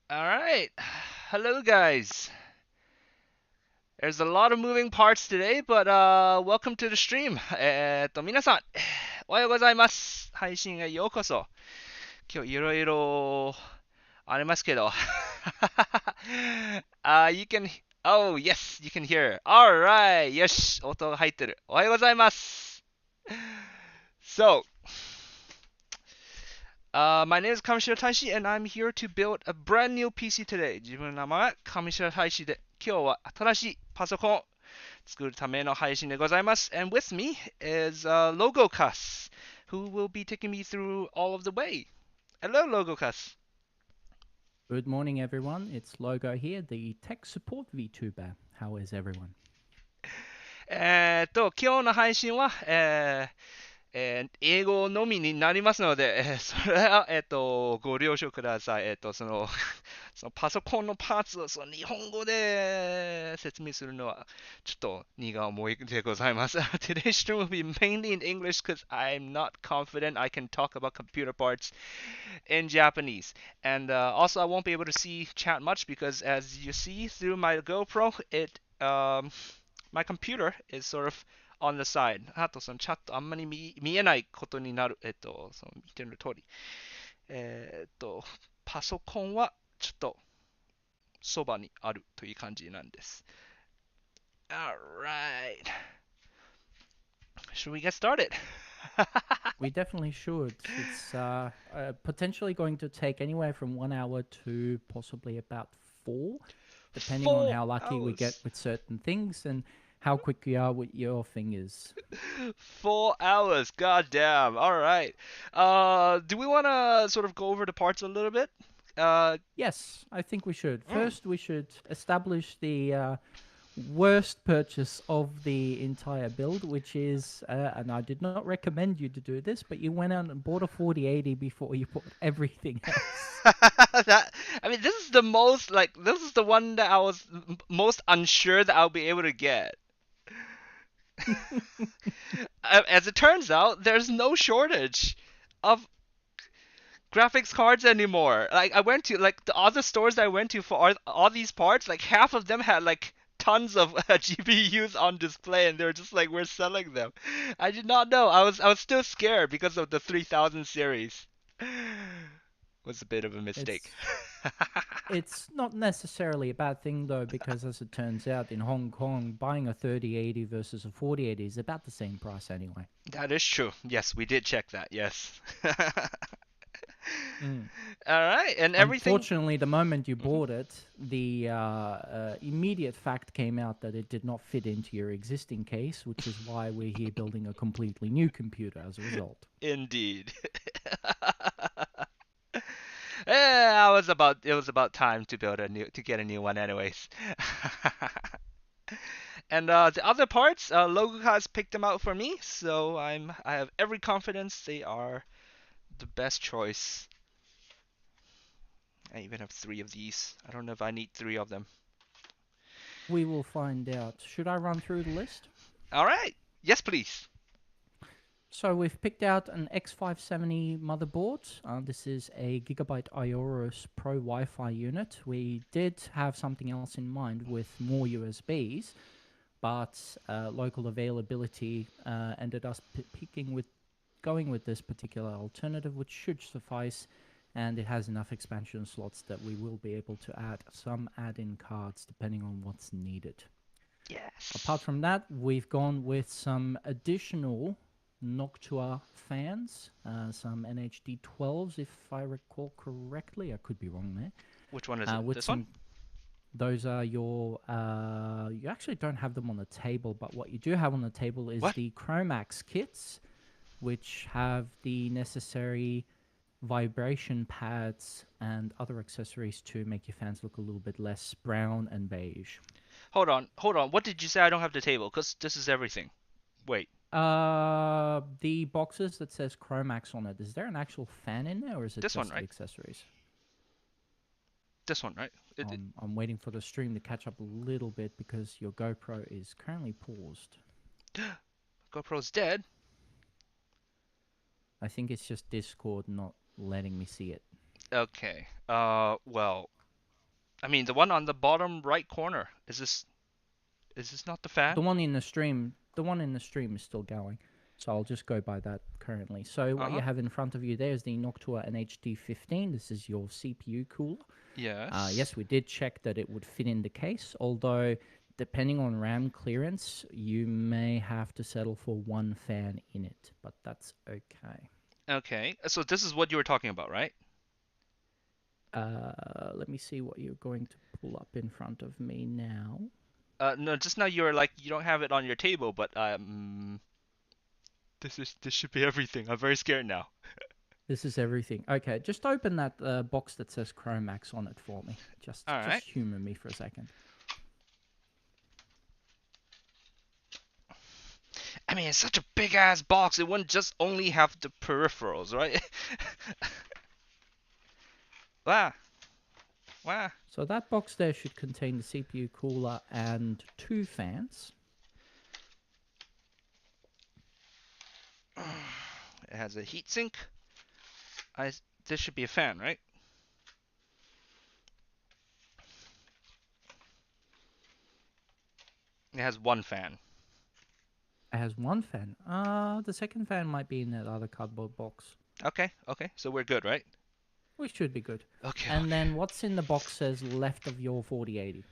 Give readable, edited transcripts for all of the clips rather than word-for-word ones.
All right. Hello, guys. There's a lot of moving parts today, but welcome to the stream. 皆さん、おはようございます。配信へようこそ。今日いろいろありますけど。you can, oh, yes, you can hear. Alright, よし、音が入ってる。おはようございます。So, my name is Kamishiro Taishi, and I'm here to build a brand new PC today. 自分の名前は上白大志で、今日は新しいパソコンを作るための配信でございます。And with me is Logokas, who will be taking me through all of the way. Hello, Logokas. Good morning, everyone. It's Logo here, the tech support VTuber. How is everyone? 今日の配信は、英語のみになりますので、それは、ご了承ください。そのパソコンのパーツをその日本語で説明するのはちょっと荷が重いでございます。Today's stream will be mainly in English because I'm not confident I can talk about computer parts in Japanese. And also, I won't be able to see chat much because, as you see through my GoPro, my computer is sort of on the side. あと、そのチャットあんまり見えないことになる。その見てる通り。パソコンはちょっとそばにあるという感じなんです。Alright. Should we get started? We definitely should. It's potentially going to take anywhere from 1 hour to possibly about 4, depending on how lucky we get with certain things and how quick you are with your fingers. 4 hours, goddamn. All right. Do we want to sort of go over the parts a little bit? Yes, I think we should. First, we should establish the worst purchase of the entire build, which is, and I did not recommend you to do this, but you went out and bought a 4080 before you bought everything else. This is this is the one that I was most unsure that I'll be able to get. As it turns out, there's no shortage of graphics cards anymore. Like I went to like the other stores that I went to for all these parts, like half of them had like tons of GPUs on display, and they're just like we're selling them. I did not know. I was still scared because of the 3000 series. Was a bit of a mistake. It's not necessarily a bad thing though, because as it turns out, in Hong Kong, buying a 3080 versus a 4080 is about the same price anyway. That is true. Yes, we did check that. Yes. Mm. All right, and everything. Unfortunately, the moment you bought it, the immediate fact came out that it did not fit into your existing case, which is why we're here building a completely new computer as a result. Indeed. It was about time to get a new one anyways. And the other parts, Logokas picked them out for me, so I have every confidence they are the best choice. I even have 3 of these. I don't know if I need 3 of them. We will find out. Should I run through the list? All right. Yes, please. So we've picked out an X570 motherboard. This is a Gigabyte Aorus Pro Wi-Fi unit. We did have something else in mind with more USBs, but local availability ended us going with this particular alternative, which should suffice, and it has enough expansion slots that we will be able to add some add-in cards depending on what's needed. Yes. Apart from that, we've gone with some additional Noctua fans, some NHD12s, if I recall correctly. I could be wrong there. Which one is it? This one? Those are your... you actually don't have them on the table, but what you do have on the table is the Chromax kits, which have the necessary vibration pads and other accessories to make your fans look a little bit less brown and beige. Hold on. What did you say I don't have the table? Because this is everything. Wait. The boxes that says Chromax on it, is there an actual fan in there, or is it this just one, right? the accessories? This one, right? I'm waiting for the stream to catch up a little bit because your GoPro is currently paused. GoPro's dead? I think it's just Discord not letting me see it. Okay. Well, I mean, the one on the bottom right corner. Is this not the fan? The one in the stream is still going. So I'll just go by that currently. So what you Uh-huh. have in front of you there is the Noctua NHD15. This is your CPU cooler. Yes. Yes, we did check that it would fit in the case, although depending on RAM clearance, you may have to settle for one fan in it, but that's okay. Okay. So this is what you were talking about, right? Let me see what you're going to pull up in front of me now. No, just now you were like you don't have it on your table, but this should be everything. I'm very scared now. This is everything. Okay, just open that box that says Chromax on it for me. Just All right. humor me for a second. I mean, it's such a big ass box. It wouldn't just only have the peripherals, right? Wow. Wow. So that box there should contain the CPU cooler and 2 fans. It has a heatsink. This should be a fan, right? It has one fan. It has 1 fan. The second fan might be in that other cardboard box. Okay, so we're good, right? We should be good. Okay. And then what's in the box says left of your 4080?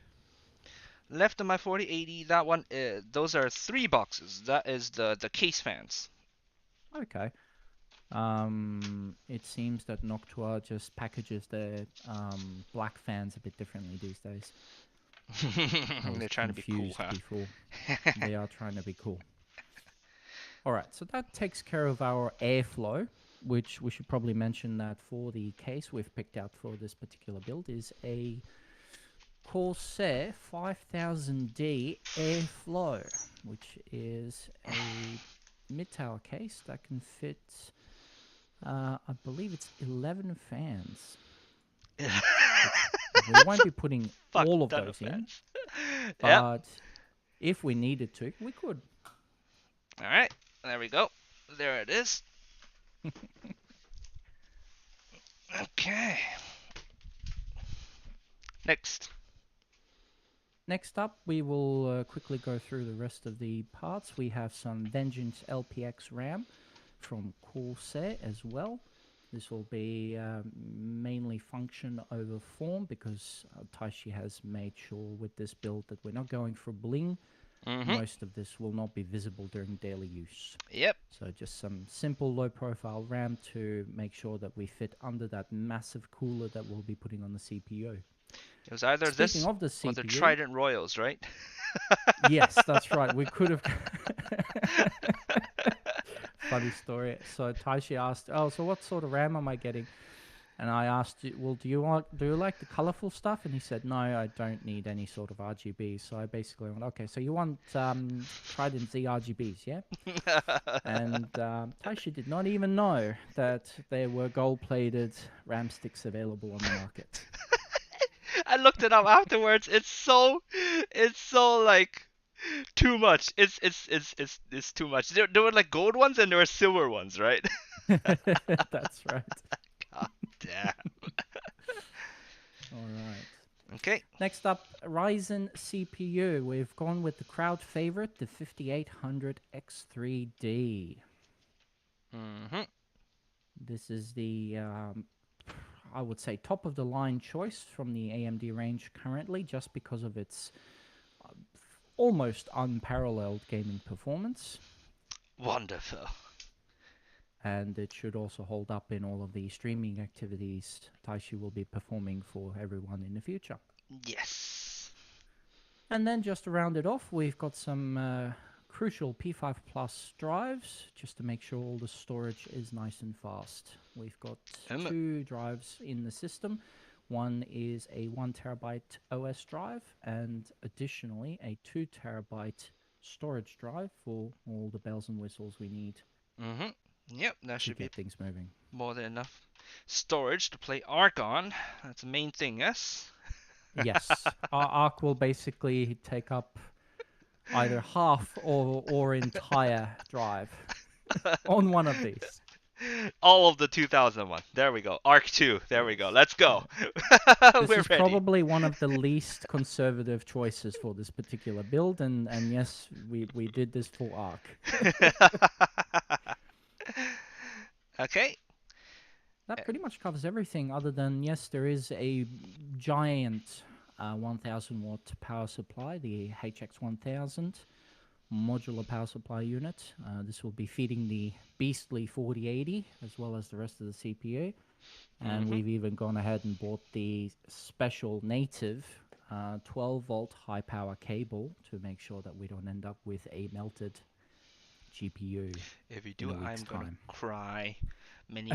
Left of my 4080, that one, those are 3 boxes. That is the case fans. Okay. It seems that Noctua just packages their black fans a bit differently these days. They're trying to be cool, huh? Before. They are trying to be cool. All right, so that takes care of our airflow, which we should probably mention that for the case we've picked out for this particular build is a Corsair 5000D Airflow, which is a mid-tower case that can fit, I believe it's 11 fans. We won't be putting all of those in, but if we needed to, we could. All right, there we go. There it is. Okay. Next up, we will quickly go through the rest of the parts. We have some Vengeance LPX RAM from Corsair as well. This will be mainly function over form because Taishi has made sure with this build that we're not going for bling. Most of this will not be visible during daily use. Yep. So just some simple low-profile RAM to make sure that we fit under that massive cooler that we'll be putting on the CPU. It was either Speaking this of the or CPU, the Trident Royals, right? Yes, that's right. We could have. Funny story. So Taishi asked, "Oh, so what sort of RAM am I getting?" And I asked, "Well, do you like the colorful stuff?" And he said, "No, I don't need any sort of RGB." So I basically went, "Okay, so you want Trident Z RGBs, yeah?" And Taishi did not even know that there were gold-plated RAM sticks available on the market. I looked it up afterwards. It's so like too much. It's too much. There were like gold ones and there were silver ones, right? That's right. God damn. All right. Okay. Next up, Ryzen CPU. We've gone with the crowd favorite, the 5800 X3D. This is the, I would say, top of the line choice from the AMD range currently, just because of its almost unparalleled gaming performance. Wonderful. And it should also hold up in all of the streaming activities Taishi will be performing for everyone in the future. Yes. And then just to round it off, we've got some crucial P5 Plus drives, just to make sure all the storage is nice and fast. We've got 2 drives in the system. One is a 1 terabyte OS drive, and additionally a 2 terabyte storage drive for all the bells and whistles we need. Yep, that should be get things moving. More than enough storage to play Ark on. That's the main thing, yes? Yes. Our Ark will basically take up either half or entire drive on one of these. All of the 2001. There we go. Arc 2. There we go. Yes. Let's go. This We're is ready. probably one of the least conservative choices for this particular build, and yes, we did this for Arc. Okay. That pretty much covers everything, other than, yes, there is a giant 1000 watt power supply, the HX1000 modular power supply unit. This will be feeding the beastly 4080 as well as the rest of the CPU. And we've even gone ahead and bought the special native 12 volt high power cable to make sure that we don't end up with a melted GPU. If you in do, a week's I'm gonna time. cry many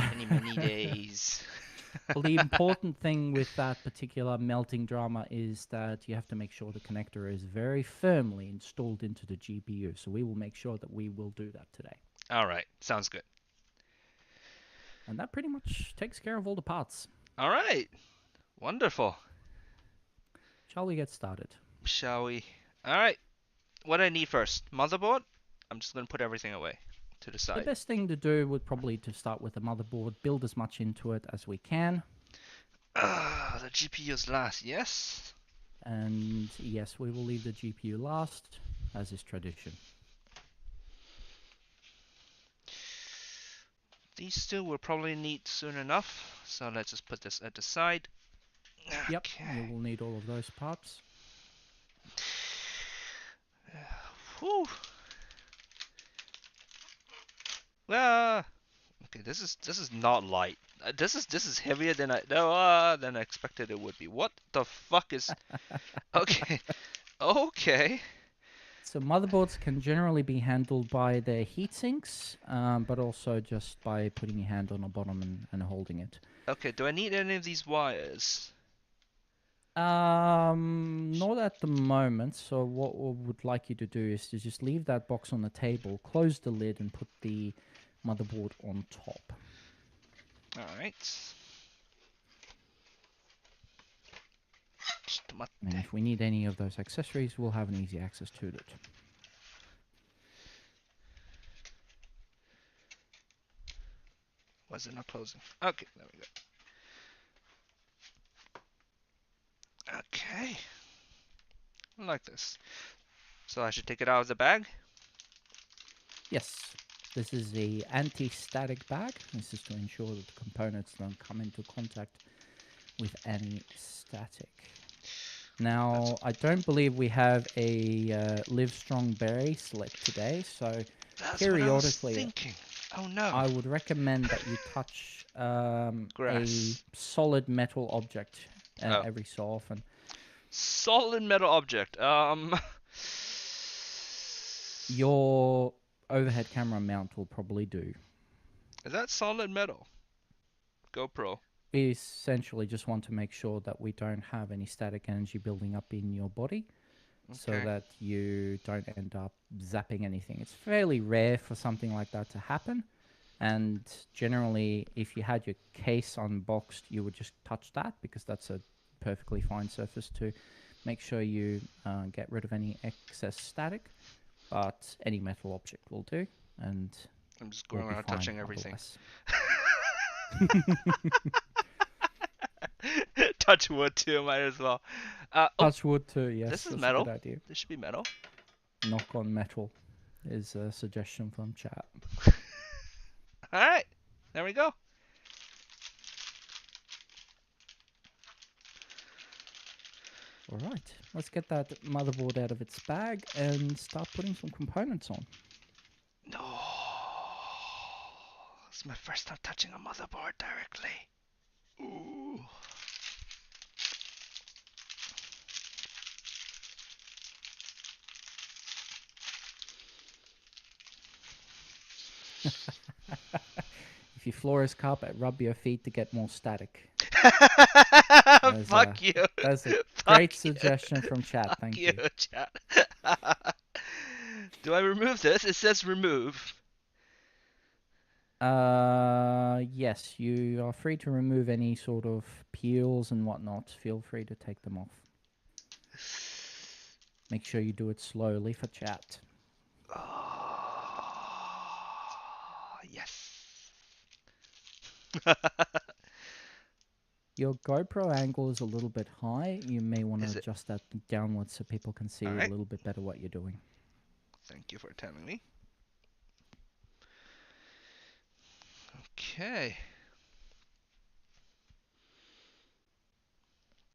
days. Well, the important thing with that particular melting drama is that you have to make sure the connector is very firmly installed into the GPU. So we will make sure that we will do that today. All right. Sounds good. And that pretty much takes care of all the parts. All right. Wonderful. Shall we get started? Shall we? All right. What do I need first? Motherboard? I'm just gonna put everything away to the The side. best thing to do would probably to start with the motherboard, build as much into it as we can. The GPU's last, yes? And yes, we will leave the GPU last, as is tradition. These two we'll probably need soon enough, so let's just put this at the side. Yep, Okay. you will need all of those parts. Whew. Okay, this is not light. This is heavier than I expected it would be. What the fuck is? Okay, okay. So motherboards can generally be handled by their heat sinks, but also just by putting your hand on the bottom and holding it. Okay, do I need any of these wires? Not at the moment. So what we would like you to do is to just leave that box on the table, close the lid, and put the motherboard on top. All right. And if we need any of those accessories, we'll have an easy access to it. Was it not closing? Okay, there we go. Okay. I like this. So I should take it out of the bag? Yes, this is the anti-static bag. This is to ensure that the components don't come into contact with any static. Now, I don't believe we have a Livestrong berry select today, so That's periodically, what I was thinking. Oh no. I would recommend that you touch a Grass. solid metal object Oh. every so often. Solid metal object. Your overhead camera mount will probably do. Is that solid metal? GoPro. We essentially just want to make sure that we don't have any static energy building up in your body, so Okay. that you don't end up zapping anything. It's fairly rare for something like that to happen, and generally, if you had your case unboxed, you would just touch that, because that's a perfectly fine surface to make sure you get rid of any excess static. But any metal object will do, and I'm just we'll going be around fine touching everything. otherwise. Touch wood too, might as well. Oh, Touch wood too, yes. this is that's metal. a good idea. This should be metal. Knock on metal is a suggestion from chat. Alright, there we go. Alright, let's get that motherboard out of its bag and start putting some components on. No. It's my first time touching a motherboard directly. Ooh. If your floor is carpet, rub your feet to get more static. Fuck you. That's a Fuck great you. suggestion from chat, Fuck thank you, you. chat. Do I remove this? It says remove. Yes, you are free to remove any sort of peels and whatnot. Feel free to take them off. Make sure you do it slowly for chat. Oh, yes. Your GoPro angle is a little bit high. You may want Is to it? adjust that downwards so people can see All a right. little bit better what you're doing. Thank you for telling me. Okay.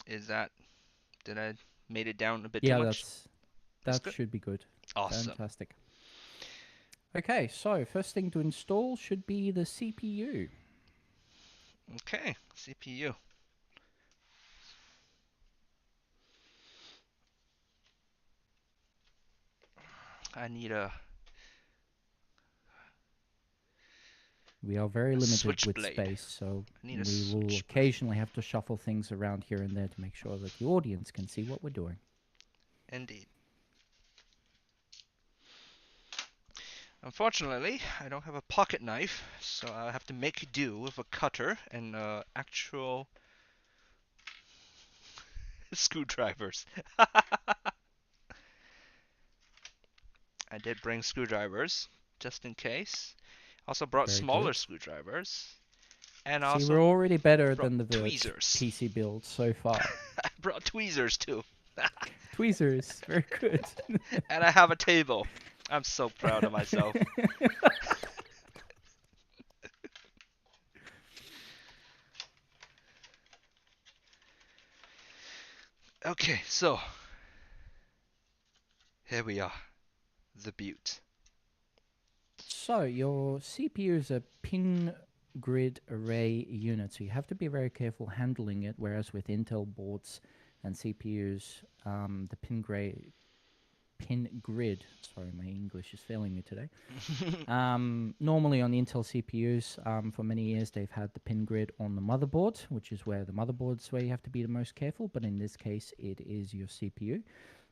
Is that, did I made it down a bit too Yeah, much? That's that good. should be good. Awesome. Fantastic. Okay, so first thing to install should be the CPU. Okay, CPU. I need a We are very limited with switchblade. space, so I need a we will switchblade. occasionally have to shuffle things around here and there to make sure that the audience can see what we're doing. Indeed. Unfortunately, I don't have a pocket knife, so I have to make do with a cutter and actual screwdrivers. I did bring screwdrivers, just in case. Also brought Very smaller good. screwdrivers. And See, also we're already better brought than the Vert tweezers. PC build so far. I brought tweezers too. Tweezers, very good. And I have a table. I'm so proud of myself. Okay, so here we are. The butte. So your CPU is a pin grid array unit, so you have to be very careful handling it, whereas with Intel boards and CPUs, the pin grid, sorry, my English is failing me today. Normally on the Intel CPUs, for many years they've had the pin grid on the motherboard, which is where the motherboard's where you have to be the most careful, but in this case it is your CPU.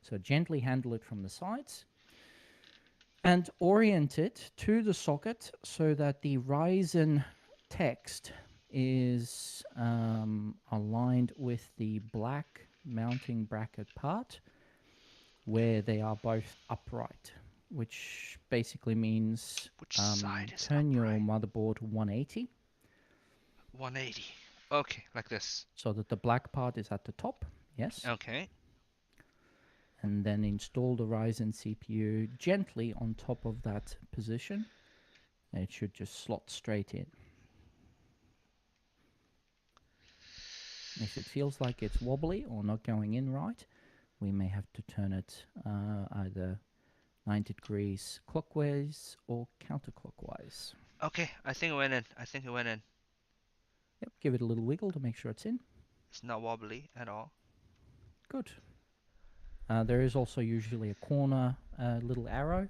So gently handle it from the sides and orient it to the socket so that the Ryzen text is aligned with the black mounting bracket part where they are both upright, which basically means Which side is turn your upright? motherboard 180 180. Okay, like this. so that the black part is at the top, yes. Okay. And then install the Ryzen CPU gently on top of that position. And it should just slot straight in. If it feels like it's wobbly or not going in right, we may have to turn it either 90 degrees clockwise or counterclockwise. Okay, I think it went in. I think it went in. Yep, give it a little wiggle to make sure it's in. It's not wobbly at all. Good. There is also usually a corner little arrow.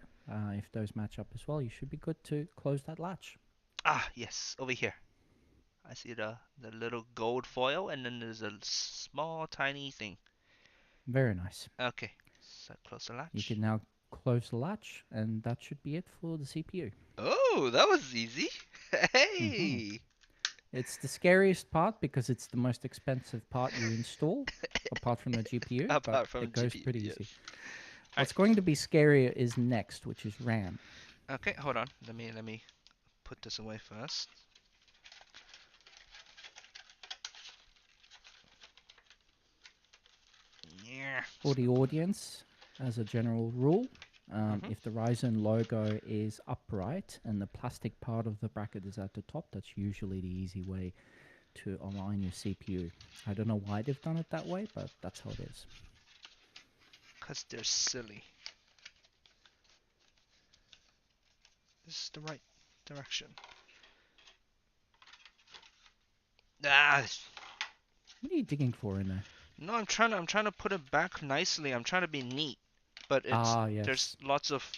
If those match up as well, you should be good to close that latch. Ah, yes, over here. I see the little gold foil, and then there's a small, tiny thing. Very nice. Okay, so close the latch. You can now close the latch, and that should be it for the CPU. Oh, that was easy. Hey! It's the scariest part because it's the most expensive part you install, apart from the GPU, Apart but from it goes GPU, pretty yes. easy. What's going to be scarier is next, which is RAM. Okay, hold on. Let me put this away first. Yeah. For the audience, as a general rule, Mhm. if the Ryzen logo is upright and the plastic part of the bracket is at the top, that's usually the easy way to align your CPU. I don't know why they've done it that way, but that's how it is. Because they're silly. This is the right direction. Ah, What are you digging for in there? no, I'm trying to put it back nicely. I'm trying to be neat, but Yes. there's lots of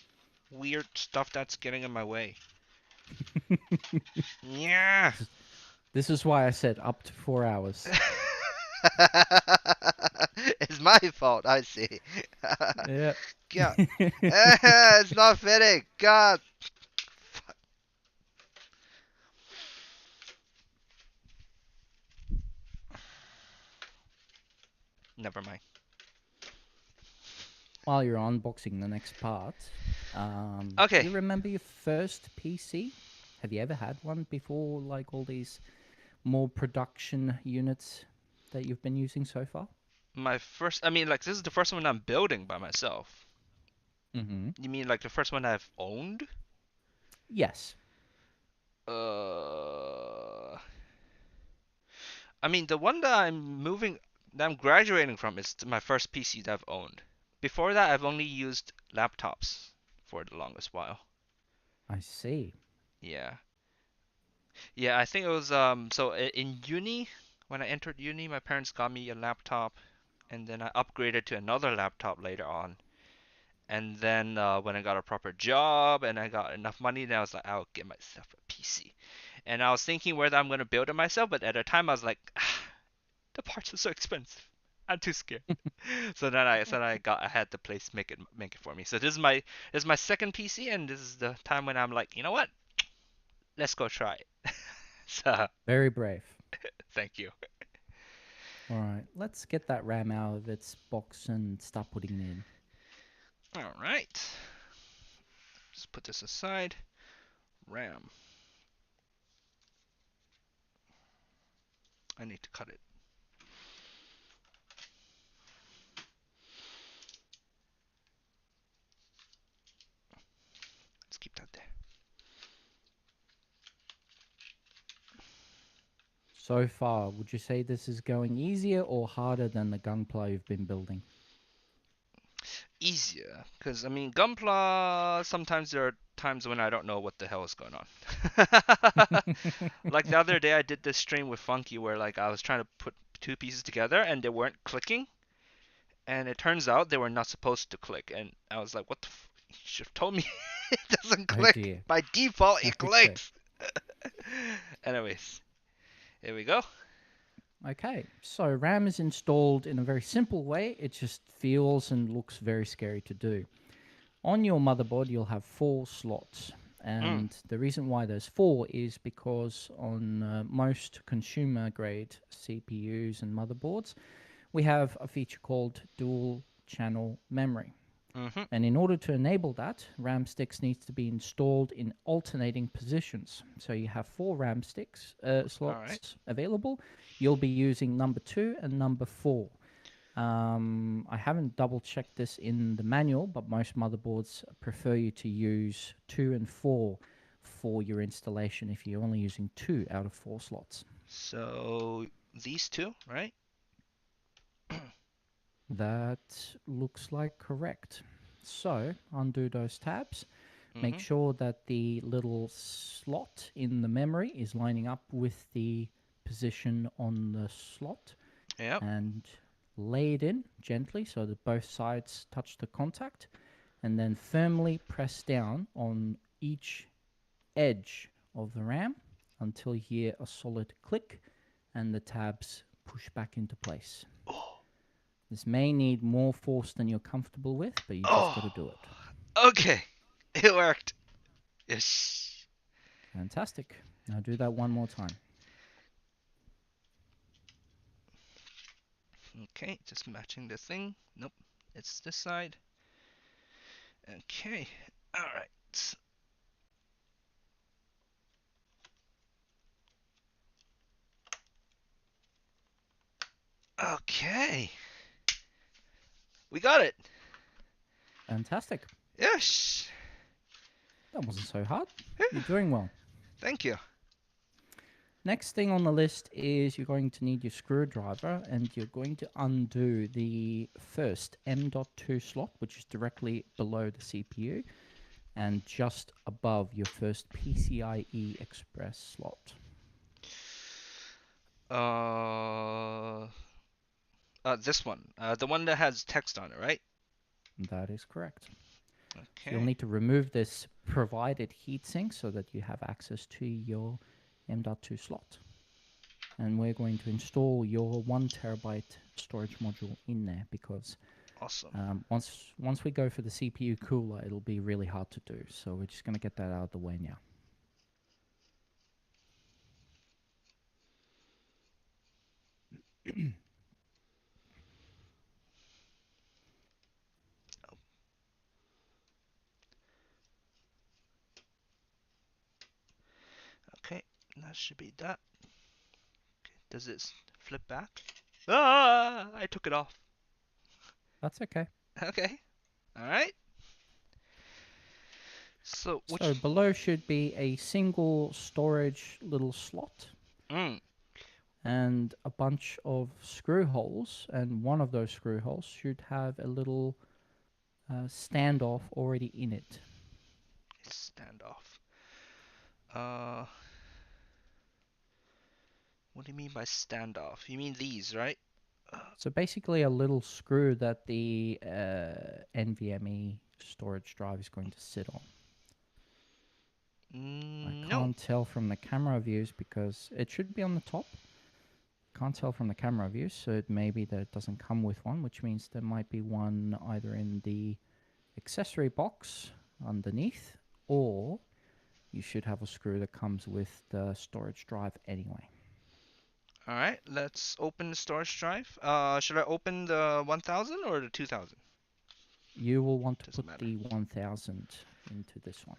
weird stuff that's getting in my way. Yeah. This is why I said up to 4 hours. It's my fault, I see. Yeah. God. It's not fitting. God. Fuck. Never mind. While you're unboxing the next part, Okay. do you remember your first PC? Have you ever had one before, like all these more production units that you've been using so far? My first, I mean, like this is the first one I'm building by myself. Mm-hmm. You mean like the first one I've owned? Yes. Uh, I mean, the one that I'm graduating from is my first PC that I've owned. Before that, I've only used laptops for the longest while. I see. Yeah. Yeah, I think it was in uni, when I entered uni, my parents got me a laptop and then I upgraded to another laptop later on. And then when I got a proper job and I got enough money, then I was like, I'll get myself a PC. And I was thinking whether I'm gonna build it myself, but at the time I was like, the parts are so expensive. I'm too scared. I had the place make it for me. So this is my second PC, and this is the time when I'm like, you know what? Let's go try it. So Very brave. thank you. All right, let's get that RAM out of its box and start putting it in. All right. Just put this aside. RAM. I need to cut it. Let's keep that there. So far, would you say this is going easier or harder than the Gunpla you've been building? Easier, because I mean, Gunpla. Sometimes there are times when I don't know what the hell is going on. Like the other day, I did this stream with Funky where like I was trying to put two pieces together and they weren't clicking, and it turns out they were not supposed to click, and I was like, what the you should have told me it doesn't Oh click. dear. By default, it Okay. clicks. Anyways, here we go. Okay, so RAM is installed in a very simple way. It just feels and looks very scary to do. On your motherboard, you'll have 4 slots. Mm. And the reason why there's 4 is because on most consumer grade CPUs and motherboards, we have a feature called dual channel memory. Mm-hmm. And in order to enable that, RAM sticks needs to be installed in alternating positions. So you have 4 RAM sticks slots available. You'll be using number 2 and number 4. I haven't double checked this in the manual, but most motherboards prefer you to use 2 and 4 for your installation if you're only using 2 out of 4 slots. So these two, right? That looks like correct. So undo those tabs. Make Mm-hmm. sure that the little slot in the memory is lining up with the position on the slot, Yep. and lay it in gently so that both sides touch the contact, and then firmly press down on each edge of the RAM until you hear a solid click and the tabs push back into place. Oh. This may need more force than you're comfortable with, but you just got to do it. Okay. It worked. Yes. Fantastic. Now do that one more time. Okay, just matching the thing. Nope, it's this side. Okay, alright. Okay. We got it. Fantastic. Yes. That wasn't so hard. You're doing well. Thank you. Next thing on the list is you're going to need your screwdriver, and you're going to undo the first M.2 slot, which is directly below the CPU and just above your first PCIe Express slot. This one. The one that has text on it, right? That is correct. So you'll Okay. need to remove this provided heatsink so that you have access to your M.2 slot. And we're going to install your 1 terabyte storage module in there because Awesome. once we go for the CPU cooler, it'll be really hard to do. So we're just going to get that out of the way now. Okay, that should be that. Does it flip back? Ah, I took it off. That's okay. Okay. All right. So which? So below should be a single storage little slot Mm, and a bunch of screw holes, and one of those screw holes should have a little standoff already in it. standoff. Uh, what do you mean by standoff? You mean these, right? So basically a little screw that the NVMe storage drive is going to sit on. I No. can't tell from the camera views because it should be on the top. Can't tell from the camera views, so it may be that it doesn't come with one, which means there might be one either in the accessory box underneath, or you should have a screw that comes with the storage drive anyway. All right. Let's open the storage drive. Should I open the 1000 or the 2000? You will want to Doesn't put matter. the 1000 into this one.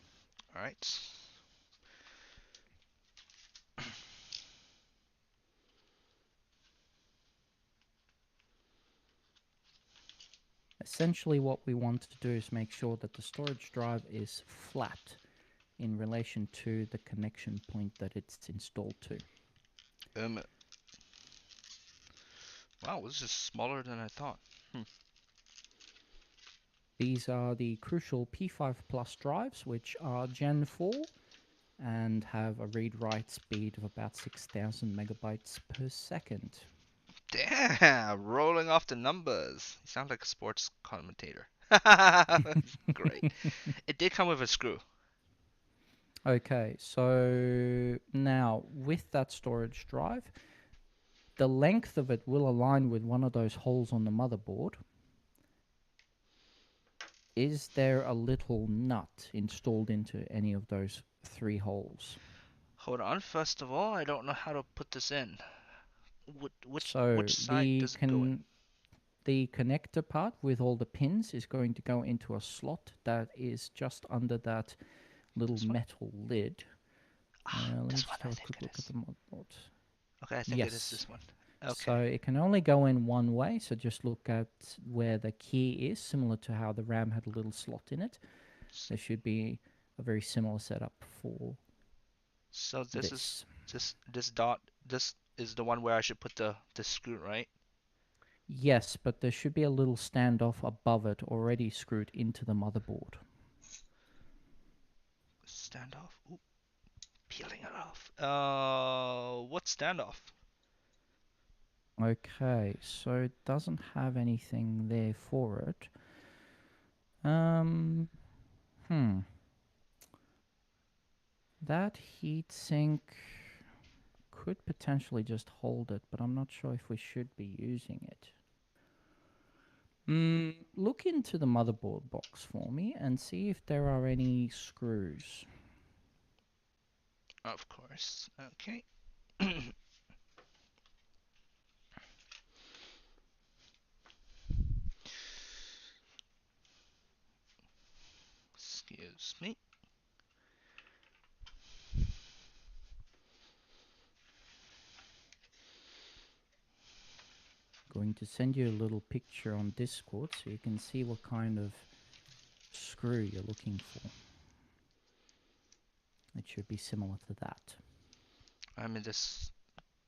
All right. Essentially what we want to do is make sure that the storage drive is flat in relation to the connection point that it's installed to. Wow, this is smaller than I thought. These are the crucial P5 Plus drives, which are Gen 4 and have a read-write speed of about 6,000 megabytes per second. Damn, rolling off the numbers. You sound like a sports commentator. Great. It did come with a screw. Okay, so now with that storage drive, the length of it will align with one of those holes on the motherboard. Is there a little nut installed into any of those 3 holes? Hold on. First of all, I don't know how to put this in. Which side the does it go in? the connector part with all the pins is going to go into a slot that is just under that little metal lid. Let me This just one, have I a think quick it look is. at the motherboard. Okay, I think it is this one. So Okay. it can only go in one way, so just look at where the key is, similar to how the RAM had a little slot in it. There should be a very similar setup for So this is this. this dot. This is the one where I should put the screw, right? Yes, but there should be a little standoff above it already screwed into the motherboard. Standoff. Ooh, peeling it off. What standoff? Okay, so it doesn't have anything there for it. That heatsink could potentially just hold it, but I'm not sure if we should be using it. Look into the motherboard box for me and see if there are any screws. Of course. Okay. Excuse me. Going to send you a little picture on Discord so you can see what kind of screw you're looking for. It should be similar to that. I mean, this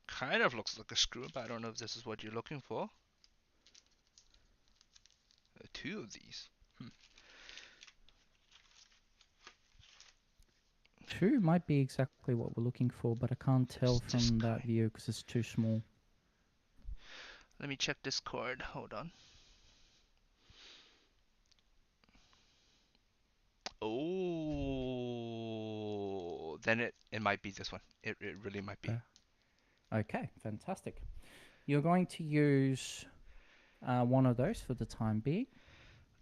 kind of looks like a screw, but I don't know if this is what you're looking for. 2 of these. 2 might be exactly what we're looking for, but I can't tell from that view because it's too small. Let me check this cord. Hold on. Oh, then it might be this one. It really might be. Okay, fantastic. You're going to use one of those for the time being.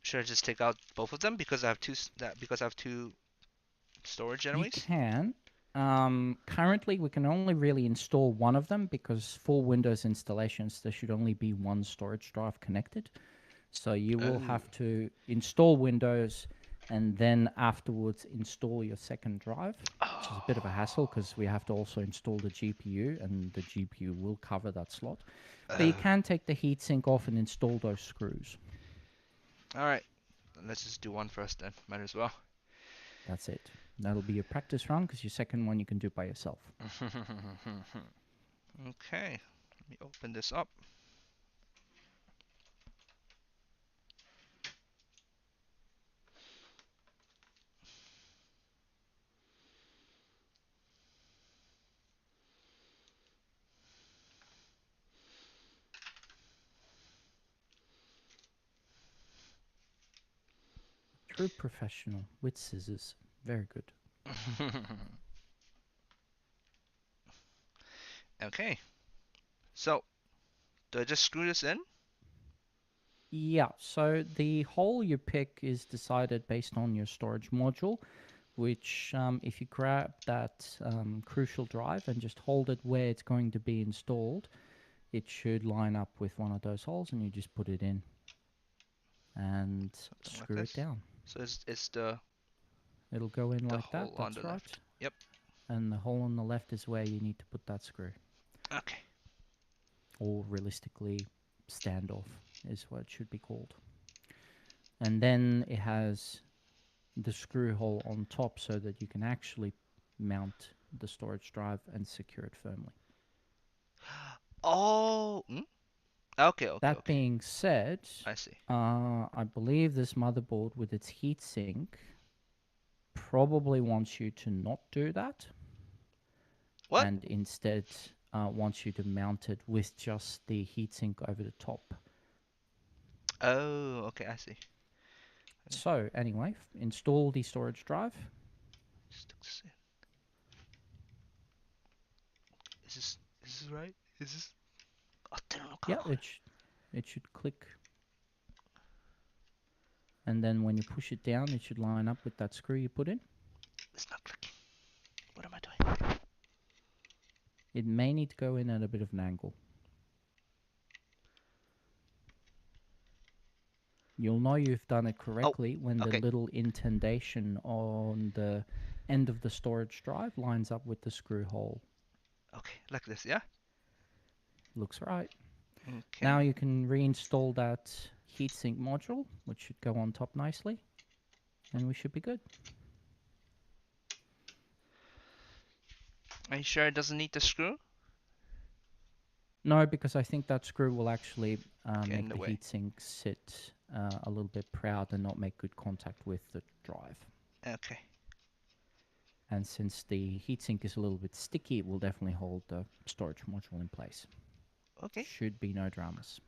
Should I just take out both of them because I have two storage anyways? You can. Currently, we can only really install one of them because for Windows installations, there should only be one storage drive connected. So you will have to install Windows and then afterwards install your second drive, which is a bit of a hassle because we have to also install the GPU, and the GPU will cover that slot. But you can take the heatsink off and install those screws. All right. Let's just do one first then. Might as well. That's it. That'll be your practice run because your second one you can do by yourself. Okay. Let me open this up. True professional with scissors. Very good. Okay. So, do I just screw this in? Yeah, so the hole you pick is decided based on your storage module, which if you grab that crucial drive and just hold it where it's going to be installed, it should line up with one of those holes, and you just put it in and Something like screw it this. down. So it's the It'll go in like that, hole on that's the right. left. Yep. And the hole on the left is where you need to put that screw. Okay. Or realistically, standoff is what it should be called. And then it has the screw hole on top so that you can actually mount the storage drive and secure it firmly. Oh. Okay. Okay. That Okay. being said, I see. I believe this motherboard with its heatsink probably wants you to not do that. What? And instead wants you to mount it with just the heatsink over the top. Oh. Okay. I see. So anyway, install the storage drive. Stick this in. Is this right? Is this? Yeah, it should click. And then when you push it down, it should line up with that screw you put in. It's not clicking. What am I doing? It may need to go in at a bit of an angle. You'll know you've done it correctly when the little indentation on the end of the storage drive lines up with the screw hole. Okay, like this, yeah? Looks right. Okay. Now you can reinstall that heatsink module, which should go on top nicely, and we should be good. Are you sure it doesn't need the screw? No, because I think that screw will actually make the way. heatsink sit a little bit proud and not make good contact with the drive. Okay. And since the heatsink is a little bit sticky, it will definitely hold the storage module in place. Okay. Should be no dramas.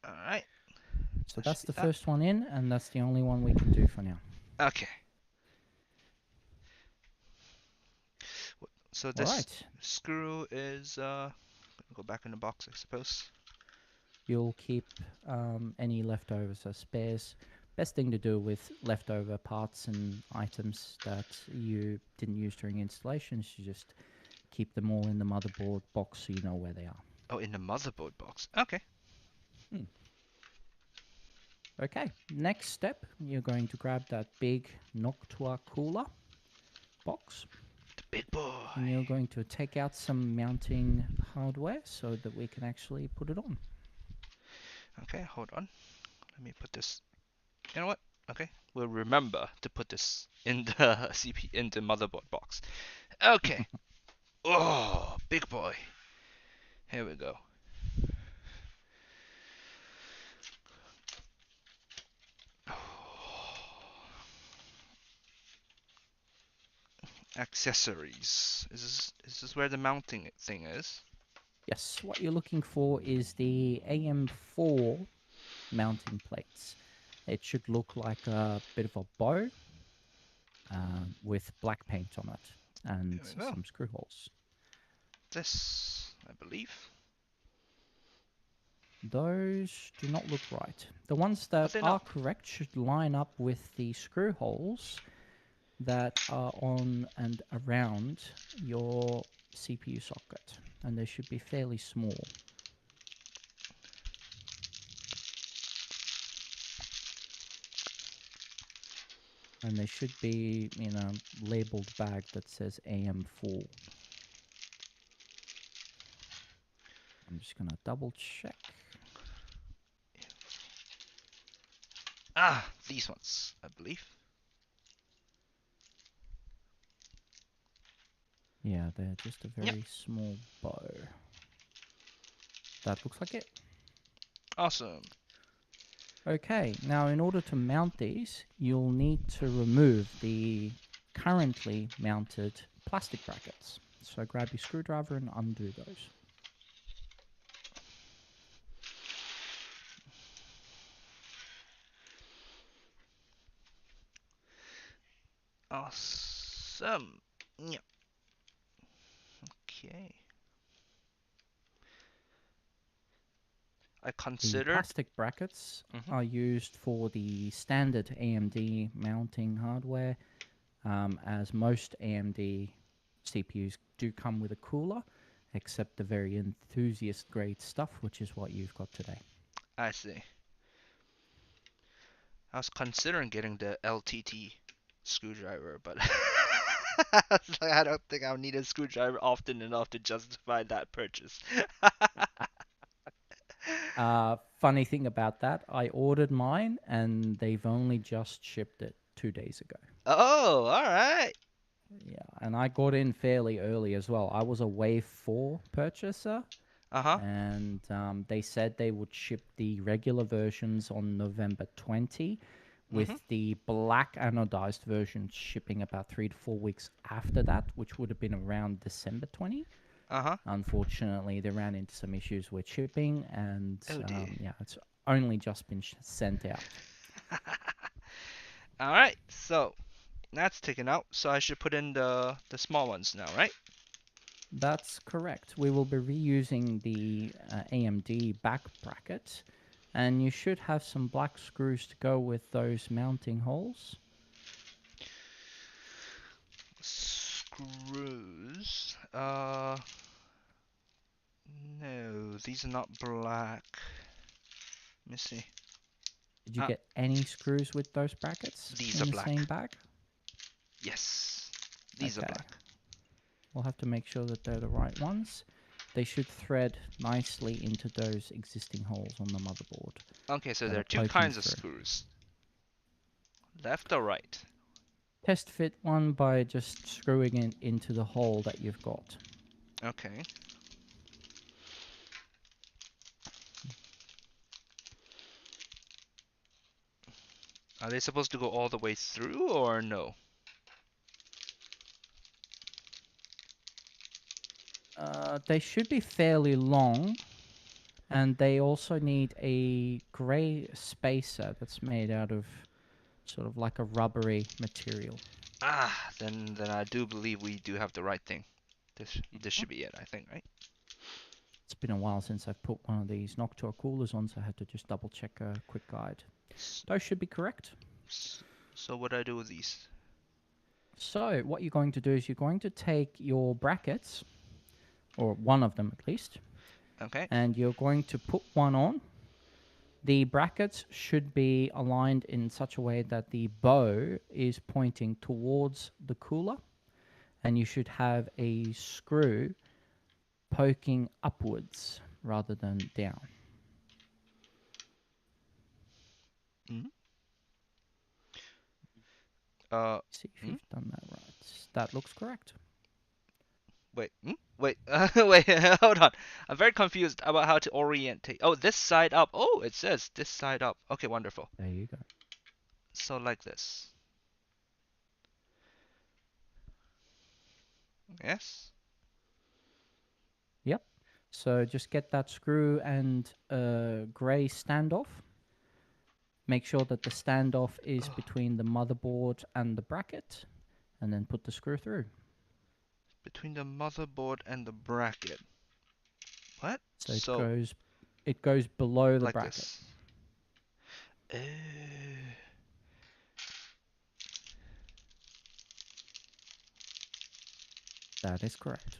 Alright. So that's the first one in, and that's the only one we can do for now. Okay. So this screw is go back in the box, I suppose. You'll keep any leftovers as spares. Best thing to do with leftover parts and items that you didn't use during installation is you just keep them all in the motherboard box so you know where they are. Oh, in the motherboard box. Okay. Okay, next step, you're going to grab that big Noctua cooler box. The big boy. And you're going to take out some mounting hardware so that we can actually put it on. Okay, hold on. Let me put this. You know what? Okay, we'll remember to put this in the in the motherboard box. Okay. Oh, big boy. Here we go. Accessories. Is this where the mounting thing is? Yes, what you're looking for is the AM4 mounting plates. It should look like a bit of a bow with black paint on it and some screw holes. This, I believe. Those do not look right. The ones that are correct should line up with the screw holes that are on and around your CPU socket, and they should be fairly small. And they should be in a labeled bag that says AM4. I'm just gonna double check. Ah, these ones, I believe. Yeah, they're just a Yep. very small bow. That looks like it. Awesome. Okay, now in order to mount these, you'll need to remove the currently mounted plastic brackets. So grab your screwdriver and undo those. Awesome. Yeah. Okay. I The considered. plastic brackets are used for the standard AMD mounting hardware, as most AMD CPUs do come with a cooler, except the very enthusiast grade stuff, which is what you've got today. I see. I was considering getting the LTT screwdriver, but I was like, I don't think I'll need a screwdriver often enough to justify that purchase. Funny thing about that, I ordered mine and they've only just shipped it 2 days ago. Oh, all right. Yeah, and I got in fairly early as well. I was a Wave 4 purchaser, Uh-huh. and they said they would ship the regular versions on November 20, with the black anodized version shipping about 3 to 4 weeks after that, which would have been around December 20. Uh-huh. Unfortunately, they ran into some issues with shipping, and Oh dear. yeah, it's only just been sent out. All right. So that's taken out. So I should put in the small ones now, right? That's correct. We will be reusing the AMD back bracket, and you should have some black screws to go with those mounting holes. Screws. No, these are not black. Let me see. Did you get any screws with those brackets These in are the black. same bag? Yes, these are Okay. black. We'll have to make sure that they're the right ones. They should thread nicely into those existing holes on the motherboard. Okay, so that there are are two poking kinds of through. screws. Left or right? Test fit one by just screwing it into the hole that you've got. Okay. Are they supposed to go all the way through or no? They should be fairly long, and they also need a grey spacer that's made out of sort of like a rubbery material. Ah, then I do believe we do have the right thing. This should be it, I think, right? It's been a while since I've put one of these Noctua coolers on, so I had to just double check a quick guide. Those should be correct. So what do I do with these? So what you're going to do is you're going to take your brackets, or one of them at least, Okay. and you're going to put one on. The brackets should be aligned in such a way that the bow is pointing towards the cooler, and you should have a screw poking upwards rather than down. Mm-hmm. See if you've done that right. That looks correct. Wait, wait, wait, hold on. I'm very confused about how to orientate. Oh, this side up. Oh, it says this side up. Okay, wonderful. There you go. So like this. Yes? Yep. So just get that screw and grey standoff. Make sure that the standoff is between the motherboard and the bracket, and then put the screw through. Between the motherboard and the bracket. What? So it goes below the like bracket. this. That is correct.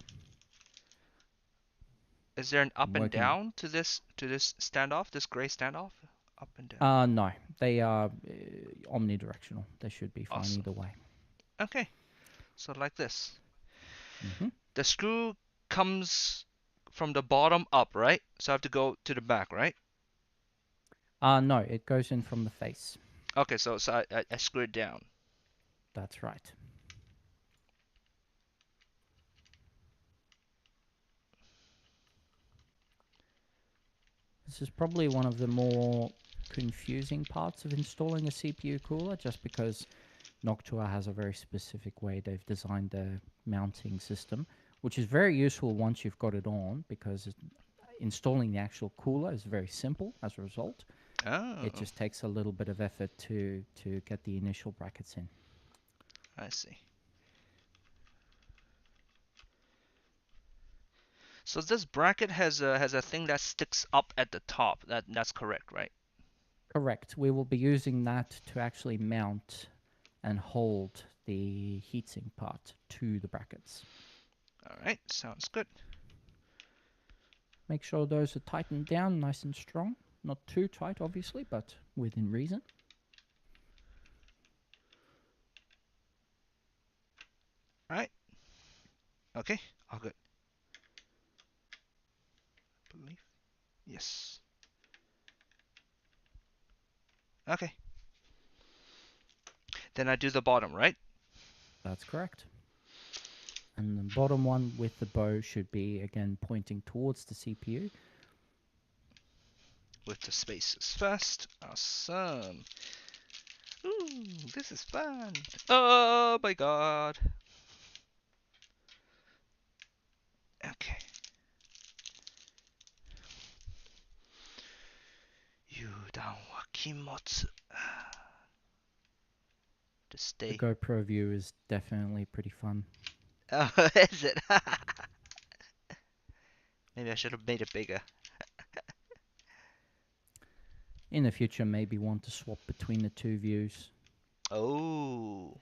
Is there an up and Working. down to this standoff? This gray standoff? Up and down. No, they are. omnidirectional. They should be fine Awesome. either way. Okay, so like this. Mm-hmm. The screw comes from the bottom up, right? So I have to go to the back, right? No, it goes in from the face. Okay, so I screw it down. That's right. This is probably one of the more confusing parts of installing a CPU cooler, just because Noctua has a very specific way they've designed their mounting system, which is very useful once you've got it on, because installing the actual cooler is very simple as a result. Oh, It just takes a little bit of effort to get the initial brackets in. I see. So this bracket has a thing that sticks up at the top. That's correct, right? Correct. We will be using that to actually mount and hold the heatsink part to the brackets. All right, sounds good. Make sure those are tightened down nice and strong. Not too tight, obviously, but within reason. All right. Okay, all good. I believe. Yes. Okay. Then I do the bottom, right? That's correct. And the bottom one with the bow should be, again, pointing towards the CPU. With the spaces first. Awesome. Ooh, this is fun. Oh my god. Okay. Yudan wa kimotsu. To The stay. GoPro view is definitely pretty fun. Oh, is it? Maybe I should have made it bigger. In the future, maybe want to swap between the two views. Oh.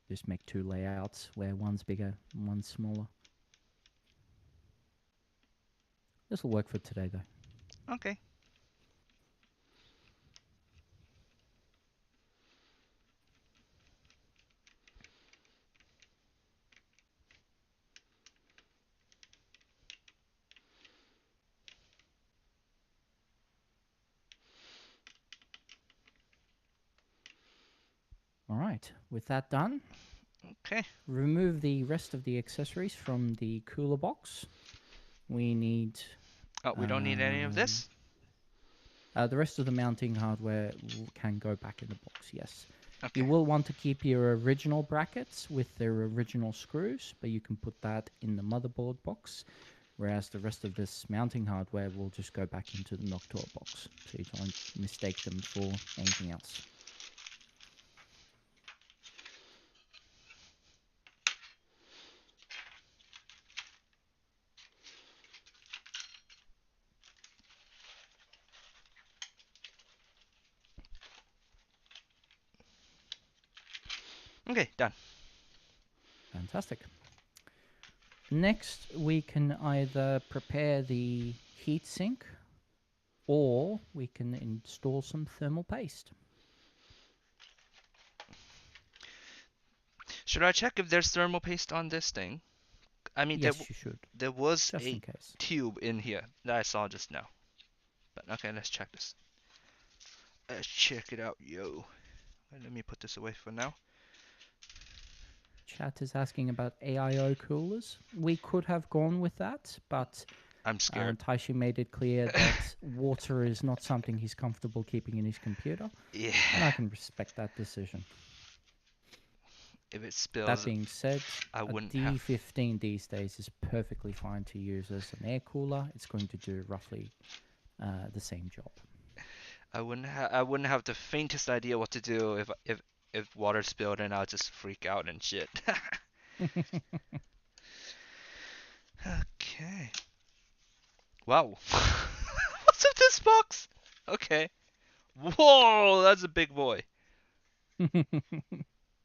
Just make two layouts where one's bigger and one's smaller. This will work for today, though. Okay. All right, with that done, Okay. remove the rest of the accessories from the cooler box. We need... Oh, we don't need any of this? The rest of the mounting hardware can go back in the box, yes. Okay. You will want to keep your original brackets with their original screws, but you can put that in the motherboard box, whereas the rest of this mounting hardware will just go back into the Noctua box, so you don't mistake them for anything else. Okay, done. Fantastic. Next, we can either prepare the heatsink, or we can install some thermal paste. Should I check if there's thermal paste on this thing? I mean, Yes, you should, there was just in a case. tube in here that I saw just now. But okay, let's check this. Let's check it out, yo. Let me put this away for now. Chat is asking about AIO coolers. We could have gone with that, but I'm scared. Taishi made it clear that water is not something he's comfortable keeping in his computer, Yeah. and I can respect that decision. If it spills, That being said, I a wouldn't have. D15 these days is perfectly fine to use as an air cooler. It's going to do roughly the same job. I wouldn't have the faintest idea what to do if water spilled, and I'll just freak out and shit. Okay. Wow. What's up this box? Okay. Whoa, that's a big boy.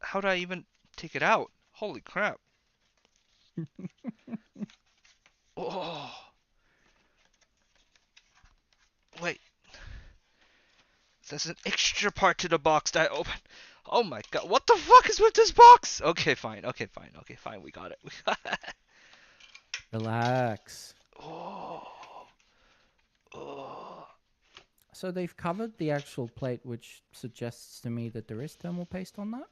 How do I even take it out? Holy crap. Oh. Wait. There's an extra part to the box that I opened. Oh my god, what the fuck is with this box? Okay, fine, we got it. Relax. Oh, oh. So they've covered the actual plate, which suggests to me that there is thermal paste on that.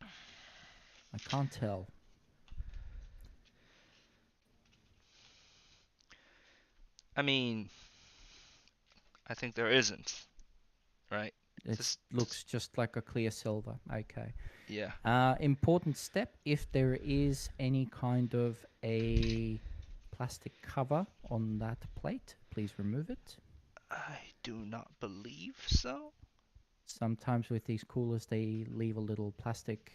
I can't tell. I mean, I think there isn't, right? It looks just like a clear silver. Okay. Yeah. Important step, if there is any kind of a plastic cover on that plate, please remove it. I do not believe so. Sometimes with these coolers, they leave a little plastic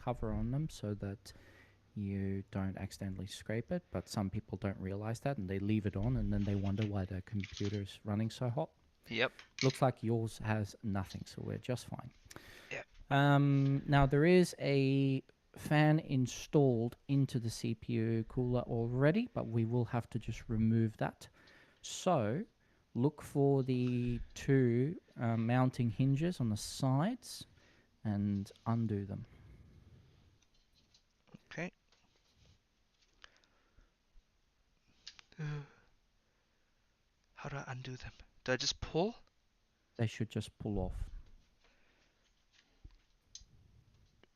cover on them so that you don't accidentally scrape it, but some people don't realize that and they leave it on and then they wonder why their computer's running so hot. Yep. Looks like yours has nothing, so we're just fine. Yeah. Now there is a fan installed into the CPU cooler already, but we will have to just remove that. So look for the two mounting hinges on the sides and undo them. Okay. How do I undo them? Do I just pull? They should just pull off.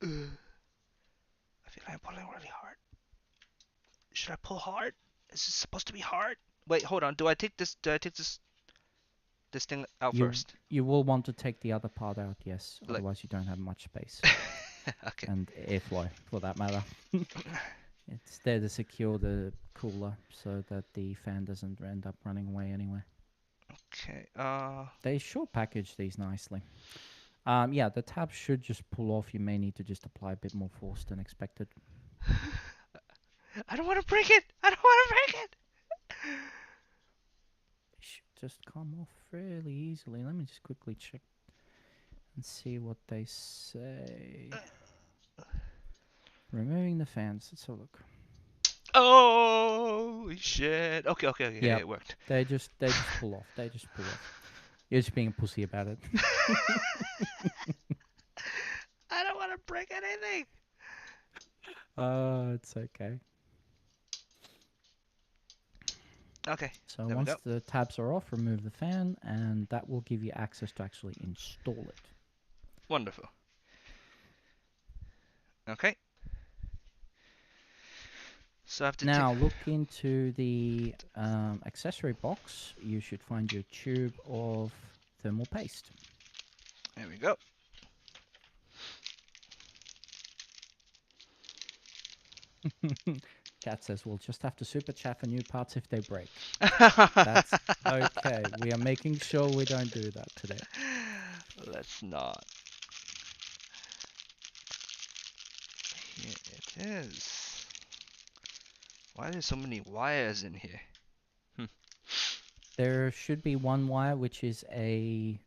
I feel like I'm pulling really hard. Should I pull hard? Is this supposed to be hard? Wait, hold on. Do I take this thing out first? You will want to take the other part out, yes. Like- Otherwise you don't have much space. Okay. And airflow, for that matter. It's there to secure the cooler so that the fan doesn't end up running away anyway. Okay. They sure package these nicely. Yeah, the tab should just pull off. You may need to just apply a bit more force than expected. I don't want to break it. I don't want to break it. It should just come off fairly easily. Let me just quickly check and see what they say. Removing the fans. Let's have a look. Oh shit. Okay. Yeah. It worked. They just pull off. They just pull off. You're just being a pussy about it. I don't want to break anything. It's okay. Okay. So there we once go. the tabs are off, remove the fan, and that will give you access to actually install it. Wonderful. Okay. So I have to Now look into the accessory box. You should find your tube of thermal paste. There we go. Cat says we'll just have to super chat for new parts if they break. That's okay. We are making sure we don't do that today. Let's not. Here it is. Why are there so many wires in here? There should be one wire which is a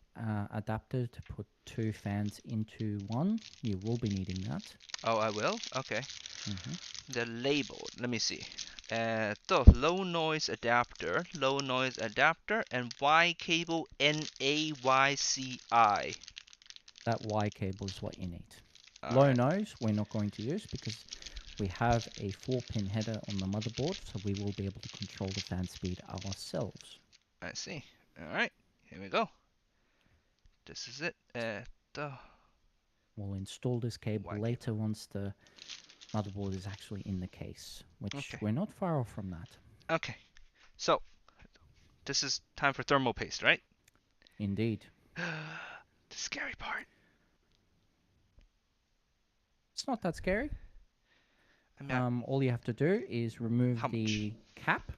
adapter to put two fans into one. You will be needing that. Oh, I will? Okay. Mm-hmm. They're labeled. Let me see. Low noise adapter, and Y cable NAYCI. That Y cable is what you need. Low noise we're not going to use because we have a 4-pin header on the motherboard, so we will be able to control the fan speed ourselves. I see. Alright, here we go. This is it. We'll install this cable Y later once the motherboard is actually in the case, which Okay. we're not far off from that. Okay, so this is time for thermal paste, right? Indeed. The scary part. It's not that scary. I mean, All you have to do is remove How the cap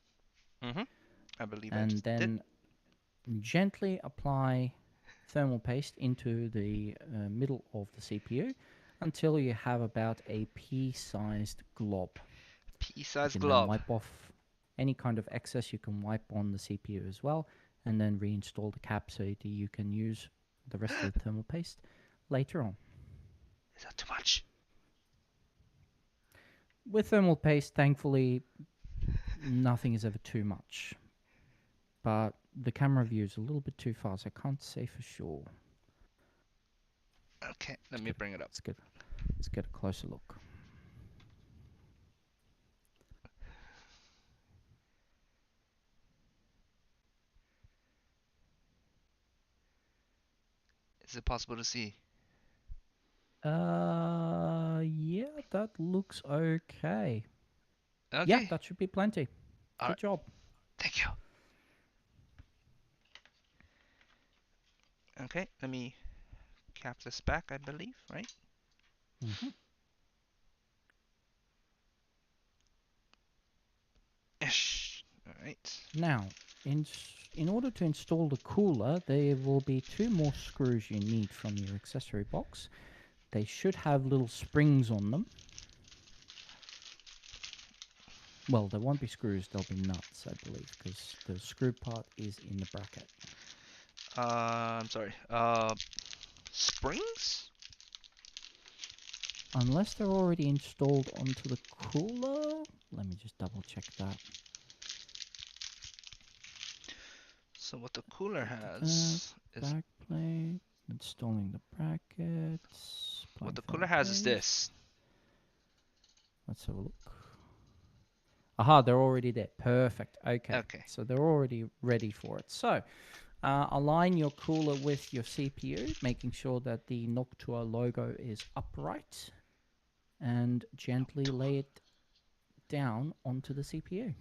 I believe I and just did. then gently apply thermal paste into the middle of the CPU until you have about a pea-sized glob. Pea-sized You can then glob. wipe off any kind of excess. You can wipe on the CPU as well, and then reinstall the cap so that you can use the rest of the thermal paste later on. Is that too much? With thermal paste, thankfully, nothing is ever too much. But the camera view is a little bit too fast. I can't say for sure. Okay, let me bring it up. Let's get a closer look. Is it possible to see? Yeah, that looks okay. Okay. Yeah, that should be plenty. All Good right. job. Thank you. Okay, let me cap this back, I believe, right? Mm-hmm. Ish. All right. Now, in order to install the cooler, there will be 2 more screws you need from your accessory box. They should have little springs on them. Well, there won't be screws, there'll be nuts, I believe, because the screw part is in the bracket. I'm sorry. Springs? Unless they're already installed onto the cooler. Let me just double check that. So what the cooler has is Backplate, installing the brackets. what the cooler has is this. Let's have a look. Aha, they're already there. Perfect. Okay. Okay. So they're already ready for it. So align your cooler with your CPU, making sure that the Noctua logo is upright, and gently lay it down onto the CPU.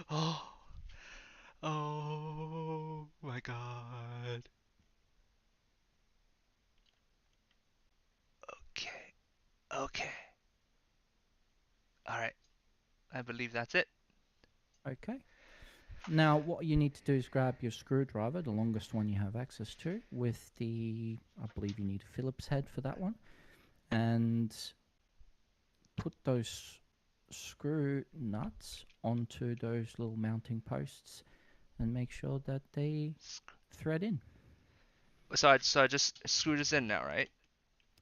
Oh. Oh my god. Okay. Okay. Alright. I believe that's it. Okay. Now, what you need to do is grab your screwdriver, the longest one you have access to, with the, I believe you need a Phillips head for that one, and put those screw nuts onto those little mounting posts and make sure that they thread in. So I just screw this in now, right?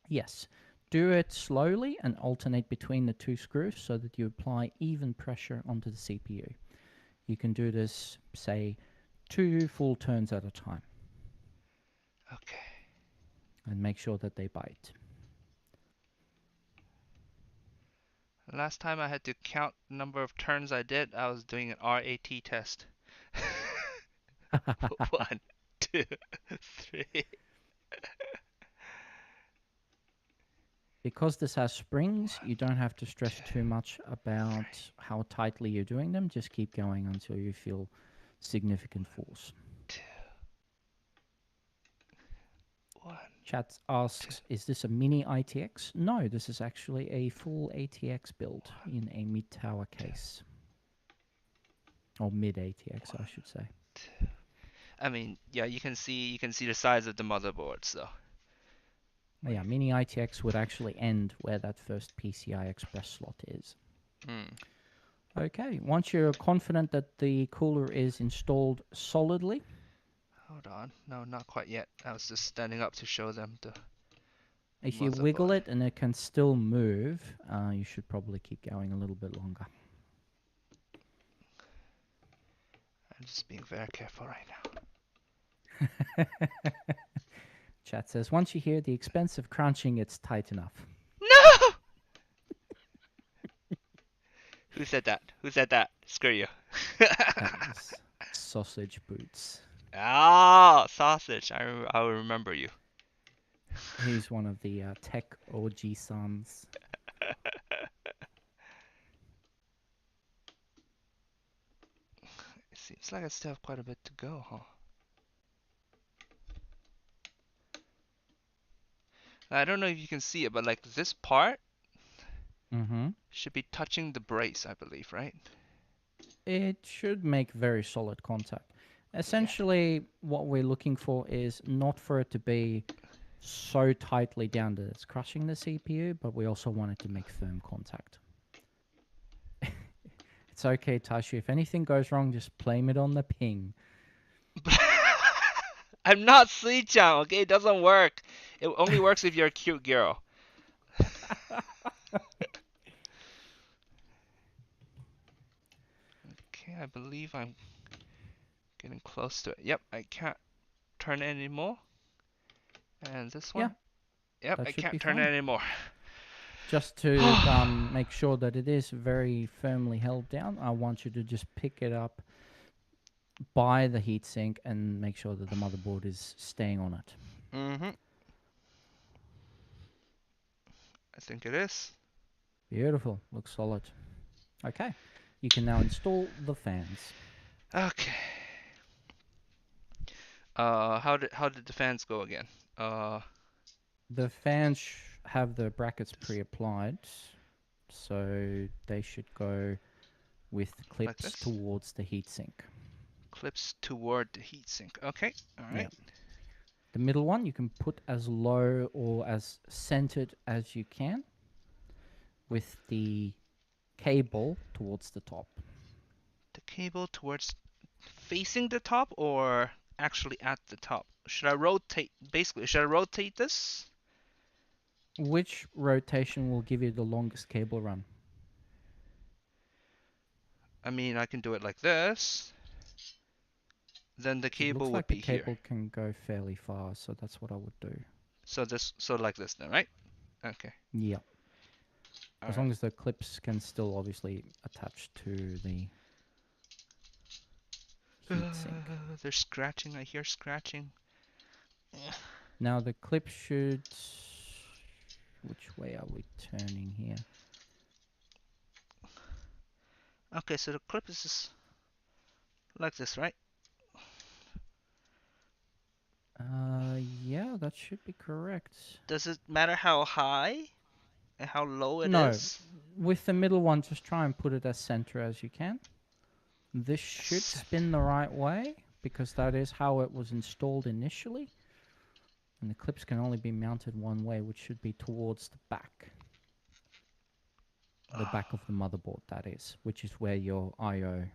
Yes. Do it slowly and alternate between the 2 screws so that you apply even pressure onto the CPU. You can do this, say, 2 full turns at a time. Okay. And make sure that they bite. Last time I had to count the number of turns I did, I was doing an RAT test. 1, 2, 3. Because this has springs, you don't have to stress too much about how tightly you're doing them. Just keep going until you feel significant force. 2, 1. Chat asks, is this a mini ITX? No, this is actually a full ATX build in a mid-tower case. Or mid-ATX, I should say. 2. I mean, yeah, you can see the size of the motherboard, so. Yeah, mini ITX would actually end where that first PCI Express slot is. Okay, once you're confident that the cooler is installed solidly. Hold on. No, not quite yet. I was just standing up to show them the If you wiggle it and it can still move, you should probably keep going a little bit longer. I'm just being very careful right now. Chat says, once you hear the expensive crunching, it's tight enough. No! Who said that? Who said that? Screw you. That was Sausage Boots. Ah, sausage. I will remember you. He's one of the tech OG sons. It seems like I still have quite a bit to go, huh? I don't know if you can see it, but like this part should be touching the brace, I believe, right? It should make very solid contact. Essentially, what we're looking for is not for it to be so tightly down that it's crushing the CPU, but we also want it to make firm contact. It's okay, Tashi. If anything goes wrong, just blame it on the ping. I'm not Sui-chan, okay? It doesn't work. It only works if you're a cute girl. Okay, I believe I'm getting close to it. Yep, I can't turn it anymore. And this one? Yep, that I should be can't turn it fine. anymore. Just to make sure that it is very firmly held down, I want you to just pick it up by the heatsink and make sure that the motherboard is staying on it. Mm-hmm. I think it is. Beautiful. Looks solid. Okay. You can now install the fans. Okay. How did the fans go again? The fans have the brackets pre-applied, so they should go with clips this? towards the heatsink. Clips toward the heatsink. Okay. All right. Yeah. The middle one you can put as low or as centered as you can, with the cable towards the top. The cable towards facing the top or actually at the top? Should I rotate? Basically, should I rotate this? Which rotation will give you the longest cable run? I mean, I can do it like this. Then the It cable looks would like the be cable here. can go fairly far, so that's what I would do. So like this then, right? Okay. Yeah. All As right. long as the clips can still obviously attach to the heatsink. They're scratching. I hear scratching. Now the clip should... Which way are we turning here? Okay, so the clip is just like this, right? Yeah, that should be correct. Does it matter how high and how low it No, is? with the middle one, just try and put it as center as you can. This should spin the right way, because that is how it was installed initially. And the clips can only be mounted one way, which should be towards the back. The back of the motherboard, that is, which is where your I/O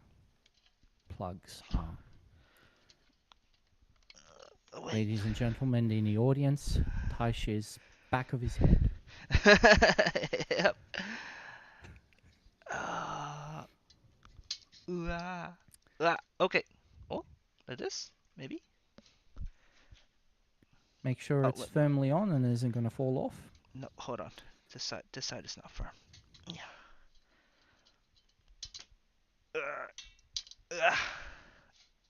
plugs are. Ladies and gentlemen in the audience, Taishi's back of his head. Yep. Okay. Oh, like this? Maybe? Make sure it's firmly on and isn't going to fall off. No, hold on. This side is not firm.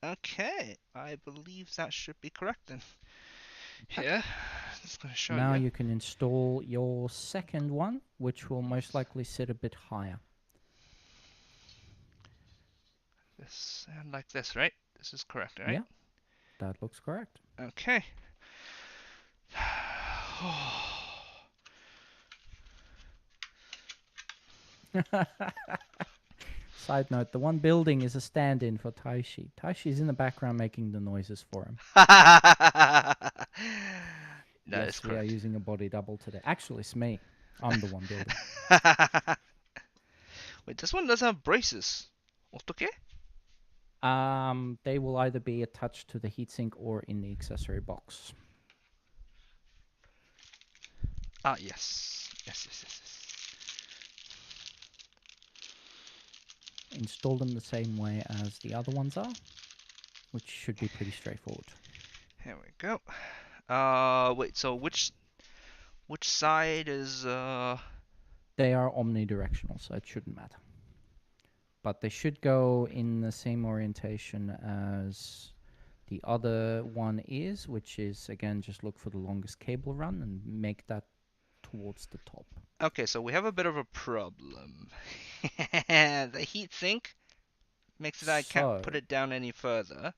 Okay, I believe that should be correct then. Yeah, it's going to show now you. You can install your second one, which will most likely sit a bit higher. This and like this, right? This is correct, right? Yeah, that looks correct. Okay. Side note, the one building is a stand-in for Taishi. Taishi's in the background making the noises for him. Yes, we are using a body double today. Actually, it's me. I'm the one building. Wait, this one doesn't have braces. Okay? They will either be attached to the heatsink or in the accessory box. Ah, yes. Yes. Install them the same way as the other ones are, which should be pretty straightforward. Here we go. Wait, so which side is They are omnidirectional, so it shouldn't matter. But they should go in the same orientation as the other one is, which is, again, just look for the longest cable run and make that towards the top. Okay, so we have a bit of a problem. The heatsink makes it I can't put it down any further.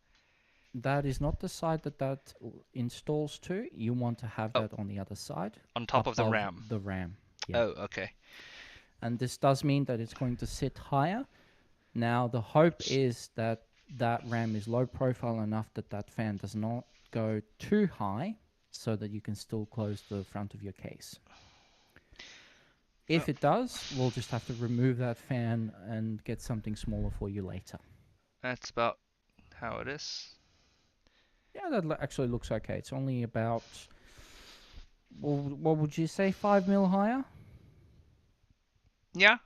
That is not the side that installs to. You want to have that on the other side. On top of the RAM. The RAM. Yeah. Oh, okay. And this does mean that it's going to sit higher. Now, the hope is that that RAM is low profile enough that that fan does not go too high, so that you can still close the front of your case. If it does, we'll just have to remove that fan and get something smaller for you later. That's about how it is. Yeah, that actually looks okay. It's only about, what would you say, 5 mil higher? Yeah,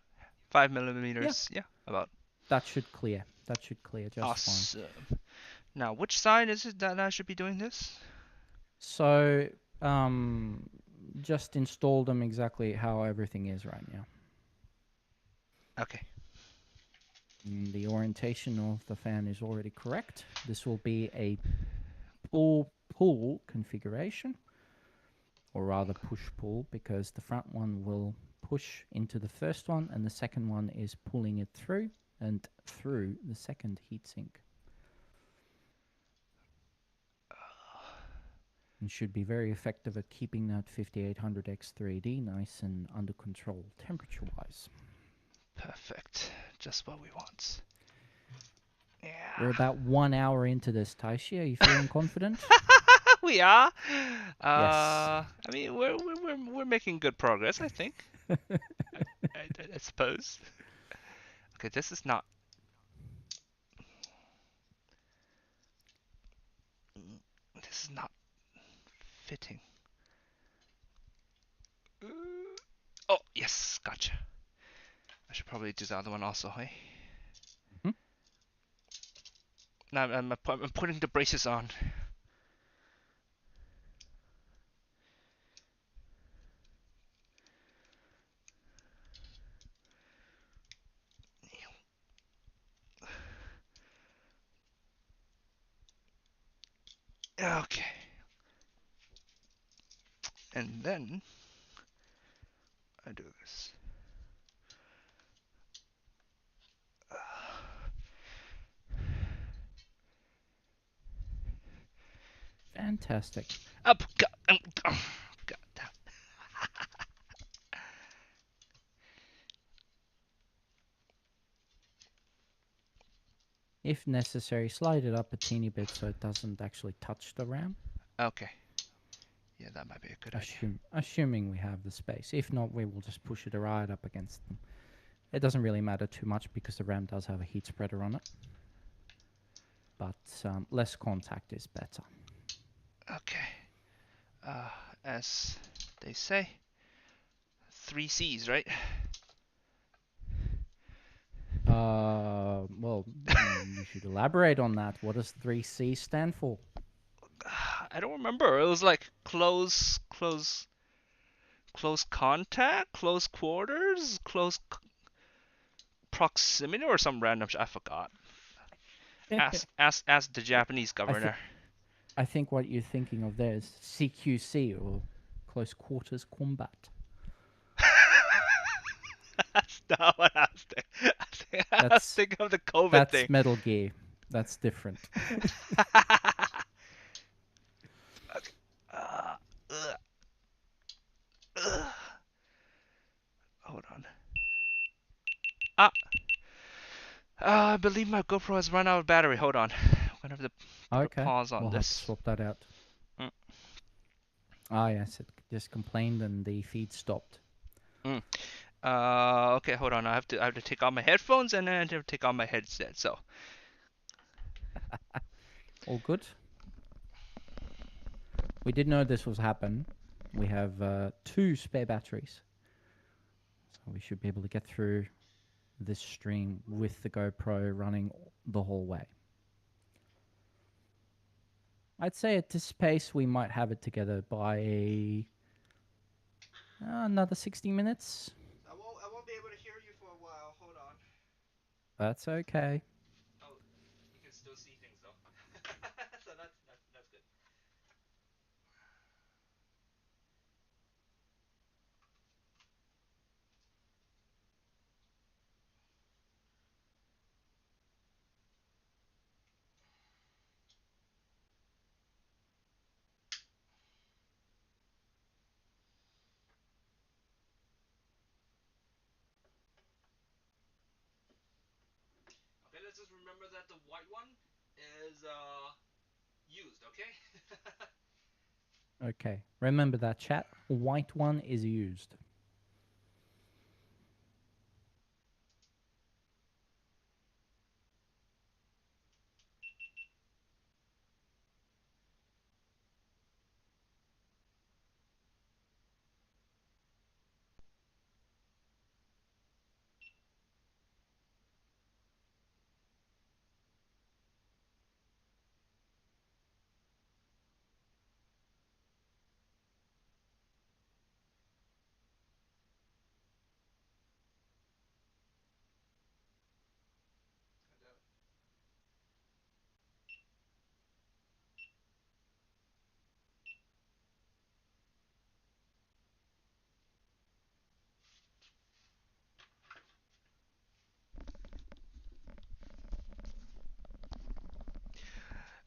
5 millimeters. Yeah, about. That should clear. that should clear just fine. Awesome. Now, which side is it that I should be doing this? So, just install them exactly how everything is right now. Okay. The orientation of the fan is already correct. This will be a pull configuration, or rather push-pull, because the front one will push into the first one, and the second one is pulling it through and through the second heatsink. And should be very effective at keeping that 5800X3D nice and under control temperature-wise. Perfect. Just what we want. Yeah. We're about 1 hour into this, Taishi. Are you feeling confident? We are. Yes. I mean, we're making good progress, I think. I suppose. Okay, this is not. This is not fitting. Oh yes, gotcha. I should probably do the other one also, hey? Hmm? Now I'm putting the braces on. Okay. And then I do this. Fantastic. Up. God damn. If necessary, slide it up a teeny bit so it doesn't actually touch the ram. Okay. Yeah, that might be a good idea. Assuming we have the space. If not, we will just push it right up against them. It doesn't really matter too much because the ram does have a heat spreader on it. But less contact is better. Okay. As they say, 3 C's, right? Well, you should elaborate on that. What does 3C stand for? I don't remember. It was like close contact, close quarters, close proximity, or some random I forgot. Ask the Japanese governor. I think what you're thinking of there is CQC, or close quarters combat. That's not what I was thinking. I was thinking of the COVID thing. That's Metal Gear. That's different. Okay. Hold on. I believe my GoPro has run out of battery. Hold on. I'm gonna have to put a pause on we'll this. Have to swap that out. Yes, it just complained and the feed stopped. Okay, hold on. I have to take out my headphones and then I have to take out my headset. So. All good. We did know this was happen. We have 2 spare batteries, so we should be able to get through this stream with the GoPro running the whole way. I'd say at this pace we might have it together by another 60 minutes. I won't be able to hear you for a while. Hold on. That's okay. Oh, you can still see things though. So that's good. Okay, let's just remember that the white one is used, okay? Okay, remember that, chat. White one is used.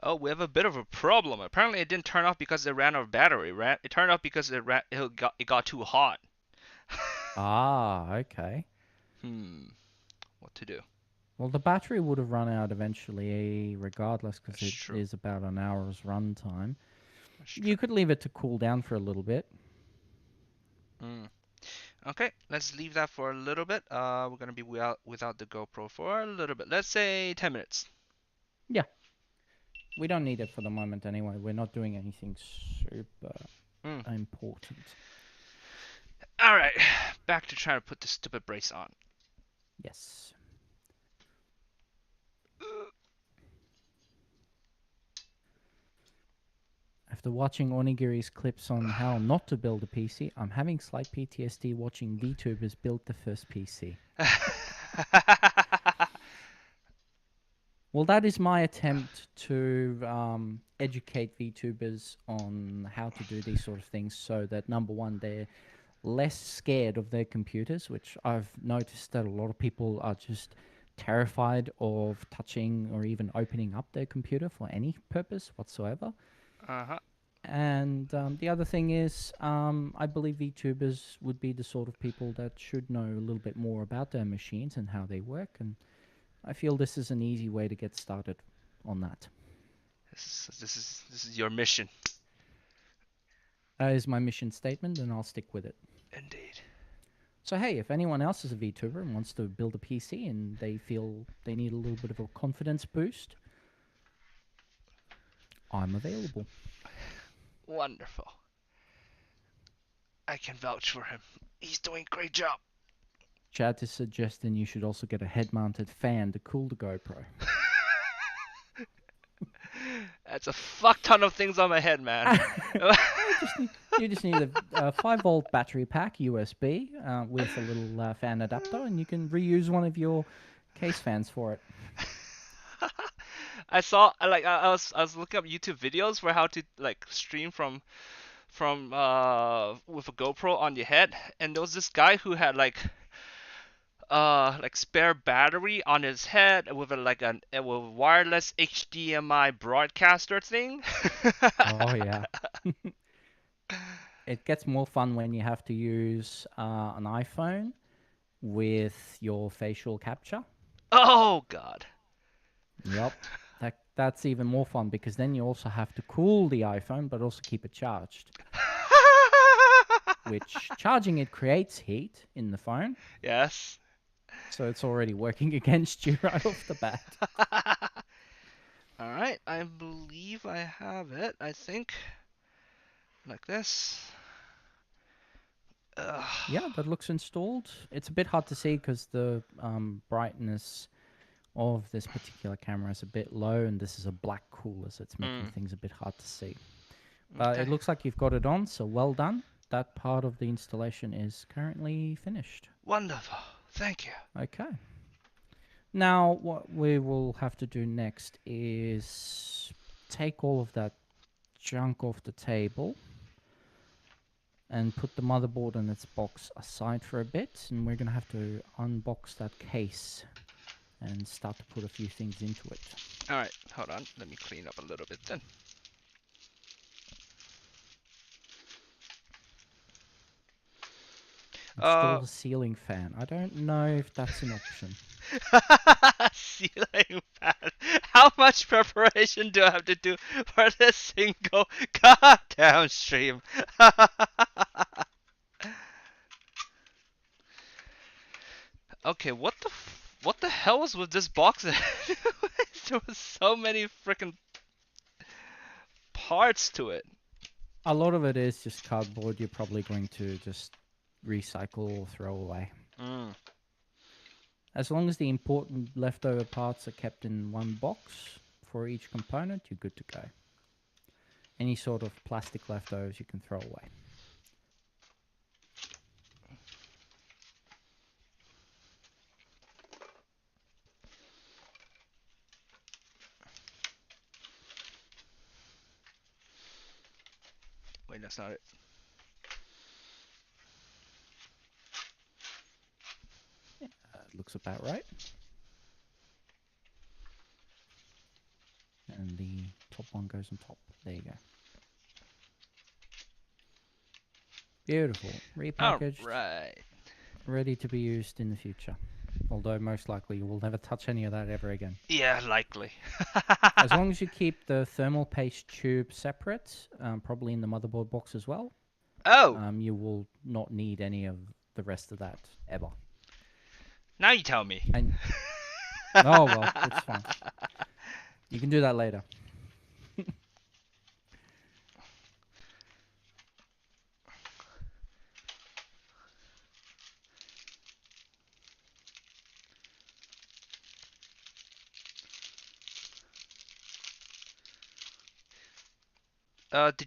Oh, we have a bit of a problem. Apparently, it didn't turn off because it ran out of battery. It turned off because it got too hot. Ah, okay. What to do? Well, the battery would have run out eventually, regardless, because That's it true. is about an hour's run time. That's true. You could leave it to cool down for a little bit. Mm. Okay, let's leave that for a little bit. We're gonna be without the GoPro for a little bit. Let's say 10 minutes. Yeah, we don't need it for the moment anyway. We're not doing anything super Mm. important. All right, back to trying to put the stupid brace on. Yes. After watching Onigiri's clips on how not to build a PC, I'm having slight PTSD watching VTubers build the first PC. Well, that is my attempt to educate VTubers on how to do these sort of things so that, number one, they're less scared of their computers, which I've noticed that a lot of people are just terrified of touching or even opening up their computer for any purpose whatsoever. Uh-huh. And the other thing is, I believe VTubers would be the sort of people that should know a little bit more about their machines and how they work. And I feel this is an easy way to get started on that. This is your mission. That is my mission statement, and I'll stick with it. Indeed. So, hey, if anyone else is a VTuber and wants to build a PC and they feel they need a little bit of a confidence boost, I'm available. Wonderful. I can vouch for him. He's doing a great job. Chad is suggesting you should also get a head-mounted fan to cool the GoPro. That's a fuck ton of things on my head, man. You just need a 5-volt battery pack, USB, with a little fan adapter, and you can reuse one of your case fans for it. I saw I was looking up YouTube videos for how to like stream from with a GoPro on your head, and there was this guy who had like spare battery on his head with a wireless HDMI broadcaster thing. Oh, yeah. It gets more fun when you have to use an iPhone with your facial capture. Oh god. Yep. That's even more fun because then you also have to cool the iPhone but also keep it charged. Which charging it creates heat in the phone. Yes. So it's already working against you right off the bat. All right, I believe I have it. I think like this. Yeah, that looks installed. It's a bit hard to see because the brightness of this particular camera is a bit low, and this is a black cooler, so it's making things a bit hard to see. But Okay. it looks like you've got it on, so well done. That part of the installation is currently finished. Wonderful. Thank you. Okay. Now, what we will have to do next is take all of that junk off the table and put the motherboard and its box aside for a bit, and we're going to have to unbox that case and start to put a few things into it. All right, hold on. Let me clean up a little bit then. Install a ceiling fan. I don't know if that's an option. Ceiling fan. How much preparation do I have to do for this single goddamn stream? Okay, what the hell was with this box? There was so many freaking parts to it. A lot of it is just cardboard you're probably going to just recycle or throw away. As long as the important leftover parts are kept in one box for each component, you're good to go. Any sort of plastic leftovers you can throw away. Wait, that's not it. Looks about right. and the top one goes on top. There you go. Beautiful. Repackaged, Alright. ready to be used in the future. Although most likely you will never touch any of that ever again. Yeah, likely. As long as you keep the thermal paste tube separate, probably in the motherboard box as well, Oh! you will not need any of the rest of that ever. Now you tell me. And oh well, it's fine. You can do that later.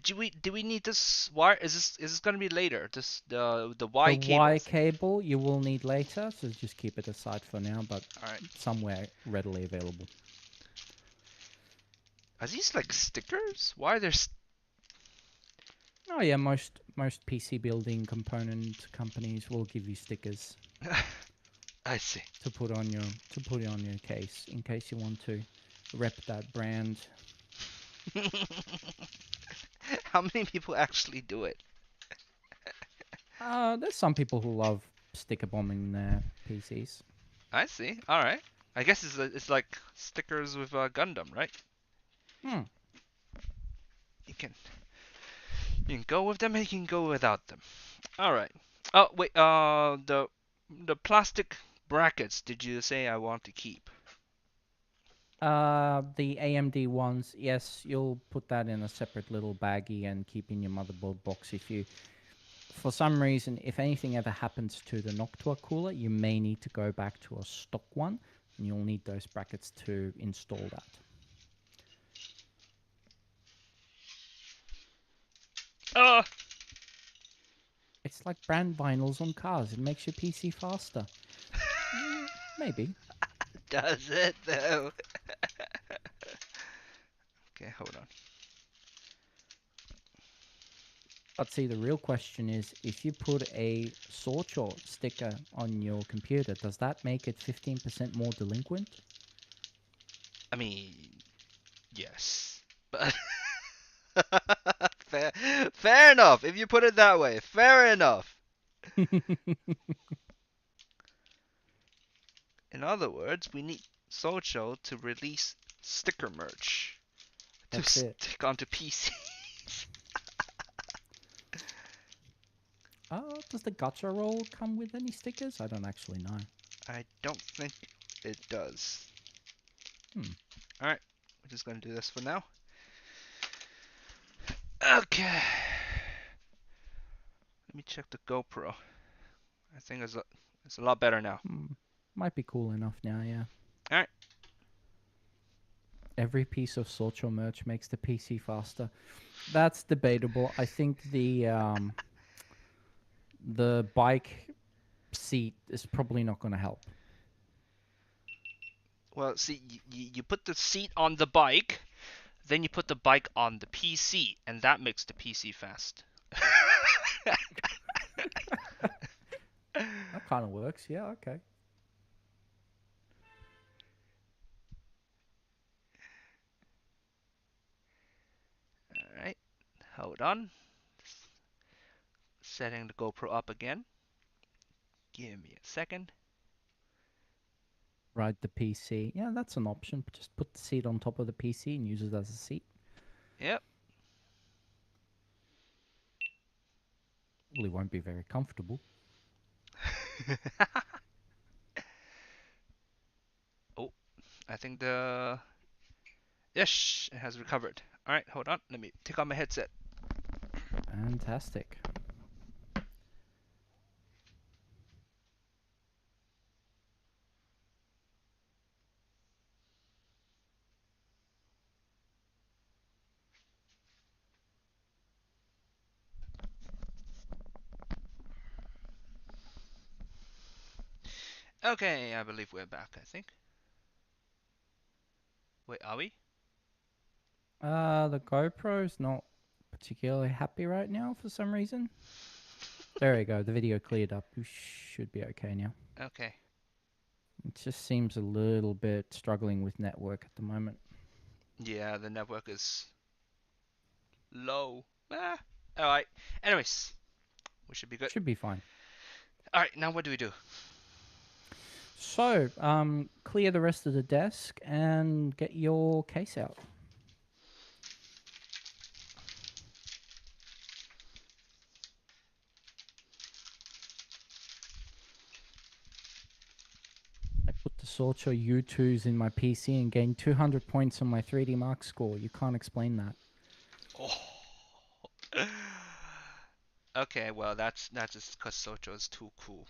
Do we need this wire? Is this gonna be later? This the Y The cable. Y cable you will need later, so just keep it aside for now, but Alright. somewhere readily available. Are these like stickers? Why are there? Oh yeah, most PC building component companies will give you stickers I see. to put on your case in case you want to rep that brand. How many people actually do it? There's some people who love sticker bombing their PCs. I see. All right. I guess it's like stickers with Gundam, right? Hmm. You can go with them, and you can go without them. All right. Oh wait. The plastic brackets. Did you say I want to keep? The AMD ones, yes, you'll put that in a separate little baggie and keep in your motherboard box. If you, for some reason, if anything ever happens to the Noctua cooler, you may need to go back to a stock one, and you'll need those brackets to install that. It's like brand vinyls on cars. It makes your PC faster. Maybe. Does it though? Okay, hold on. But see, the real question is, if you put a Sawchaw sticker on your computer, does that make it 15% more delinquent? I mean, yes, but fair enough. If you put it that way, fair enough. In other words, we need Socho to release sticker merch to That's it. stick onto PCs. Does the Gacha roll come with any stickers? I don't actually know. I don't think it does. Alright, we're just gonna do this for now. Okay. Let me check the GoPro. I think it's a lot better now. Might be cool enough now, yeah. Alright. Every piece of Sawchaw merch makes the PC faster. That's debatable. I think the bike seat is probably not going to help. Well, see, you put the seat on the bike, then you put the bike on the PC, and that makes the PC fast. That kind of works, yeah, okay. Alright, hold on. Setting the GoPro up again. Give me a second. Ride the PC. Yeah, that's an option. Just put the seat on top of the PC and use it as a seat. Yep. Well, it won't be very comfortable. Oh, I think Yes, it has recovered. Alright, hold on. Let me take out my headset. Fantastic. Okay, I believe we're back, I think. Wait, are we? The GoPro's not particularly happy right now for some reason. There we go. The video cleared up. We should be okay now. Okay. It just seems a little bit struggling with network at the moment. Yeah, the network is low. Ah, all right. Anyways, we should be good. Should be fine. All right, now what do we do? So, clear the rest of the desk and get your case out. I put the Sorcho U2s in my PC and gained 200 points on my 3D Mark score. You can't explain that. Oh. Okay, well that's just because Socho is too cool.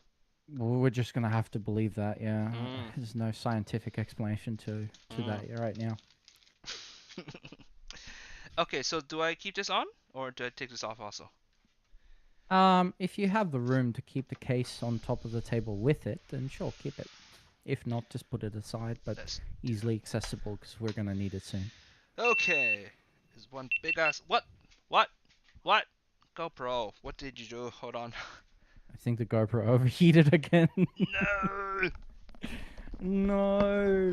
Well, we're just gonna have to believe that, yeah. Mm. There's no scientific explanation to Mm. that right now. Okay, so do I keep this on or do I take this off also? If you have the room to keep the case on top of the table with it, then sure, keep it. If not, just put it aside, but Let's easily accessible because we're gonna need it soon. Okay. There's one big ass. What? What? What? GoPro. What did you do? Hold on. I think the GoPro overheated again. No. No.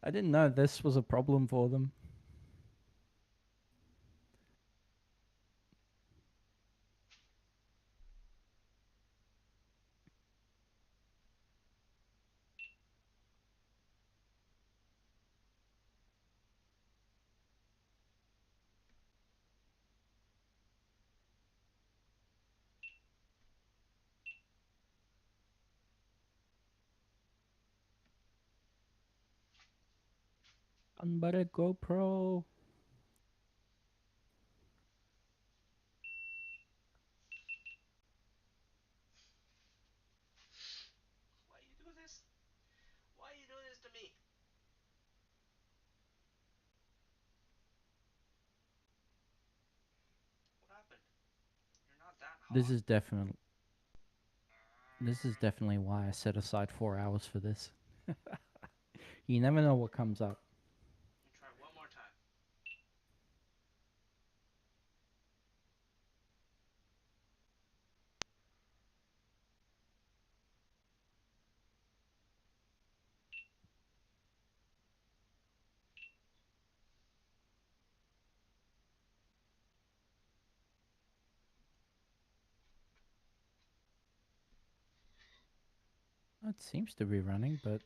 I didn't know this was a problem for them. But a GoPro. Why you do this? Why you do this to me? What happened? You're not that This hot. is definitely why I set aside 4 hours for this. You never know what comes up. Let me try one more time. It seems to be running, but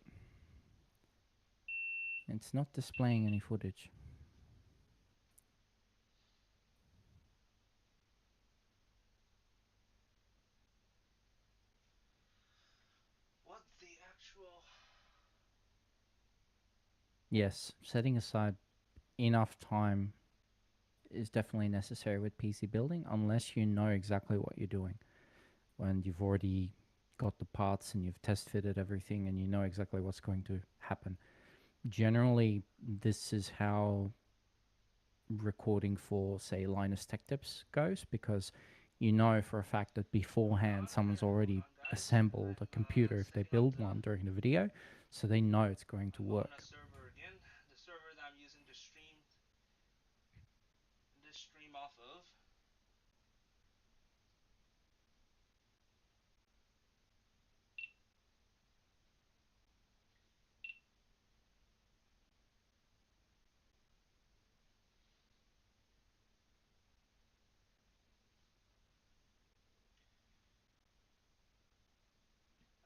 it's not displaying any footage. What the actual? Yes, setting aside enough time is definitely necessary with PC building unless you know exactly what you're doing. When you've already got the parts and you've test fitted everything and you know exactly what's going to happen. Generally, this is how recording for, say, Linus Tech Tips goes because you know for a fact that beforehand someone's already assembled a computer if they build one during the video, so they know it's going to Open work. a server again. The server that I'm using to stream this stream off of.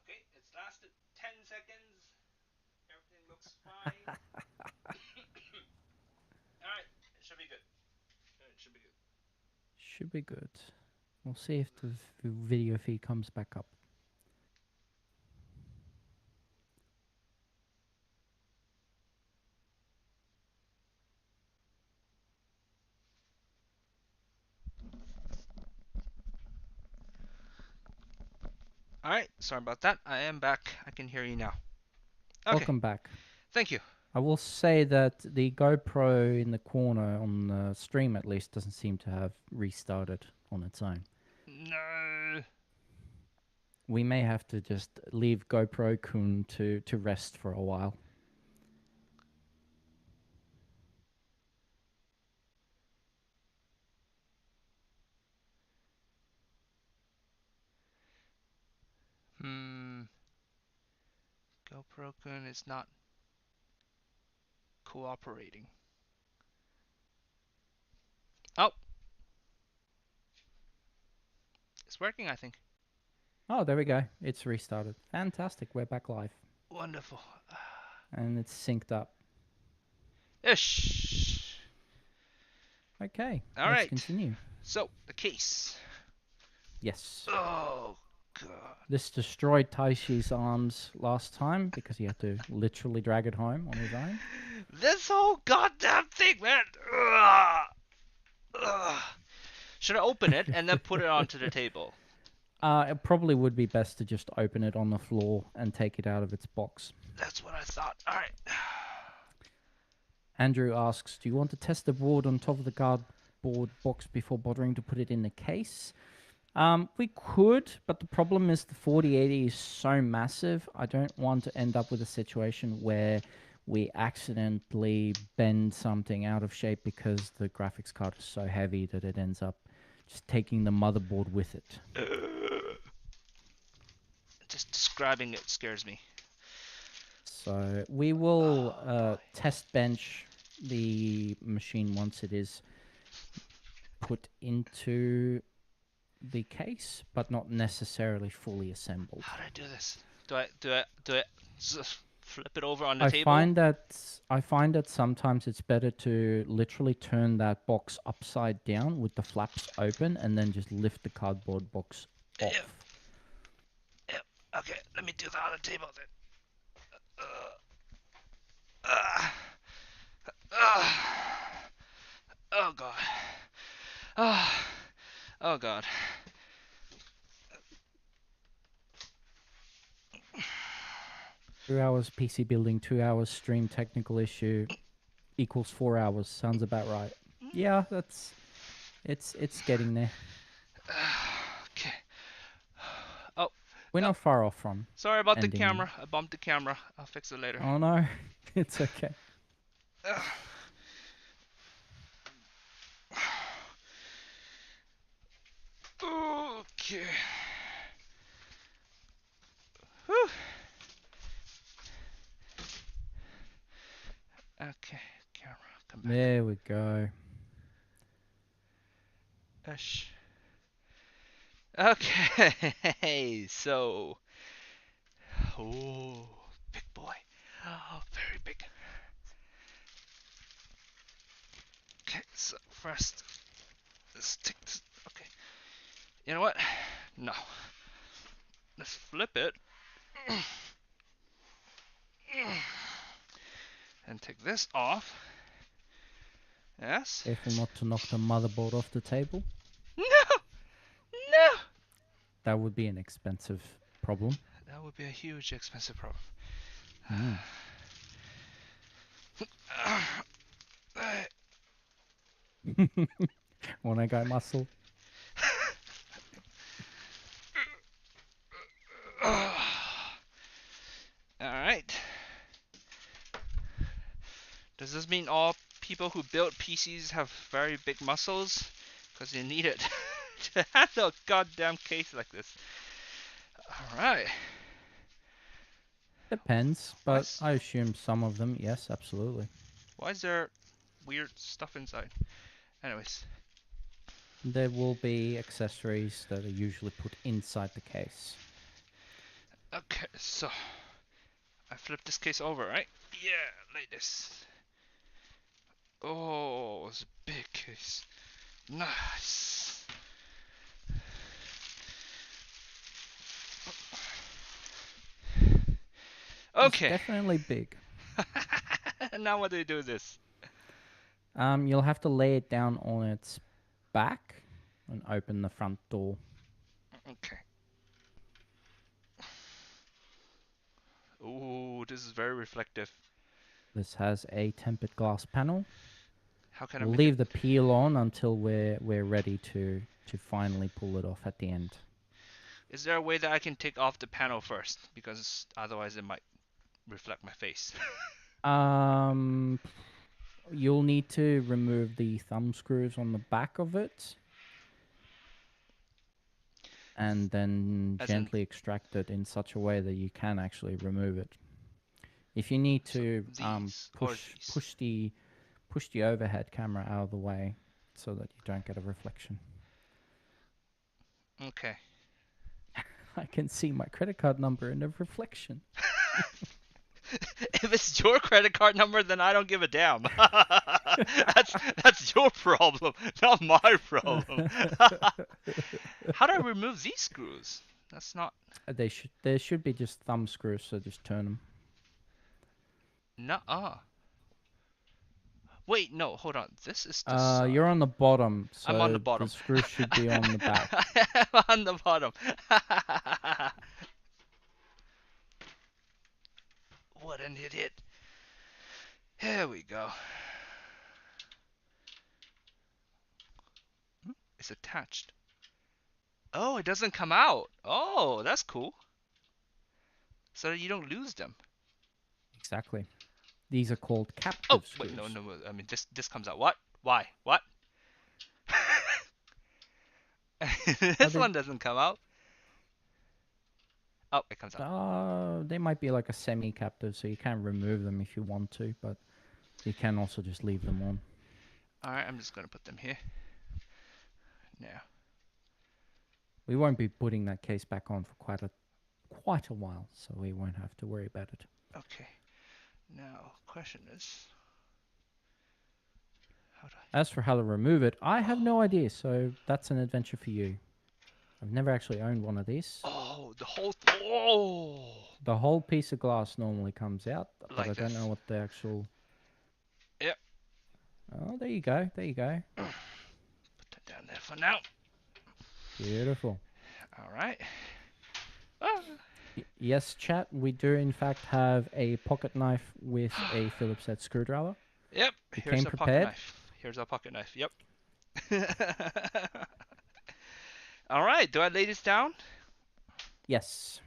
Okay, it's lasted 10 seconds. Everything looks fine. Alright, it should be good. It should be good. Should be good. We'll see if the video feed comes back up. Alright, sorry about that. I am back. I can hear you now. Okay, Welcome back. thank you. I will say that the GoPro in the corner on the stream at least doesn't seem to have restarted on its own. No. We may have to just leave GoPro Kun to rest for a while. GoPro Kun is not cooperating. Oh, it's working, I think. Oh, there we go. It's restarted. Fantastic. We're back live. Wonderful. And it's synced up. Ish. Okay. All let's right. continue. So, the case. Yes. Oh, God. This destroyed Taishi's arms last time because he had to literally drag it home on his own. This whole goddamn thing, man. Ugh. Ugh. Should I open it and then put it onto the table? It probably would be best to just open it on the floor and take it out of its box. That's what I thought. All right. Andrew asks, do you want to test the board on top of the cardboard box before bothering to put it in the case? We could, but the problem is the 4080 is so massive. I don't want to end up with a situation where we accidentally bend something out of shape because the graphics card is so heavy that it ends up just taking the motherboard with it. Just describing it scares me. So we will test bench the machine once it is put into the case, but not necessarily fully assembled. How do I do this? Do I just flip it over on the table? I find that sometimes it's better to literally turn that box upside down with the flaps open and then just lift the cardboard box off. Yep. Okay, let me do that on the table then. Oh God. Oh God. 2 hours PC building, 2 hours stream technical issue equals 4 hours. Sounds about right. Yeah, it's getting there. Okay. Oh. We're not far off from. Sorry about ending. the camera. I bumped the camera. I'll fix it later. Oh no, it's okay. Okay. Whew. Okay, camera, come back. There we go. Ish. Okay, so. Oh, big boy. Oh, very big. Okay, so first, let's take this. Okay. You know what? No. Let's flip it. And take this off. Yes? Careful not to knock the motherboard off the table. No! No! That would be an expensive problem. That would be a huge expensive problem. Wanna go muscle? Alright. Does this mean all people who build PCs have very big muscles? Because you need it to handle a goddamn case like this. Alright. Depends, but I assume some of them, yes, absolutely. Why is there weird stuff inside? Anyways. There will be accessories that are usually put inside the case. Okay, so I flip this case over, right? Yeah, like this. Oh, it's a big case. Nice. Okay. It's definitely big. Now what do you do with this? You'll have to lay it down on its back and open the front door. Okay. Ooh, this is very reflective. This has a tempered glass panel. How can I We'll make leave the peel on until we're ready to finally pull it off at the end. Is there a way that I can take off the panel first? Because otherwise it might reflect my face. You'll need to remove the thumb screws on the back of it. And then gently extract it in such a way that you can actually remove it. If you need to these or these. push the overhead camera out of the way so that you don't get a reflection. Okay. I can see my credit card number in the reflection. If it's your credit card number, then I don't give a damn. That's your problem, not my problem. How do I remove these screws? That's not. There should be just thumb screws, so just turn them. Nuh-uh. Wait, no, hold on. This is the side. You're on the bottom, so I'm on the bottom. The screw should be on the back. I'm on the bottom. What an idiot. Here we go. It's attached. Oh, it doesn't come out. Oh, that's cool. So you don't lose them. Exactly. These are called captive Oh, screws. wait, no. I mean, this comes out. What? Why? What? This one doesn't come out. Oh, it comes out. They might be like a semi-captive, so you can remove them if you want to, but you can also just leave them on. Alright, I'm just going to put them here. Now. We won't be putting that case back on for quite a while, so we won't have to worry about it. Okay. Now, question is... As for how to remove it, I have no idea, so that's an adventure for you. I've never actually owned one of these. Oh, the whole... Oh! The whole piece of glass normally comes out, but Like I don't know what the actual... Yep. Oh, there you go. There you go. Put that down there for now. Beautiful. Alright. Ah. Yes, chat, we do in fact have a pocket knife with a Phillips head screwdriver. Yep. You Here's came our prepared. pocket knife. Here's our pocket knife. Yep. Alright, do I lay this down? Yes.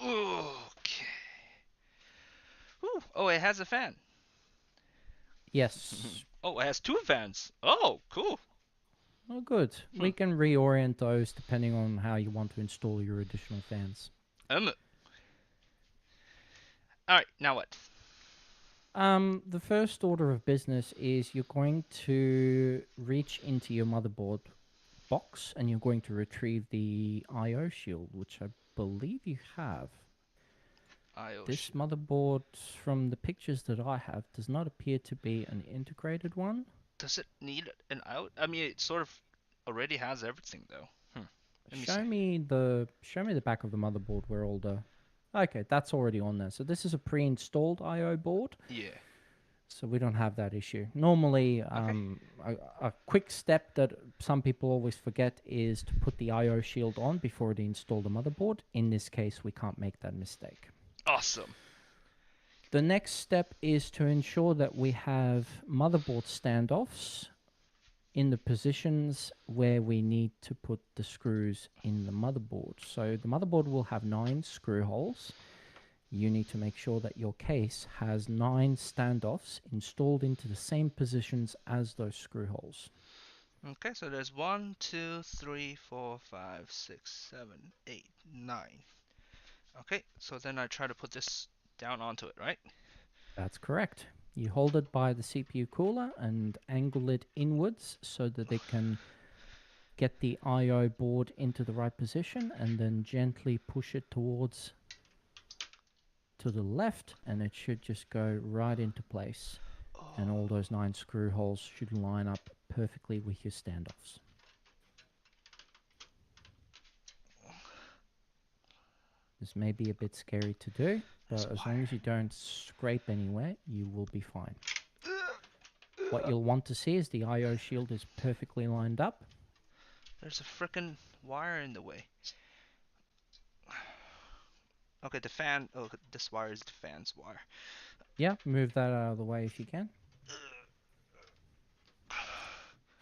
Okay. Ooh. Oh, it has a fan. Yes. Oh, it has two fans. Oh, cool. Oh, good. We can reorient those depending on how you want to install your additional fans. Alright, now what? The first order of business is you're going to reach into your motherboard box and you're going to retrieve the I/O shield, which I believe you have. This motherboard, from the pictures that I have, does not appear to be an integrated one. Does it need an out? I mean, it sort of already has everything, though. Show me the back of the motherboard where all the... Okay, that's already on there. So this is a pre-installed I/O board. Yeah. So we don't have that issue. Normally, a quick step that some people always forget is to put the I/O shield on before they install the motherboard. In this case, we can't make that mistake. Awesome. The next step is to ensure that we have motherboard standoffs in the positions where we need to put the screws in the motherboard. So the motherboard will have 9 screw holes. You need to make sure that your case has 9 standoffs installed into the same positions as those screw holes. Okay, so there's 1, 2, 3, 4, 5, 6, 7, 8, 9. Okay, so then I try to put this down onto it, right? That's correct. You hold it by the CPU cooler and angle it inwards so that it can get the I/O board into the right position, and then gently push it towards to the left, and it should just go right into place. And all those 9 screw holes should line up perfectly with your standoffs. This may be a bit scary to do, but as long as you don't scrape anywhere, you will be fine. What you'll want to see is the I/O shield is perfectly lined up. There's a frickin' wire in the way. Okay, the fan. Oh, this wire is the fan's wire. Yeah, move that out of the way if you can.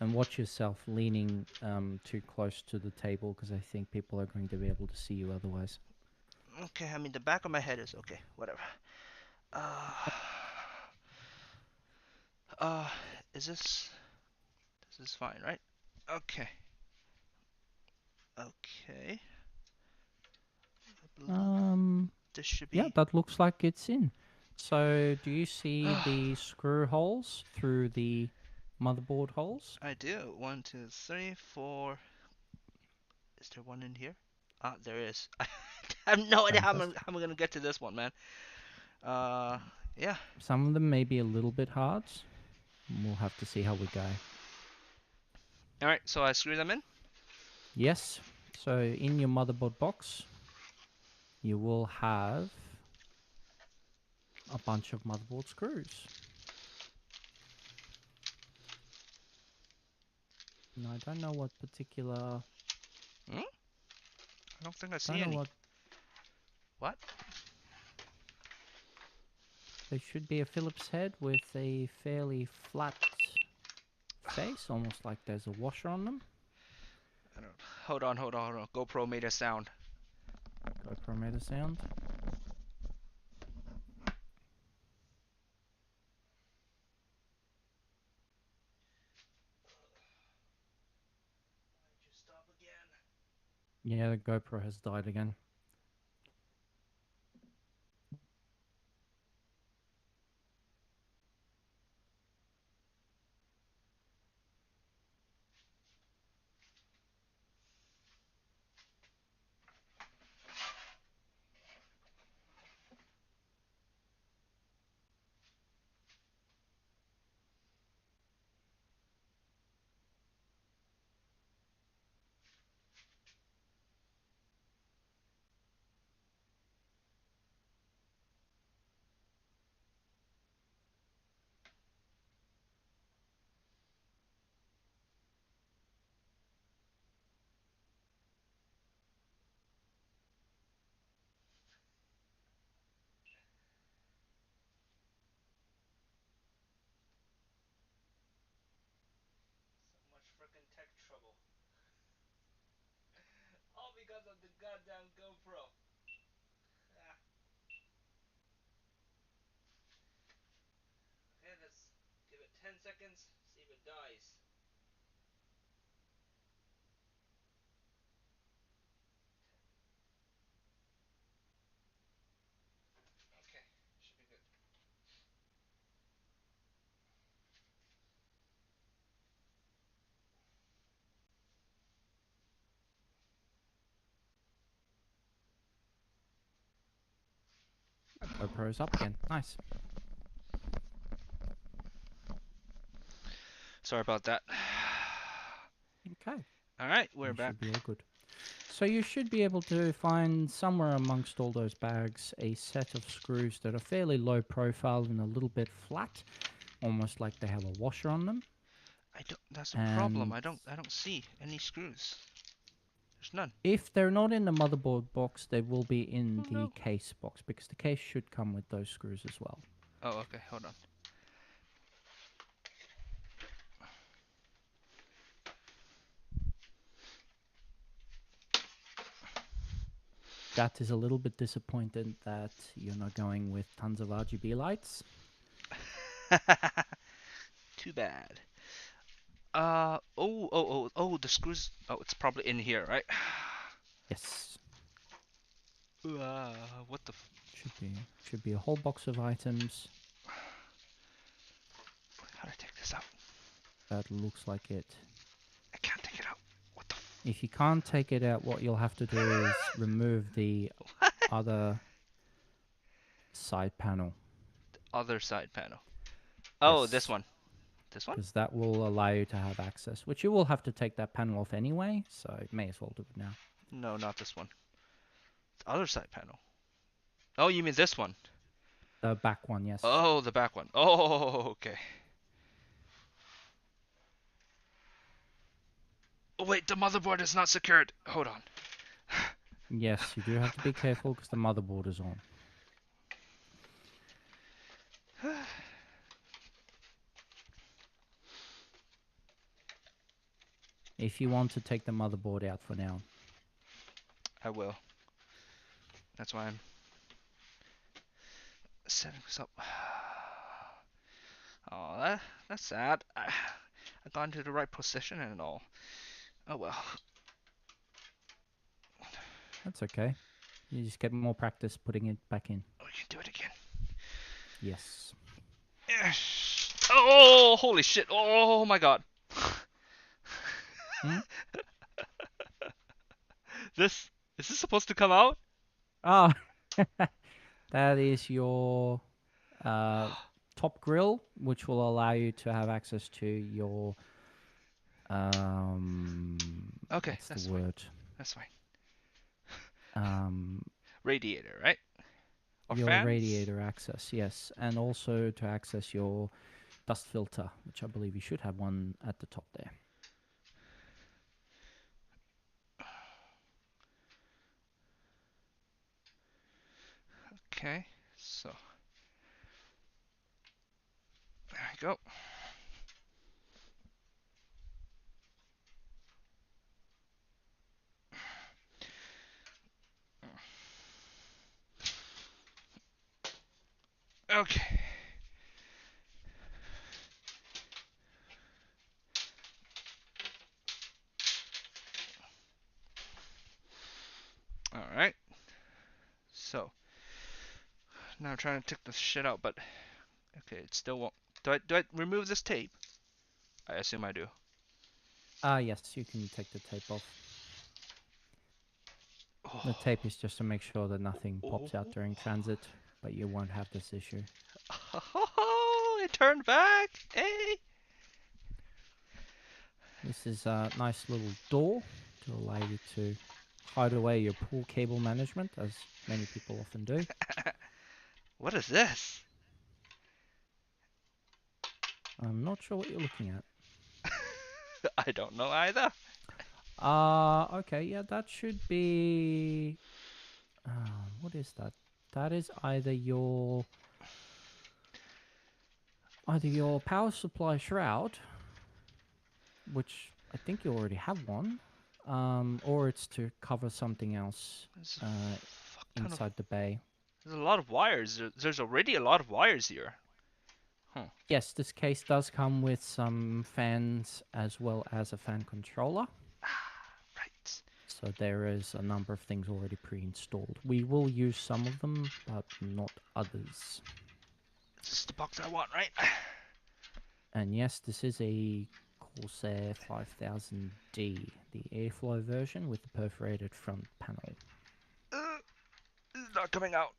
And watch yourself leaning too close to the table, because I think people are going to be able to see you otherwise. Okay, I mean, the back of my head is okay. Whatever. Is this... This is fine, right? Okay. Okay. This should Yeah, be. that looks like it's in. So, do you see the screw holes through the motherboard holes? I do. 1, 2, 3, 4. Is there one in here? Ah, there is. I have no idea Fantastic. how I'm gonna get to this one, man. Uh, yeah. Some of them may be a little bit hard. We'll have to see how we go. All right. So I screw them in. Yes. So, in your motherboard box, you will have a bunch of motherboard screws. Now, I don't know what particular. Hmm? I don't think I see Don't know any. what. What? There should be a Phillips head with a fairly flat face, almost like there's a washer on them. I don't. Hold on. Hold on. Hold on. GoPro made a sound. GoPro made a sound. Just stop again. Yeah, the GoPro has died again. So much freaking tech trouble. All because of the goddamn GoPro. Ah. Okay, let's give it 10 seconds. See if it dies. Okay, should be good. GoPro's up again. Nice. Sorry about that. Okay. All right, we're You back. should be all good. So you should be able to find somewhere amongst all those bags a set of screws that are fairly low profile and a little bit flat, almost like they have a washer on them. I don't. That's a problem. And I don't see any screws. There's none. if they're not in the motherboard box, they will be in Oh the no. case box because the case should come with those screws as well. Oh, okay. Hold on. That is a little bit disappointed that you're not going with tons of RGB lights. Too bad. Oh, the screws. Oh, it's probably in here, right? Yes. What the? Should be a whole box of items. How do I take this out? That looks like it. I can't take it out. What the? If you can't take it out, what you'll have to do is remove the What? other side panel. The other side panel. Oh, Yes. this one. This one? Because that will allow you to have access, which you will have to take that panel off anyway, so you may as well do it now. No, not this one. The other side panel. Oh, you mean this one? The back one, yes. Oh, the back one. Oh, okay. Oh, wait, the motherboard is not secured. Hold on. Yes, you do have to be careful because the motherboard is on. If you want to take the motherboard out for now. I will. That's why I'm setting this up. Oh, that's sad. I got into the right position and all. Oh well. That's okay. You just get more practice putting it back in. We can do it again. Yes. Oh, holy shit. Oh my god. Hmm? Is this supposed to come out? Ah, that is your top grill, which will allow you to have access to your Okay, what's that's the fine. word? That's fine. Um, Radiator, right? Or your fans? radiator access, yes, and also to access your dust filter, which I believe you should have one at the top there. Okay, so there we go. Okay. All right. So now I'm trying to take the shit out, but okay, it still won't. Do I remove this tape? I assume I do. Yes, you can take the tape off. The Oh. tape is just to make sure that nothing pops out Oh. during transit, but you won't have this issue. Oh, it turned back. Hey. This is a nice little door to allow you to hide away your pool cable management, as many people often do. What is this? I'm not sure what you're looking at. I don't know either. Okay, yeah, that should be... what is that? That is either your power supply shroud, which I think you already have one, or it's to cover something else There's a fuck ton of. inside the bay. There's a lot of wires. There's already a lot of wires here. Huh. Yes, this case does come with some fans as well as a fan controller. Right. So there is a number of things already pre-installed. We will use some of them, but not others. This is the box I want, right? And yes, this is a Corsair 5000D, the airflow version with the perforated front panel. It's not coming out.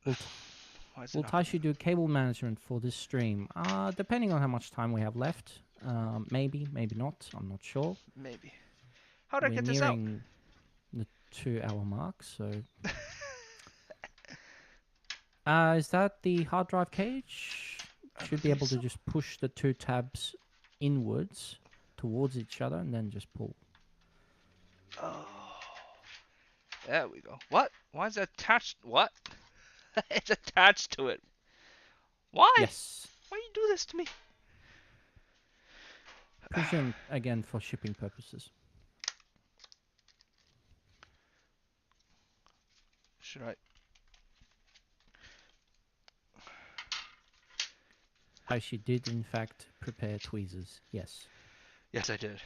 We'll touch you do cable management for this stream. Depending on how much time we have left. Maybe, maybe not. I'm not sure. Maybe. How do I We're get this out? nearing the 2-hour mark, so... is that the hard drive cage? Should be able to just push the two tabs inwards towards each other and then just pull. Oh. There we go. What? Why is it attached? What? It's attached to it. Why? Yes. Why you do this to me? Presume, again, for shipping purposes. Should I? She did, in fact, prepare tweezers. Yes. Yes, I did.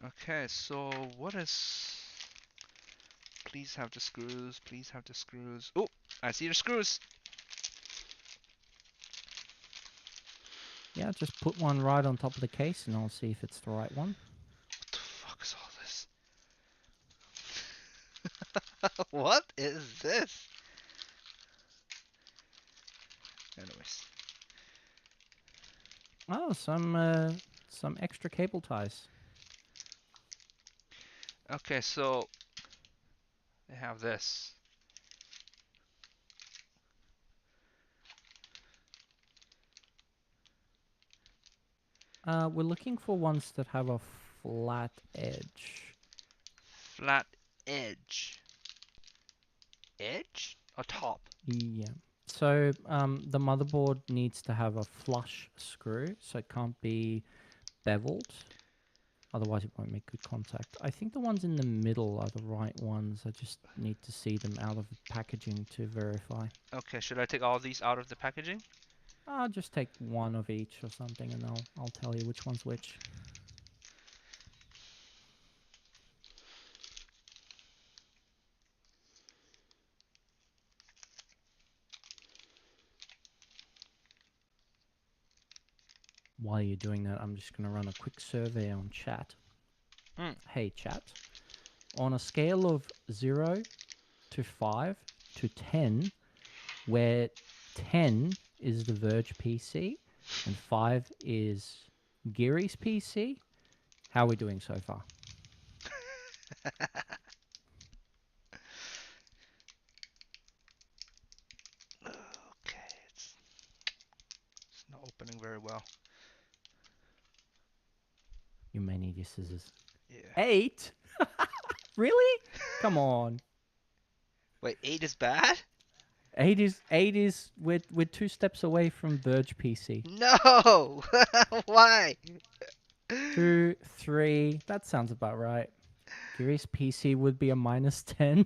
Okay, so what is... Please have the screws. Please have the screws. Oh, I see the screws. Yeah, just put one right on top of the case and I'll see if it's the right one. What the fuck is all this? What is this? Anyways. Oh, some extra cable ties. Okay, so they have this. We're looking for ones that have a flat edge. Flat edge. Edge? Or top? Yeah. So the motherboard needs to have a flush screw, so it can't be beveled. Otherwise, it won't make good contact. I think the ones in the middle are the right ones. I just need to see them out of the packaging to verify. Okay, should I take all these out of the packaging? I'll just take one of each or something, and I'll tell you which one's which. while you're doing that, I'm just going to run a quick survey on chat. Hey, chat. On a scale of 0 to 5 to 10, where 10 is the Verge PC and 5 is Geary's PC, how are we doing so far? Okay, it's not opening very well. You may need your scissors. Yeah. 8? Really? Come on. Wait, 8 is bad? 8 is we're 2 steps away from Verge PC. No! Why? 2, 3. That sounds about right. Geary's PC would be a -10.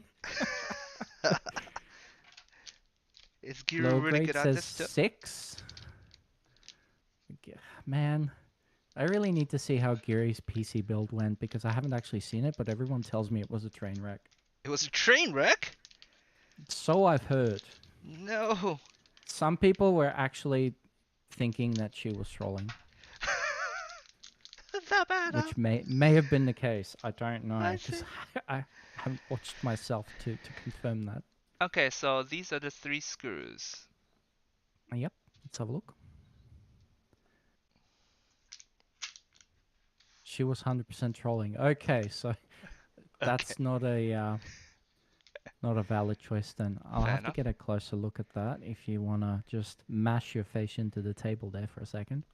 Is Geary Low really grade good at says this stuff? 6. Man, I really need to see how Geary's PC build went because I haven't actually seen it, but everyone tells me it was a train wreck. It was a train wreck? So I've heard. No. Some people were actually thinking that she was trolling. That bad, huh? Which may have been the case. I don't know. I Because see. I haven't watched myself to confirm that. Okay, so these are the 3 screws. Yep. Let's have a look. She was 100% trolling. Okay, so that's not a valid choice then. I'll Fair have enough. to get a closer look at that if you want to just mash your face into the table there for a second.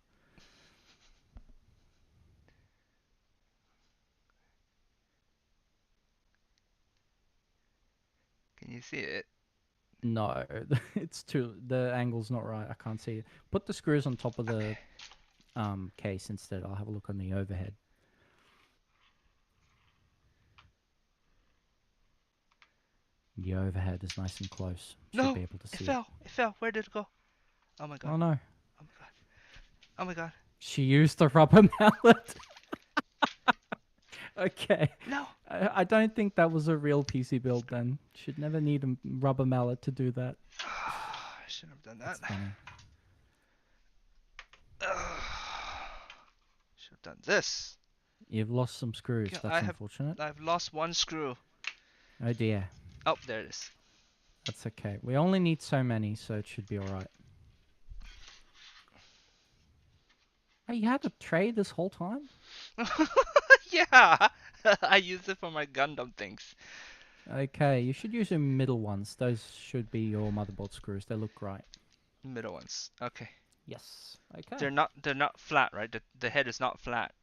Can you see it? No, it's the angle's not right. I can't see it. Put the screws on top of the case instead. I'll have a look on the overhead. The overhead is nice and close. Should No! be able to see It fell! It fell! Where did it go? Oh my god. Oh no. Oh my god. Oh my god. She used the rubber mallet. Okay. No! I don't think that was a real PC build then. Should never need a rubber mallet to do that. I shouldn't have done that. That's funny. Should have done this. You've lost some screws. Yeah, That's unfortunate. I've lost 1 screw. Oh dear. Oh, there it is. That's okay. We only need so many, so it should be alright. Hey, you had a tray this whole time? Yeah! I use it for my Gundam things. Okay, you should use your middle ones. Those should be your motherboard screws. They look right. Middle ones. Okay. Yes. Okay. They're not flat, right? The head is not flat.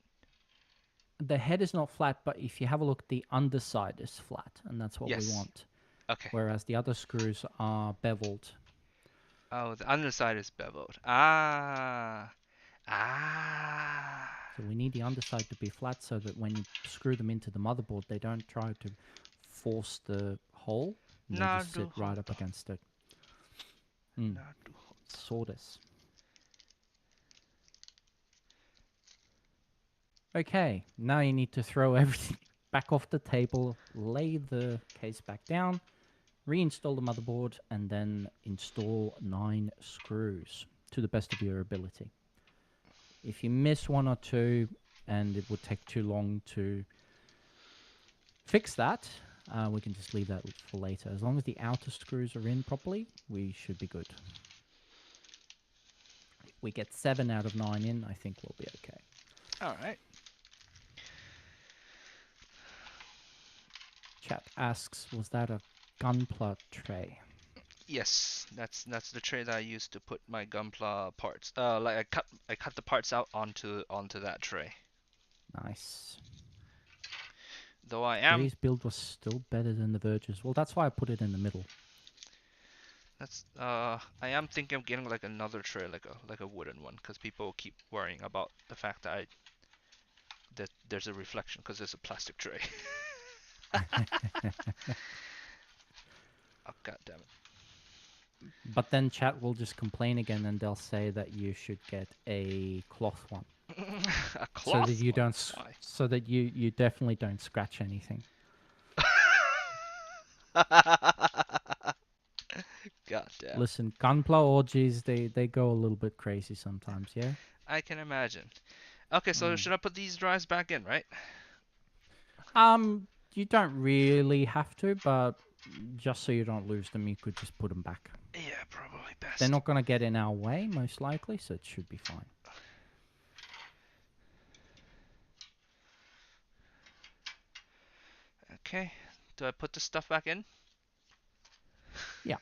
The head is not flat, but if you have a look, the underside is flat, and that's what we Yes. want. Okay. Whereas the other screws are beveled. Oh, the underside is beveled. Ah. Ah. So we need the underside to be flat so that when you screw them into the motherboard, they don't try to force the hole. They just sit right up against it. Sortis. Okay, now you need to throw everything back off the table, lay the case back down, reinstall the motherboard, and then install 9 screws to the best of your ability. If you miss 1 or 2 and it would take too long to fix that, we can just leave that for later. As long as the outer screws are in properly, we should be good. If we get 7 out of 9 in, I think we'll be okay. Alright. Chat asks, was that a Gunpla tray? Yes, that's the tray that I used to put my Gunpla parts. Like I cut the parts out onto that tray. Nice. Though I am Today's build was still better than the Verge's. Well, that's why I put it in the middle. I am thinking of getting like another tray, like a wooden one, because people keep worrying about the fact that there's a reflection because it's a plastic tray. Oh god damn it. But then chat will just complain again and they'll say that you should get a cloth one. A cloth so that you one? don't Why? so that you definitely don't scratch anything. God damn. Listen, Gunpla orgies, they go a little bit crazy sometimes, yeah? I can imagine. Okay, so Mm. should I put these drives back in, right? You don't really have to, but just so you don't lose them, you could just put them back. Yeah, probably They're best. not going to get in our way, most likely, so it should be fine. Okay. Do I put the stuff back in? Yeah.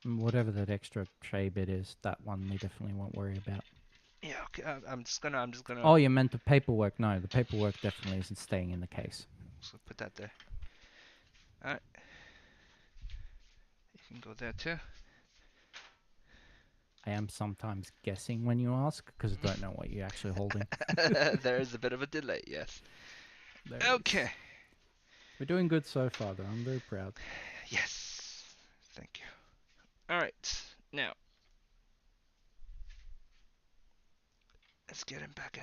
And whatever that extra tray bit is, that one we definitely won't worry about. Yeah. Okay. I'm just gonna. Oh, you meant the paperwork? No, the paperwork definitely isn't staying in the case. So put that there. All right. You can go there too. I am sometimes guessing when you ask because I don't know what you're actually holding. There is a bit of a delay. Yes. There Okay. is. We're doing good so far, though. I'm very proud. Yes. Thank you. All right. Now, let's get him back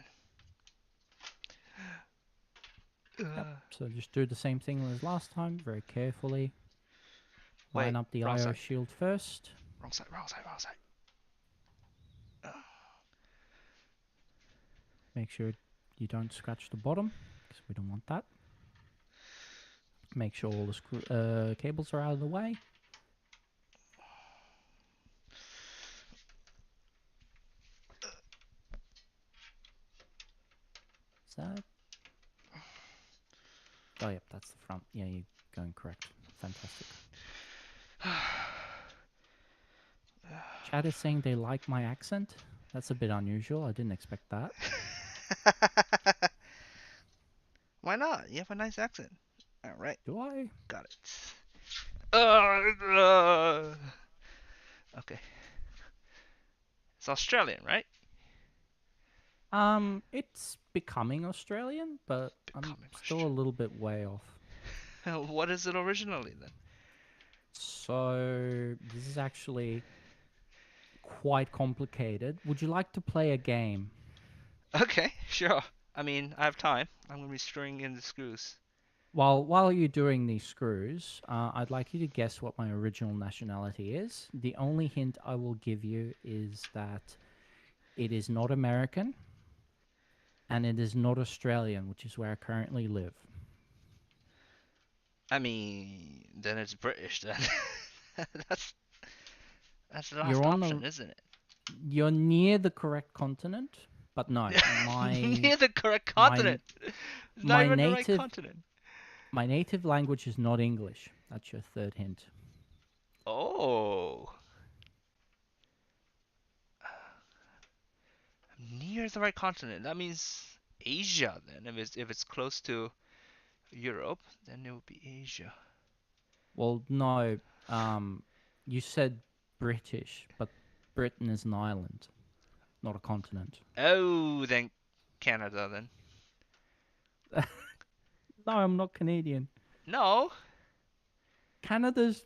in. Yep. So just do the same thing as last time, very carefully. Wait. Line up the Wrong IO side. shield first. Wrong side. Wrong side. Wrong side. Make sure you don't scratch the bottom because we don't want that. Make sure all the cables are out of the way. Is that? Oh, yep, that's the front. Yeah, you're going correct. Fantastic. Chat is saying they like my accent. That's a bit unusual. I didn't expect that. Why not? You have a nice accent. All right. Do I? Got it. Okay. It's Australian, right? It's becoming Australian, but I'm still a little bit way off. What is it originally then? So this is actually quite complicated. Would you like to play a game? Okay, sure. I mean, I have time. I'm gonna be screwing in the screws. While you're doing these screws, I'd like you to guess what my original nationality is. The only hint I will give you is that it is not American, and it is not Australian, which is where I currently live. I mean, then it's British then. that's that's the You're last on option, isn't it? You're near the correct continent, but no, Near the correct continent. It's not my even the right native continent. my native language is not English. That's your third hint. Oh. Near the right continent. That means Asia then. If it's close to Europe, then it would be Asia. Well, no, you said British, but Britain is an island, not a continent. Oh, then Canada then. No, I'm not Canadian. No. Canada's.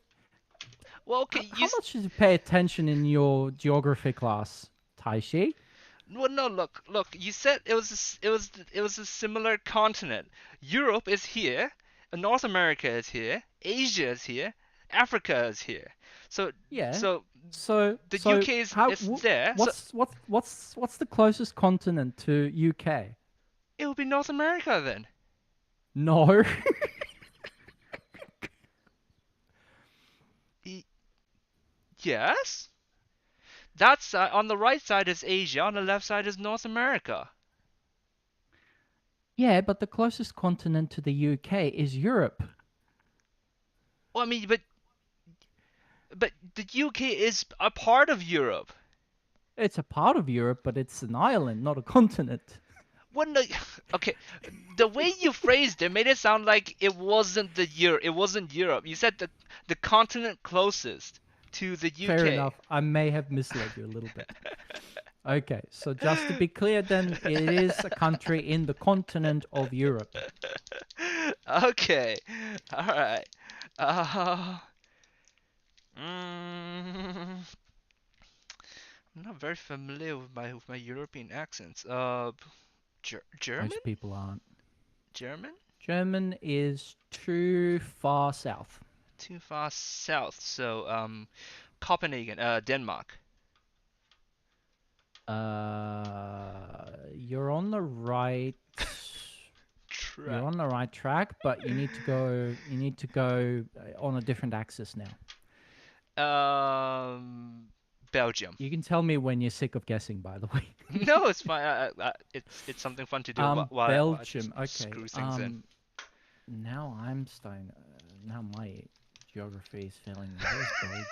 Well, okay. How much did you pay attention in your geography class, Taishi? Well, no. Look. You said it was a similar continent. Europe is here. North America is here. Asia is here. Africa is here. So Yeah. so So the so UK is how is there. So what's the closest continent to UK? it would be North America then. No. Yes. That's on the right side is Asia. On the left side is North America. Yeah, but the closest continent to the UK is Europe. Well, I mean, but the UK is a part of Europe. It's a part of Europe, but it's an island, not a continent. When the okay, the way you phrased it made it sound like it wasn't It wasn't Europe. You said the continent closest to the UK. Fair enough. I may have misled you a little bit. Okay, so just to be clear then, it is a country in the continent of Europe. Okay. All right. I'm not very familiar with my European accents. German? Most people aren't. German? German is too far south. Too far south. So Copenhagen, Denmark. You're on the right. You're on the right track, but you need to go. You need to go on a different axis now. Belgium. You can tell me when you're sick of guessing. By the way. No, it's fine. It's something fun to do while I just Belgium. Okay. screw things in. Now I'm starting. Now my geography is failing me. Where's Belgium?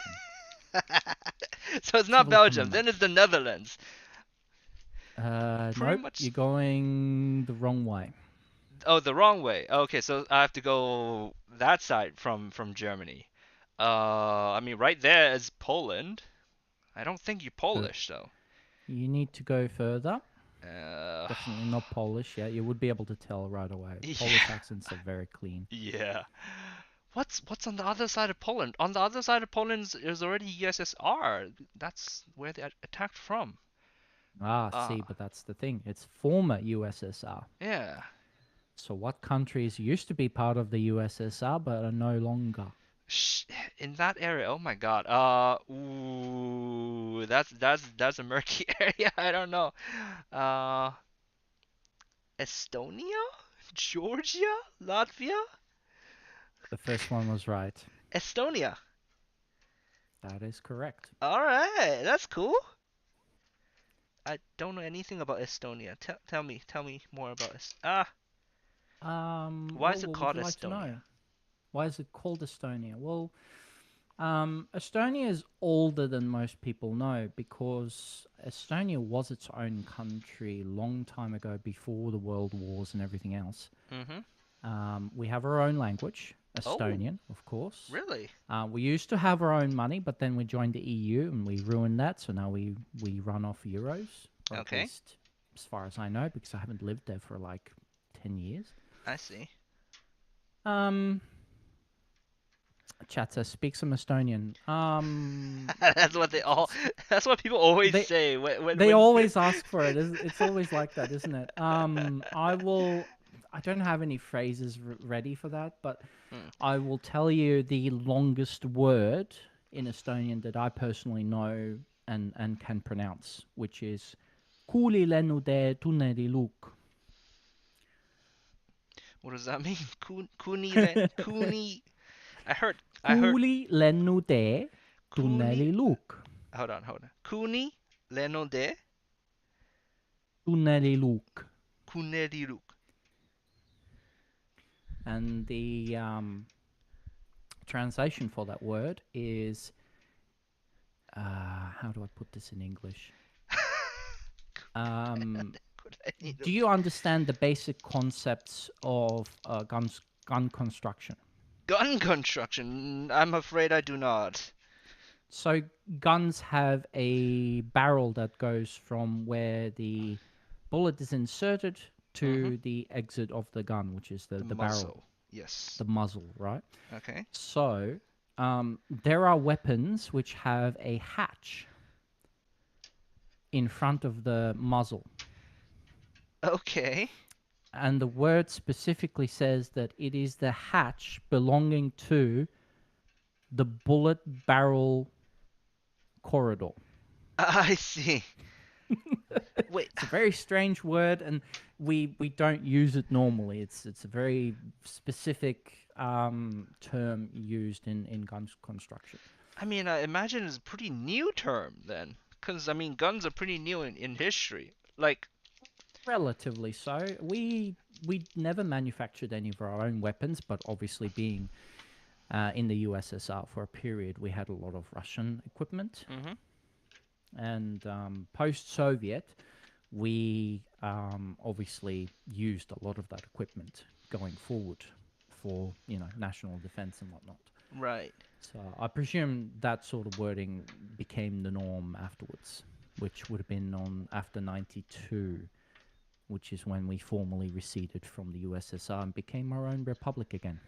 So it's not have a look on the Belgium. Then map. it's the Netherlands. Pretty Nope. much. You're going the wrong way. Oh, the wrong way. Okay, so I have to go that side from Germany. I mean, right there is Poland. I don't think you're Polish though. You need to go further. Uh, Definitely not Polish. Yeah, you would be able to tell right away. Polish yeah, accents are very clean. yeah. What's on the other side of Poland? On the other side of Poland is already USSR. That's where they attacked from. See, but that's the thing. It's former USSR. Yeah. So what countries used to be part of the USSR but are no longer? In that area, oh my God. Ooh, that's a murky area. I don't know. Uh, Estonia, Georgia, Latvia, The first one was right. Estonia. That is correct. All right, that's cool. I don't know anything about Estonia. Tell me more about why is it What would called you like to know? Estonia? Why is it called Estonia? Well, Estonia is older than most people know because Estonia was its own country long time ago before the world wars and everything else. Mm-hmm. We have our own language, Oh, Estonian, of course. really? We used to have our own money, but then we joined the EU and we ruined that. So now we run off euros, or at Okay. least as far as I know, because I haven't lived there for like 10 years. I see. Chat says, speak some Estonian. That's what they all. That's what people always They- say when They always ask for it. It's always like that, isn't it? I don't have any phrases ready for that, but I will tell you the longest word in Estonian that I personally know and can pronounce, which is "Kuuli lennude tunneliluk." What does that mean? Kuni. I heard. Kuuli lennude Kuni. tunneliluk. Hold on. Kuni leno de Tunneliluk. kuneriruk. And the translation for that word is, how do I put this in English? Do you understand the basic concepts of gun construction? Gun construction? I'm afraid I do not. So guns have a barrel that goes from where the bullet is inserted to the exit of the gun, which is the barrel. Muzzle. Yes. The muzzle, right? Okay. So there are weapons which have a hatch in front of the muzzle. Okay. And the word specifically says that it is the hatch belonging to the bullet barrel corridor. I see. Wait. It's a very strange word, and we don't use it normally. It's a very specific term used in gun construction. I mean, I imagine it's a pretty new term then, because I mean, guns are pretty new in history. Like, relatively so. We never manufactured any of our own weapons, but obviously being in the USSR for a period, we had a lot of Russian equipment. And post-Soviet, we obviously used a lot of that equipment going forward for, national defense and whatnot. right. So I presume that sort of wording became the norm afterwards, which would have been after 92, which is when we formally receded from the USSR and became our own republic again.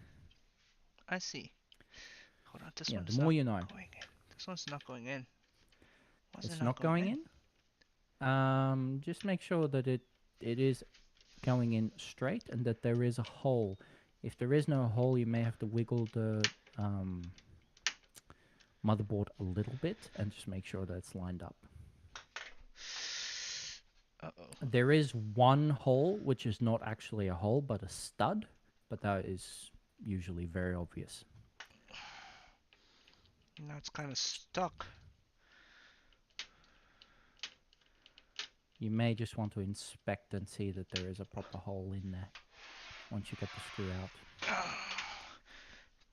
I see. Hold on, this Yeah, one's the more not you know. going in. This one's not going in. Why is It's it not going in? Just make sure that it is going in straight and that there is a hole. If there is no hole, you may have to wiggle the motherboard a little bit and just make sure that it's lined up. There is one hole which is not actually a hole but a stud, but that is usually very obvious. Now it's kind of stuck. You may just want to inspect and see that there is a proper hole in there once you get the screw out.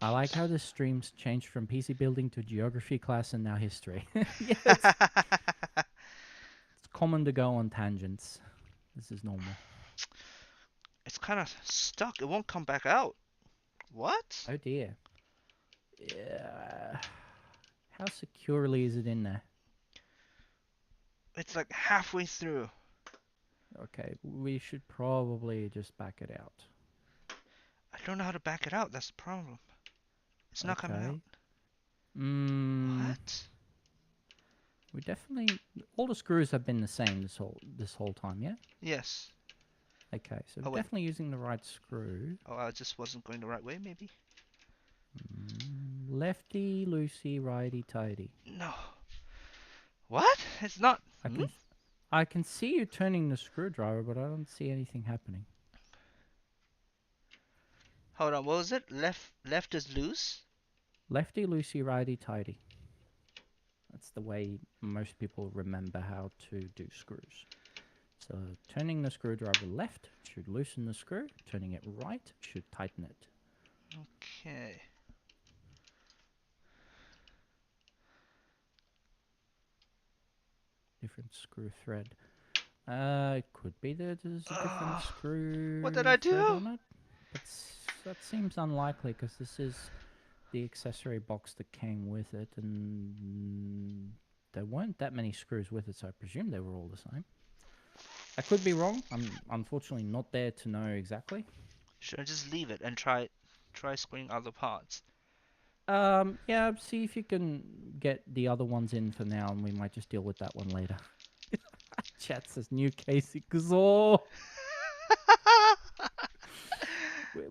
I like how the streams changed from PC building to geography class and now history. Yeah, it's common to go on tangents. This is normal. It's kind of stuck. It won't come back out. What? Oh dear. Yeah. How securely is it in there? It's like halfway through. Okay, we should probably just back it out. I don't know how to back it out. That's the problem. It's not coming out. What? We definitely all the screws have been the same this whole time, yeah? Yes. Okay, so we're definitely using the right screw. Oh, I just wasn't going the right way, maybe. Lefty, loosey, righty, tighty. No. What? It's not. I can see you turning the screwdriver, but I don't see anything happening. Hold on. What was it? Left is loose. Lefty, loosey, righty, tighty. That's the way most people remember how to do screws. So turning the screwdriver left should loosen the screw. Turning it right should tighten it. Okay. Different screw thread. It could be that there's a different screw. What did I do? On it. That seems unlikely because this is the accessory box that came with it, and there weren't that many screws with it, so I presume they were all the same. I could be wrong. I'm unfortunately not there to know exactly. Should I just leave it and try screwing other parts? Yeah, see if you can get the other ones in for now, and we might just deal with that one later. Chat says new Casey Kazor.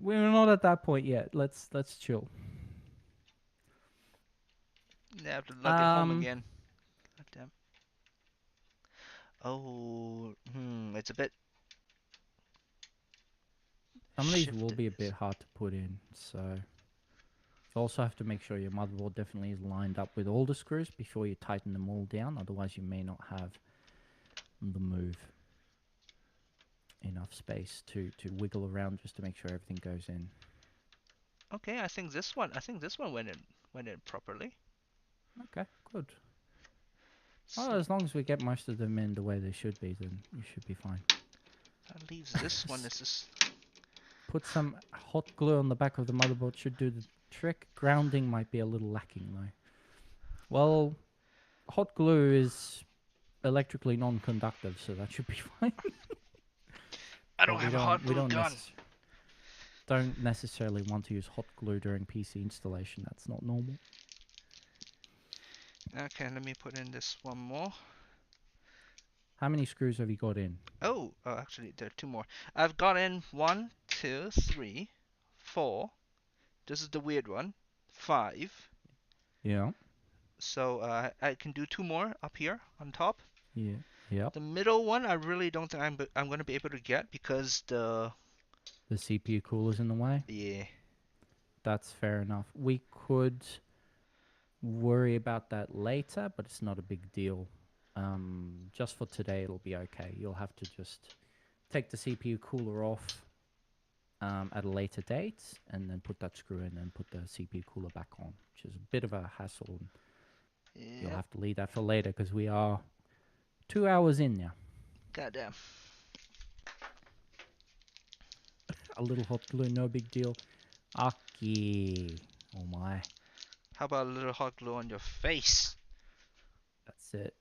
We're not at that point yet. Let's chill. I have to lug it home again. God damn. Oh, it's a bit. Some of these will be a bit hard to put in, so you also have to make sure your motherboard definitely is lined up with all the screws before you tighten them all down. Otherwise, you may not have the move enough space to wiggle around just to make sure everything goes in. Okay, I think this one went in properly. Okay, good. Well, as long as we get most of them in the way they should be, then you should be fine. That leaves this one. This is. Put some hot glue on the back of the motherboard should do the trick. Grounding might be a little lacking though. Well, hot glue is electrically non-conductive, so that should be fine. I don't have a hot glue gun. Don't necessarily want to use hot glue during PC installation. That's not normal. Okay, let me put in this one more. How many screws have you got in? Oh, actually, there are two more. I've got in 1, 2, 3, 4. This is the weird one. 5. Yeah. So I can do 2 more up here on top. Yeah. Yeah. The middle one, I really don't think I'm going to be able to get because the CPU cooler's in the way. Yeah. That's fair enough. We could worry about that later, but it's not a big deal. Just for today, it'll be okay. You'll have to just take the CPU cooler off at a later date, and then put that screw in and put the CPU cooler back on, which is a bit of a hassle. Yep. You'll have to leave that for later because we are 2 hours in now. Goddamn. A little hot glue, no big deal. Aki. Oh my. How about a little hot glue on your face? That's it.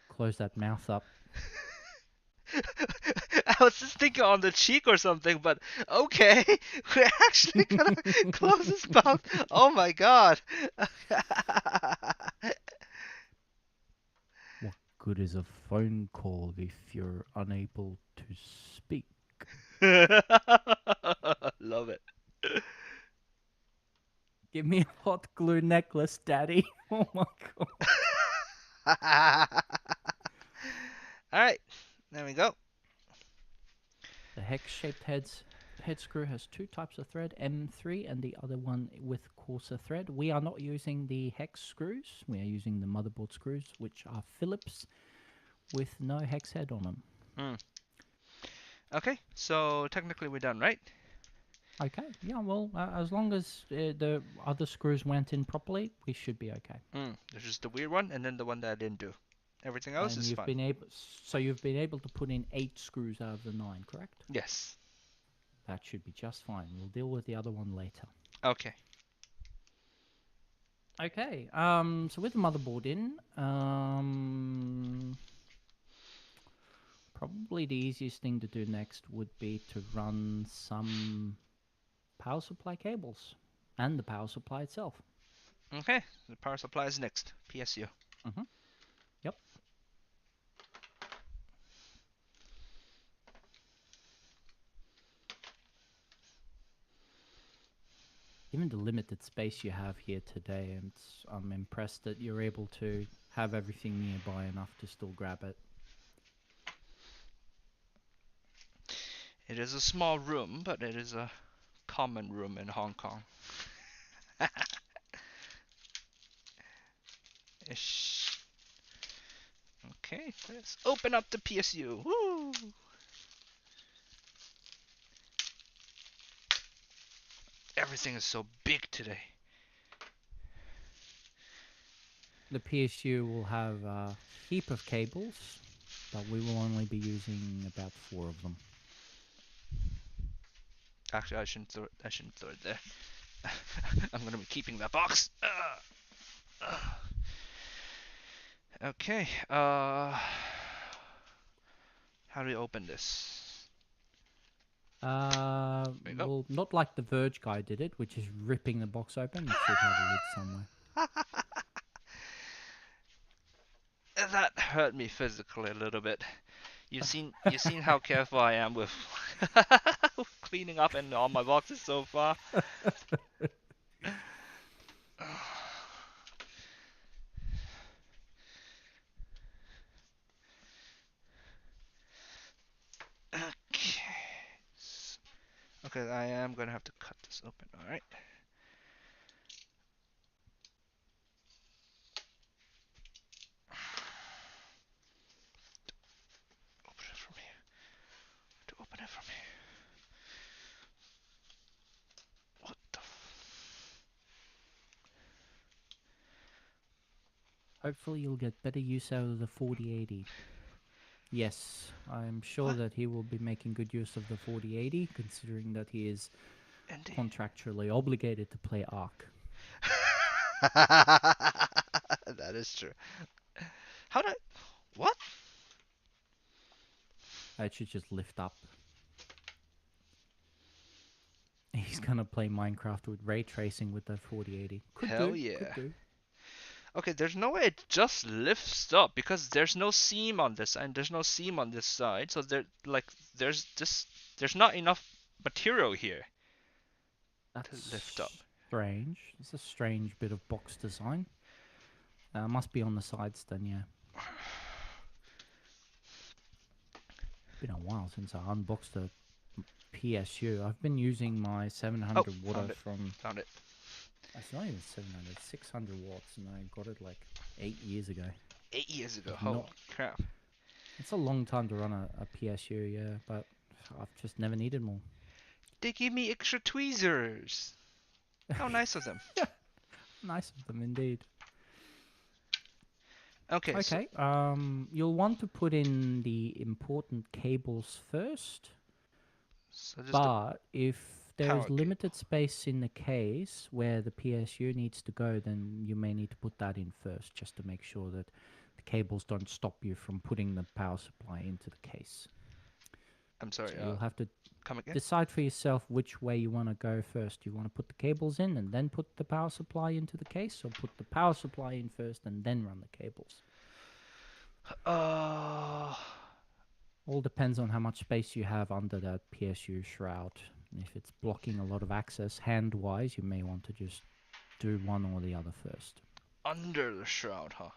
Close that mouth up. I was just thinking on the cheek or something, but okay. We're actually gonna close his mouth. Oh my god. What good is a phone call if you're unable to speak? Love it. Give me a hot glue necklace, Daddy. Oh my god. Alright. There we go. The hex-shaped head screw has two types of thread, M3 and the other one with coarser thread. We are not using the hex screws. We are using the motherboard screws, which are Phillips with no hex head on them. Okay, so technically we're done, right? Okay, yeah, well, as long as the other screws went in properly, we should be okay. There's just the weird one and then the one that I didn't do. Everything else And is you've fine. been able, so you've been able to put in 8 screws out of the 9, correct? Yes. That should be just fine. We'll deal with the other one later. Okay. Okay, so with the motherboard in, probably the easiest thing to do next would be to run some power supply cables and the power supply itself. Okay, the power supply is next. PSU. Yep. Given the limited space you have here today, and I'm impressed that you're able to have everything nearby enough to still grab it. It is a small room, but it is a common room in Hong Kong. Ish. Okay, let's open up the PSU. Woo! Everything is so big today. The PSU will have a heap of cables, but we will only be using about 4 of them. Actually, I shouldn't throw it there. I'm gonna be keeping that box. Okay. How do we open this? There you go. Well, not like the Verge guy did it, which is ripping the box open. You should have a lid somewhere. That hurt me physically a little bit. You've seen how careful I am with cleaning up and all my boxes so far. Okay. Okay, I am gonna have to cut this open. All right. Open it from here. To open it from here. What the? Hopefully you'll get better use out of the 4080. Yes, I'm sure that he will be making good use of the 4080, considering that he is Indeed. contractually obligated to play Ark. That is true. How did I... What? It should just lift up. He's gonna play Minecraft with ray tracing with the 4080. Hell yeah. Okay, there's no way it just lifts up because there's no seam on this and there's no seam on this side. So there's not enough material here to lift up. Strange. It's a strange bit of box design. Must be on the sides then, yeah. Been a while since I unboxed a PSU. I've been using my 700 watt from... Found it. It's not even 700, 600 watts, and I got it like 8 years ago. 8 years ago, holy crap. It's a long time to run a PSU, yeah, but I've just never needed more. They give me extra tweezers. How nice of them. Nice of them, indeed. Okay. Okay, you'll want to put in the important cables first, but if there is limited space in the case where the PSU needs to go, then you may need to put that in first, just to make sure that the cables don't stop you from putting the power supply into the case. I'm sorry. So you'll have to come again? decide for yourself which way you want to go first. You want to put the cables in and then put the power supply into the case, or put the power supply in first and then run the cables? All depends on how much space you have under that PSU shroud. If it's blocking a lot of access hand-wise, you may want to just do one or the other first. Under the shroud, huh?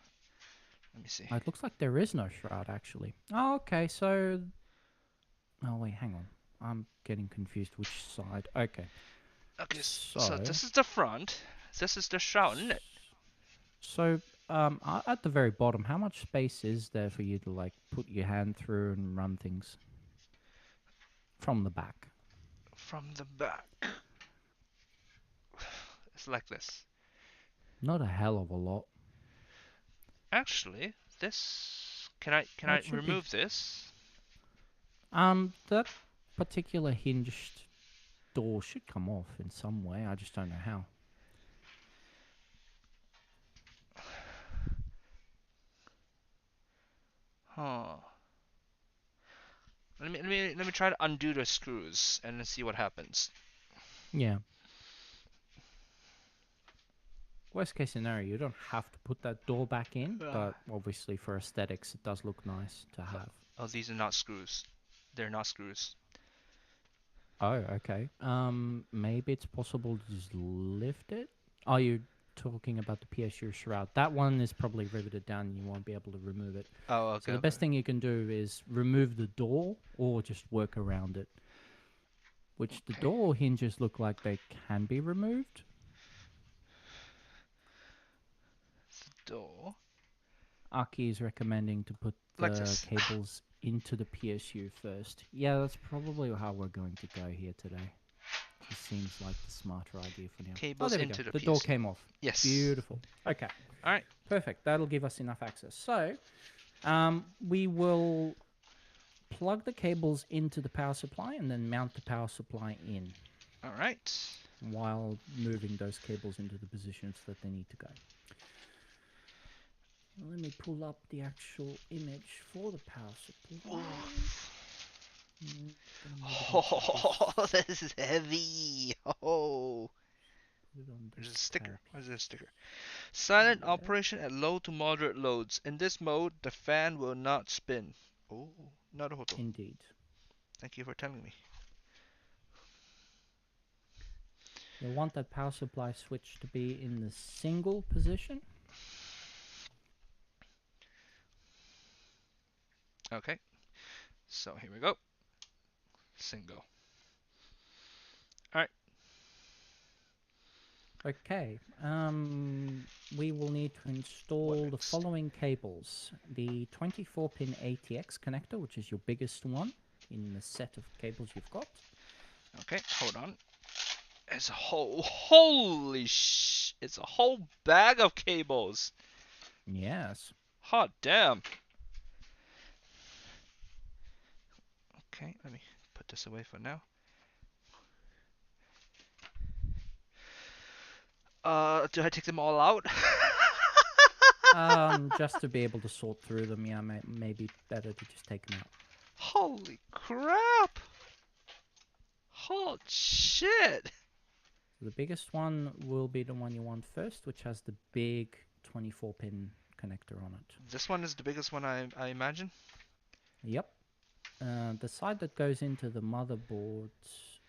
Let me see. It looks like there is no shroud, actually. Oh, okay, so... Oh, wait, hang on. I'm getting confused which side. Okay, Okay, so so... this is the front. This is the shroud, isn't it? So, at the very bottom, how much space is there for you to, like, put your hand through and run things? From the back. From the back. It's like this. Not a hell of a lot. Actually, this... Can Oh, I it should be... remove this? That particular hinged door should come off in some way. I just don't know how. Huh. Let me try to undo the screws and then see what happens. Yeah. Worst case scenario, you don't have to put that door back in, but obviously for aesthetics, it does look nice to have. Oh, these are not screws. They're not screws. Oh, okay. Maybe it's possible to just lift it? Are you talking about the PSU shroud? That one is probably riveted down and you won't be able to remove it. Oh, okay. So the best thing you can do is remove the door or just work around it. Which the door hinges look like they can be removed. Door. Aki is recommending to put Like the this. cables into the PSU first. Yeah, that's probably how we're going to go here today. It seems like the smarter idea for now. Cables there we into go. the The door PSU. came off. Yes. Beautiful. Okay. All right. Perfect. That'll give us enough access. So, we will plug the cables into the power supply and then mount the power supply in All right. while moving those cables into the positions that they need to go. Let me pull up the actual image for the power supply. Oh, this is heavy. Oh. There's a sticker. What is this sticker? Silent operation at low to moderate loads. In this mode, the fan will not spin. Oh, naruhodo. Indeed. Thank you for telling me. You'll want that power supply switch to be in the single position. Okay. So here we go. Single. All right. Okay. We will need to install the following cables. The 24-pin ATX connector, which is your biggest one in the set of cables you've got. Okay, hold on. It's a holy it's a whole bag of cables. Yes. Hot damn. Okay, let me put this away for now. Do I take them all out? Just to be able to sort through them, yeah, maybe better to just take them out. Holy crap! Holy shit! So the biggest one will be the one you want first, which has the big 24-pin connector on it. This one is the biggest one, I imagine? Yep. The side that goes into the motherboard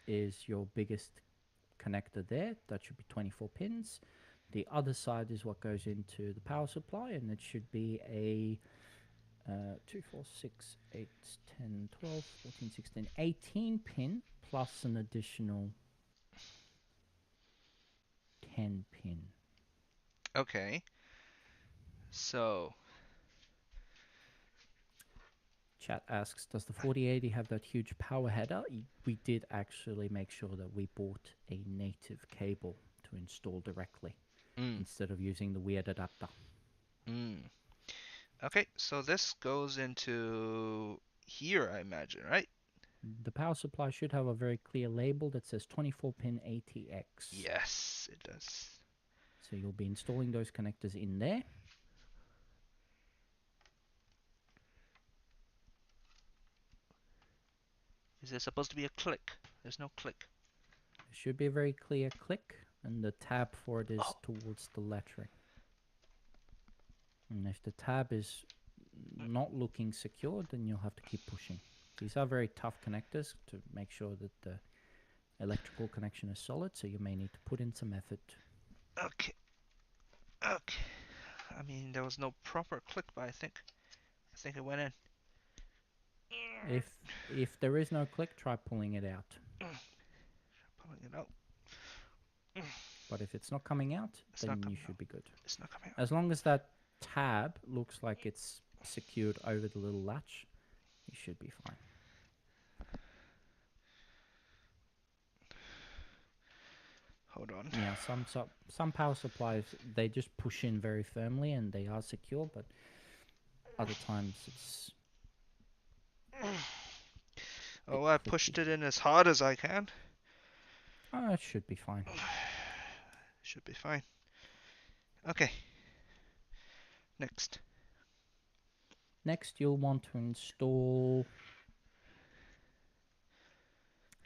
is your biggest connector there. That should be 24 pins. The other side is what goes into the power supply, and it should be a 2, 4, 6, 8, 10, 12, 14, 16, 18 pin plus an additional 10 pin. Okay. So... Chat asks, does the 4080 have that huge power header? We did actually make sure that we bought a native cable to install directly instead of using the weird adapter. Okay, so this goes into here, I imagine, right? The power supply should have a very clear label that says 24-pin ATX. Yes, it does. So you'll be installing those connectors in there. Is there supposed to be a click? There's no click. There should be a very clear click, and the tab for it is towards the lettering. And if the tab is not looking secure, then you'll have to keep pushing. These are very tough connectors to make sure that the electrical connection is solid, so you may need to put in some effort. Okay. Okay. I mean, there was no proper click, but I think it went in. If there is no click, try pulling it out. Pulling it out. But if it's not coming out, It's not then you coming should out. be good. It's not coming out. As long as that tab looks like it's secured over the little latch, you should be fine. Hold on. Yeah, some power supplies, they just push in very firmly and they are secure, but other times it's Oh, I pushed it in as hard as I can. it should be fine. Should be fine. Okay. Next. Next, you'll want to install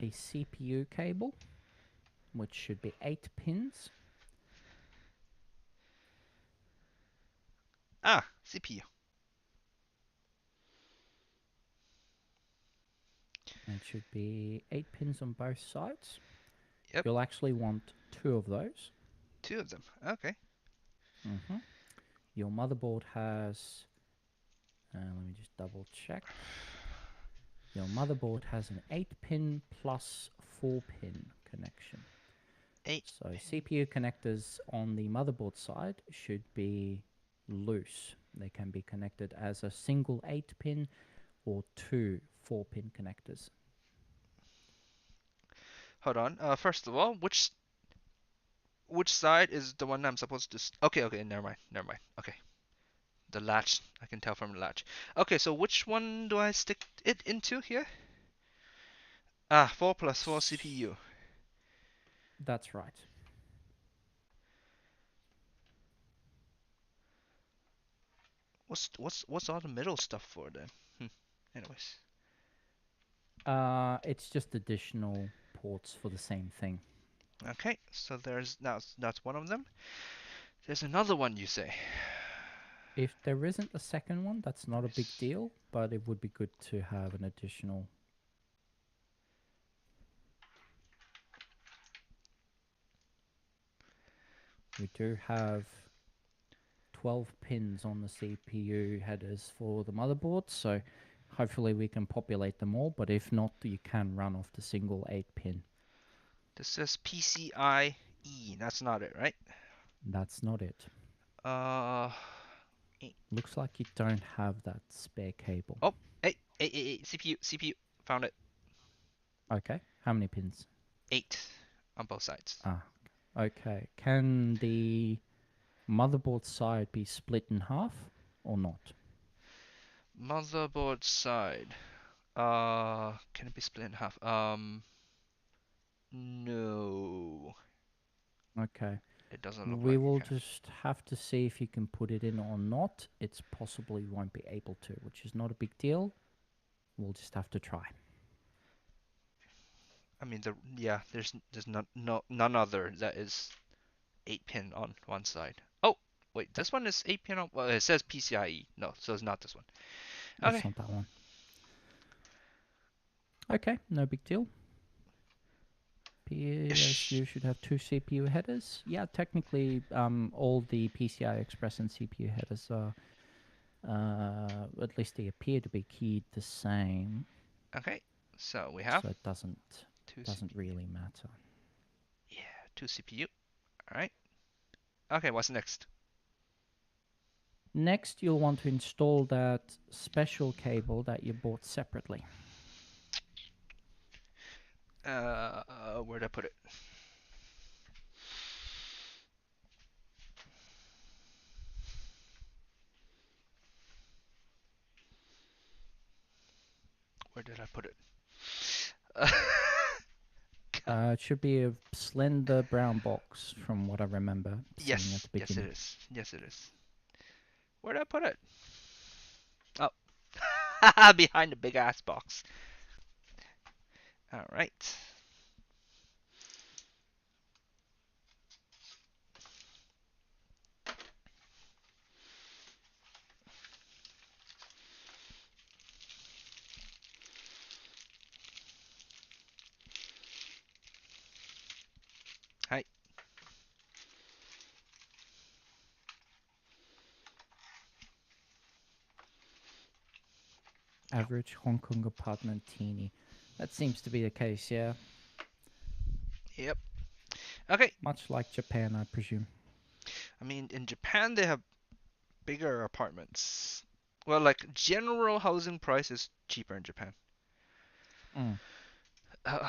a CPU cable, which should be 8 pins. Ah, CPU. It should be 8 pins on both sides. Yep. You'll actually want 2 of those. 2 of them. Okay. Your motherboard has... let me just double check. Your motherboard has an 8-pin plus 4-pin connection. 8. So CPU connectors on the motherboard side should be loose. They can be connected as a single 8-pin or 2 4-pin connectors. Hold on. First of all, which side is the one I'm supposed to... Okay, never mind. Okay. The latch, I can tell from the latch. Okay, so which one do I stick it into here? Ah, 4 plus 4 CPU. That's right. What's all the middle stuff for then? Anyways. It's just additional ports for the same thing. Okay, so that's one of them. There's another one, you say? If there isn't a second one, that's not a big deal, but it would be good to have an additional. We do have 12 pins on the CPU headers for the motherboard, so hopefully we can populate them all, but if not, you can run off the single 8-pin. This says PCIe. That's not it, right? That's not it. Looks like you don't have that spare cable. Oh, hey, CPU. Found it. Okay, how many pins? 8 on both sides. Okay. Can the motherboard side be split in half or not? Motherboard side. Can it be split in half? No. Okay. It doesn't look like We will it can. just have to see if you can put it in or not. It's possible you won't be able to, which is not a big deal. We'll just have to try. I mean, there's none other that is 8-pin on one side. Oh, wait, this one is 8-pin on. Well, it says PCIe. No, so it's not this one. Okay. It's not that one. Okay, no big deal. Yes, you should have 2 CPU headers. Yeah, technically, all the PCI Express and CPU headers are, at least they appear to be keyed the same. Okay, so we have. So it doesn't really matter. Yeah, 2 CPU. All right. Okay, what's next? Next, you'll want to install that special cable that you bought separately. Where'd I put it? Where did I put it? It should be a slender brown box, from what I remember seeing at the beginning. Yes, it is. Where'd I put it? Oh, behind the big ass box. All right. Hi. Average Hong Kong apartment teeny. That seems to be the case, yeah. Yep. Okay. Much like Japan, I presume. I mean, in Japan they have bigger apartments. Well, like general housing price is cheaper in Japan. Mm. All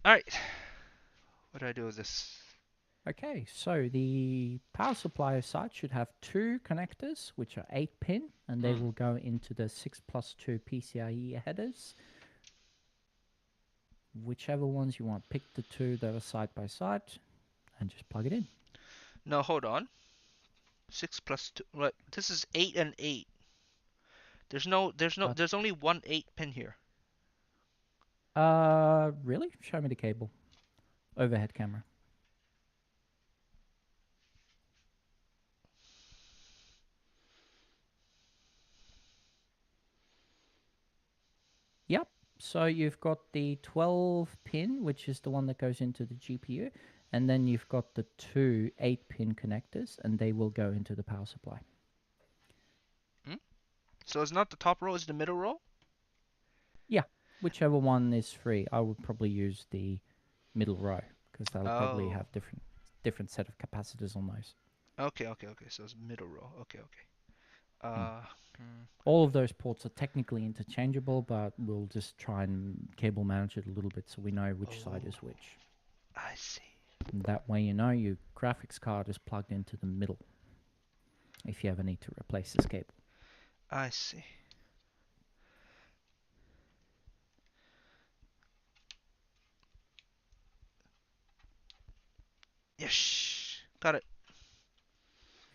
right. What do I do with this? Okay, so the power supply side should have 2 connectors, which are 8-pin, and they will go into the 6+2 PCIe headers. Whichever ones you want, pick the 2 that are side by side, and just plug it in. No, hold on. 6 plus 2. Right. This is 8 and 8. There's only one 8-pin here. Really? Show me the cable. Overhead camera. Yep. So you've got the 12-pin, which is the one that goes into the GPU, and then you've got the 2 8-pin connectors, and they will go into the power supply. So it's not the top row, it's the middle row? Yeah, whichever one is free. I would probably use the middle row, because they'll probably have different set of capacitors on those. Okay. So it's middle row. Okay. All of those ports are technically interchangeable, but we'll just try and cable manage it a little bit so we know which side is which. I see. And that way you know your graphics card is plugged into the middle if you ever need to replace this cable. I see. Yes. Got it.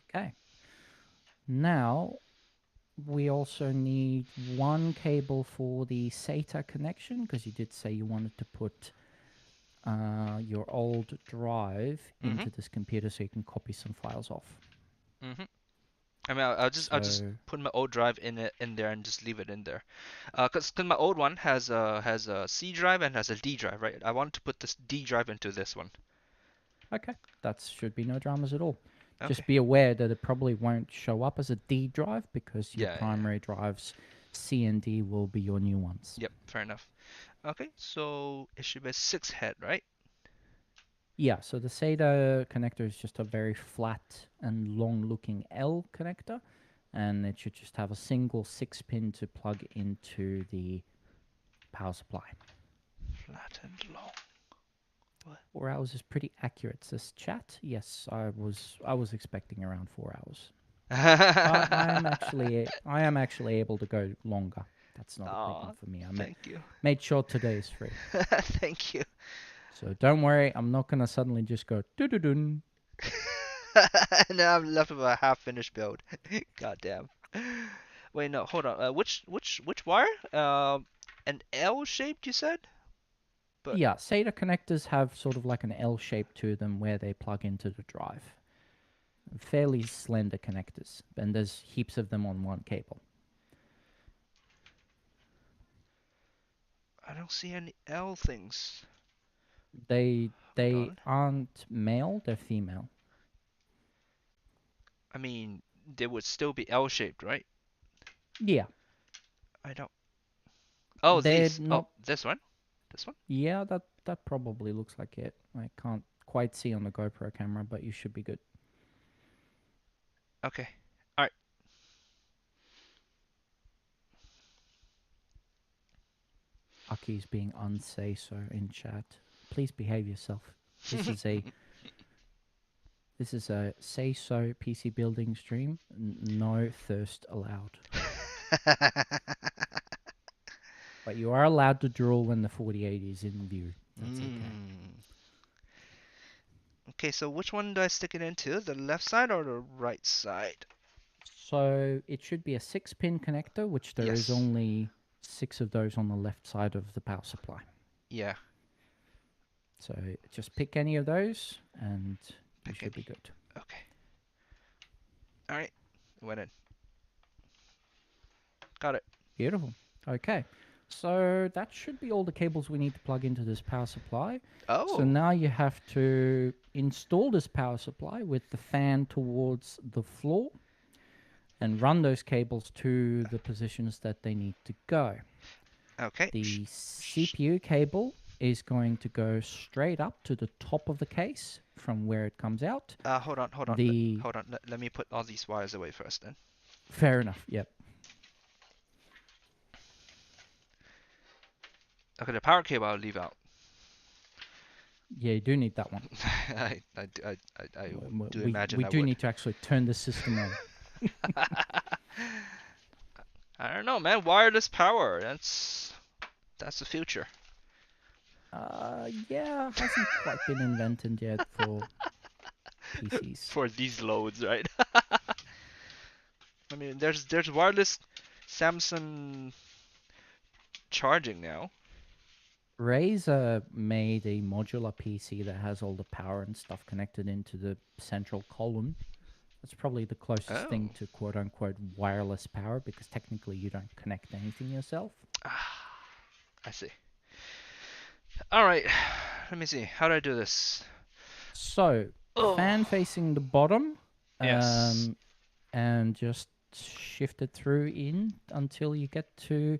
Okay. Now, we also need 1 cable for the SATA connection, because you did say you wanted to put your old drive into this computer so you can copy some files off. I mean, I'll just put my old drive in there and just leave it in there, cause my old one has a C drive and has a D drive, right? I want to put this D drive into this one. Okay, that should be no dramas at all. Okay. Just be aware that it probably won't show up as a D drive because your primary drives, C and D, will be your new ones. Yep, fair enough. Okay, so it should be a 6 head, right? Yeah, so the SATA connector is just a very flat and long-looking L connector, and it should just have a single 6-pin to plug into the power supply. Flat and long. What? 4 hours is pretty accurate, says chat. Yes, I was expecting around 4 hours. But I am actually able to go longer. That's not a problem for me. Thank you. Made sure today is free. Thank you. So don't worry, I'm not gonna suddenly just go doo-doo-doo. Now I'm left with a half-finished build. Goddamn. Wait, no, hold on. Which wire? An L shaped, you said? But yeah, SATA connectors have sort of like an L shape to them where they plug into the drive. Fairly slender connectors, and there's heaps of them on one cable. I don't see any L things. They aren't male, they're female. I mean, they would still be L-shaped, right? Yeah. I don't... Oh, these. Oh, this one? This one? Yeah, that probably looks like it. I can't quite see on the GoPro camera, but you should be good. Okay. All right. Aki's being unsay-so in chat. Please behave yourself. This is a say-so PC building stream. No thirst allowed. But you are allowed to drool when the 4080 is in view. That's okay. Okay, so which one do I stick it into? The left side or the right side? So it should be a 6-pin connector, which there is only 6 of those on the left side of the power supply. Yeah. So just pick any of those and you should be good. Okay. All right. Went in. Got it. Beautiful. Okay. So that should be all the cables we need to plug into this power supply. Oh. So now you have to install this power supply with the fan towards the floor. and run those cables to the positions that they need to go. Okay. The CPU cable is going to go straight up to the top of the case from where it comes out. Hold on. Hold on. Let me put all these wires away first then. Fair enough, yep. Okay, the power cable I'll leave out. Yeah, you do need that one. I do we imagine we I do would. need to actually turn the system on. I don't know, man. Wireless power. That's the future. Yeah, hasn't quite been invented yet for PCs. For these loads, right? I mean, there's wireless Samsung charging now. Razer made a modular PC that has all the power and stuff connected into the central column. That's probably the closest thing to quote-unquote wireless power, because technically you don't connect anything yourself. I see. All right, let me see. How do I do this? So, fan facing the bottom. Yes. And just shift it through in until you get to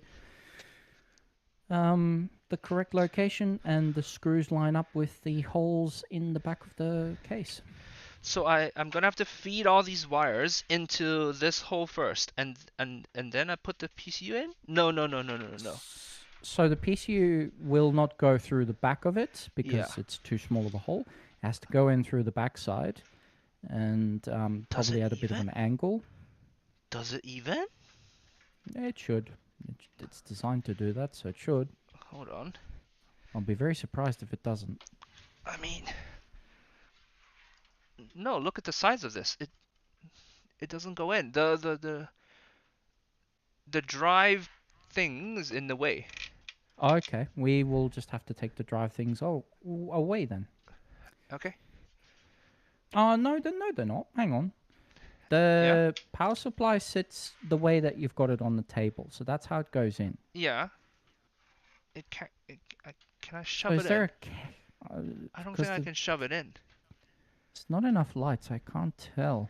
the correct location, and the screws line up with the holes in the back of the case. So I'm gonna have to feed all these wires into this hole first, and then I put the PCU in? No. So the PCU will not go through the back of it because Yeah. it's too small of a hole. It has to go in through the back side, and probably at a bit of an angle. Does it even? It should. It's designed to do that, so it should. Hold on. I'll be very surprised if it doesn't. I mean, no. Look at the size of this. It doesn't go in. The drive thing is in the way. Okay, we will just have to take the drive things away then. Okay. No, they're not. Hang on. The power supply sits the way that you've got it on the table, so that's how it goes in. Yeah. Can I shove So it is there in? I don't think I can shove it in. It's not enough light, so I can't tell.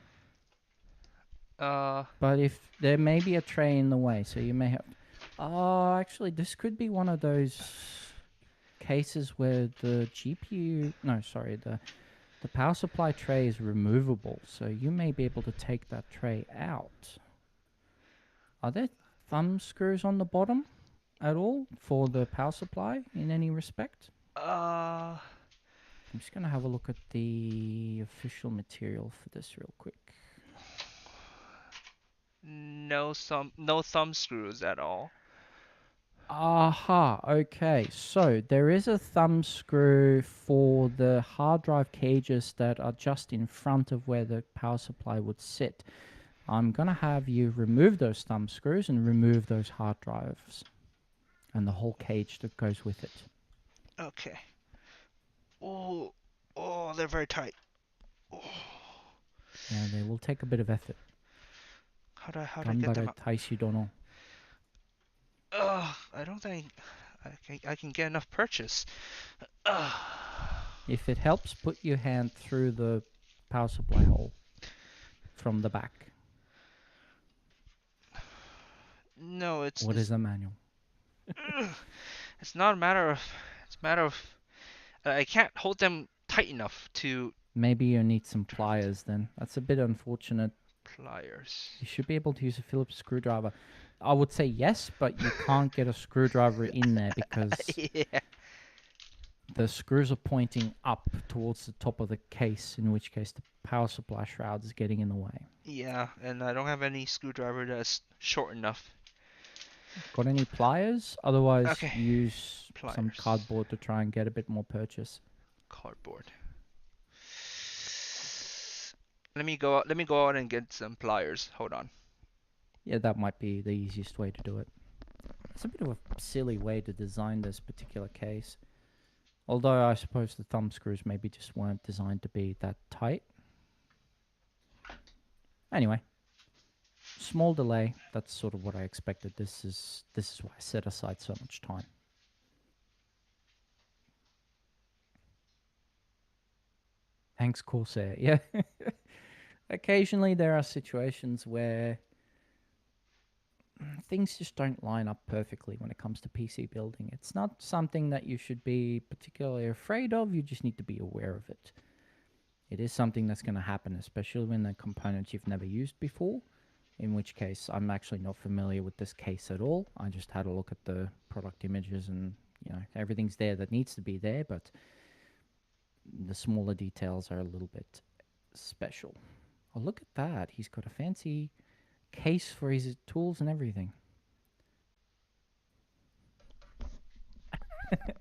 Uh. But if there may be a tray in the way, so you may have. Oh, actually, this could be one of those cases where the GPU. No, sorry, the power supply tray is removable, so you may be able to take that tray out. Are there thumb screws on the bottom at all for the power supply in any respect? I'm just going to have a look at the official material for this real quick. No thumb screws at all. Aha, okay. So there is a thumb screw for the hard drive cages that are just in front of where the power supply would sit. I'm going to have you remove those thumb screws and remove those hard drives and the whole cage that goes with it. Okay. Oh, they're very tight. Oh. Yeah, they will take a bit of effort. How do I get them out? I don't think I can get enough purchase. If it helps, put your hand through the power supply hole from the back. No, What is the manual? It's not a matter of. It's a matter of. I can't hold them tight enough to. Maybe you need some pliers then. That's a bit unfortunate. Pliers. You should be able to use a Phillips screwdriver. I would say yes, but you can't get a screwdriver in there because the screws are pointing up towards the top of the case, in which case the power supply shroud is getting in the way. Yeah, and I don't have any screwdriver that's short enough. Got any pliers? Otherwise, use pliers. Some cardboard to try and get a bit more purchase. Cardboard. Let me go out and get some pliers. Hold on. Yeah, that might be the easiest way to do it. It's a bit of a silly way to design this particular case. Although I suppose the thumb screws maybe just weren't designed to be that tight. Anyway, small delay. That's sort of what I expected. This is why I set aside so much time. Thanks, Corsair. Yeah. Occasionally there are situations where things just don't line up perfectly when it comes to PC building. It's not something that you should be particularly afraid of, you just need to be aware of it. It is something that's going to happen, especially when the components you've never used before, in which case I'm actually not familiar with this case at all. I just had a look at the product images and, you know, everything's there that needs to be there, but the smaller details are a little bit special. Oh, look at that. He's got a fancy case for his tools and everything.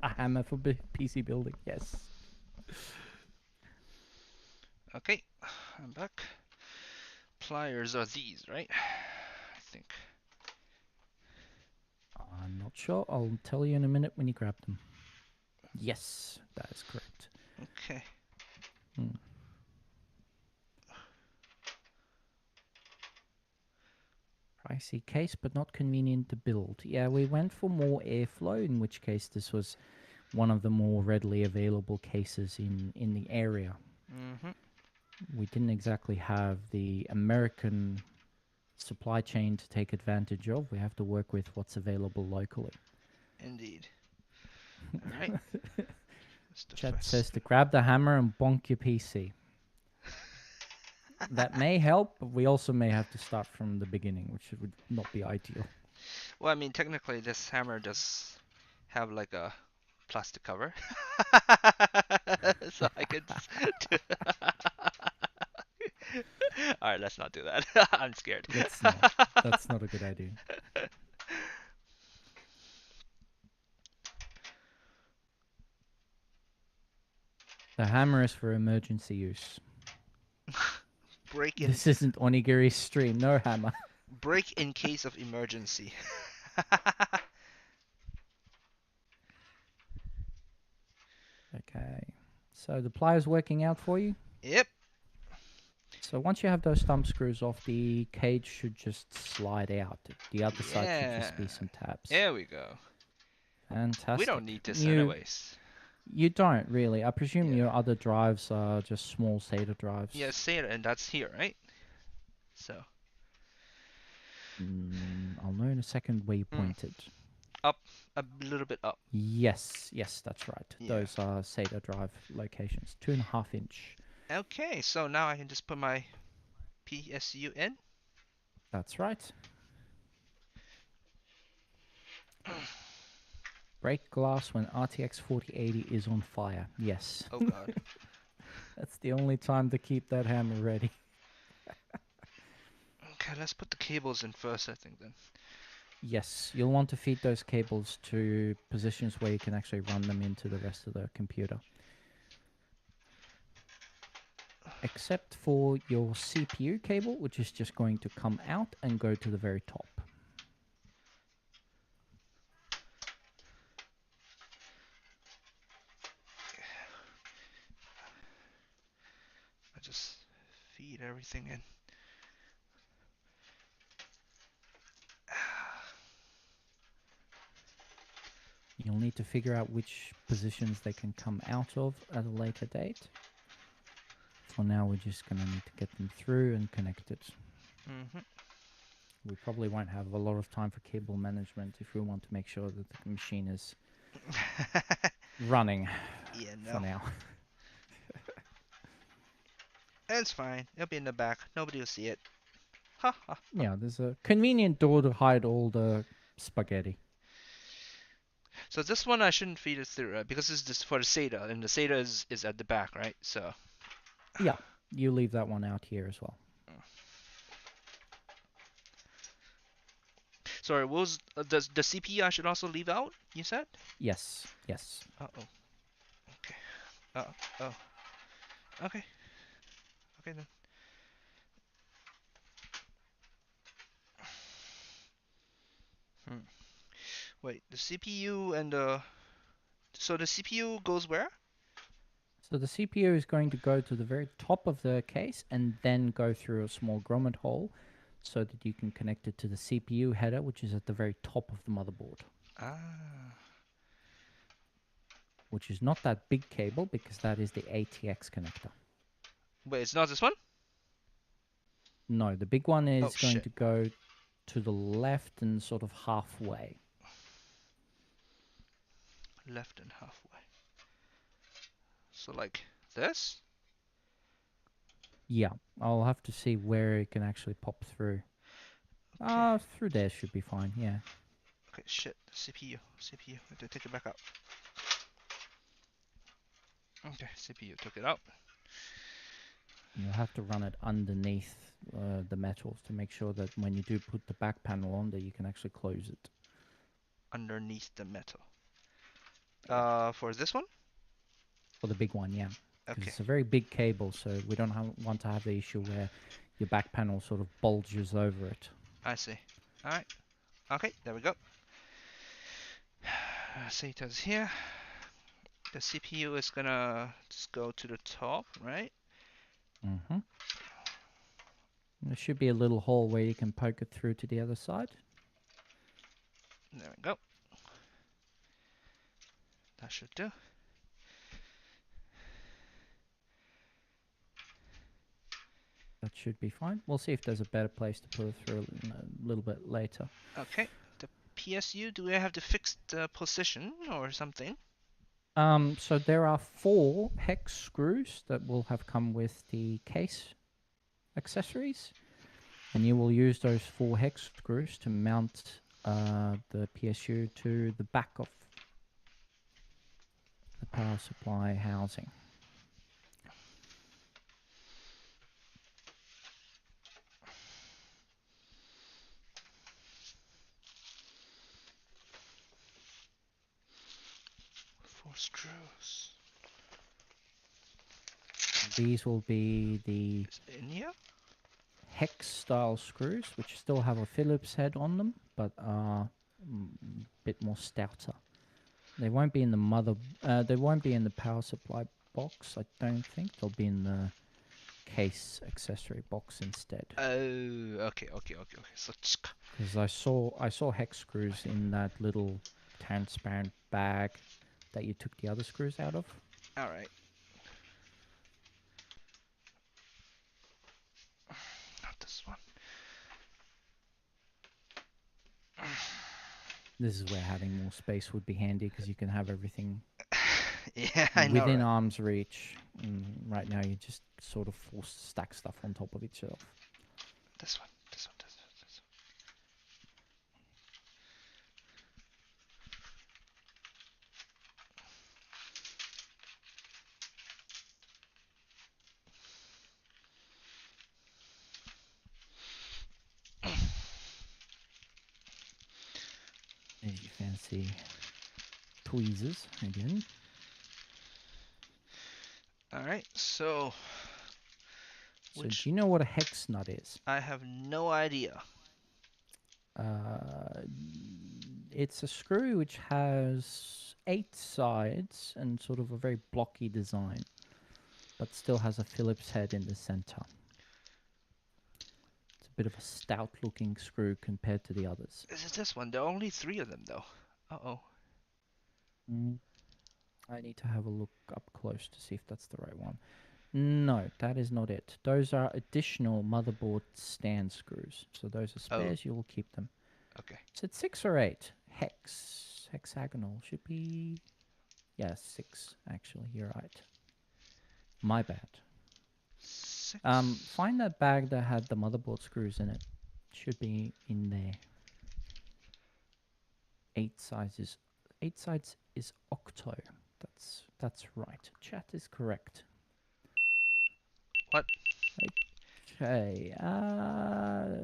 A hammer for PC building, yes. Okay, I'm back. Pliers are these, right? I think. I'm not sure. I'll tell you in a minute when you grab them. Yes, that is correct. Okay. Pricey case, but not convenient to build. Yeah, we went for more airflow, in which case this was one of the more readily available cases in the area. We didn't exactly have the American supply chain to take advantage of. We have to work with what's available locally. Indeed. All right. Chat says to grab the hammer and bonk your PC. That may help, but we also may have to start from the beginning, which would not be ideal. Well, I mean, technically, this hammer does have like a plastic cover, so I could. All right, let's not do that. I'm scared. Let's not. That's not a good idea. The hammer is for emergency use. Break in. This isn't Onigiri's stream. No hammer. Break in case of emergency. Okay. So the pliers working out for you? Yep. So once you have those thumb screws off, the cage should just slide out. The other side should just be some tabs. There we go. Fantastic. We don't need this anyways. You don't really. I presume your other drives are just small SATA drives. Yeah, SATA, and that's here, right? So. I'll know in a second where you pointed. Up, a little bit up. Yes, that's right. Yeah. Those are SATA drive locations, 2.5 inch. Okay, so now I can just put my PSU in. That's right. Break glass when RTX 4080 is on fire. Yes. Oh god. That's the only time to keep that hammer ready. Okay, let's put the cables in first, I think, then. Yes, you'll want to feed those cables to positions where you can actually run them into the rest of the computer. Except for your CPU cable, which is just going to come out and go to the very top. I just feed everything in. You'll need to figure out which positions they can come out of at a later date. For now, we're just going to need to get them through and connected. We probably won't have a lot of time for cable management if we want to make sure that the machine is running for now. It's fine. It'll be in the back. Nobody will see it. Ha ha. Yeah, there's a convenient door to hide all the spaghetti. So this one I shouldn't feed it through, right? Because it's just for the SATA, and the SATA is at the back, right? So. Yeah, you leave that one out here as well. Sorry, what was the CPU I should also leave out, you said? Yes. Uh-oh. Okay. Oh. Okay. Okay then. Wait, the CPU and the... So the CPU goes where? So the CPU is going to go to the very top of the case and then go through a small grommet hole so that you can connect it to the CPU header, which is at the very top of the motherboard. Ah. Which is not that big cable because that is the ATX connector. Wait, it's not this one? No, the big one is going to go to the left and sort of halfway. Left and halfway. So like this? Yeah, I'll have to see where it can actually pop through. Through there should be fine, yeah. Okay, shit. CPU. I have to take it back out. Okay, CPU took it out. You'll have to run it underneath the metals to make sure that when you do put the back panel on there, you can actually close it. Underneath the metal. For this one? For the big one, yeah. Because Okay. it's a very big cable, so we don't want to have the issue where your back panel sort of bulges over it. I see. Alright. Okay, there we go. SATA's here. The CPU is gonna just go to the top, right? Mm-hmm. There should be a little hole where you can poke it through to the other side. There we go. That should do. That should be fine. We'll see if there's a better place to put it through a little bit later. Okay. The PSU, do we have to fix the position or something? So there are 4 hex screws that will have come with the case accessories, and you will use those 4 hex screws to mount the PSU to the back of the power supply housing. Four screws. These will be the In here? hex style screws, which still have a Phillips head on them, but are a bit more stouter. They won't be in the they won't be in the power supply box, I don't think. They'll be in the case accessory box instead. Oh, okay. So, Because I saw hex screws in that little transparent bag that you took the other screws out of. alright. Not this one. This is where having more space would be handy, because you can have everything Yeah, I know. within Right? arm's reach. And right now you're just sort of forced to stack stuff on top of each other. This one. There's your fancy tweezers again. Alright, so... So do you know what a hex nut is? I have no idea. It's a screw which has 8 sides and sort of a very blocky design, but still has a Phillips head in the center. It's a bit of a stout looking screw compared to the others. Is it this one? There are only 3 of them, though. Uh-oh. I need to have a look up close to see if that's the right one. No, that is not it. Those are additional motherboard stand screws. So those are spares, you will keep them. Okay. Is it 6 or 8? Hexagonal should be... Yeah, 6, actually. You're right. My bad. 6. Find that bag that had the motherboard screws in it. Should be in there. 8 sides is octo. That's right. Chat is correct. What? Okay.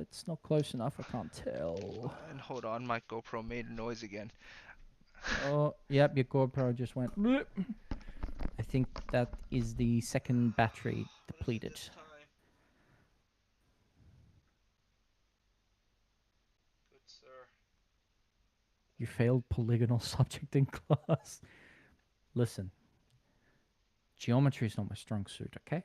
It's not close enough. I can't tell. And hold on, my GoPro made a noise again. Oh, yep. Your GoPro just went. Bloop. I think that is the second battery depleted. Good sir. You failed polygonal subject in class. Listen. Geometry is not my strong suit, okay?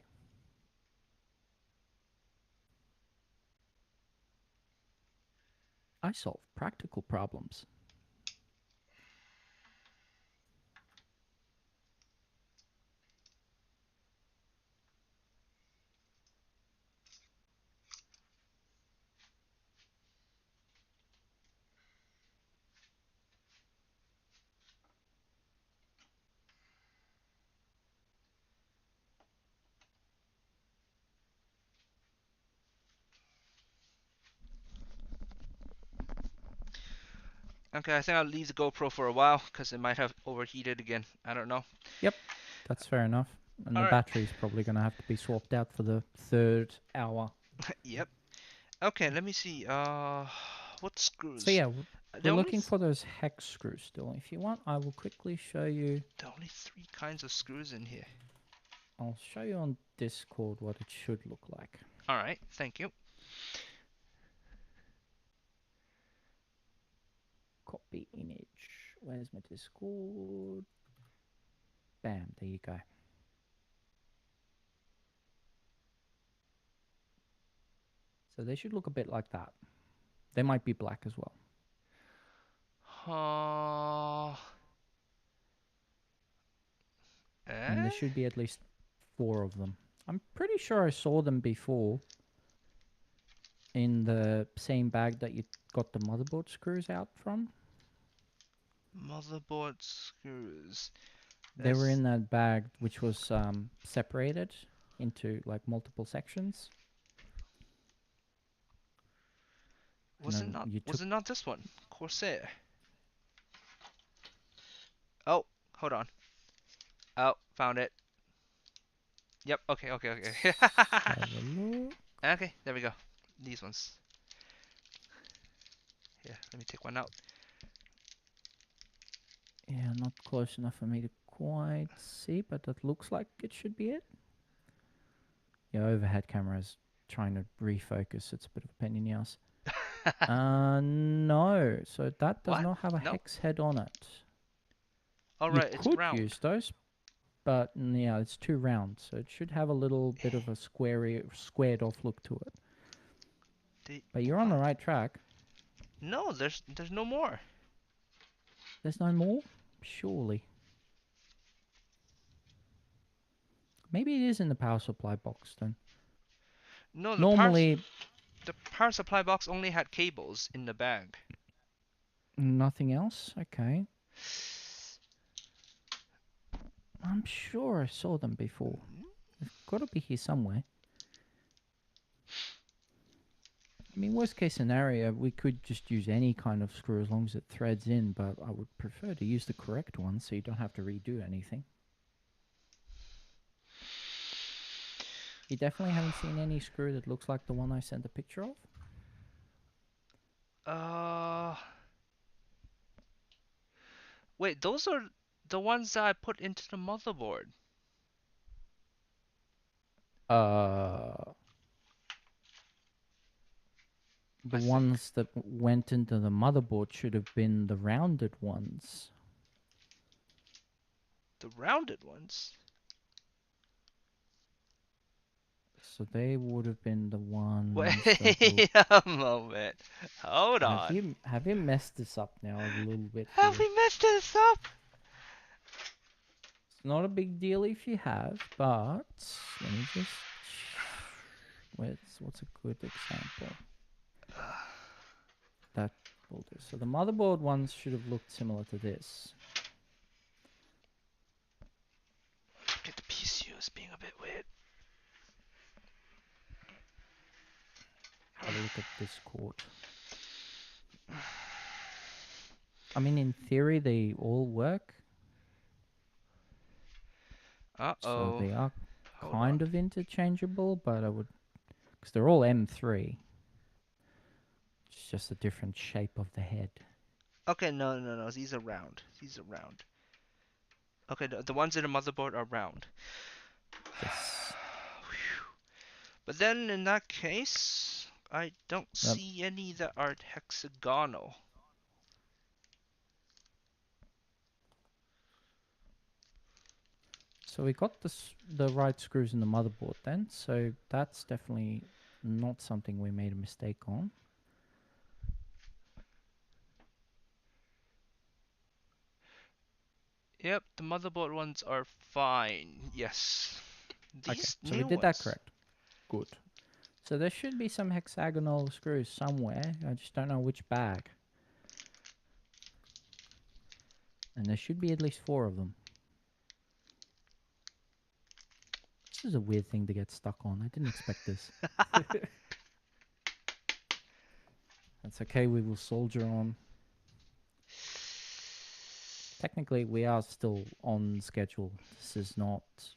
I solve practical problems. Okay, I think I'll leave the GoPro for a while because it might have overheated again. I don't know. Yep, that's fair enough. And All the right. battery's probably going to have to be swapped out for the third hour. Yep. Okay, let me see. What So screws? yeah, The we're only looking for those hex screws still. If you want, I will quickly show you. the only three kinds of screws in here. I'll show you on Discord what it should look like. All right, thank you. Copy image. Where's my Discord? Bam, there you go. So they should look a bit like that. They might be black as well. And there should be at least 4 of them. I'm pretty sure I saw them before in the same bag that you got the motherboard screws out from. Motherboard screws. They were in that bag, which was separated into like multiple sections. Was it not this one? Corsair. Oh, hold on. Oh, found it. Yep, okay. Have a look. Okay, there we go. These ones. Yeah, let me take one out. Yeah, not close enough for me to quite see, but that looks like it should be it. Yeah, overhead camera's trying to refocus. It's a bit of a pain in the ass. No. So that does not have a hex head on it. Alright, it's round. You could use those, but yeah, it's too round. So it should have a little bit of a squared off look to it. But you're on the right track. No, there's no more. There's no more? Surely. Maybe it is in the power supply box then. No, normally the power supply box only had cables in the bag. Nothing else? Okay. I'm sure I saw them before. They've got to be here somewhere. I mean, worst case scenario, we could just use any kind of screw as long as it threads in, but I would prefer to use the correct one so you don't have to redo anything. You definitely haven't seen any screw that looks like the one I sent a picture of? Wait, those are the ones that I put into the motherboard. The ones that went into the motherboard should have been the rounded ones. The rounded ones? So they would have been the ones. Wait a moment. Hold on. Have you messed this up now a little bit? Have we messed this up? It's not a big deal if you have, but let me just. What's a good example? That will do. So the motherboard ones should have looked similar to this. Get the PCU is being a bit weird. Have a look at Discord. I mean, in theory, they all work. So they are kind of interchangeable, but I would... Because they're all M3. It's just a different shape of the head. Okay, no. These are round. Okay, the ones in the motherboard are round. Yes. But then in that case, I don't see any that are hexagonal. So we got the right screws in the motherboard then, so that's definitely not something we made a mistake on. Yep, the motherboard ones are fine. Yes. These so we did that correct. Good. So there should be some hexagonal screws somewhere. I just don't know which bag. And there should be at least 4 of them. This is a weird thing to get stuck on. I didn't expect this. That's okay, we will soldier on. Technically, we are still on schedule.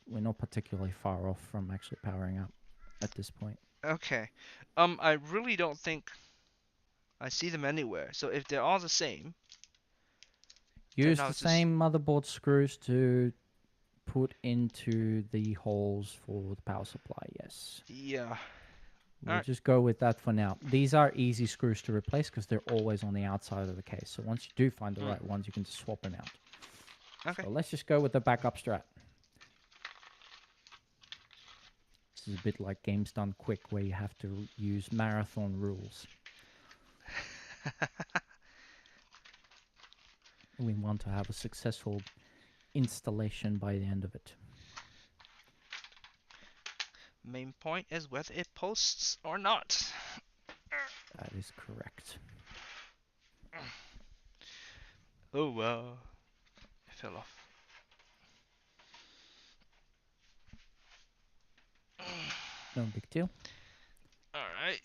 We're not particularly far off from actually powering up at this point. Okay. I really don't think I see them anywhere. So if they're all the same, then Use I'll the just same motherboard screws to put into the holes for the power supply, yes. yeah. We'll Alright. just go with that for now. These are easy screws to replace because they're always on the outside of the case. So once you do find the right ones, you can just swap them out. Okay. So let's just go with the backup strat. This is a bit like Games Done Quick, where you have to use marathon rules. We want to have a successful installation by the end of it. Main point is whether it posts or not. That is correct. Oh well. It fell off. No big deal. Alright.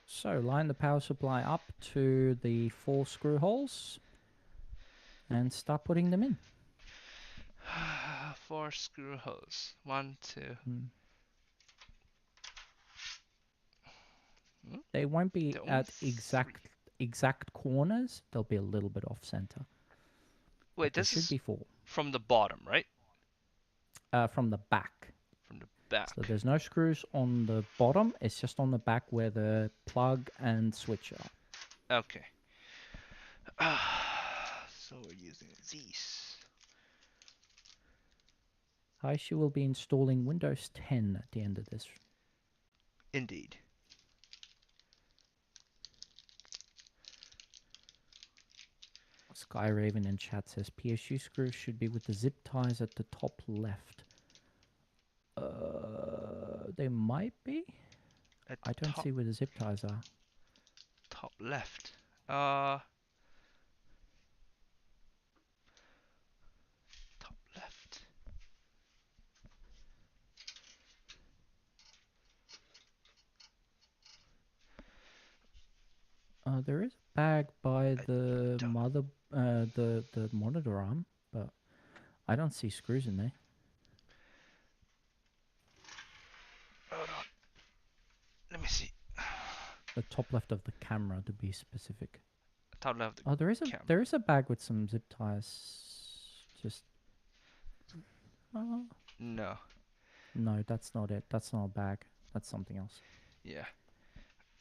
So line the power supply up to the 4 screw holes and start putting them in. 4 screw holes. 1, 2. They won't be They're only at exact corners. They'll be a little bit off center. Wait, There this should is be 4. from the bottom, right? From the back. From the back. So there's no screws on the bottom. It's just on the back where the plug and switch are. Okay. So we're using these. Aishi will be installing Windows 10 at the end of this. Indeed. Skyraven in chat says PSU screws should be with the zip ties at the top left. They might be. I don't see where the zip ties are. Top left. Top left. There is a bag by the the monitor arm, but I don't see screws in there. Hold on. Let me see. The top left of the camera, to be specific. Top left. Oh, there is a bag with some zip ties. Just No. no, that's not it. That's not a bag. That's something else. Yeah.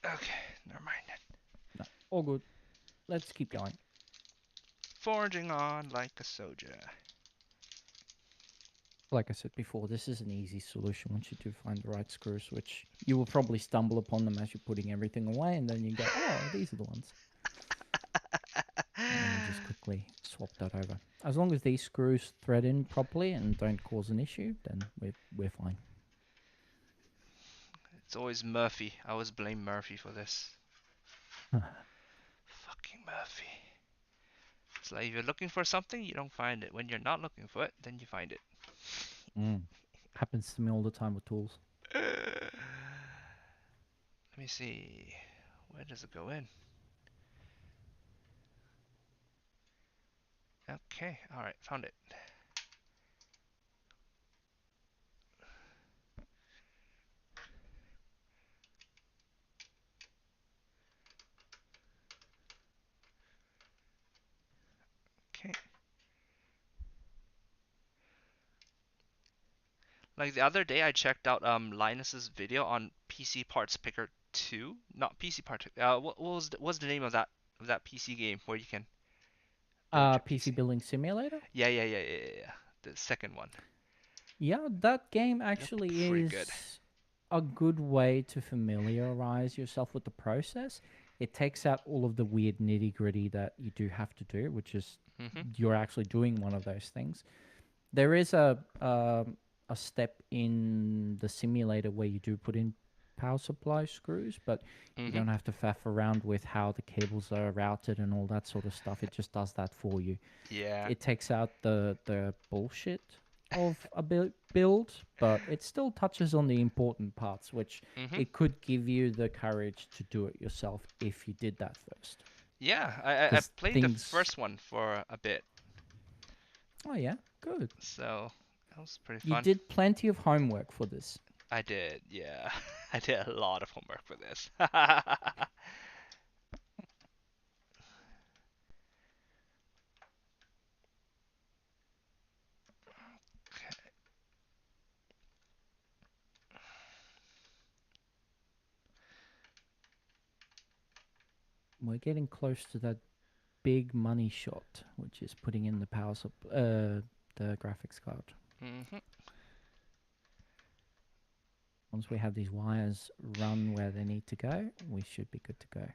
Okay. Never mind then. No, all good. Let's keep going. Forging on like a soldier. Like I said before, this is an easy solution once you do find the right screws, which you will probably stumble upon them as you're putting everything away, and then you go, oh, these are the ones. And then just quickly swap that over. As long as these screws thread in properly and don't cause an issue, then we're fine. It's always Murphy. I always blame Murphy for this. Fucking Murphy. It's like if you're looking for something, you don't find it. When you're not looking for it, then you find it. Happens to me all the time with tools. Let me see. Where does it go in? Okay, alright, found it. Okay. Like the other day, I checked out Linus's video on PC Parts Picker 2. Not PC Parts. What's the name of that PC game where you can build your PC Building Simulator? Yeah. The second one. Yeah, that game actually is good. a good way to familiarize yourself with the process. It takes out all of the weird nitty-gritty that you do have to do, which is you're actually doing one of those things. There is a step in the simulator where you do put in power supply screws, but you don't have to faff around with how the cables are routed and all that sort of stuff. It just does that for you. Yeah. It takes out the bullshit of a build, but it still touches on the important parts, which it could give you the courage to do it yourself if you did that first. Yeah, I because played the things. first one for a bit, Oh yeah, good. so that was pretty You fun. did plenty of homework for this. I did, yeah. I did a lot of homework for this. We're getting close to that big money shot, which is putting in the the graphics card. Hmm. Once we have these wires run where they need to go, we should be good to go.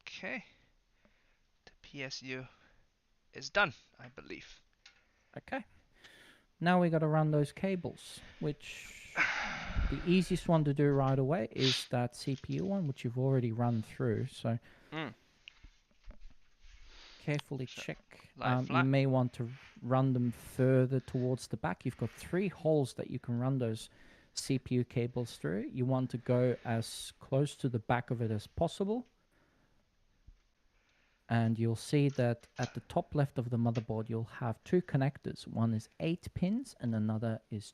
Okay, the PSU is done, I believe. Okay. Now we got to run those cables, which the easiest one to do right away is that CPU one, which you've already run through. So carefully check. You may want to run them further towards the back. You've got 3 holes that you can run those CPU cables through. You want to go as close to the back of it as possible. And you'll see that at the top left of the motherboard, you'll have 2 connectors. One is 8 pins and another is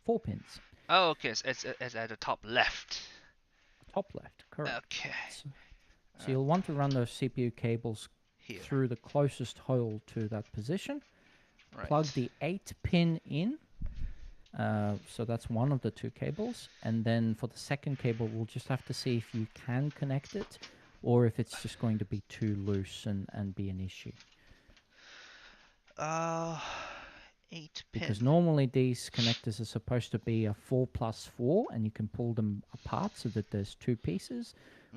4 pins. Oh, okay, it's at the top left. Top left, correct. Okay. So you'll want to run those CPU cables Here. through the closest hole to that position. Right. Plug the 8 pin in. So that's one of the 2 cables. And then for the second cable, we'll just have to see if you can connect it or if it's just going to be too loose and be an issue. 8 Because pin. normally these connectors are supposed to be a 4+4 and you can pull them apart so that there's 2 pieces.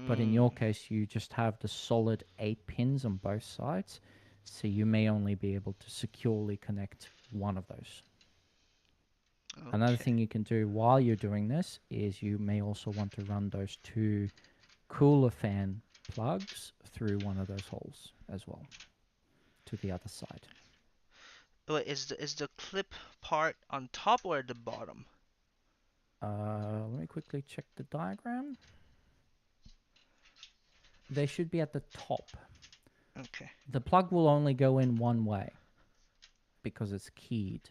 But in your case, you just have the solid 8 pins on both sides. So you may only be able to securely connect one of those. Okay. Another thing you can do while you're doing this is you may also want to run those 2 cooler fan plugs through one of those holes as well to the other side. Wait, is the clip part on top or at the bottom? Let me quickly check the diagram. They should be at the top. Okay. The plug will only go in one way because it's keyed.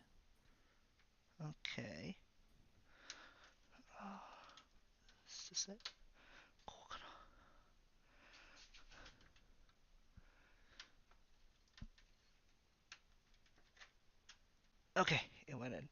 Okay. Is this it? Okay, it went in.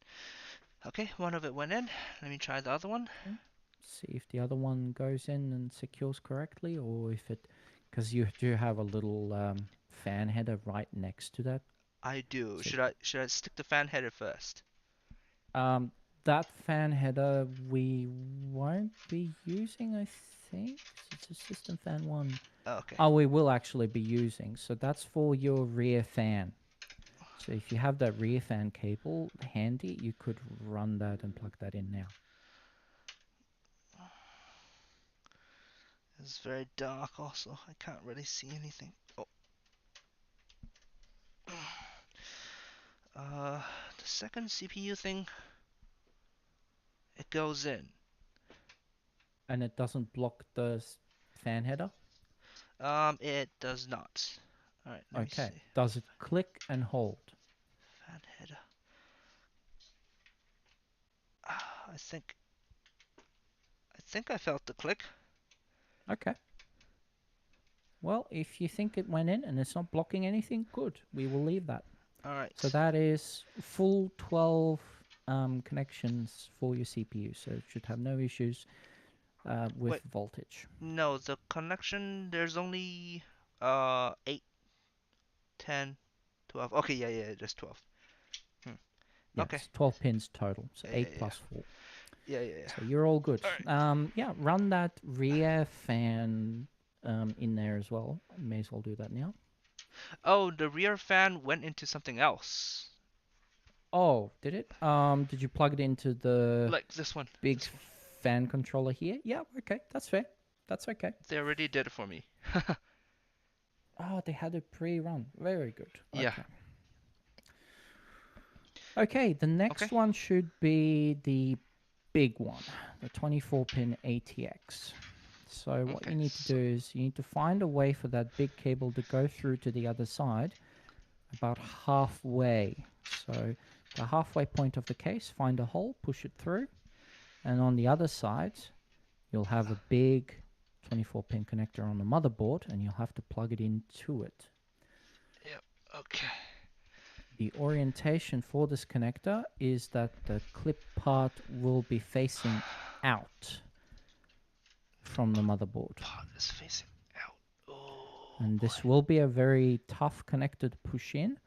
Okay, one of it went in. Let me try the other one. Okay. See if the other one goes in and secures correctly, or if it, because you do have a little fan header right next to that. I do. So Should I stick the fan header first? That fan header we won't be using, I think. It's a system fan 1. Oh, okay. Oh, we will actually be using. So that's for your rear fan. So if you have that rear fan cable handy, you could run that and plug that in now. It's very dark also. I can't really see anything. Oh. The second CPU thing, it goes in. And it doesn't block the fan header? It does not. Alright, let me see. Does it click and hold? Fan header. I think I felt the click. Okay. Well, if you think it went in and it's not blocking anything, good. We will leave that. Alright. So that is full 12 connections for your CPU. So it should have no issues with voltage. No, the connection, there's only 8, 10, 12. Okay, yeah, just 12. Yeah, okay. It's 12 pins total. So Yeah, 8 plus 4. Yeah. So you're all good. All right. Yeah, run that rear fan in there as well. May as well do that now. Oh, the rear fan went into something else. Oh, did it? Did you plug it into the like this one? Big fan controller here? Yeah, okay, that's fair. That's okay. They already did it for me. Oh, they had it pre-run. Very good. Yeah. Okay, the next one should be the big one, the 24-pin ATX. So what Okay, you need to do is you need to find a way for that big cable to go through to the other side about halfway. So the halfway point of the case, find a hole, push it through, and on the other side, you'll have a big 24-pin connector on the motherboard, and you'll have to plug it into it. Yep. Okay. The orientation for this connector is that the clip part will be facing out from the motherboard. Part is facing out. Oh. And this will be a very tough connector to push in.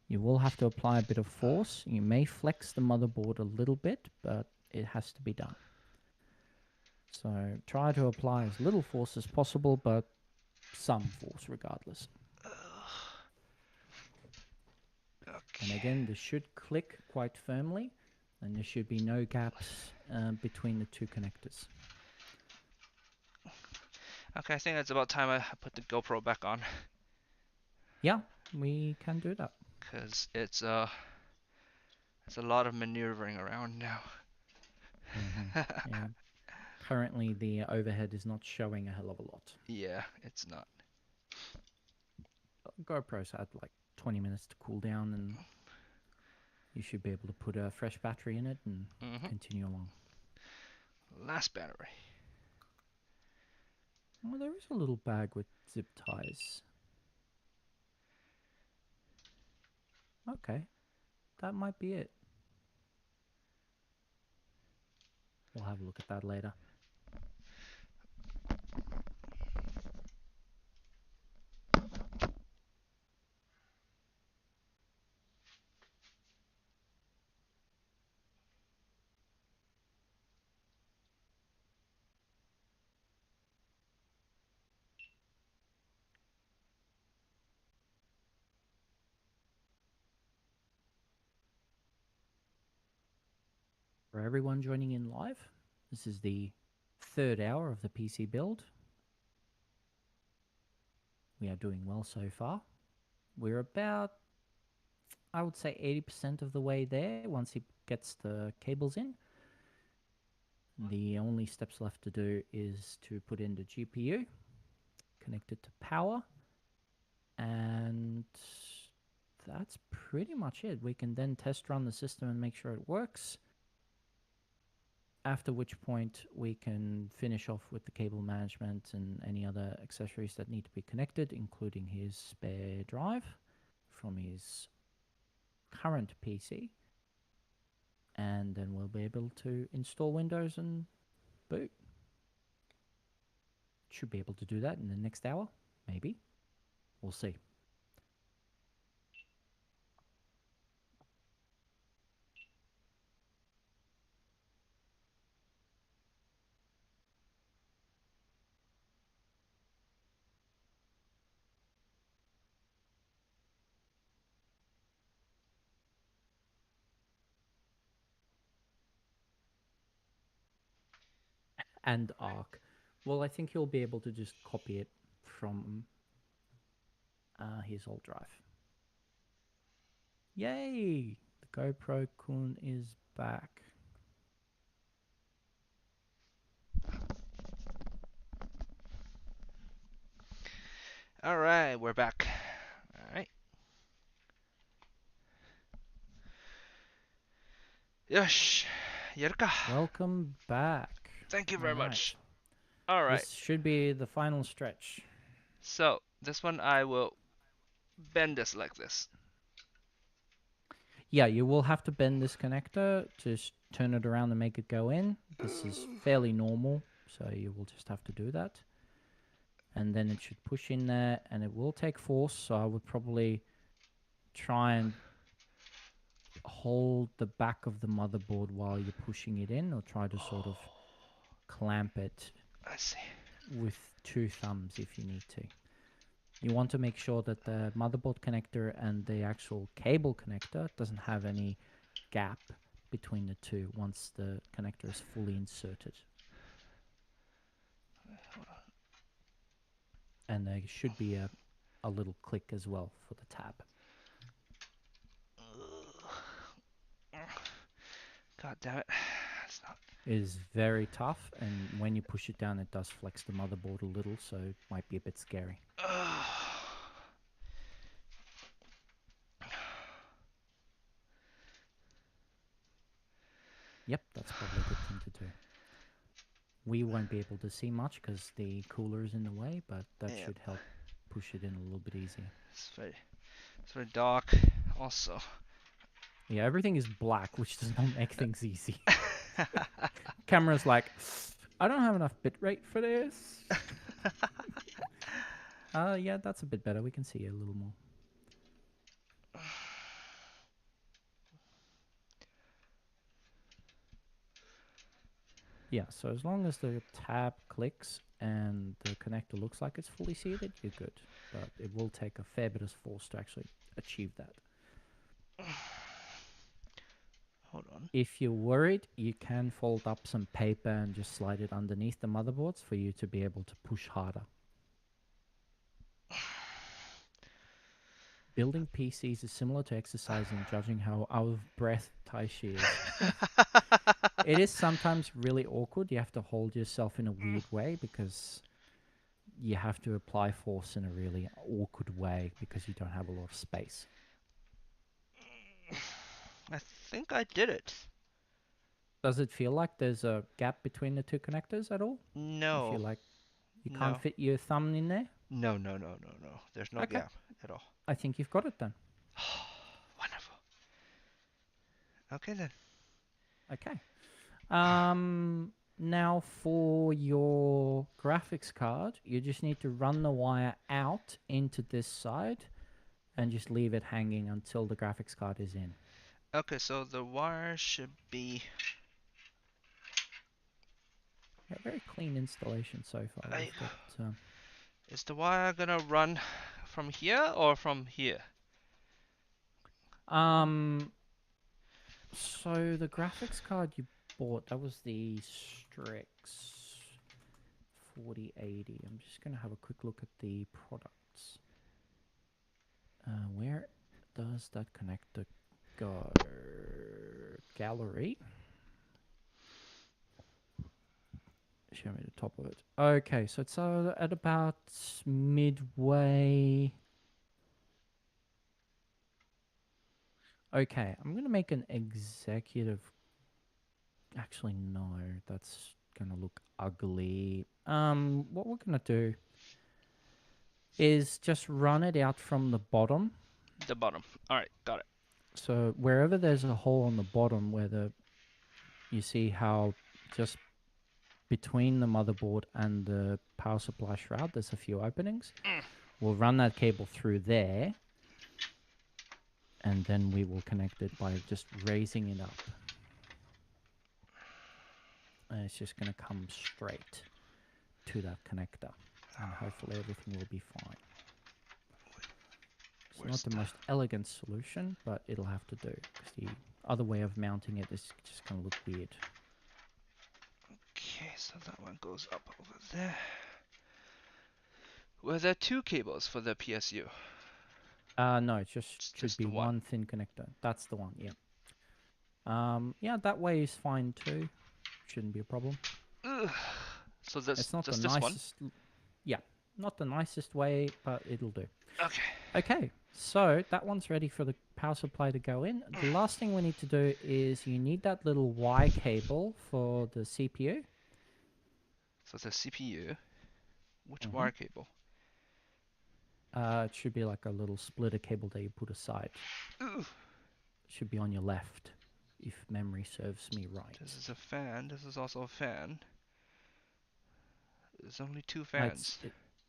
You will have to apply a bit of force. You may flex the motherboard a little bit, but it has to be done. So try to apply as little force as possible, but some force regardless. Okay. And again, this should click quite firmly, and there should be no gaps between the two connectors. Okay, I think it's about time I put the GoPro back on. Yeah, we can do that. Because it's a lot of maneuvering around now. Yeah. Currently, the overhead is not showing a hell of a lot. Yeah, it's not. GoPro's had like 20 minutes to cool down, and you should be able to put a fresh battery in it and continue along. Last battery. Well, there is a little bag with zip ties. Okay, that might be it. We'll have a look at that later. For everyone joining in live, this is the third hour of the PC build. We are doing well so far. We're about, I would say, 80% of the way there once he gets the cables in. The only steps left to do is to put in the GPU, connect it to power, and that's pretty much it. We can then test run the system and make sure it works. After which point we can finish off with the cable management and any other accessories that need to be connected, including his spare drive from his current PC. And then we'll be able to install Windows and boot. Should be able to do that in the next hour, maybe. We'll see. And Arc. Well, I think you'll be able to just copy it from his old drive. Yay! The GoPro Kun is back. Alright, we're back. Alright. Yosh! Yaruka! Welcome back. Thank you very All right. much. Alright. This should be the final stretch. So, this one I will bend this like this. Yeah, you will have to bend this connector to turn it around and make it go in. This is fairly normal, so you will just have to do that. And then it should push in there, and it will take force, so I would probably try and hold the back of the motherboard while you're pushing it in, or try to sort of clamp it I see. with 2 thumbs if you need to. You want to make sure that the motherboard connector and the actual cable connector doesn't have any gap between the two once the connector is fully inserted. And there should be a little click as well for the tab. God damn it. It's not. is very tough, and when you push it down, it does flex the motherboard a little, so it might be a bit scary. Yep, that's probably a good thing to do. We won't be able to see much because the cooler is in the way, but that Yep. should help push it in a little bit easier. It's very dark also. Yeah, everything is black, which does not make things easy. Camera's like, I don't have enough bitrate for this. Yeah, that's a bit better. We can see it a little more. Yeah, so as long as the tab clicks and the connector looks like it's fully seated, you're good. But it will take a fair bit of force to actually achieve that. Hold on. If you're worried, you can fold up some paper and just slide it underneath the motherboards for you to be able to push harder. Building PCs is similar to exercising, judging how out of breath Taishi is. It is sometimes really awkward. You have to hold yourself in a weird way because you have to apply force in a really awkward way because you don't have a lot of space. I think I did it. Does it feel like there's a gap between the two connectors at all? No. You feel like you No. can't fit your thumb in there? No. There's no Okay. gap at all. I think you've got it then. Wonderful. Okay then. Okay. Now for your graphics card, you just need to run the wire out into this side and just leave it hanging until the graphics card is in. Okay, so the wire should be... Yeah, very clean installation so far. We've got, Is the wire gonna run from here or from here? So the graphics card you bought, that was the Strix 4080. I'm just going to have a quick look at the products. Where does that connector go? Gallery. Show me the top of it. Okay, so it's at about midway. Okay, I'm going to make an executive. Actually, no, that's going to look ugly. What we're going to do is just run it out from the bottom. The bottom. Alright, got it. So wherever there's a hole on the bottom where you see how just between the motherboard and the power supply shroud, there's a few openings. We'll run that cable through there, and then we will connect it by just raising it up. And it's just going to come straight to that connector, and hopefully everything will be fine. It's not the most elegant solution, but it'll have to do, because the other way of mounting it is just going to look weird. Okay, so that one goes up over there. Were there two cables for the PSU? No, it just should be the one. one thin connector. That's the one, yeah. Yeah, that way is fine too. Shouldn't be a problem. Ugh. So It's not just the this nicest. one? Yeah, not the nicest way, but it'll do. Okay. Okay, so that one's ready for the power supply to go in. The last thing we need to do is you need that little Y cable for the CPU. So the CPU. Which wire cable? It should be like a little splitter cable that you put aside. Ugh. It should be on your left, if memory serves me right. This is a fan. This is also a fan. There's only two fans.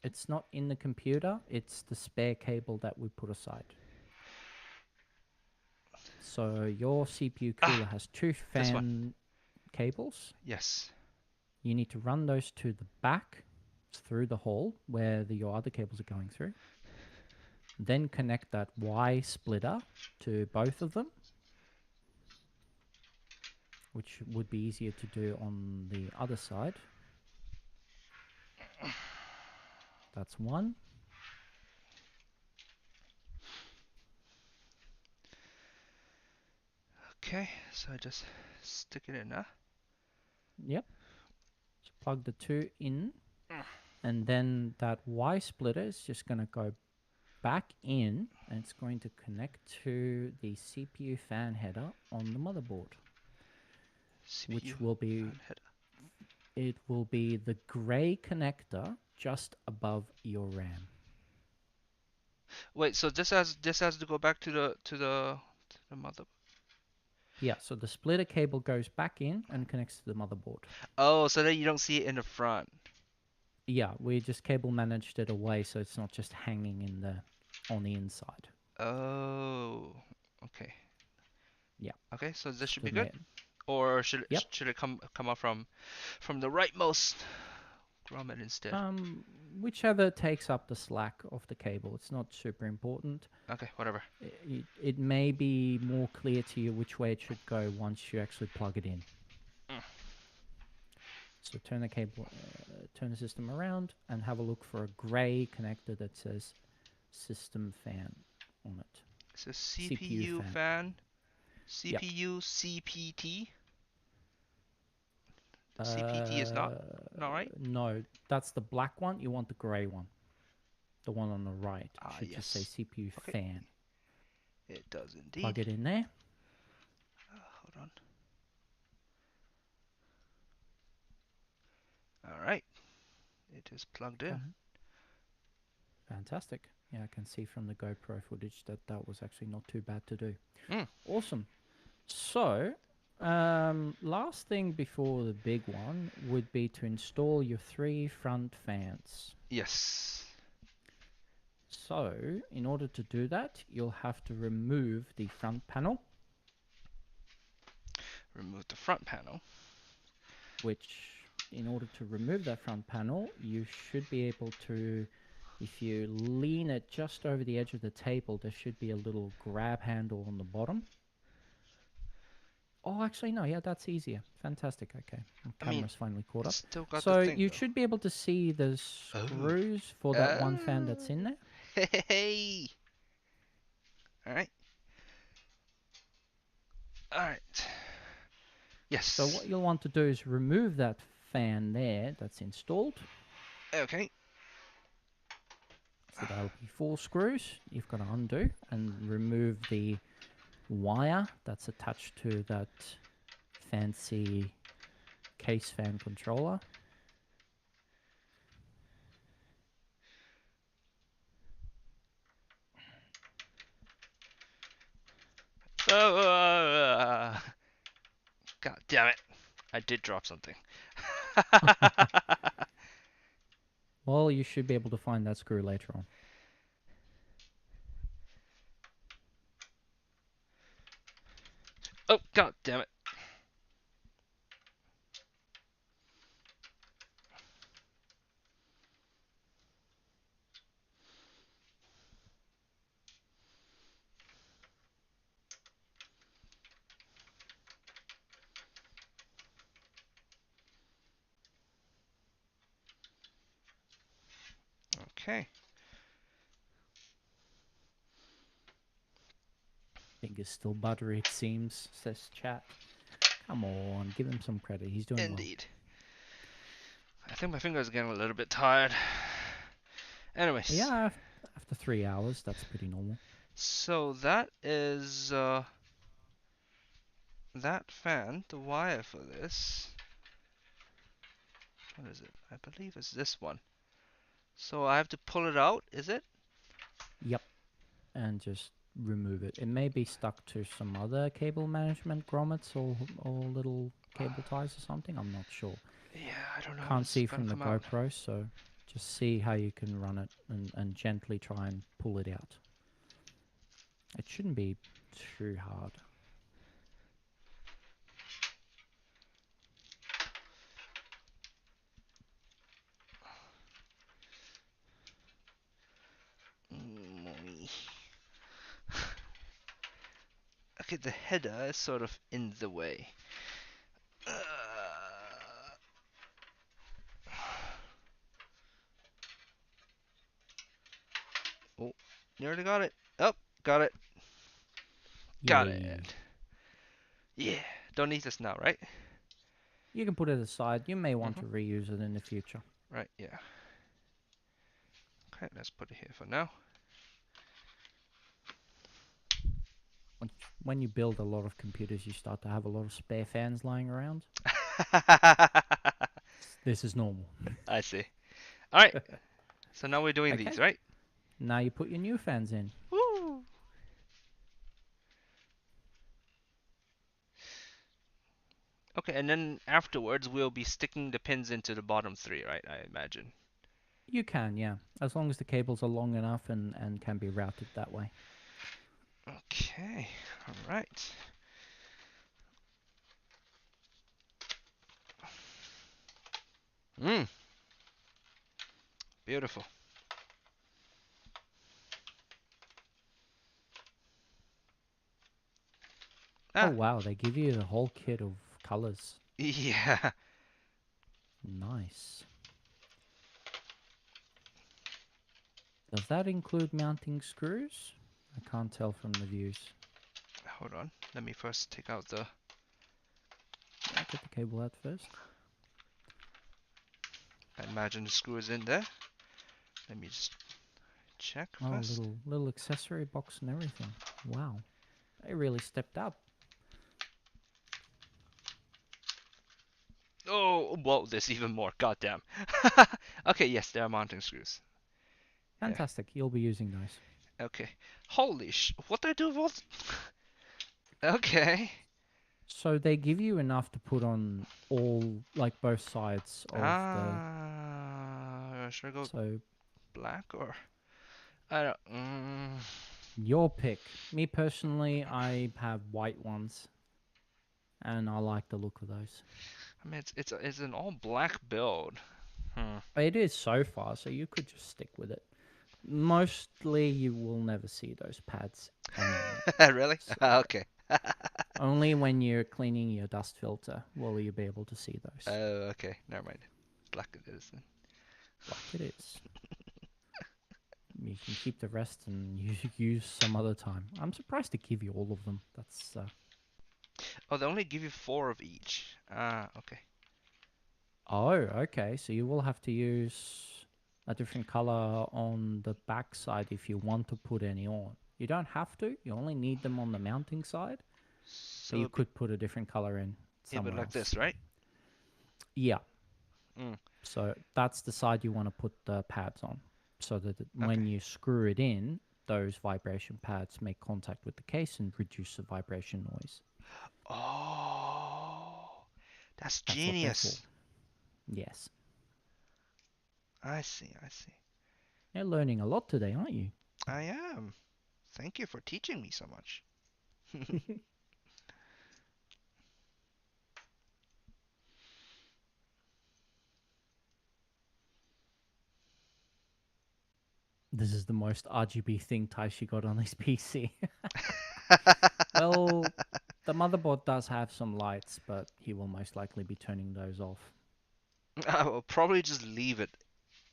It's not in the computer. It's the spare cable that we put aside. So your CPU cooler has two fan cables. Yes. You need to run those to the back through the hole where your other cables are going through. Then connect that Y splitter to both of them, which would be easier to do on the other side. That's one. Okay, so I just stick it in now. Yep. So plug the two in, and then that Y splitter is just going to go back in, and it's going to connect to the CPU fan header on the motherboard, CPU which will be fan header. it will be the gray connector just above your RAM. Wait, so this has to go back to the mother. Yeah, so the splitter cable goes back in and connects to the motherboard. Oh, so that you don't see it in the front. Yeah, we just cable managed it away so it's not just hanging on the inside. Oh, okay. Yeah. Okay, so this Just should to be good. make, Or should yep. it come out from the rightmost grommet instead? Whichever takes up the slack of the cable. It's not super important. Okay, whatever. It may be more clear to you which way it should go once you actually plug it in. So turn the cable, turn the system around, and have a look for a gray connector that says system fan on it. It's a CPU fan. CPU yep. CPT. CPT is not right? No, that's the black one. You want the gray one. The one on the right. Should yes. just say CPU fan. It does indeed. Plug it in there. Hold on. All right. It is plugged in. Fantastic. Yeah, I can see from the GoPro footage that was actually not too bad to do. Awesome. So, last thing before the big one would be to install your 3 front fans. Yes. So, in order to do that, you'll have to remove the front panel. Remove the front panel. Which, in order to remove that front panel, you should be able to, if you lean it just over the edge of the table, there should be a little grab handle on the bottom. Oh, actually, no. Yeah, that's easier. Fantastic. Okay. The camera's finally caught up. Still got so the thing, you though. should be able to see the screws for that one fan that's in there. Hey. All right. All right. Yes. So what you'll want to do is remove that fan there that's installed. Okay. So that'll be 4 screws. You've got to undo and remove the wire that's attached to that fancy case fan controller. God damn it. I did drop something. Well, you should be able to find that screw later on. Oh, god damn it. Okay. Think is still buttery, it seems, says chat. Come on, give him some credit. He's doing Indeed. Well. I think my fingers are getting a little bit tired. Anyways. Yeah, after 3 hours, that's pretty normal. So that is that fan, the wire for this. What is it? I believe it's this one. So I have to pull it out, is it? Yep. And just remove it. It may be stuck to some other cable management grommets or little cable ties or something. I'm not sure. Yeah, I don't know. Can't see from the GoPro, so just see how you can run it and gently try and pull it out. It shouldn't be too hard. Okay, the header is sort of in the way. Oh, nearly got it. Oh, got it. Got it. Yeah. Don't need this now, right? You can put it aside. You may want to reuse it in the future. Right, yeah. Okay, let's put it here for now. When you build a lot of computers, you start to have a lot of spare fans lying around. This is normal. I see. All right. So now we're doing Okay. these, right? Now you put your new fans in. Woo! Okay, and then afterwards we'll be sticking the pins into the bottom three, right? I imagine. You can, yeah. As long as the cables are long enough and can be routed that way. Okay, all right. Beautiful. Oh, wow. They give you the whole kit of colors. Yeah. Nice. Does that include mounting screws? I can't tell from the views. Hold on. Let me first take out the... Yeah, get the cable out first. I imagine the screw is in there. Let me just check first. Little accessory box and everything. Wow. They really stepped up. Oh, whoa, there's even more. Goddamn. Okay, yes, there are mounting screws. Fantastic. You'll be using those. Okay. Holy what do I do with Okay. So they give you enough to put on all, like both sides of should I go So black or... I don't... your pick. Me personally, I have white ones. And I like the look of those. I mean, it's an all black build. It is so far, so you could just stick with it. Mostly, you will never see those pads anyway. Really? Okay. Only when you're cleaning your dust filter will you be able to see those. Oh, okay. Never mind. Black it is then. Black it is. You can keep the rest and use some other time. I'm surprised to give you all of them. That's Oh, they only give you 4 of each. Ah, okay. Oh, okay. So you will have to use a different color on the back side if you want to put any on. You don't have to. You only need them on the mounting side. So you could put a different color in somewhere like else. this, right? Yeah. So that's the side you want to put the pads on. So that when you screw it in, those vibration pads make contact with the case and reduce the vibration noise. Oh, that's genius. Yes. I see, I see. You're learning a lot today, aren't you? I am. Thank you for teaching me so much. This is the most RGB thing Taishi got on his PC. Well, the motherboard does have some lights, but he will most likely be turning those off. I will probably just leave it,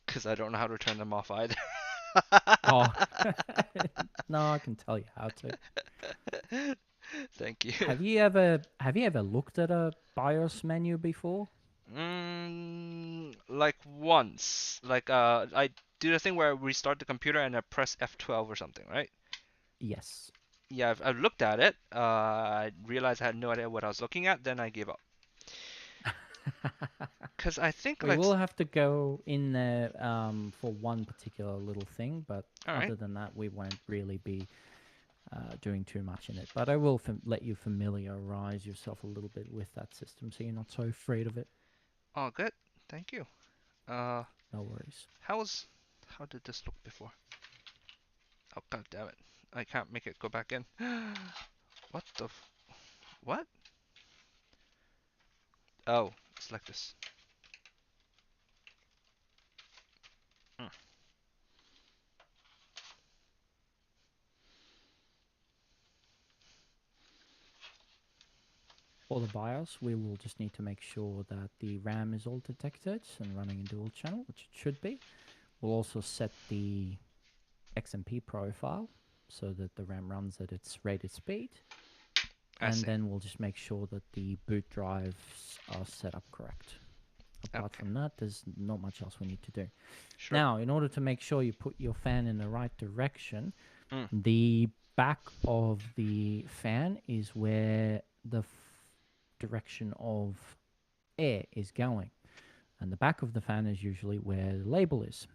because I don't know how to turn them off either. Oh, no, I can tell you how to. Thank you. Have you ever looked at a BIOS menu before? Like once. Like I do the thing where I restart the computer and I press F12 or something, right? Yes. Yeah, I've looked at it. I realized I had no idea what I was looking at. Then I gave up. Because I think We will have to go in there for one particular little thing, but other than that, we won't really be doing too much in it. But I will let you familiarize yourself a little bit with that system, so you're not so afraid of it. Oh, good. Thank you. No worries. How did this look before? Oh, god damn it. I can't make it go back in. What the what? Oh, it's like this. For the BIOS, we will just need to make sure that the RAM is all detected and running in dual channel, which it should be. We'll also set the XMP profile so that the RAM runs at its rated speed. I and see. then we'll just make sure that the boot drives are set up correct. Apart Okay. from that, there's not much else we need to do. Sure. Now, in order to make sure you put your fan in the right direction, Mm. the back of the fan is where the direction of air is going. And the back of the fan is usually where the label is.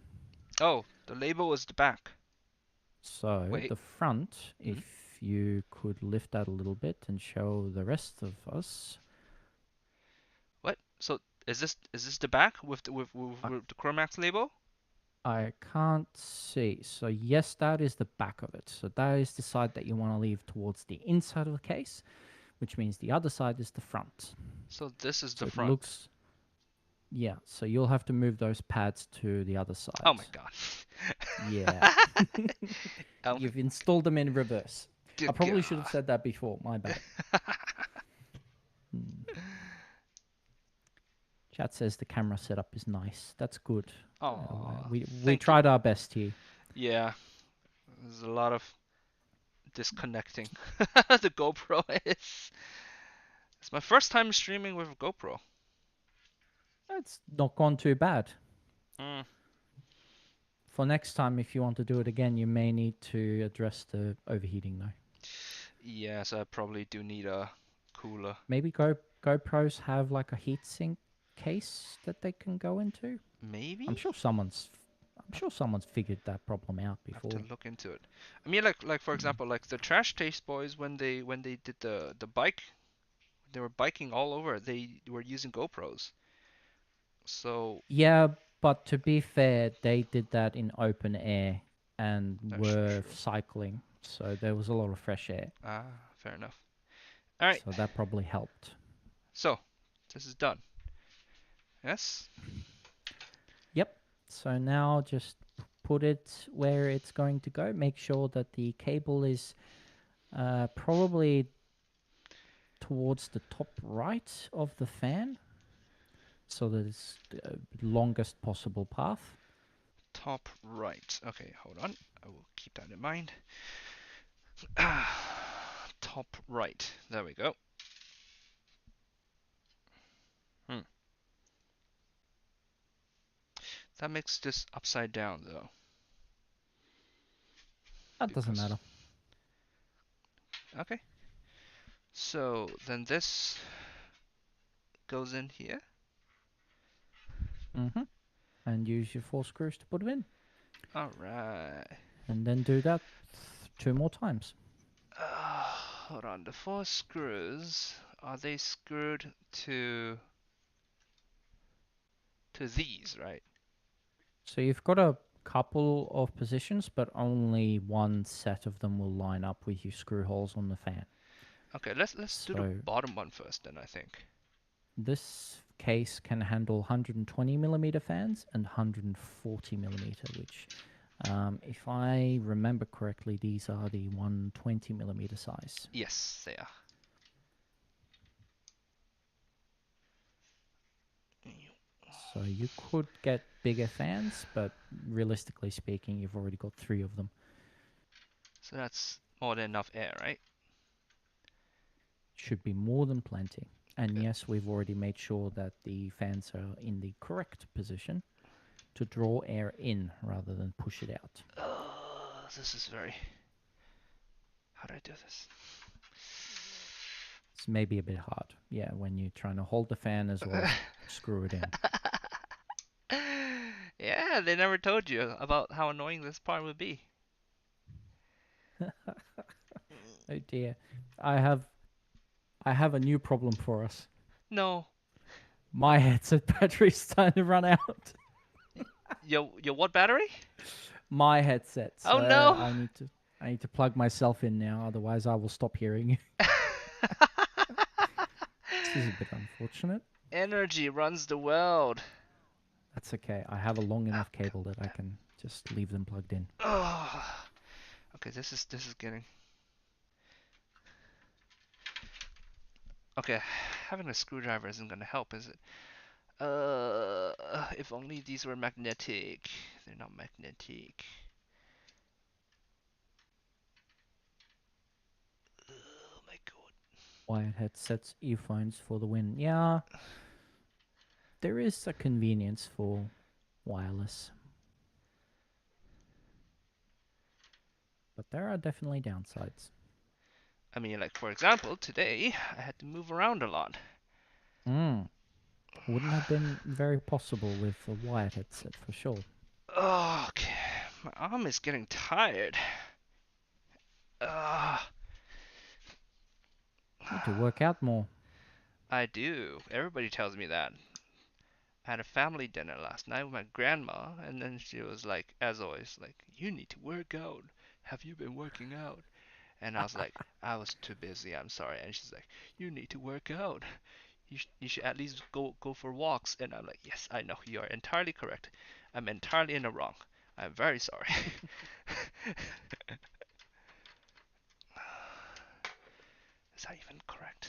Oh, the label is the back. So Wait. the front, Mhm. if you could lift that a little bit and show the rest of us. What? So is this the back with with the Chromax label? I can't see. So yes, that is the back of it. So that is the side that you want to leave towards the inside of the case, which means the other side is the front. So this is So the it front. looks, yeah. So you'll have to move those pads to the other Oh side. my god. Yeah. Oh my You've installed them in reverse. good I probably should god. have said that before. My bad. Chat says the camera setup is nice. That's good. Oh, We thank tried you. our best here. Yeah, there's a lot of disconnecting. The GoPro is. It's my first time streaming with a GoPro. It's not gone too bad. Mm. For next time, if you want to do it again, you may need to address the overheating though. Yes, I probably do need a cooler. Maybe GoPros have like a heatsink case that they can go into. Maybe? I'm sure someone's figured that problem out I have to before. look into it. I mean, like for example, like the Trash Taste Boys when they did the bike, they were biking all over. They were using GoPros. So Yeah, but to be fair, they did that in open air and that's were true. cycling, so there was a lot of fresh air. Ah, fair enough. All right. So that probably helped. So this is done. Yes. Yep. So now just put it where it's going to go. Make sure that the cable is probably towards the top right of the fan, so that it's the longest possible path. Top right. Okay, hold on. I will keep that in mind. Top right. There we go. Hmm. That makes this upside down though. That doesn't Because matter. okay. So then this goes in here. Mm-hmm. And use your 4 screws to put it in. All right. And then do that 2 more times. Hold on. The 4 screws, are they screwed to these, right? So you've got a couple of positions, but only one set of them will line up with your screw holes on the fan. Okay, let's do the So bottom one first then, I think. this case can handle 120 millimeter fans and 140 millimeter, which, if I remember correctly, these are the 120 millimeter size. Yes, they are. So you could get bigger fans, but realistically speaking, you've already got 3 of them. So that's more than enough air, right? Should be more than plenty. And Good. yes, we've already made sure that the fans are in the correct position to draw air in rather than push it out. This is very... How do I do this? It's maybe a bit hard. Yeah, when you're trying to hold the fan as well as screw it in. Yeah, they never told you about how annoying this part would be. Oh dear. I have a new problem for us. No. My headset battery's starting to run out. Your what battery? My headset. Oh So no! I need to plug myself in now, otherwise I will stop hearing you. This is a bit unfortunate. Energy runs the world. That's okay. I have a long enough cable that I can just leave them plugged in. Oh. Okay, this is getting... Okay, having a screwdriver isn't gonna help, is it? If only these were magnetic. They're not magnetic. Oh my god. Wired headsets, earphones for the win. Yeah, there is a convenience for wireless. But there are definitely downsides. I mean, like, for example, today I had to move around a lot. Wouldn't have been very possible with a wired headset for sure. Okay, my arm is getting tired. Need to work out more. I do. Everybody tells me that. I had a family dinner last night with my grandma, and then she was like, as always, like, you need to work out. Have you been working out? And I was like, I was too busy, I'm sorry. And she's like, you need to work out. You should at least go for walks. And I'm like, yes, I know, you are entirely correct. I'm entirely in the wrong. I'm very sorry. Is that even correct?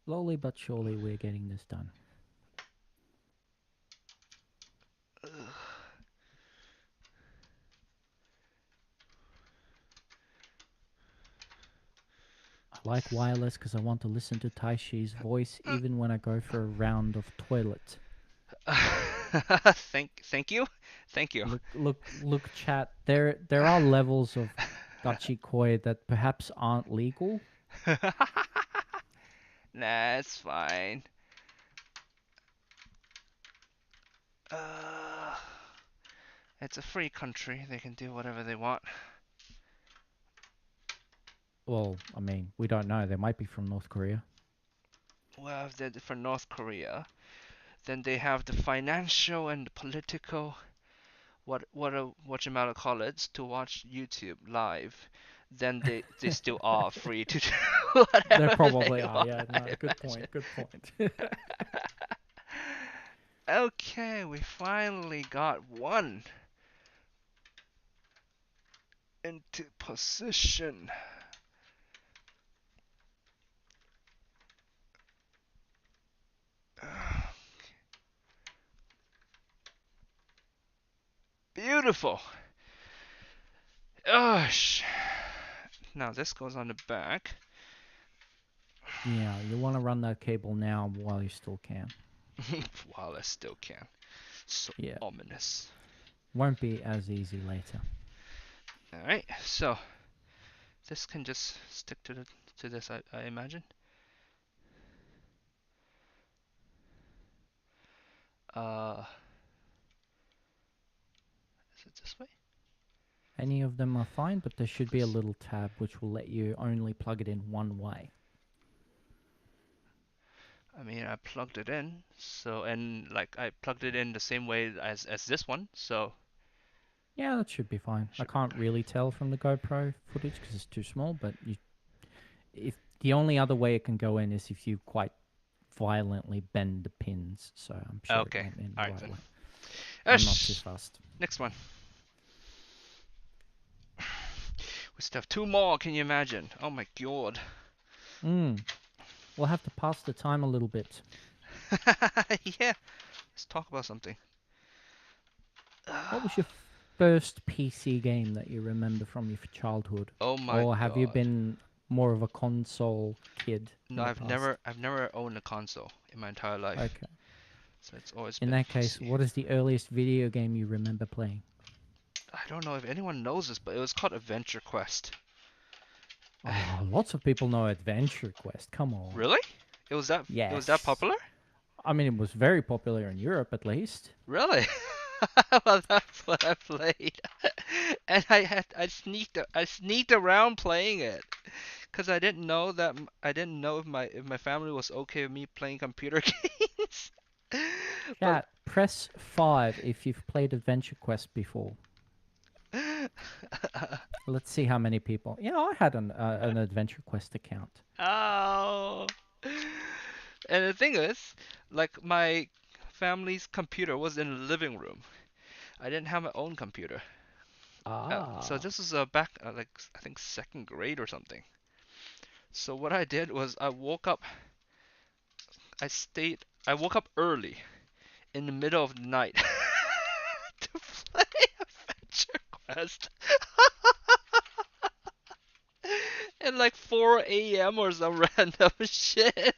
Slowly but surely, we're getting this done. I like wireless because I want to listen to Taishi's voice even when I go for a round of toilet. Thank you. Look, chat. There are levels of gachi koi that perhaps aren't legal. Nah, it's fine. It's a free country. They can do whatever they want. Well, I mean, we don't know. They might be from North Korea. Well, if they're from North Korea, then they have the financial and the political what call it to watch YouTube live. Then they still are free to do whatever They probably they are. want, Yeah. No. Good point. Good point. Okay, we finally got one into position. Beautiful. Gosh. Now this goes on the back. Yeah, you want to run that cable now while you still can. While I still can. So Yeah. ominous. Won't be as easy later. Alright, so this can just stick to this, I imagine. Is it this way? Any of them are fine, but there should be a little tab which will let you only plug it in one way. I mean, I plugged it in, so, and like I plugged it in the same way as this one, so. Yeah, that should be fine. I can't really tell from the GoPro footage because it's too small, but if the only other way it can go in is if you quite violently bend the pins, so I'm sure Okay, it went in the alright right then. way. I'm not too fast. Next one. We still have two more, can you imagine? Oh my god. We'll have to pass the time a little bit. Yeah, let's talk about something. What was your first PC game that you remember from your childhood? Oh my god. Or have you been more of a console kid? No, I've never owned a console in my entire life. Okay. So it's always In been that case, PC. what is the earliest video game you remember playing? I don't know if anyone knows this, but it was called Adventure Quest. Oh, lots of people know Adventure Quest. Come on. Really? It was that popular? I mean, it was very popular in Europe, at least. Really? Well, that's what I played, and I sneaked around playing it, cause I didn't know if my family was okay with me playing computer games. Chat, press 5 if you've played Adventure Quest before. Let's see how many people. Yeah, I had an Adventure Quest account. Oh. And the thing is, like, my family's computer was in the living room. I didn't have my own computer. So this was back like I think second grade or something. So what I did was I woke up. I stayed I woke up early in the middle of the night to play Adventure Quest at like 4 a.m. or some random shit.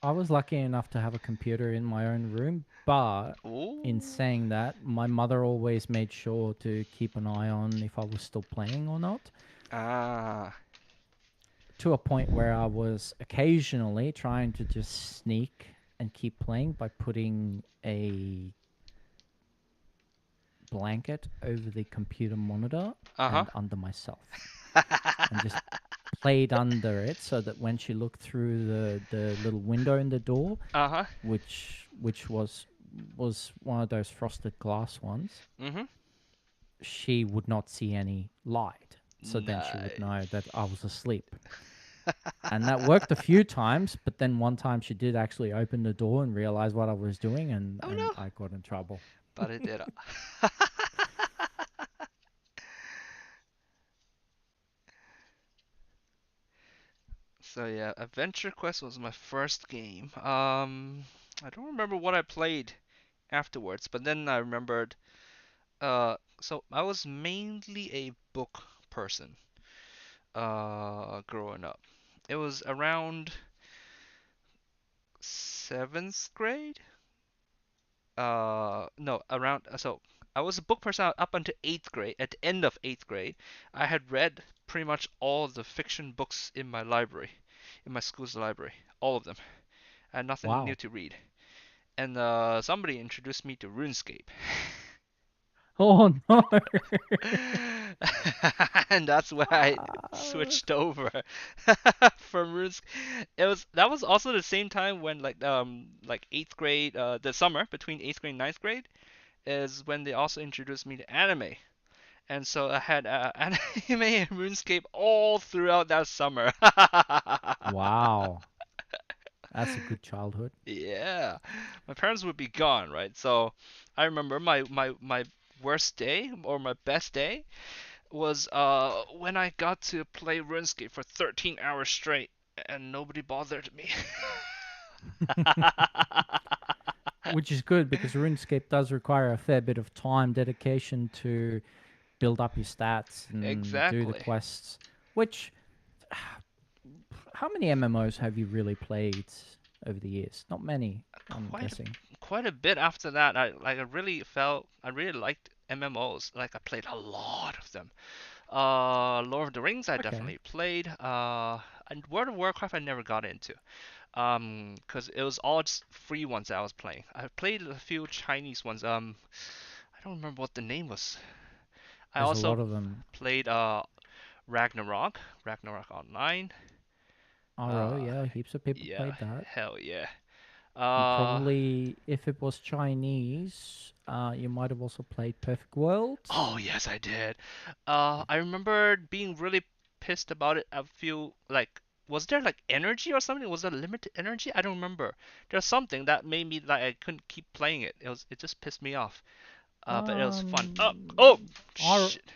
I was lucky enough to have a computer in my own room, but in Ooh. saying that, my mother always made sure to keep an eye on if I was still playing or not, Ah. to a point where I was occasionally trying to just sneak and keep playing by putting a blanket over the computer monitor Uh-huh. and under myself, and just played under it so that when she looked through the little window in the door, Uh-huh. which was one of those frosted glass ones, Mm-hmm. she would not see any light. So then she would know that I Nice. was asleep. And that worked a few times, but then one time she did actually open the door and realize what I was doing, Oh and no. I got in trouble. But it did. So yeah, Adventure Quest was my first game. I don't remember what I played afterwards, but then I remembered. So I was mainly a book person. Growing up, it was around seventh grade. No, around. So I was a book person up until eighth grade. At the end of eighth grade, I had read pretty much all the fiction books in my library, in my school's library, all of them. I had nothing new Wow. to read. And somebody introduced me to RuneScape. Oh no. And that's where I Ah. switched over from RuneScape. That was also the same time when like eighth grade, the summer between eighth grade and ninth grade is when they also introduced me to anime. And so I had anime and RuneScape all throughout that summer. Wow. That's a good childhood. Yeah, my parents would be gone, right? So I remember my worst day or my best day was when I got to play RuneScape for 13 hours straight and nobody bothered me. Which is good because RuneScape does require a fair bit of time, dedication to build up your stats and do the Exactly. quests. Which, how many MMOs have you really played over the years? Not many, I'm Quite a, guessing. quite a bit after that. I really liked MMOs. Like I played a lot of them. Lord of the Rings I Okay. definitely played. And World of Warcraft I never got into. 'Cause it was all just free ones that I was playing. I played a few Chinese ones. I don't remember what the name was. I There's a also lot of them. played Ragnarok Online. RO, Uh, yeah, heaps of people yeah, played that. hell yeah. You Uh, probably, if it was Chinese, you might have also played Perfect World. oh yes, I did. I remember being really pissed about it. I feel like was there like energy or something? Was there limited energy? I don't remember. There's something that made me like I couldn't keep playing it. It just pissed me off. But it was fun. Oh R. shit.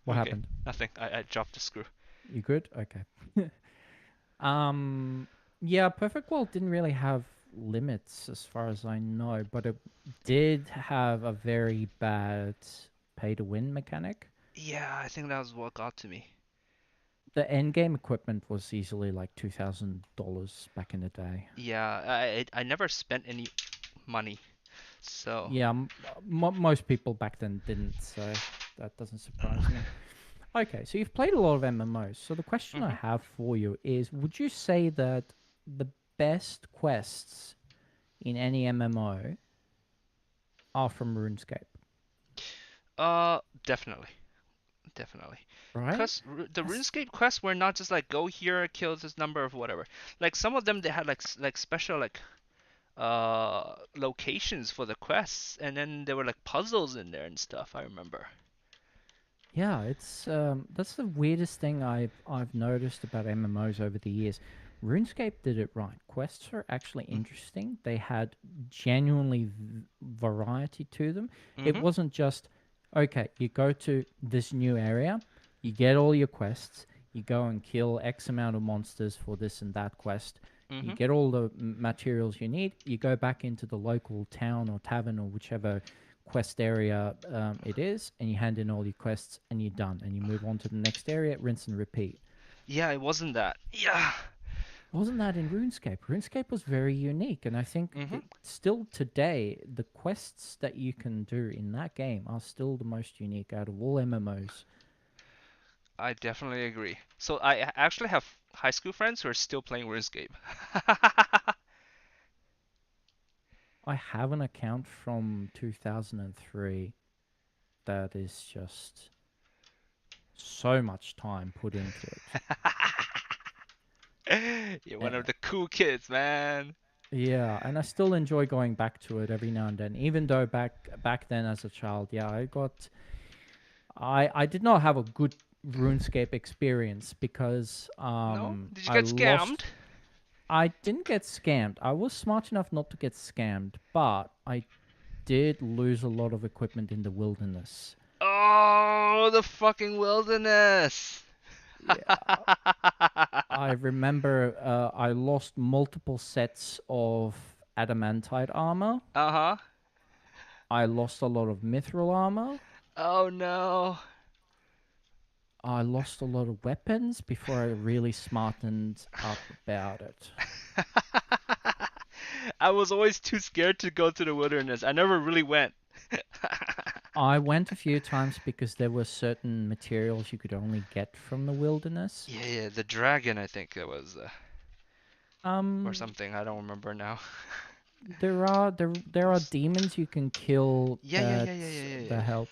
What Okay, happened? nothing. I dropped the screw. You good? Okay. Um, yeah, Perfect World didn't really have limits as far as I know, but it did have a very bad pay to win mechanic. Yeah, I think that was what got to me. The end game equipment was easily like $2,000 back in the day. Yeah, I never spent any money. So. Yeah, most people back then didn't, so that doesn't surprise me. Okay, so you've played a lot of MMOs. So the question I Mhm. have for you is, would you say that the best quests in any MMO are from RuneScape, Definitely, definitely. right? Cause the That's RuneScape quests were not just like go here, kill this number of whatever. Like some of them they had like special like locations for the quests, and then there were like puzzles in there and stuff. I remember. yeah, it's that's the weirdest thing I've noticed about MMOs over the years. RuneScape did it right. Quests are actually interesting. They had genuinely variety to them. It Mhm. wasn't just okay, you go to this new area, you get all your quests, You go and kill X amount of monsters for this and that quest. You Mm-hmm. get all the materials you need. You go back into the local town or tavern or whichever quest area it is, and you hand in all your quests, and you're done. And you move on to the next area, rinse and repeat. Yeah, it wasn't that. Yeah. Wasn't that in RuneScape? RuneScape was very unique, and I think Mm-hmm. that still today, the quests that you can do in that game are still the most unique out of all MMOs. I definitely agree. So I actually have high school friends who are still playing RuneScape. I have an account from 2003 that is just so much time put into it. You're one Uh, of the cool kids, man. yeah, and I still enjoy going back to it every now and then. Even though back then as a child, yeah, I did not have a good RuneScape experience because No? Did you I get scammed? lost. I didn't get scammed. I was smart enough not to get scammed, but I did lose a lot of equipment in the wilderness. Oh, the fucking wilderness. Yeah, I remember I lost multiple sets of adamantite armor. Uh-huh. I lost a lot of mithril armor. Oh no. I lost a lot of weapons before I really smartened up about it. I was always too scared to go to the wilderness. I never really went. I went a few times because there were certain materials you could only get from the wilderness. Yeah, yeah, the dragon, I think it was, or Um, something. I don't remember now. there are demons you can kill Yeah, yeah, yeah, yeah, yeah, yeah, that yeah. help.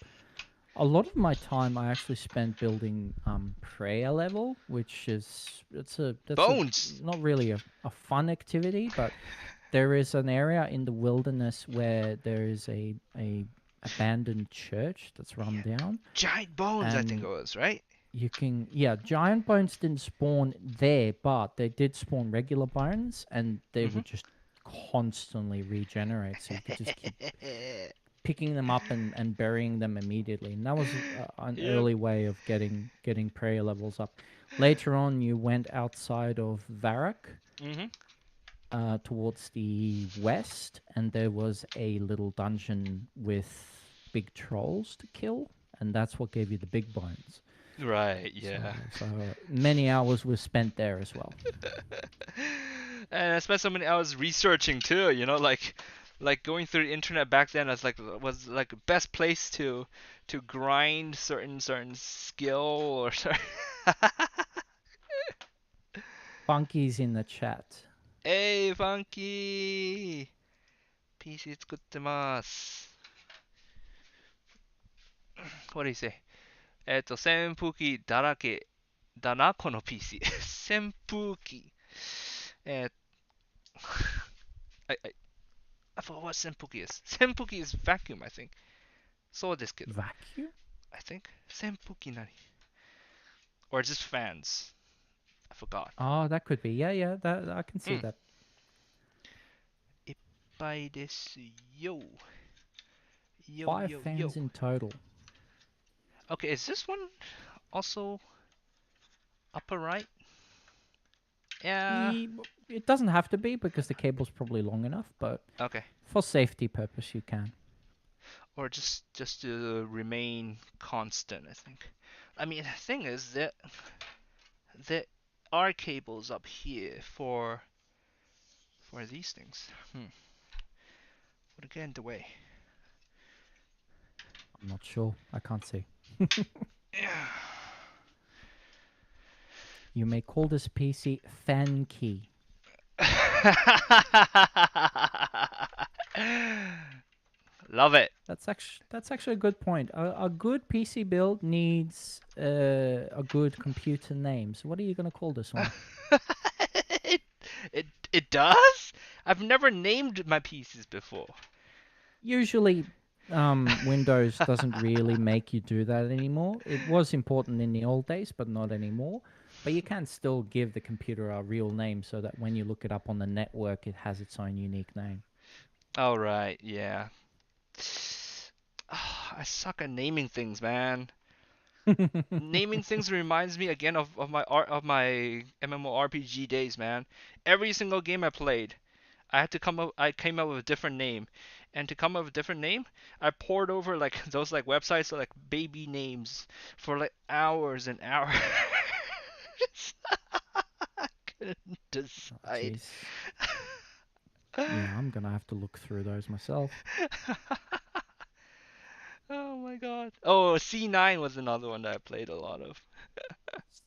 A lot of my time I actually spent building prayer level, which is that's a Bones. not really a fun activity, but there is an area in the wilderness where there is a abandoned church that's run Yeah. down, Giant bones, I think it and was, right? you can, yeah, giant bones didn't spawn there, but they did spawn regular bones, and they Mm-hmm. would just constantly regenerate, so you could just keep picking them up and burying them immediately, and that was an Yep. early way of getting prayer levels up. Later on, you went outside of Varrock Mm-hmm. towards the west, and there was a little dungeon with big trolls to kill, and that's what gave you the big bones. Right, So, yeah. so many hours were spent there as well. And I spent so many hours researching too, like going through the internet back then was like the best place to grind certain skill or certain. Funky's in the chat. Hey, Funky! PC 作ってます。What do you say? 扇風機だらけだな、この PC。扇風機。えー I forgot what 扇風機 is. 扇風機 is vacuum, I think. そうですけど。Vacuum? I think. 扇風機何 Or just fans. I forgot. Oh, that could be. Yeah, yeah. That I can see うん。that. いっぱいですよ。Yo, Five yo, yo. fans in total. Okay, is this one also upper right? Yeah. It doesn't have to be because the cable's probably long enough, but Okay. for safety purpose, you can. Or just to remain constant, I think. I mean, the thing is that there are cables up here for these things. Would it get in the way? I'm not sure. I can't see. Yeah. You may call this PC fan key. Love it. That's actually a good point. A good PC build needs a good computer name. So what are you gonna call this one? it, it does? I've never named my pieces before. Usually, Windows doesn't really make you do that anymore. It was important in the old days, but not anymore. But you can still give the computer a real name so that when you look it up on the network, it has its own unique name. All right, yeah. I suck at naming things, man. Naming things reminds me again of my art of my MMORPG days, man. Every single game I played, I came up with a different name. And to come up with a different name, I poured over like those like websites like baby names for like hours and hours. I couldn't Oh, decide. jeez. Yeah, I'm gonna have to look through those myself. Oh my god. Oh, C9 was another one that I played a lot of.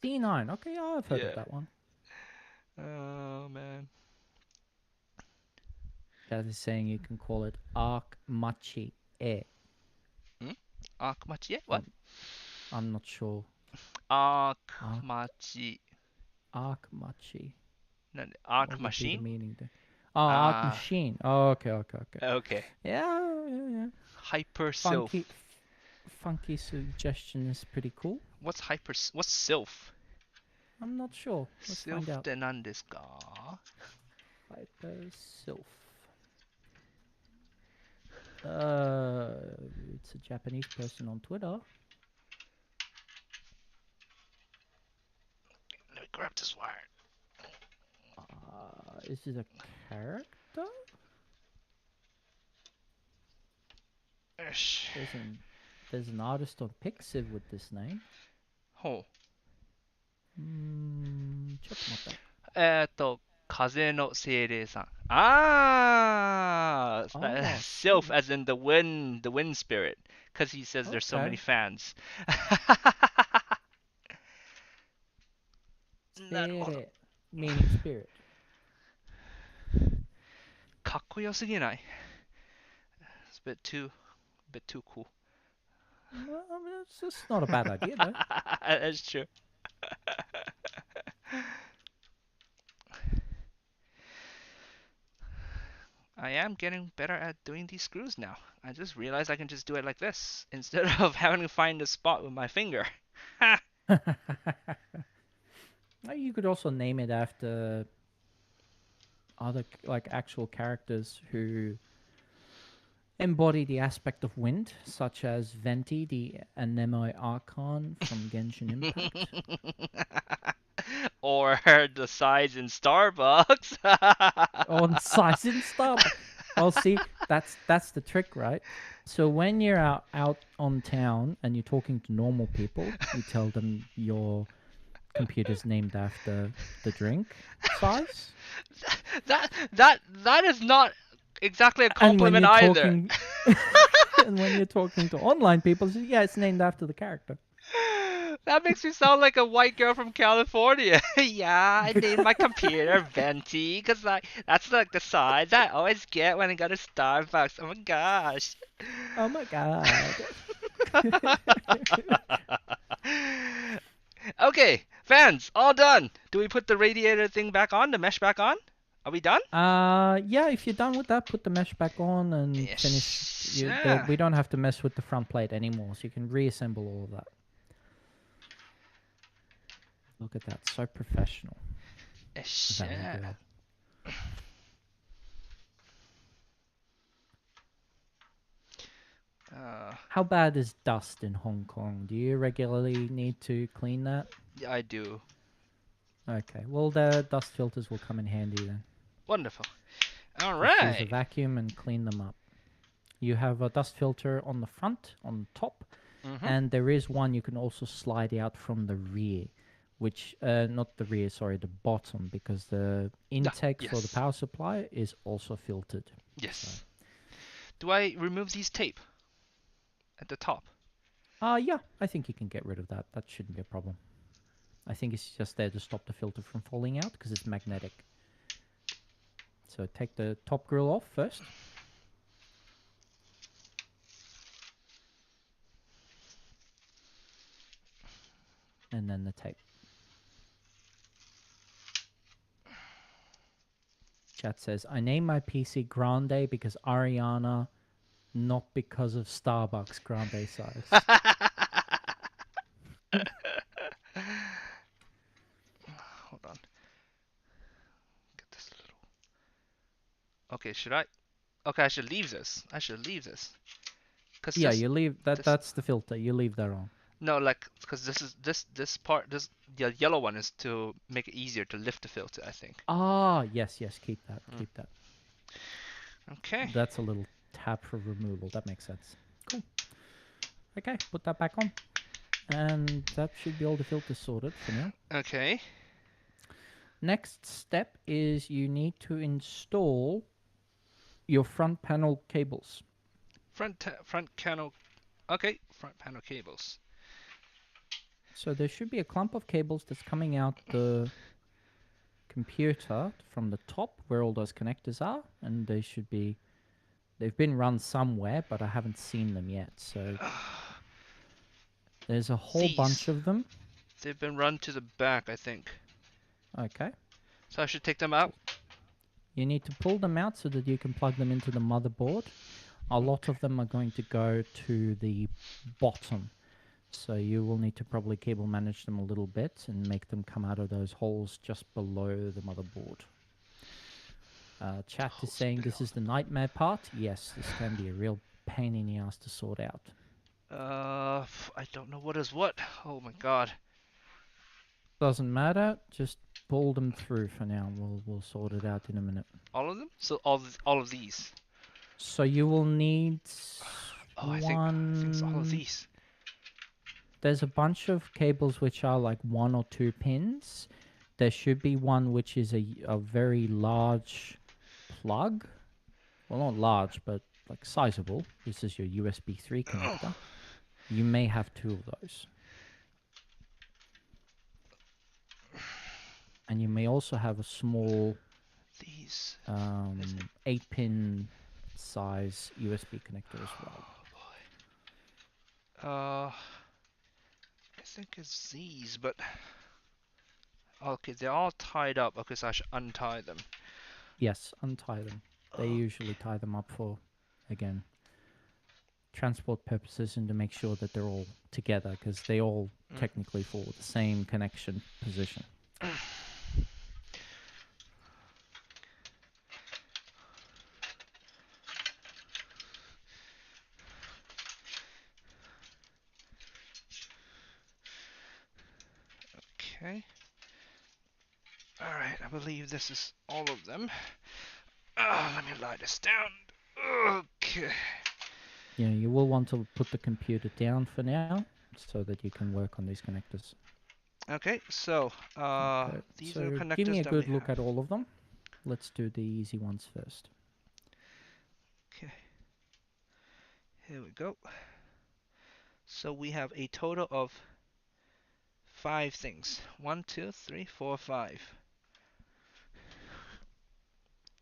C9. Okay, yeah, I've heard of Yeah. that one. Oh man. Chat is saying you can call it Arc Machi E. Hmm? Akmachi? What? I'm, I'm not sure. Arc Akmachi. Arc Machi. Arc What would be the machine? meaning there? Oh, Arc Ah, Machine. Oh, okay. okay. Yeah. Hyper Funky, Sylph. funky suggestion is pretty cool. What's Sylph? I'm not sure. Let's find Sylph out. って何ですか? Hyper Sylph. It's a Japanese person on Twitter. Let me grab this wire. Is it a character? Ish. There's an artist on Pixiv with this name. ほう。ちょっと待って。風の精霊さん。Ah, Sylph Sylph. as in the wind spirit, because he says there's so many Okay. fans. なるほど。 Spirit. Meaning spirit. かっこよすぎない? It's a bit too cool. Well, I mean, it's not a bad idea, though. That's true. I am getting better at doing these screws now. I just realized I can just do it like this instead of having to find a spot with my finger. You could also name it after other like actual characters who embody the aspect of wind, such as Venti, the Anemone Archon from Genshin Impact. Or the size in Starbucks. On size in Starbucks. Well, see, that's the trick, right? So when you're out on town and you're talking to normal people, you tell them your computer's named after the drink size. That is not exactly a And when compliment you're either. talking, and when you're talking to online people, yeah, it's named after the character. That makes me sound like a white girl from California. Yeah, I named my computer Venti because that's like the size I always get when I go to Starbucks. Oh my gosh. Oh my god. Okay, fans, all done. Do we put the radiator thing back on, the mesh back on? Are we done? Yeah, if you're done with that, put the mesh back on and Yes. finish. Yeah. We don't have to mess with the front plate anymore, so you can reassemble all of that. Look at that, so professional. Very Yeah. good. How bad is dust in Hong Kong? Do you regularly need to clean that? Yeah, I do. Okay, well the dust filters will come in handy then. Wonderful. All Just use a right. vacuum and clean them up. You have a dust filter on the front, on top, and there is one you can also slide out from the rear, which, not the rear, sorry, the bottom, because the intake for the yes. power supply is also filtered. Yes. So. Do I remove these tape at the top? Yeah, I think you can get rid of that. That shouldn't be a problem. I think it's just there to stop the filter from falling out because it's magnetic. So take the top grill off first. And then the tape. Chat says, I named my PC Grande because Ariana, not because of Starbucks Grande size. Hold on. Get this little. Okay, should I? Okay, I should leave this. Cause Yeah, you leave that. That's the filter. You leave that on. No, like because this part, the yellow one is to make it easier to lift the filter, I think. Ah, yes, keep that, Mm. keep that. Okay. That's a little tab for removal. That makes sense. Cool. Okay, put that back on. And that should be all the filters sorted for now. Okay. Next step is you need to install your front panel cables. Front panel. Okay, front panel cables. So there should be a clump of cables that's coming out the computer from the top where all those connectors are, and they've been run somewhere, but I haven't seen them yet. So there's a whole bunch of them. They've been run to the back, I think. Okay. So I should take them out? You need to pull them out so that you can plug them into the motherboard. A lot of them are going to go to the bottom. So you will need to probably cable manage them a little bit and make them come out of those holes just below the motherboard. Chat is saying this is the nightmare part. Yes, this can be a real pain in the ass to sort out. I don't know what is what. Oh my god. Doesn't matter. Just pull them through for now. We'll sort it out in a minute. All of them? So all of these. So you will need I think it's all of these. There's a bunch of cables which are like 1 or 2 pins. There should be one which is a very large plug. Well, not large, but like sizable. This is your USB 3 connector. You may have 2 of those. And you may also have a small 8-pin size USB connector as well. Oh boy. I think it's these, but okay, they're all tied up. Okay, so I should untie them. Yes, untie them. They usually tie them up for, again, transport purposes and to make sure that they're all together, because they all technically fall the same connection position. Okay. Alright, I believe this is all of them. Let me lie this down. Okay. Yeah, you will want to put the computer down for now so that you can work on these connectors. Okay, so these are connectors. Give me a good look at all of them. Let's do the easy ones first. Okay. Here we go. So we have a total of 5 things. 1, 2, 3, 4, 5.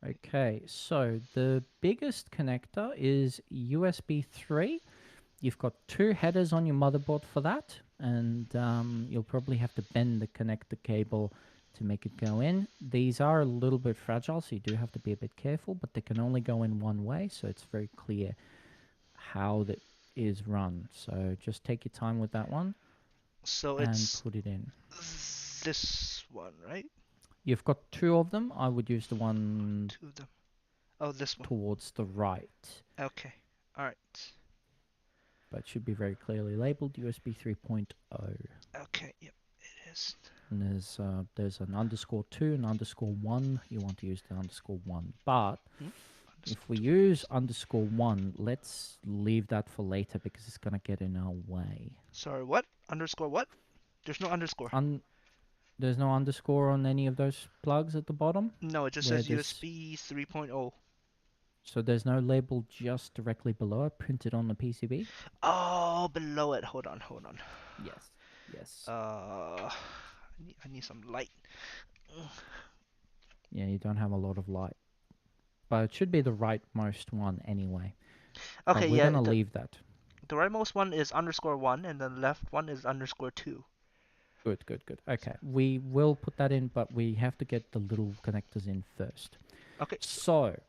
Okay, so the biggest connector is USB 3. You've got 2 headers on your motherboard for that, and you'll probably have to bend the connector cable to make it go in. These are a little bit fragile, so you do have to be a bit careful, but they can only go in one way, so it's very clear how that is run. So just take your time with that one. So and it's put it in. This one, right? You've got 2 of them. I would use the one 2 of them. Oh, this one. towards the right. Okay. All right. But it should be very clearly labeled USB 3.0. Okay. Yep, it is. And there's an _2 and _1. You want to use the _1. But if we use _1, let's leave that for later because it's going to get in our way. Sorry, what? Underscore what? There's no underscore. There's no underscore on any of those plugs at the bottom? No, it just says USB 3.0. So there's no label just directly below it printed on the PCB? Oh, below it. Hold on. Yes. I need some light. Yeah, you don't have a lot of light. But it should be the rightmost one anyway. Okay, we're going to leave that. The rightmost one is _1, and the left one is _2. Good. Okay, we will put that in, but we have to get the little connectors in first. Okay. So,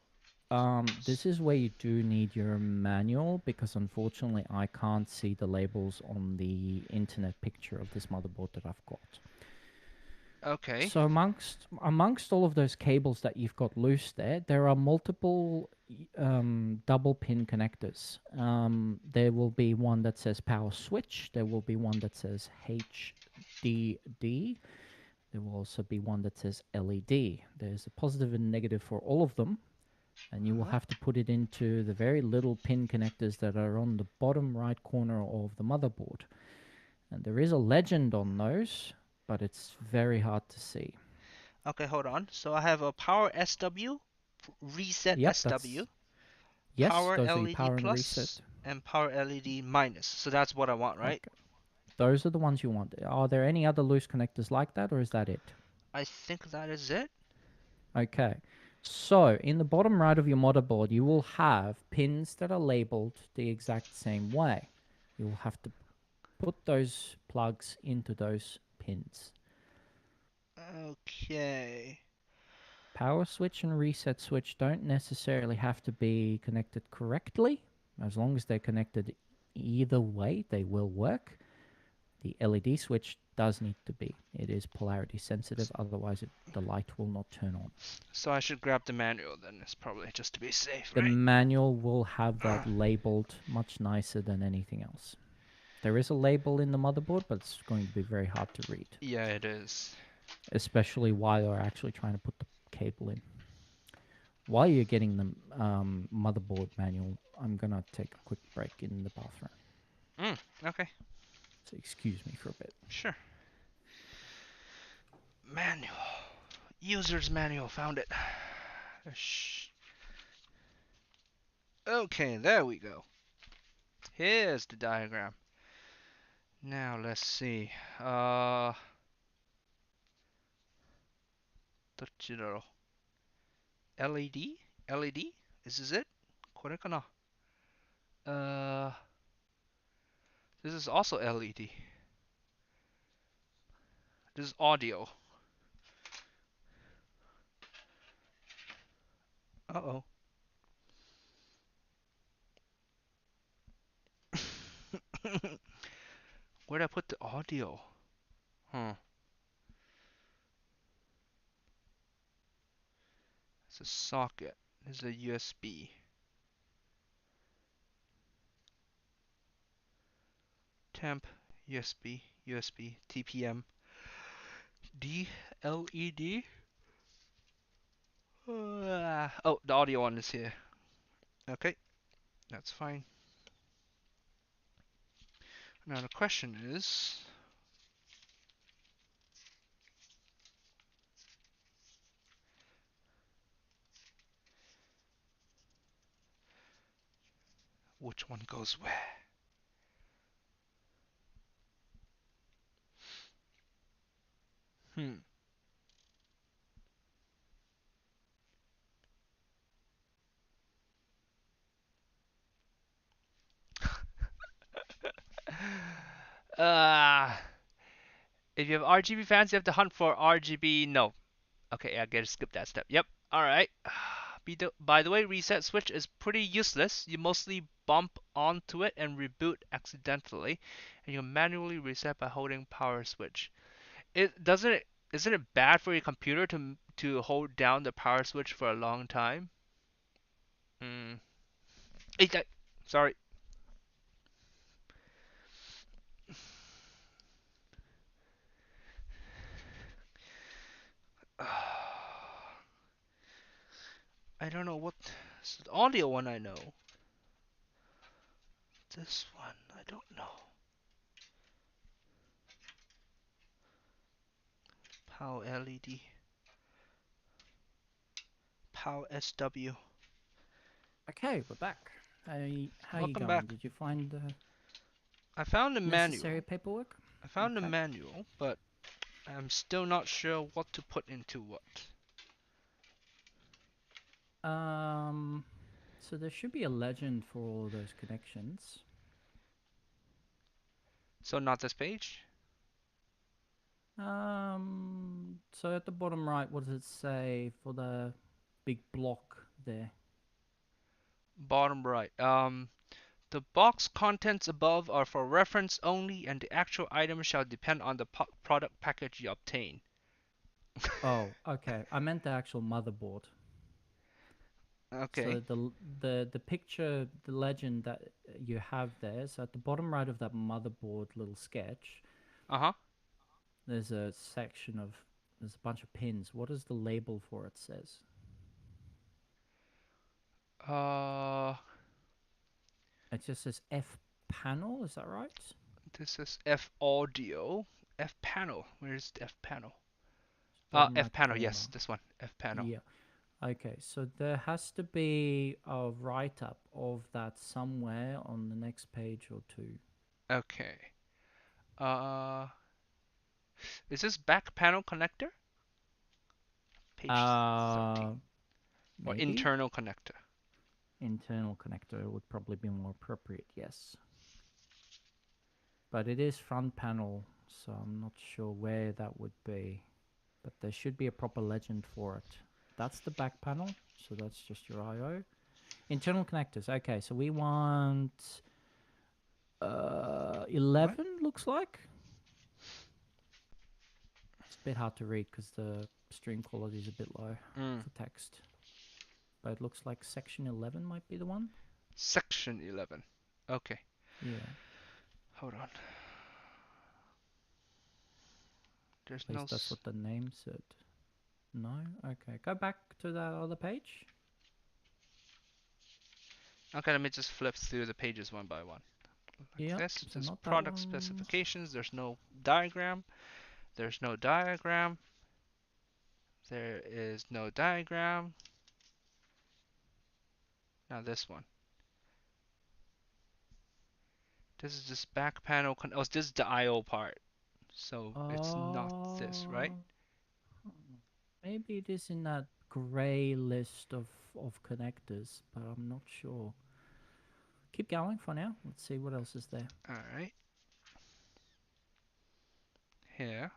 this is where you do need your manual, because unfortunately I can't see the labels on the internet picture of this motherboard that I've got. Okay. So amongst all of those cables that you've got loose there are multiple double pin connectors. There will be one that says power switch. There will be one that says HDD. There will also be one that says LED. There's a positive and negative for all of them, and you will have to put it into the very little pin connectors that are on the bottom right corner of the motherboard. And there is a legend on those, but it's very hard to see. Okay, hold on. So I have a power SW, reset Yep, SW, yes, power those are your LED power and reset. plus, and power LED minus. So that's what I want, right? Okay. Those are the ones you want. Are there any other loose connectors like that, or is that it? I think that is it. Okay. So, in the bottom right of your motherboard, you will have pins that are labeled the exact same way. You will have to put those plugs into those pins. Okay. Power switch and reset switch don't necessarily have to be connected correctly. As long as they're connected either way, they will work. The LED switch does need to be. It is polarity sensitive, otherwise the light will not turn on. So I should grab the manual then. It's probably just to be safe, The right? manual will have that labeled much nicer than anything else. There is a label in the motherboard, but it's going to be very hard to read, Yeah, it is. especially while you're actually trying to put the cable in. While you're getting the motherboard manual, I'm going to take a quick break in the bathroom. Okay. So excuse me for a bit. Sure. Manual. User's manual. Found it. Okay, there we go. Here's the diagram. Now let's see. どっちだろう LED? LED? Is this it? これかな This is also LED. This is audio. Uh-oh. Where'd I put the audio? Huh. It's a socket. This is a USB. Temp, USB, USB, TPM, D, LED. Oh, the audio one is here. Okay, that's fine. Now the question is, which one goes where? Hmm. uh, if you have RGB fans, you have to hunt for RGB. No. Okay, I gotta skip that step. Yep. Alright. By the way, reset switch is pretty useless. You mostly bump onto it and reboot accidentally, and you manually reset by holding power switch. Isn't it bad for your computer to hold down the power switch for a long time? Hmm. Sorry. I don't know what. So the audio one I know. This one I don't know. Power LED. Power SW. Okay, we're back. How you Welcome going? back. Did you find the I found the necessary manual. paperwork? I found the Okay. manual, but I'm still not sure what to put into what. So there should be a legend for all those connections. So not this page? So at the bottom right, what does it say for the big block there? Bottom right. The box contents above are for reference only, and the actual item shall depend on the product package you obtain. Oh, okay. I meant the actual motherboard. So Okay. the picture, the legend that you have there, so at the bottom right of that motherboard little sketch, Uh-huh. there's a section of there's a bunch of pins. What is the label for it says? Uh, It just says F panel, is that right? this is F audio. F panel. Where's the F panel? Bottom F right panel. Yes, corner. this one. F panel. Yeah. Okay, so there has to be a write up of that somewhere on the next page or two. Okay. Uh, is this back panel connector? Page Uh 13. Or Maybe internal connector. internal connector would probably be more appropriate, yes. But it is front panel, so I'm not sure where that would be. But there should be a proper legend for it. That's the back panel, so that's just your I/O. Internal connectors. Okay, so we want What? 11 looks like. It's a bit hard to read because the stream quality is a bit low Mm. for text. But it looks like section 11 might be the one. Section 11. Okay. Yeah, Hold on. There's at no. least that's what the name said. No? Okay, go back to that other page. Okay, let me just flip through the pages one by one. Like Yep, this. so This not that product one. specifications. There's no diagram. There's no diagram. There is no diagram. Now this one. This is just back panel. Oh, this is the I/O part. So it's not this, right? Uh, Maybe it is in that grey list of connectors, but I'm not sure. Keep going for now. Let's see what else is there. All right. Here.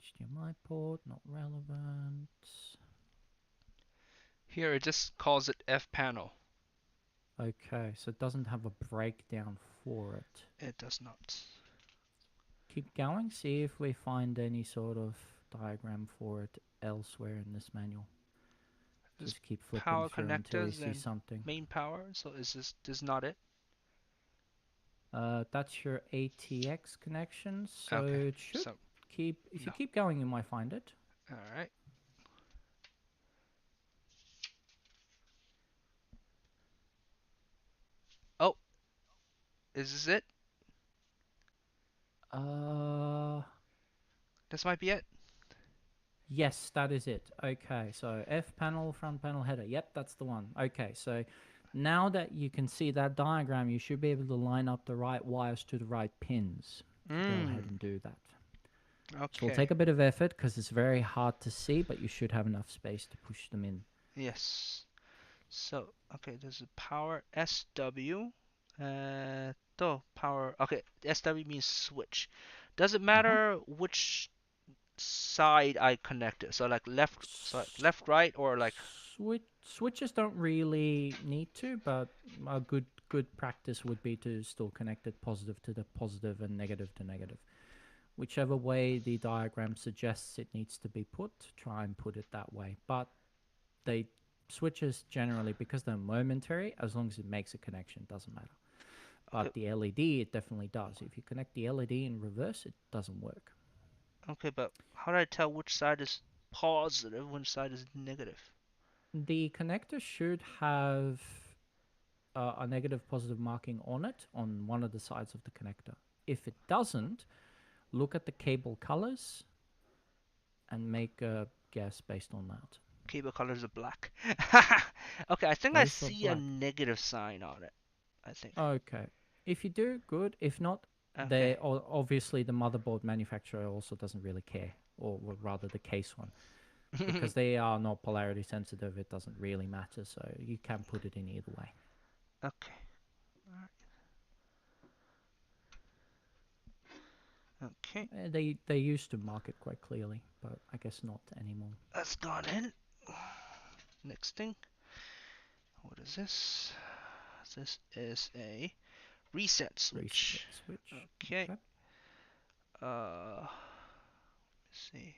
HDMI port, not relevant. Here it just calls it F panel. Okay, so it doesn't have a breakdown for it. It does not. Keep going, see if we find any sort of diagram for it elsewhere in this manual. This Just keep flipping power through until you connectors see and something. main power. So is this not it? That's your ATX connection, so Okay. it should So keep. If you no. keep going, you might find it. All right. Oh, is this it? Uh, This might be it. yes, that is it. Okay, so F panel, front panel header. Yep, that's the one. Okay, so now that you can see that diagram, you should be able to line up the right wires to the right pins. Go ahead and do that. So it'll Okay. take a bit of effort because it's very hard to see, but you should have enough space to push them in. Yes. So okay, there's a power SW. Power. Okay, SW means switch. Does it Uh-huh. matter which side I connect it? So like left, so left, right, or like Switches don't really need to, but a good practice would be to still connect it positive to the positive and negative to negative. Whichever way the diagram suggests it needs to be put, try and put it that way. But they switches generally, because they're momentary, as long as it makes a connection, doesn't matter. okay, But the LED, it definitely does. If you connect the LED in reverse, it doesn't work. okay, but how do I tell which side is positive, which side is negative? The connector should have a negative positive marking on it on one of the sides of the connector. If it doesn't, look at the cable colors and make a guess based on that. Cable colors are black. Okay, I think I Both are see a black. negative sign on it. I think. Okay. If you do, good. If not, Okay. obviously the motherboard manufacturer also doesn't really care, or rather the case one, because they are not polarity sensitive. It doesn't really matter, so you can put it in either way. Okay. Okay. They used to mark it quite clearly, but I guess not anymore. That's gone in. Next thing. What is this? This is a reset switch. Reset switch. Okay. Okay. Let's see.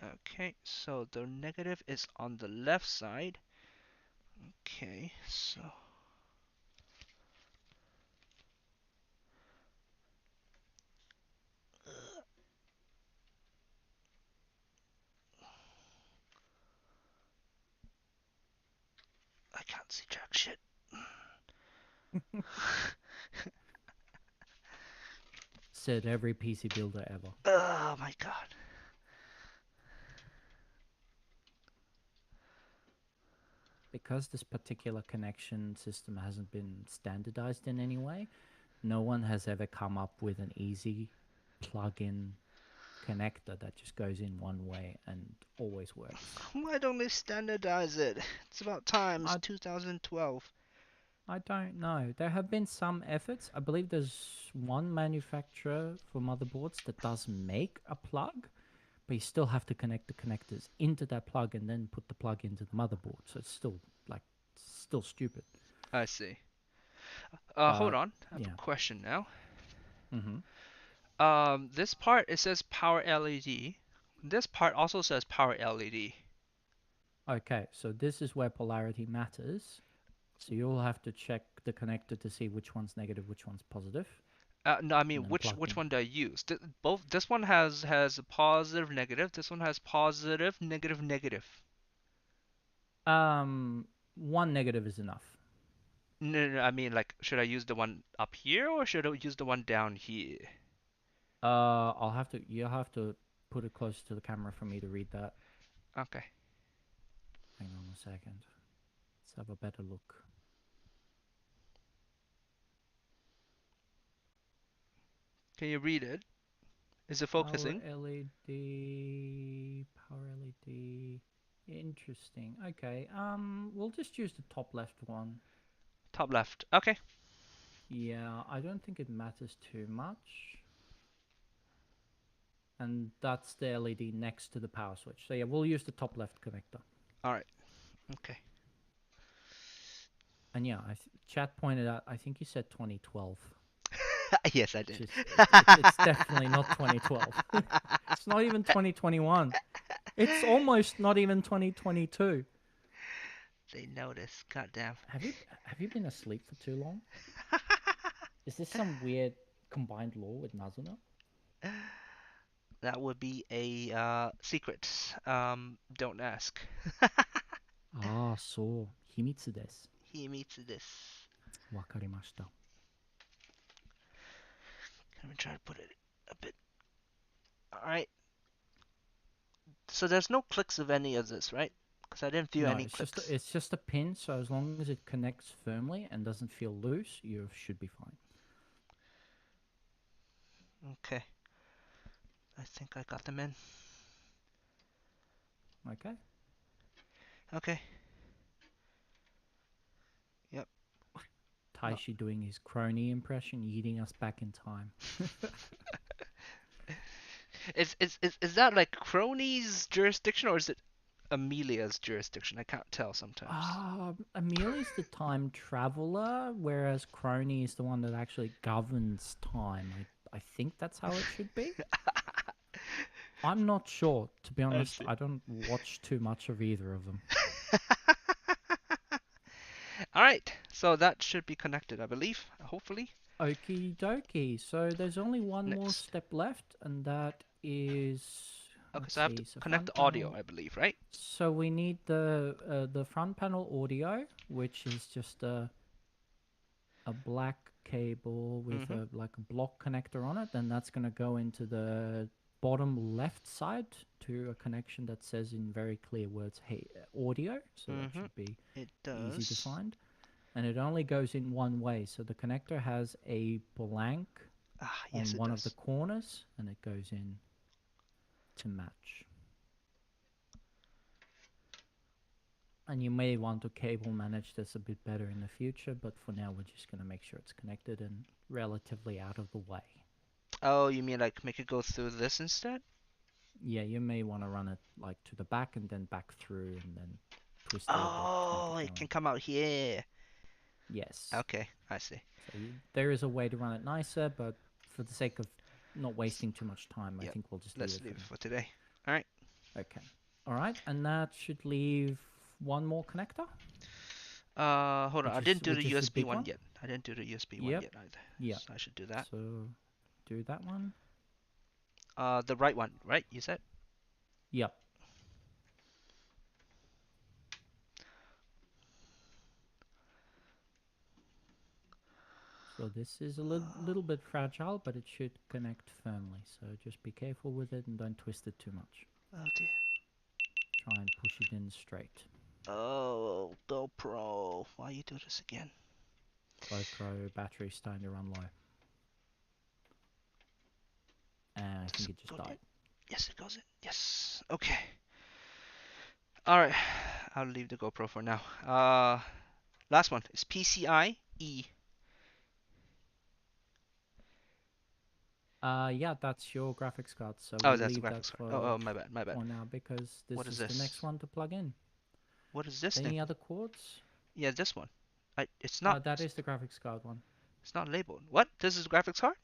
Okay, so the negative is on the left side. Okay, so I can't see jack shit. Said every PC builder ever. Oh my god. Because this particular connection system hasn't been standardized in any way, no one has ever come up with an easy plug-in connector that just goes in one way and always works. Why don't they standardize it? It's about time. It's I 2012. I don't know. There have been some efforts. I believe there's one manufacturer for motherboards that does make a plug, but you still have to connect the connectors into that plug and then put the plug into the motherboard. So it's still still stupid. I see. Hold But on. I have yeah. a question now. Mm-hmm. This part it says power LED. This part also says power LED. Okay, so this is where polarity matters. So you'll have to check the connector to see which one's negative, which one's positive, No, I and mean then plug which in. one do I use? Both. This one has a positive, negative. This one has positive, negative, negative. One negative is enough. No, no, no, I mean like, should I use the one up here or should I use the one down here? You'll have to put it closer to the camera for me to read that. Okay. Hang on a second. Let's have a better look. Can you read it? Is it Power focusing? LED, power LED. Interesting. Okay. We'll just use the top left one. Top left. Okay. Yeah, I don't think it matters too much. And that's the LED next to the power switch. So yeah, we'll use the top left connector. All right. Okay. And yeah, chat pointed out, I think you said 2012. Yes, I did. It's definitely not 2012. It's not even 2021. It's almost not even 2022. They notice. Goddamn. Have you been asleep for too long? Is this some weird combined law with Nazuna? That would be a secret. Don't ask. Ah, so 秘密です。Himitsu desu. わかりました。Let me try to put it a bit. All right. So there's no clicks of any of this, right? Because I didn't feel No, any clicks. it's just a pin. So as long as it connects firmly and doesn't feel loose, you should be fine. Okay. I think I got them in. Okay. Okay. Yep. Taishi doing his crony impression, eating us back in time. Is that like Crony's jurisdiction or is it Amelia's jurisdiction? I can't tell sometimes. Amelia's the time traveler, whereas Crony is the one that actually governs time. I think that's how it should be. I'm not sure, to be honest. I don't watch too much of either of them. All right. So that should be connected, I believe. Hopefully. Okie dokie. So there's only one more Next. step left, and that is. Okay, so I have to So connect the front audio, panel. I believe, right? So we need the front panel audio, which is just a black cable with a block connector on it. Then that's gonna go into the bottom left side to a connection that says in very clear words, "Hey, audio." So that should be easy to find. And it only goes in one way. So the connector has a blank Yes, on it one does. of the corners, and it goes in to match. And you may want to cable manage this a bit better in the future, but for now we're just going to make sure it's connected and relatively out of the way. Oh, you mean like make it go through this instead? Yeah, you may want to run it like to the back and then back through and then twist it a bit. Oh, it can come out here. Yes. Okay, I see. So there is a way to run it nicer, but for the sake of not wasting too much time, I think we'll just Let's leave it for today. All right. Okay. All right, and that should leave one more connector. Hold on. I didn't do the Which is the USB big one one. yet. I didn't do the USB one Yep. yet either. Yep. So I should do that. So do that one. The right one, right? You said? Yep. So this is a little bit fragile, but it should connect firmly. So just be careful with it and don't twist it too much. Oh dear. Try and push it in straight. Oh, GoPro. Why you do this again? GoPro battery starting to run low. And I think it just died. Yes, it goes in. Yes. Okay. Alright. I'll leave the GoPro for now. Last one is PCIe. Yeah, that's your graphics card. So Oh, we'll that's the leave that graphics card. Oh, my bad, my bad. for now because this What is is this? the next one to plug in. What is this Any thing? other cords? Yeah, this one. It's not. That is the graphics card one. It's not labeled. What? This is the graphics card?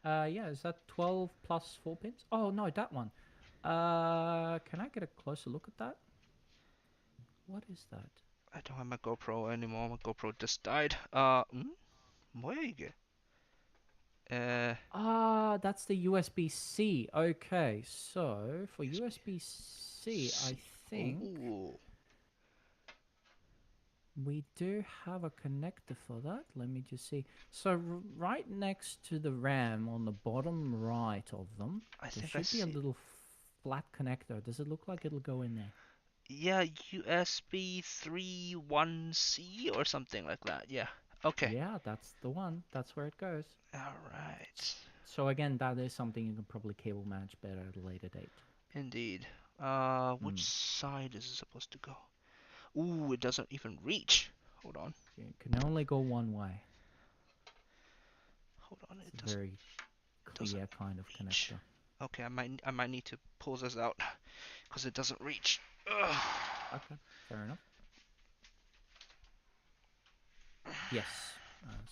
Yeah, is that 12 plus 4 pins? Oh, no, that one. Can I get a closer look at that? What is that? I don't have my GoPro anymore. My GoPro just died. Where you get? That's the USB-C. Okay, so for USB-C, I think Ooh. we do have a connector for that. Let me just see. So right next to the RAM on the bottom right of them, there should be a little flat connector. Does it look like it'll go in there? Yeah, USB 3.1C or something like that. Yeah. Okay. Yeah, that's the one. That's where it goes. All right. So again, that is something you can probably cable manage better at a later date. Indeed. Which side is it supposed to go? Ooh, it doesn't even reach. Hold on. It can only go one way. Hold on. It's a very clear kind of connector. Okay, I might need to pull this out because it doesn't reach. Ugh. Okay, fair enough. Yes.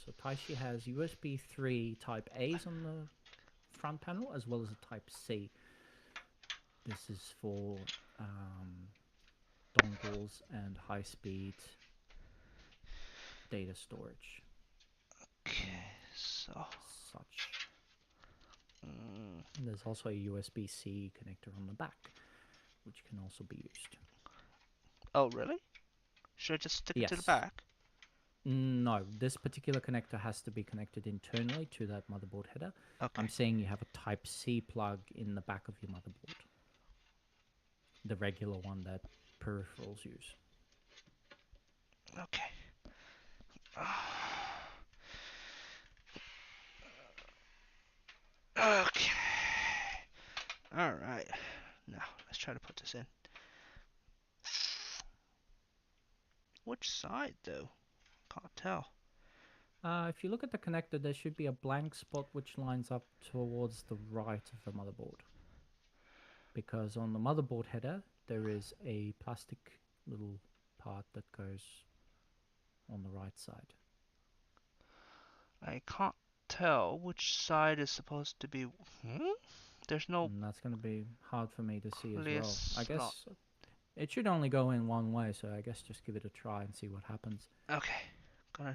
So Taishi has USB 3 Type A's on the front panel as well as a Type C. This is for dongles and high-speed data storage. Okay, so such. And there's also a USB-C connector on the back, which can also be used. Oh, really? Should I just stick it to the back? No, this particular connector has to be connected internally to that motherboard header. Okay. I'm saying you have a Type-C plug in the back of your motherboard. The regular one that peripherals use. Okay. Okay. All right. Now, let's try to put this in. Which side, though? Can't tell. If you look at the connector, there should be a blank spot which lines up towards the right of the motherboard. Because on the motherboard header, there is a plastic little part that goes on the right side. I can't tell which side is supposed to be. There's no. And that's going to be hard for me to see as clear well. I slot. guess it should only go in one way, so I guess just give it a try and see what happens. Okay.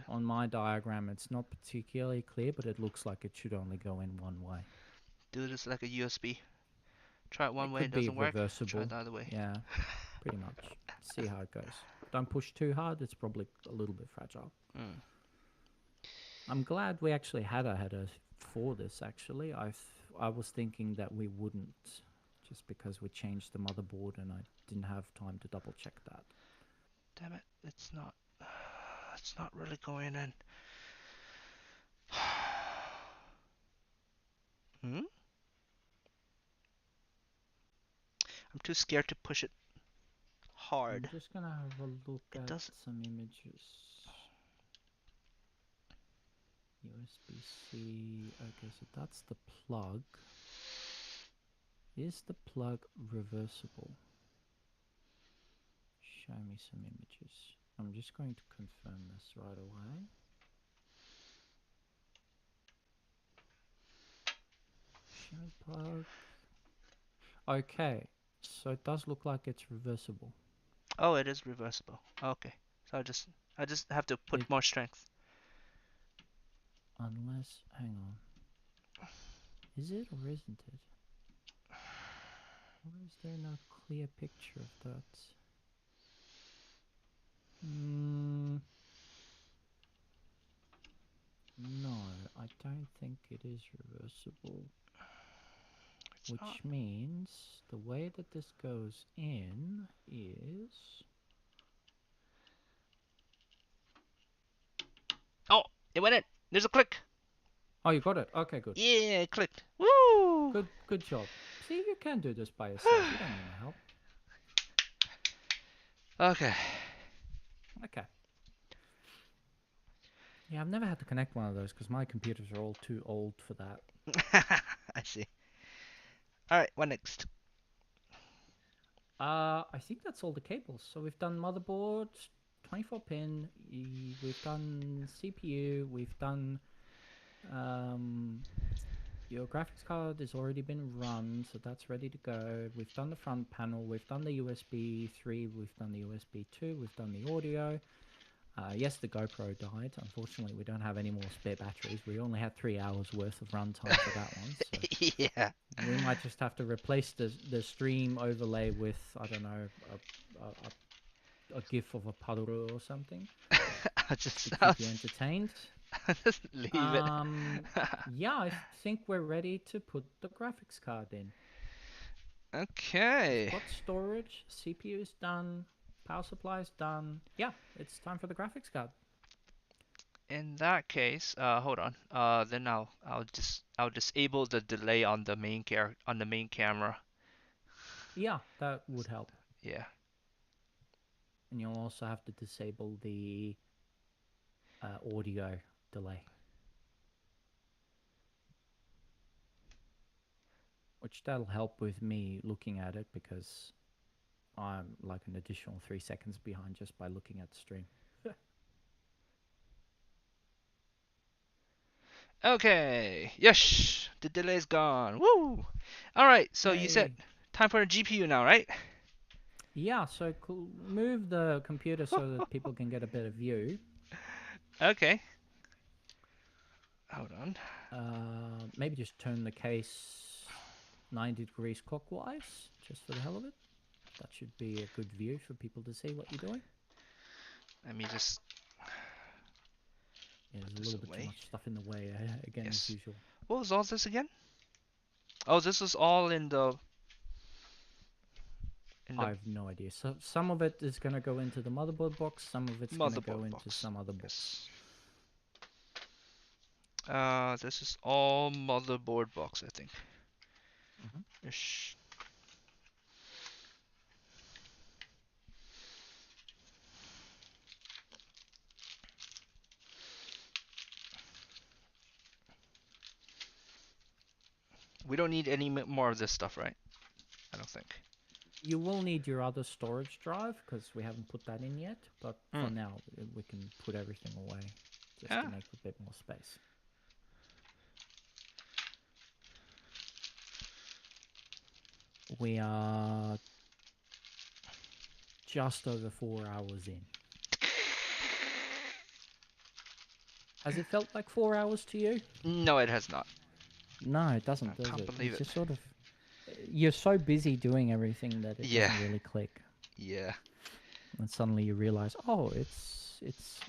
On my diagram, it's not particularly clear, but it looks like it should only go in one way. Do this like a USB. Try it one way, Could it be doesn't work. reversible. Try it the other way. Yeah, pretty much. See how it goes. Don't push too hard. It's probably a little bit fragile. I'm glad we actually had a header for this. Actually, I was thinking that we wouldn't, just because we changed the motherboard and I didn't have time to double check that. Damn it! It's not. It's not really going in. I'm too scared to push it hard. I'm just gonna have a look at some images. USB-C. Okay, so that's the plug. Is the plug reversible? Show me some images. I'm just going to confirm this right away. Show plug. Okay, so it does look like it's reversible. Oh, it is reversible. Okay. So I just have to put It, more strength. unless, hang on. Is it or isn't it? Or is there no clear picture of that? No, I don't think it is reversible. It's Which not. means the way that this goes in is... Oh, it went in. There's a click. Oh, you got it. Okay, good. Yeah, it clicked. Woo! Good job. See, you can do this by yourself. You don't need my help. Okay. Okay. Yeah, I've never had to connect one of those because my computers are all too old for that. I see. All right, what next? I think that's all the cables. So we've done motherboard, 24 pin. We've done CPU. We've done your graphics card has already been run, so that's ready to go. We've done the front panel. We've done the USB 3. We've done the USB 2. We've done the audio. Yes, the GoPro died. Unfortunately, we don't have any more spare batteries. We only had 3 hours worth of runtime for that one. So Yeah. we might just have to replace the stream overlay with, I don't know, a GIF of a puddle or something I'll to just, keep you entertained. I'll just leave it. Yeah, I think we're ready to put the graphics card in. We've Okay. got storage, CPU's done, power supply's done. Yeah, it's time for the graphics card. In that case, hold on. Then I'll disable the delay on the main camera. Yeah, that would help. Yeah. And you'll also have to disable the audio delay, which that'll help with me looking at it because I'm like an additional 3 seconds behind just by looking at the stream. Okay. Yes, the delay's gone. Woo! All right. So you said Yay. time for a GPU now, right? Yeah, so move the computer so that people can get a better view. Okay. Hold on. Maybe just turn the case 90 degrees clockwise, just for the hell of it. That should be a good view for people to see what you're doing. Let me just. Yeah, there's a this little bit too away. much stuff in the way, again, as Yes. usual. What was all this again? Oh, this is all in the. I have no idea. So some of it is going to go into the motherboard box, some of it's going to go motherboard into box. some other box. Yes. This is all motherboard box, I think. Mm-hmm. Ish. We don't need any more of this stuff, right? I don't think. You will need your other storage drive because we haven't put that in yet, but for now we can put everything away just to make a bit more space. We are just over 4 hours in. Has it felt like 4 hours to you? No, it has not. No, it doesn't, I does can't it? believe It's it. just sort of... You're so busy doing everything that it Yeah. doesn't really click. Yeah. And suddenly you realize, oh, it's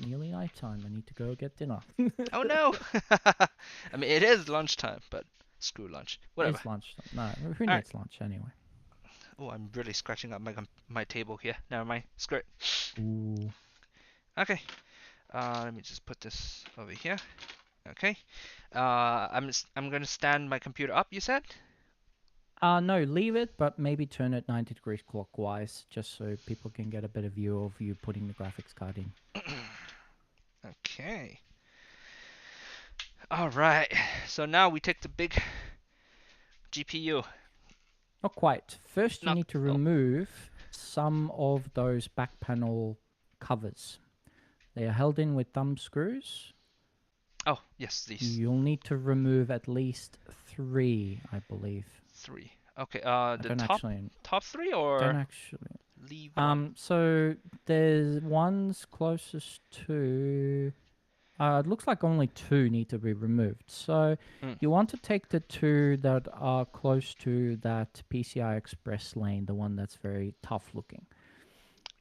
nearly nighttime. I need to go get dinner. Oh no! I mean, it is lunchtime, but screw lunch. Whatever. It's lunchtime. No, who All right. needs lunch anyway? Oh, I'm really scratching up my table here. Never mind. Screw it. Ooh. Okay. Let me just put this over here. Okay. I'm gonna stand my computer up. You said? No, leave it, but maybe turn it 90 degrees clockwise, just so people can get a better view of you putting the graphics card in. Okay. All right. So now we take the big GPU. Not quite. First, you Not. need to Oh. remove some of those back panel covers. They are held in with thumb screws. Oh, yes, these You'll need to remove at least 3, I believe. 3. Okay, I the don't actually top three don't or actually. leave one? So there's one's closest to. It looks like only two need to be removed. So Mm. you want to take the two that are close to that PCI Express lane, the one that's very tough looking.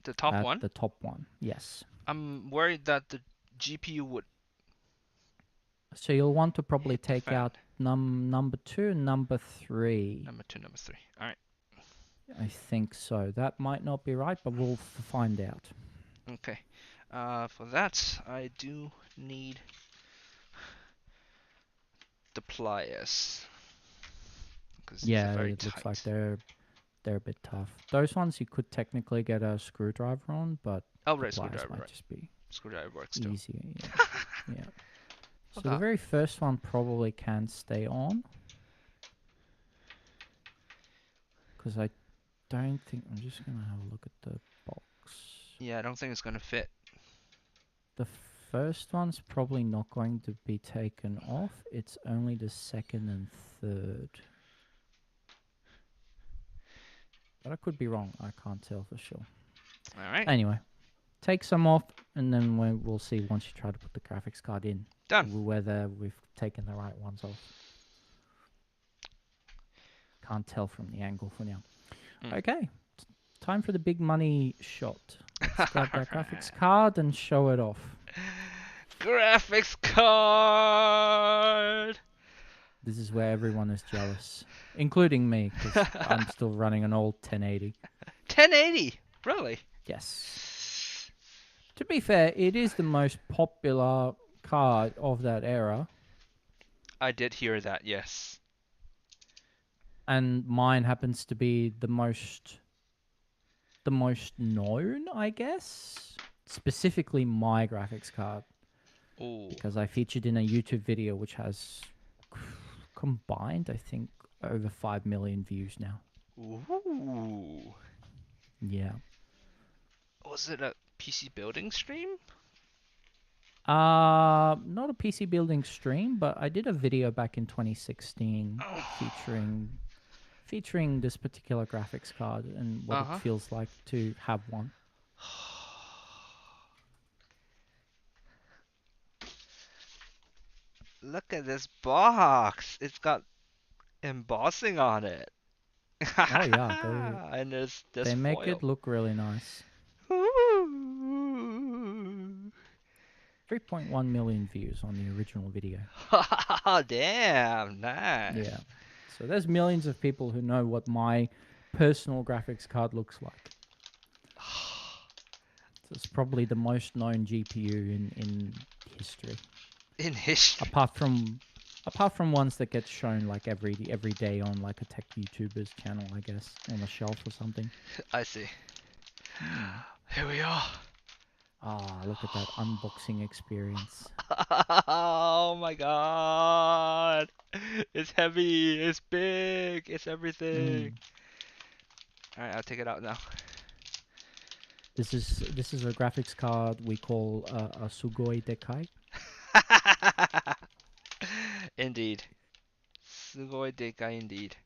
The top one? The top one, yes. I'm worried that the GPU would So you'll want to probably hit the take fan. out number 2 and number 3. Number 2, number 3. All right. I think so. That might not be right, but we'll find out. Okay. For that, I do need the pliers because these are Yeah, very it looks like tight. they're a bit tough. Those ones you could technically get a screwdriver on, but Oh, the right, pliers screwdriver, might right. just be Screwdriver works too. easier. Yeah. Yeah. So the Okay. very first one probably can stay on. Because I don't think... I'm just going to have a look at the box. Yeah, I don't think it's gonna fit. The first one's probably not going to be taken off. It's only the second and third. But I could be wrong. I can't tell for sure. All right. Anyway, take some off, and then we'll see once you try to put the graphics card in. Done. Whether we've taken the right ones off. Can't tell from the angle for now. Mm. Okay, time for the big money shot. Let's grab that graphics card and show it off. Graphics card. This is where everyone is jealous, including me, because I'm still running an old 1080. 1080. Really? Yes. To be fair, it is the most popular card of that era. I did hear that. Yes. And mine happens to be the most known, I guess. Specifically my graphics card. Ooh. Because I featured in a YouTube video which has combined, I think, over 5 million views now. Ooh. Yeah. Was it a PC building stream? Not a PC building stream, but I did a video back in 2016 featuring this particular graphics card and what it feels like to have one. Look at this box. It's got embossing on it. Oh yeah, and there's they make foil. it look really nice. Ooh. 3.1 million views on the original video. Damn, nice. Yeah. So there's millions of people who know what my personal graphics card looks like. So it's probably the most known GPU in history. In history. Apart from ones that get shown like every day on like a tech YouTuber's channel, I guess, on a shelf or something. I see. Here we are. Ah, look at that unboxing experience. Oh my god. It's heavy. It's big. It's everything. Alright, I'll take it out now. This is a graphics card we call a Sugoi Dekai. Indeed. Sugoi dekai indeed.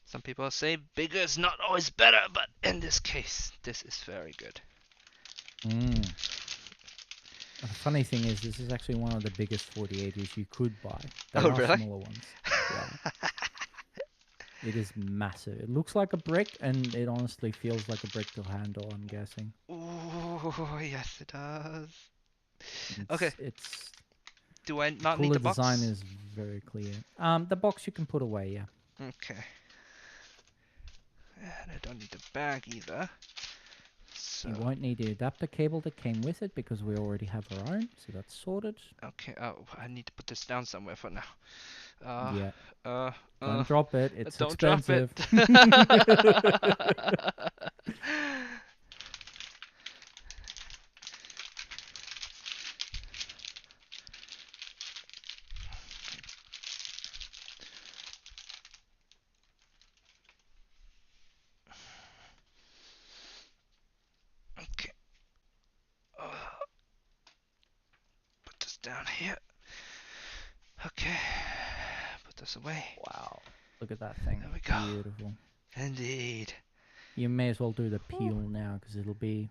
Some people say bigger is not always better, but in this case, this is very good. The funny thing is, this is actually one of the biggest 4080s you could buy. There Oh, are really? smaller ones. Yeah. It is massive. It looks like a brick, and it honestly feels like a brick to handle, I'm guessing. Ooh, yes it does. Okay. Do I not need the box? The design is very clear. The box you can put away, yeah. Okay. And I don't need the bag either. So. You won't need the adapter cable that came with it because we already have our own, so that's sorted. Okay. Oh, I need to put this down somewhere for now. Yeah. Don't drop it. It's don't expensive. Drop it. Okay. Put this down here. Okay. put this away. Wow. Look at that thing. There we go. Beautiful. Indeed. You may as well do the peel now because it'll be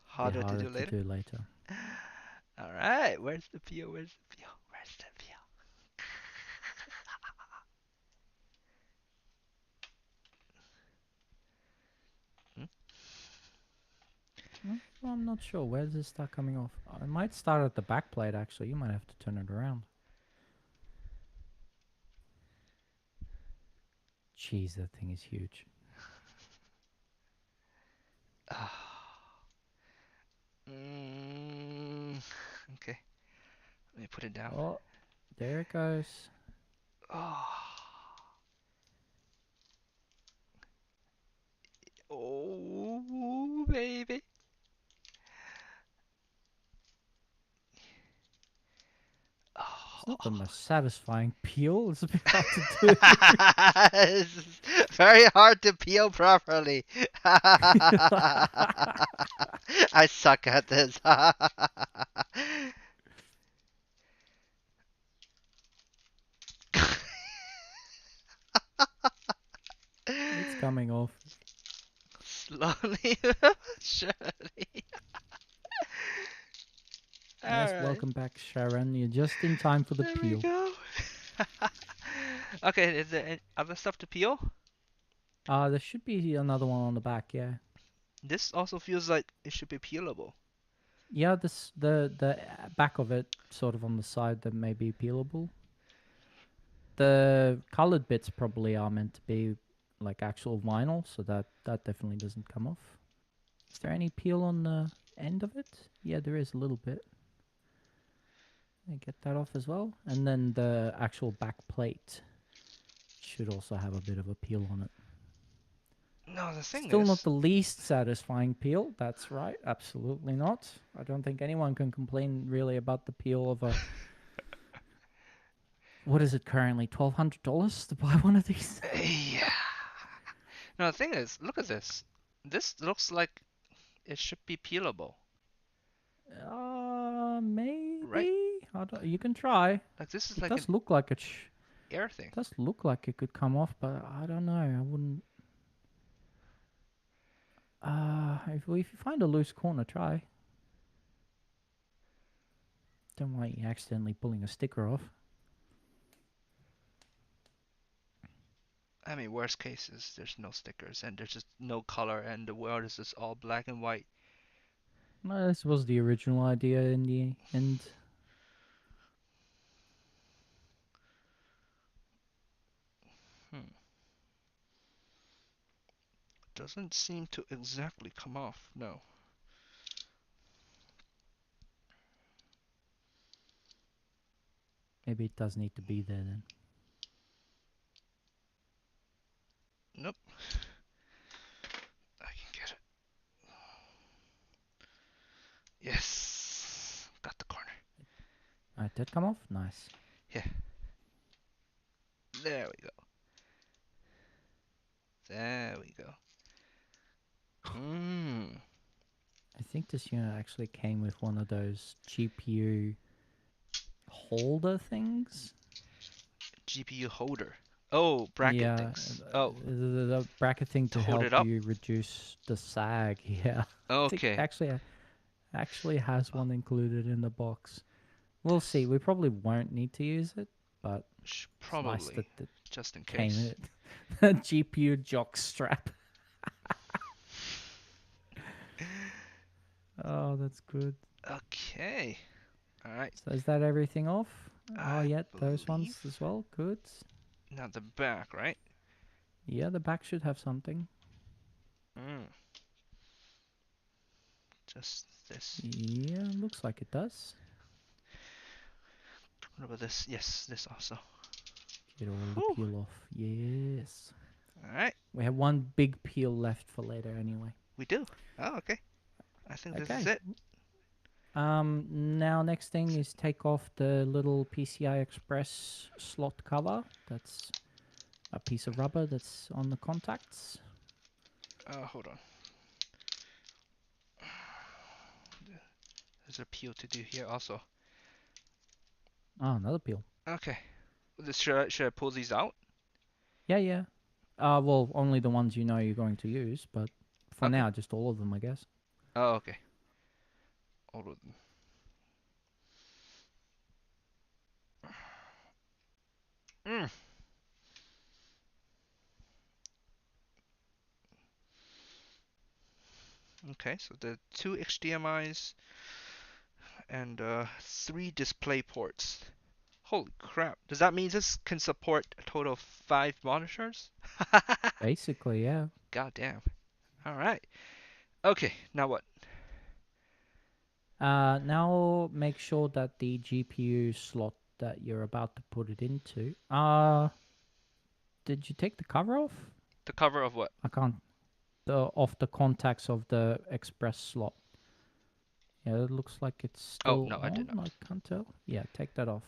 Harder harder to do later. All right. Where's the peel? Where's the peel? Where's the peel? I'm not sure. Where does it start coming off? It might start at the back plate, actually. You might have to turn it around. Jeez, that thing is huge. Okay. Let me put it down. Oh, there it goes. Oh, baby. It's not the most satisfying peel. It's a bit hard to do. It's very hard to peel properly. I suck at this. It's coming off. Slowly, surely. Yes, welcome back, Sharon. You're just in time for the There peel. we go. Okay, is there any other stuff to peel? There should be another one on the back, yeah. This also feels like it should be peelable. Yeah, the back of it, sort of on the side, that may be peelable. The colored bits probably are meant to be like actual vinyl, so that definitely doesn't come off. Is there any peel on the end of it? Yeah, there is a little bit. Get that off as well. And then the actual back plate should also have a bit of a peel on it. No, the thing Still is... not the least satisfying peel. That's right. Absolutely not. I don't think anyone can complain really about the peel of a... What is it currently? $1,200 to buy one of these? Yeah. No, the thing is, look at this. This looks like it should be peelable. Maybe. Right? You can try. Like this is It like does an look like it. air thing. It does look like it could come off, but I don't know. I wouldn't. If you find a loose corner, try. Don't want you accidentally pulling a sticker off. I mean, worst case is there's no stickers and there's just no color and the world is just all black and white. No, this was the original idea in the end. Doesn't seem to exactly come off, no. Maybe it does need to be there then. Nope. I can get it. Yes. Got the corner. Alright, did it come off? Nice. Yeah. There we go. There we go. I think this unit actually came with one of those GPU holder things. GPU holder. Oh, bracket things. Oh. The bracket thing to hold help it up? you reduce the sag. Yeah. I think Okay. it actually has one included in the box. We'll see. We probably won't need to use it, but Probably. it's nice that it just in came case. in it. The GPU jock strap. Oh, that's good. Okay. All right. So is that everything off? I Oh, yeah, those ones believe. as well. Good. Now the back, right? Yeah, the back should have something. Just this. Yeah, looks like it does. What about this? Yes, this also. Get all the peel off. Yes. All right. We have one big peel left for later anyway. We do. Oh, okay. I think this is it. Now next thing is take off the little PCI Express slot cover. That's a piece of rubber that's on the contacts. Hold on. There's a peel to do here also. Oh, another peel. Okay. Should I pull these out? Yeah. Well, only the ones you know you're going to use, but for Okay. now, just all of them, I guess. Oh, okay. All of them. Mm. Okay, so the two HDMI's and three display ports. Holy crap. Does that mean this can support a total of 5 monitors? Basically, yeah. God damn. Alright. Okay, now what? Now make sure that the GPU slot that you're about to put it into. Did you take the cover off? The cover of what? I can't. Off the contacts of the express slot. Yeah, it looks like it's Oh, still no, I did on. not. I can't tell. Yeah, take that off.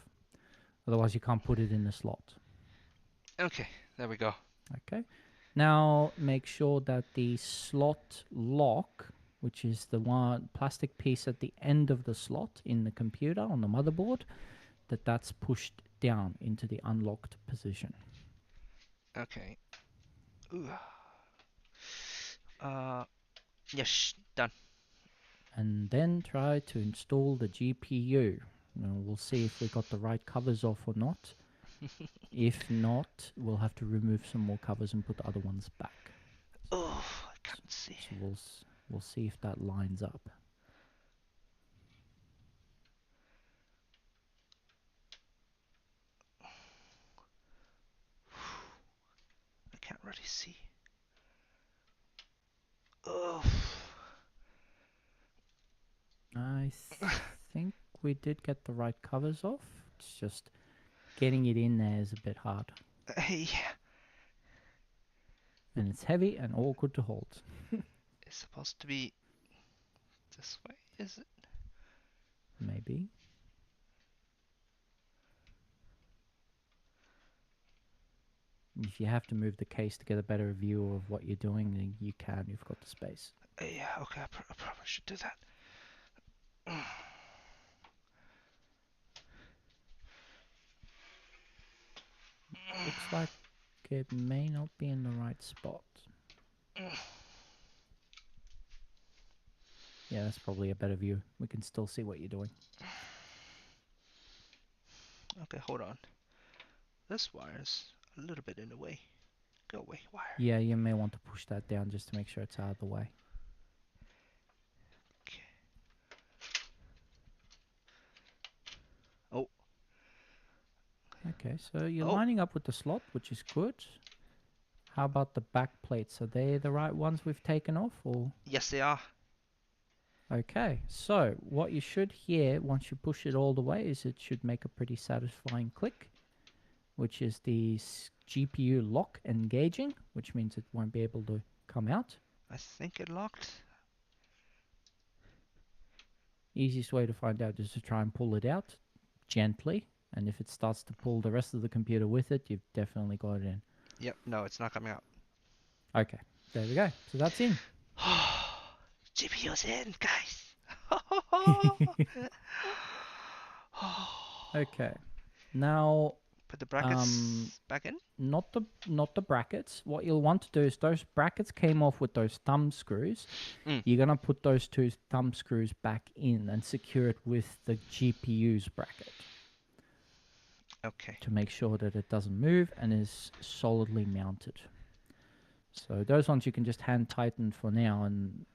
Otherwise, you can't put it in the slot. Okay, there we go. Okay. Now make sure that the slot lock, which is the one plastic piece at the end of the slot in the computer on the motherboard, that's pushed down into the unlocked position. Okay. Ooh. Yes, done. And then try to install the GPU. Now we'll see if we got the right covers off or not. If not, we'll have to remove some more covers and put the other ones back. Oh, I can't see. So we'll see if that lines up. I can't really see. Oh. I think we did get the right covers off. It's just getting it in there is a bit hard. Yeah. And it's heavy and awkward to hold. It's supposed to be this way, is it? Maybe. If you have to move the case to get a better view of what you're doing, then you can. You've got the space. Yeah, okay, I probably should do that. Looks like it may not be in the right spot. Yeah, that's probably a better view. We can still see what you're doing. Okay, hold on. This wire's a little bit in the way. Go away, wire. Yeah, you may want to push that down just to make sure it's out of the way. Okay. Oh. Okay, so you're Oh. lining up with the slot, which is good. How about the back plates? Are they the right ones we've taken off, or? Yes, they are. Okay, so what you should hear once you push it all the way is it should make a pretty satisfying click, which is the GPU lock engaging, which means it won't be able to come out. I think it locked. Easiest way to find out is to try and pull it out gently, and if it starts to pull the rest of the computer with it, you've definitely got it in. Yep, no, it's not coming out. Okay, there we go. So that's in. GPU's in, guys. Okay, now Put the brackets back in. not the brackets. What you'll want to do is those brackets came off with those thumb screws. You're gonna put those two thumb screws back in and secure it with the GPU's bracket. Okay. To make sure that it doesn't move and is solidly mounted. So those ones you can just hand tighten for now and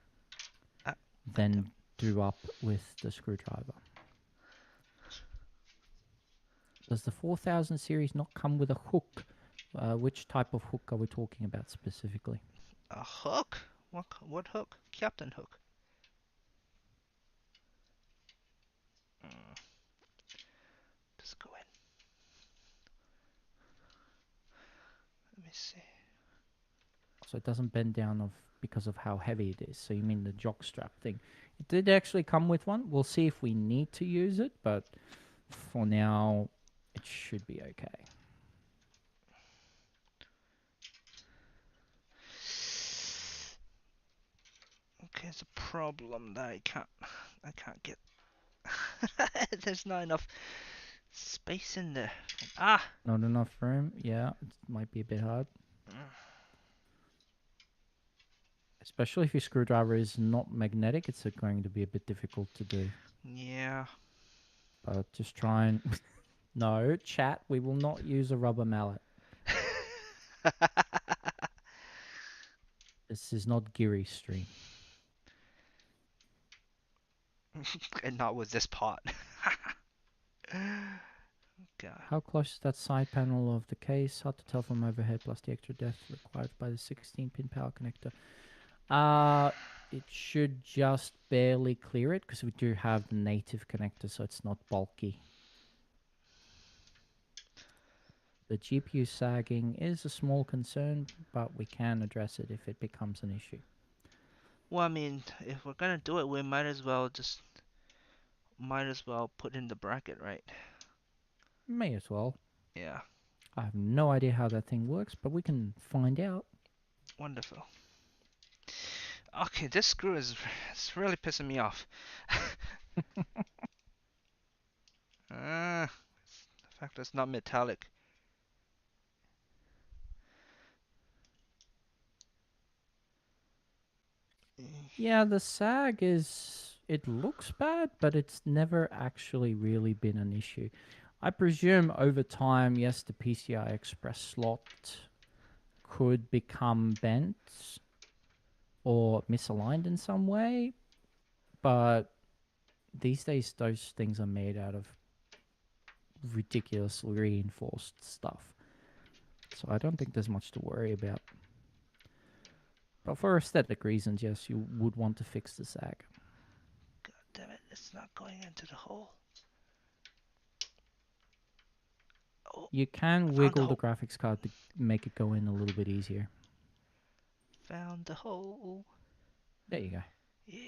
then do up with the screwdriver. Does the 4000 series not come with a hook? Which type of hook are we talking about specifically? A hook? What hook? Captain hook. Just go in. Let me see. So it doesn't bend down because of how heavy it is. So you mean the jock strap thing. It did actually come with one. We'll see if we need to use it, but for now, it should be okay. Okay, it's a problem that I can't get. There's not enough Space in there. Ah! Not enough room. Yeah, it might be a bit hard. Especially if your screwdriver is not magnetic, it's going to be a bit difficult to do. Yeah. But just try and... No, chat, we will not use a rubber mallet. This is not Geary Stream. And not with this pot. God. How close is that side panel of the case? Hard to tell from overhead, plus the extra depth required by the 16-pin power connector. It should just barely clear it, because we do have the native connector, so it's not bulky. The GPU sagging is a small concern, but we can address it if it becomes an issue. Well, I mean, if we're gonna do it, we might as well put in the bracket, right? May as well. Yeah. I have no idea how that thing works, but we can find out. Wonderful. Okay, this screw is it's really pissing me off. The fact that it's not metallic. Yeah, the sag is... It looks bad, but it's never actually really been an issue. I presume over time, yes, the PCI Express slot could become bent or misaligned in some way, but these days those things are made out of ridiculously reinforced stuff. So I don't think there's much to worry about. But for aesthetic reasons, yes, you would want to fix the sag. God damn it, it's not going into the hole. Oh, You can found wiggle the the graphics card to make it go in a little bit easier. found the hole. There you go. Yeah.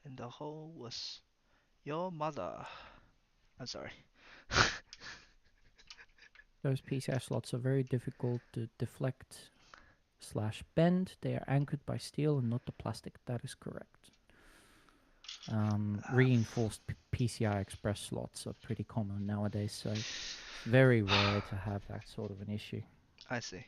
And the hole was your mother. I'm sorry. Those PCI slots are very difficult to deflect / bend. They are anchored by steel and not the plastic. That is correct. Reinforced PCI Express slots are pretty common nowadays, so very rare to have that sort of an issue. I see.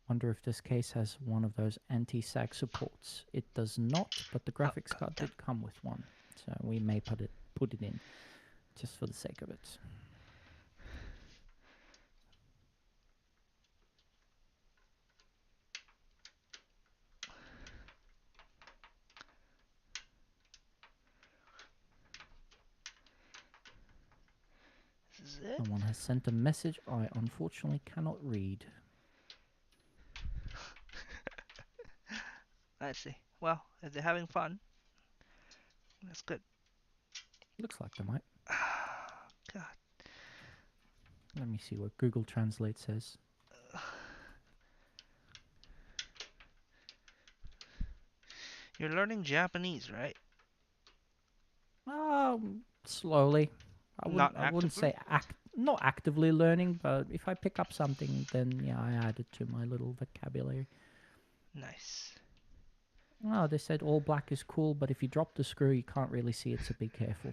Wonder if this case has one of those anti-sag supports. It does not, but the graphics card did come with one, so we may put it in just for the sake of it. This is it? Someone has sent a message I unfortunately cannot read. I see. Well, if they're having fun, that's good. Looks like they might. God. Let me see what Google Translate says. You're learning Japanese, right? Slowly. I Not wouldn't actively? say not actively learning, but if I pick up something, then yeah, I add it to my little vocabulary. Nice. Oh, they said all black is cool, but if you drop the screw, you can't really see it, so be careful.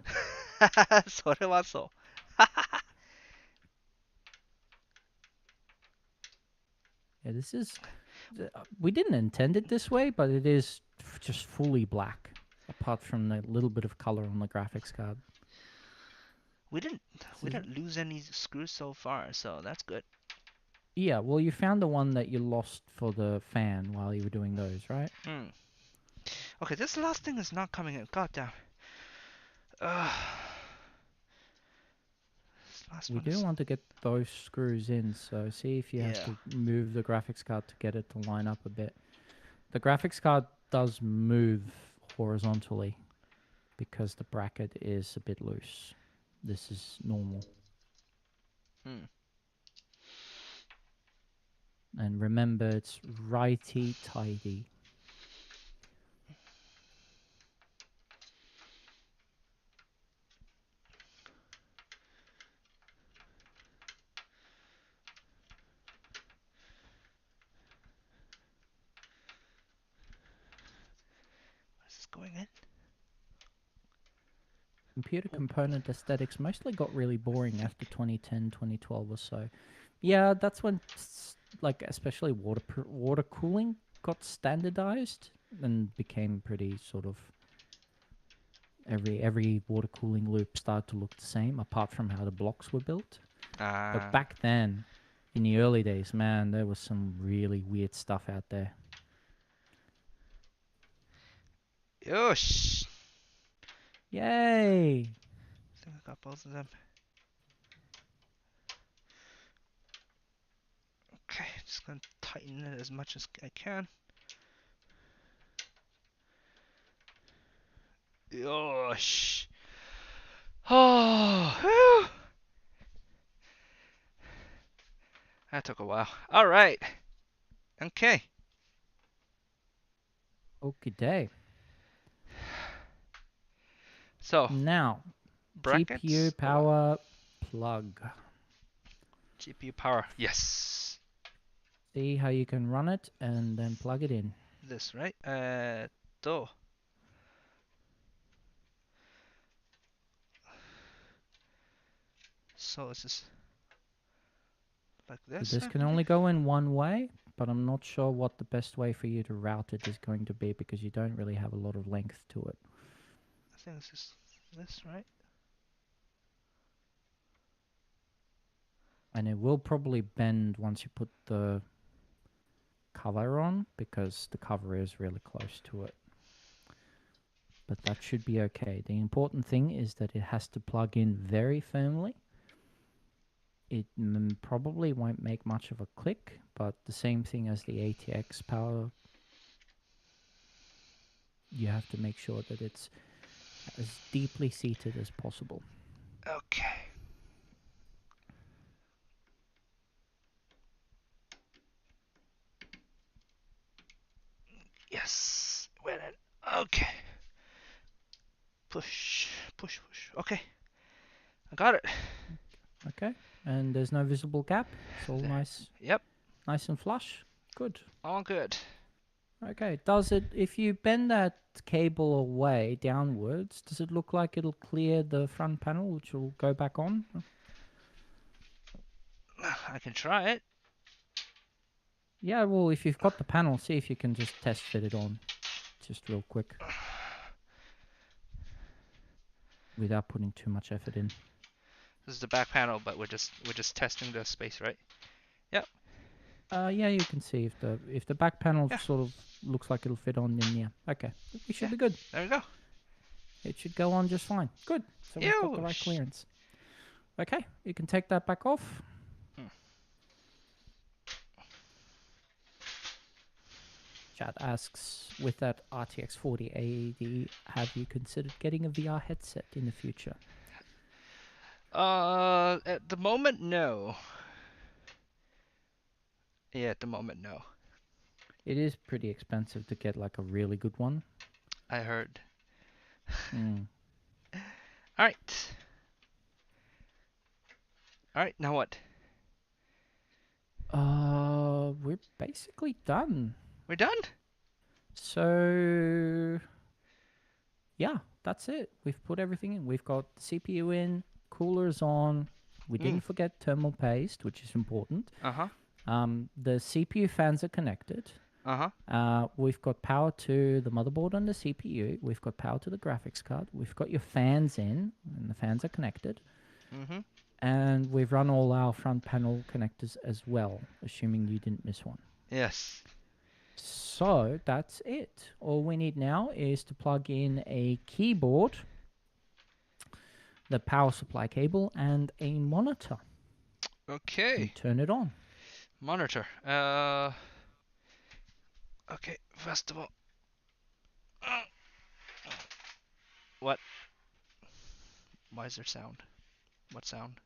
それはそう。Yeah, this is... we didn't intend it this way, but it is just fully black, apart from the little bit of color on the graphics card. We didn't lose any screws so far, so that's good. Yeah, well, you found the one that you lost for the fan while you were doing those, right? Okay, this last thing is not coming in. God damn. We do want to get those screws in, so see if you have to move the graphics card to get it to line up a bit. The graphics card does move horizontally because the bracket is a bit loose. This is normal. And remember, it's righty-tighty. What is this going in? Computer component aesthetics mostly got really boring after 2010, 2012 or so. Yeah, that's when like especially water cooling got standardized and became pretty sort of every water cooling loop started to look the same apart from how the blocks were built. But back then, in the early days, man, there was some really weird stuff out there. Yosh. Yay! I think I got both of them. Okay, just gonna tighten it as much as I can. Yosh. Oh, whew. That took a while. All right. Okay. Okie day. So, Now, brackets. GPU power plug. GPU power. Yes. See how you can run it and then plug it in. This, right? Do. So it's just like this. This can only go in one way, but I'm not sure what the best way for you to route it is going to be because you don't really have a lot of length to it. I think it's just this, right? And it will probably bend once you put the cover on because the cover is really close to it. But that should be okay. The important thing is that it has to plug in very firmly. It probably won't make much of a click, but the same thing as the ATX power. You have to make sure that it's as deeply seated as possible. Okay. Yes. Went in. Okay. Push, push, push. Okay. I got it. Okay. And there's no visible gap. It's all nice. Yep. Nice and flush. Good. All good. Okay. Does it, if you bend that cable away downwards, does it look like it'll clear the front panel, which will go back on? I can try it. Yeah, well, if you've got the panel, see if you can just test fit it on. Just real quick. Without putting too much effort in. This is the back panel, but we're just testing the space, right? Yep. Yeah, you can see if the back panel sort of looks like it'll fit on, then yeah. Okay. We should be good. There we go. It should go on just fine. Good. So we've got the right clearance. Okay, you can take that back off. Chat asks, with that RTX 4080, have you considered getting a VR headset in the future? At the moment, no. Yeah, at the moment, no. It is pretty expensive to get like a really good one. I heard. Mm. All right. All right, now what? We're basically done. We're done? So, yeah, that's it. We've put everything in. We've got the CPU in, coolers on. We didn't forget thermal paste, which is important. Uh-huh. The CPU fans are connected. Uh-huh. We've got power to the motherboard and the CPU. We've got power to the graphics card. We've got your fans in, and the fans are connected. Mm-hmm. And we've run all our front panel connectors as well, assuming you didn't miss one. Yes. So that's it. All we need now is to plug in a keyboard, the power supply cable, and a monitor. Okay. And turn it on. Monitor. Okay, first of all. What? Why is there sound? What sound?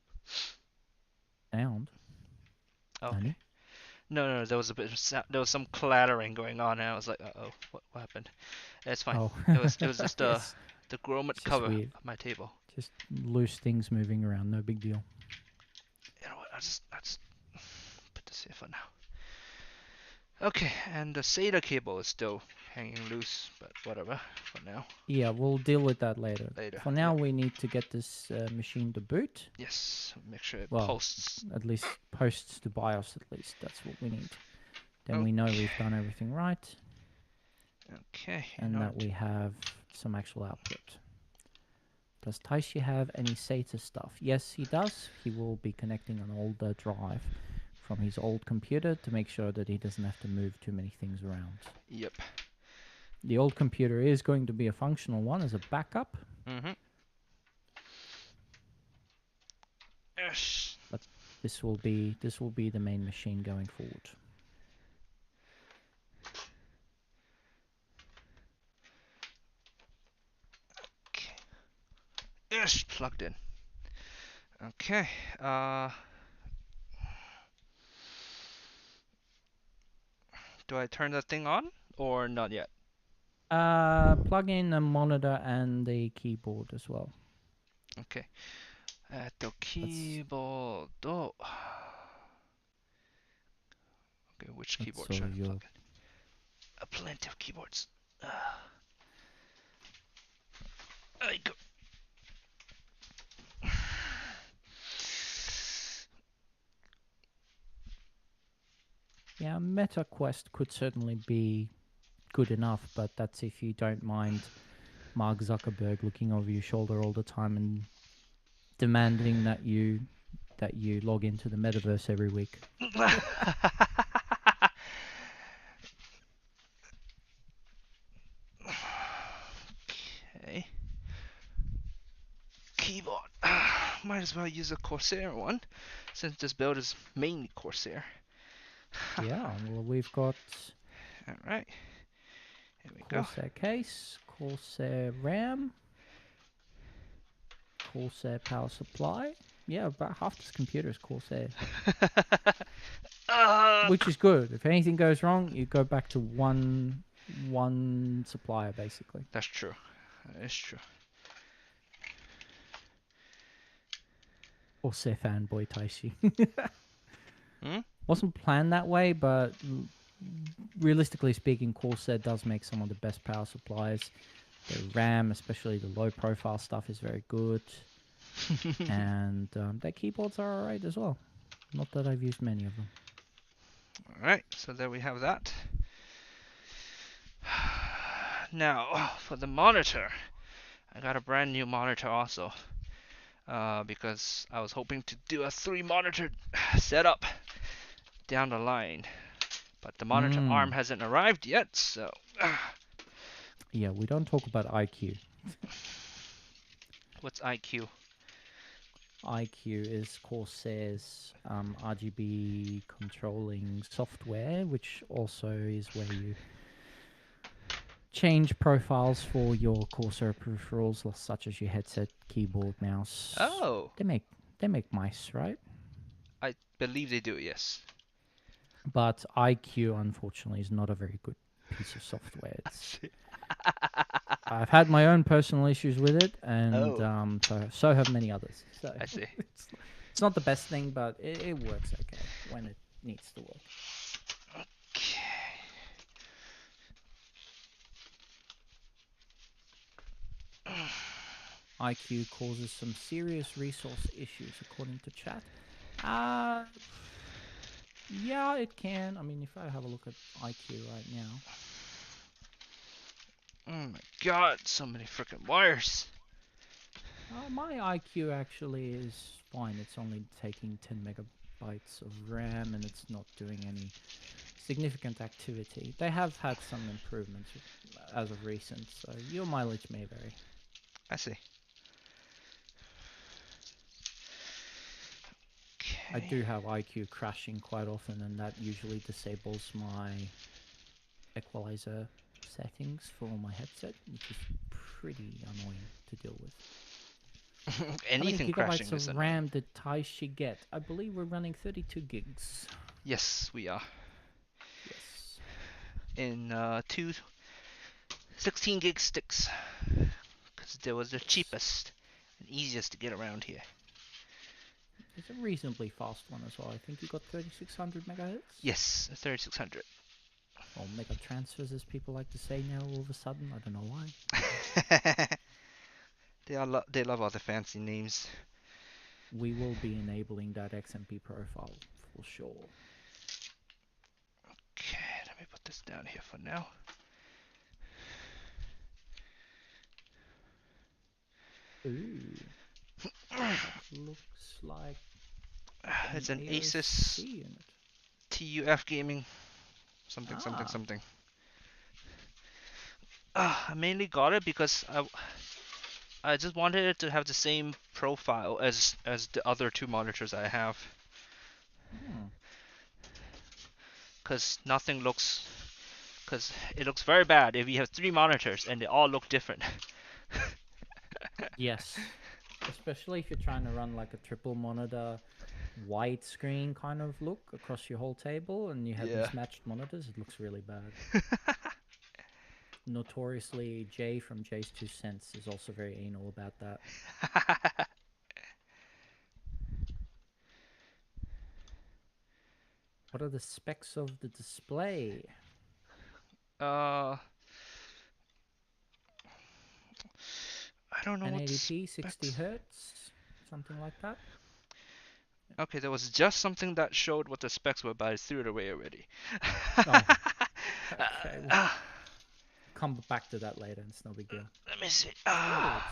Sound? Okay. Honey? No, there was a bit of sound. There was some clattering going on, and I was like, "Uh-oh, what happened?" It's fine. Oh. It was just the grommet It's just cover weird. of my table. Just loose things moving around, no big deal. You know what? I just put this here for now. Okay, and the SATA cable is still hanging loose, but whatever for now. Yeah, we'll deal with that later. Later. For now, Yep. we need to get this machine to boot. Yes, make sure it Well, posts. at least posts to BIOS. At least that's what we need. Then we know we've done everything right, Okay. and that we have some actual output. Does Taishi have any SATA stuff? Yes, he does. He will be connecting an older drive from his old computer to make sure that he doesn't have to move too many things around. Yep. The old computer is going to be a functional one as a backup. Mm-hmm. Yes. But this will be the main machine going forward. Okay. Yes, plugged in. Okay. Do I turn the thing on or not yet? Plug in the monitor and the keyboard as well. Okay. Keyboard. Okay, which keyboard should I plug in? Plenty of keyboards. There you go. Yeah, MetaQuest could certainly be good enough, but that's if you don't mind Mark Zuckerberg looking over your shoulder all the time and demanding that you log into the metaverse every week. Okay. Keyboard. Might as well use a Corsair one, since this build is mainly Corsair. Yeah, well, we've got Alright. Here we Corsair case, Corsair RAM, Corsair power supply. Yeah, about half this computer is Corsair. Which is good. If anything goes wrong, you go back to one supplier, basically. That's true. That is true. Corsair fanboy Taishi. Hmm? Wasn't planned that way, but realistically speaking, Corsair does make some of the best power supplies. The RAM, especially the low profile stuff, is very good. And their keyboards are alright as well. Not that I've used many of them. Alright, so there we have that. Now, for the monitor, I got a brand new monitor also. Because I was hoping to do a 3-monitor setup down the line. But the monitor arm hasn't arrived yet, so... Yeah, we don't talk about IQ. What's IQ? IQ is Corsair's RGB controlling software, which also is where you change profiles for your Corsair peripherals, such as your headset, keyboard, mouse. Oh! They make mice, right? I believe they do, yes. But IQ, unfortunately, is not a very good piece of software. I've had my own personal issues with it, and so have many others. So I see. It's not the best thing, but it works okay when it needs to work. Okay. IQ causes some serious resource issues, according to chat. Yeah, it can. I mean, if I have a look at IQ right now. Oh my god, so many freaking wires. My IQ actually is fine. It's only taking 10 megabytes of RAM, and it's not doing any significant activity. They have had some improvements as of recent, so your mileage may vary. I see. I do have IQ crashing quite often, and that usually disables my equalizer settings for my headset, which is pretty annoying to deal with. Anything How many crashing gigabytes is of annoying. RAM did Taishi get? I believe we're running 32 gigs. Yes, we are. Yes. In 2 16 gig sticks. Because they was the cheapest and easiest to get around here. It's a reasonably fast one as well. I think you got 3600 megahertz. Yes, 3600. Or mega transfers, as people like to say now all of a sudden. I don't know why. They love all the fancy names. We will be enabling that XMP profile for sure. Okay, let me put this down here for now. Ooh. That looks like It's an AOC Asus unit. TUF Gaming. Something. I mainly got it because I just wanted it to have the same profile as the other two monitors I have. Because because it looks very bad if you have 3 monitors and they all look different. Yes. Especially if you're trying to run like a triple monitor widescreen kind of look across your whole table and you have mismatched monitors, it looks really bad. Notoriously, Jay from Jay's 2 Cents is also very anal about that. What are the specs of the display? I don't know what 1080p, 60 hertz, something like that. Okay, there was just something that showed what the specs were, but I threw it away already. Oh, okay. We'll come back to that later. It's no big deal. Let me see. Oh,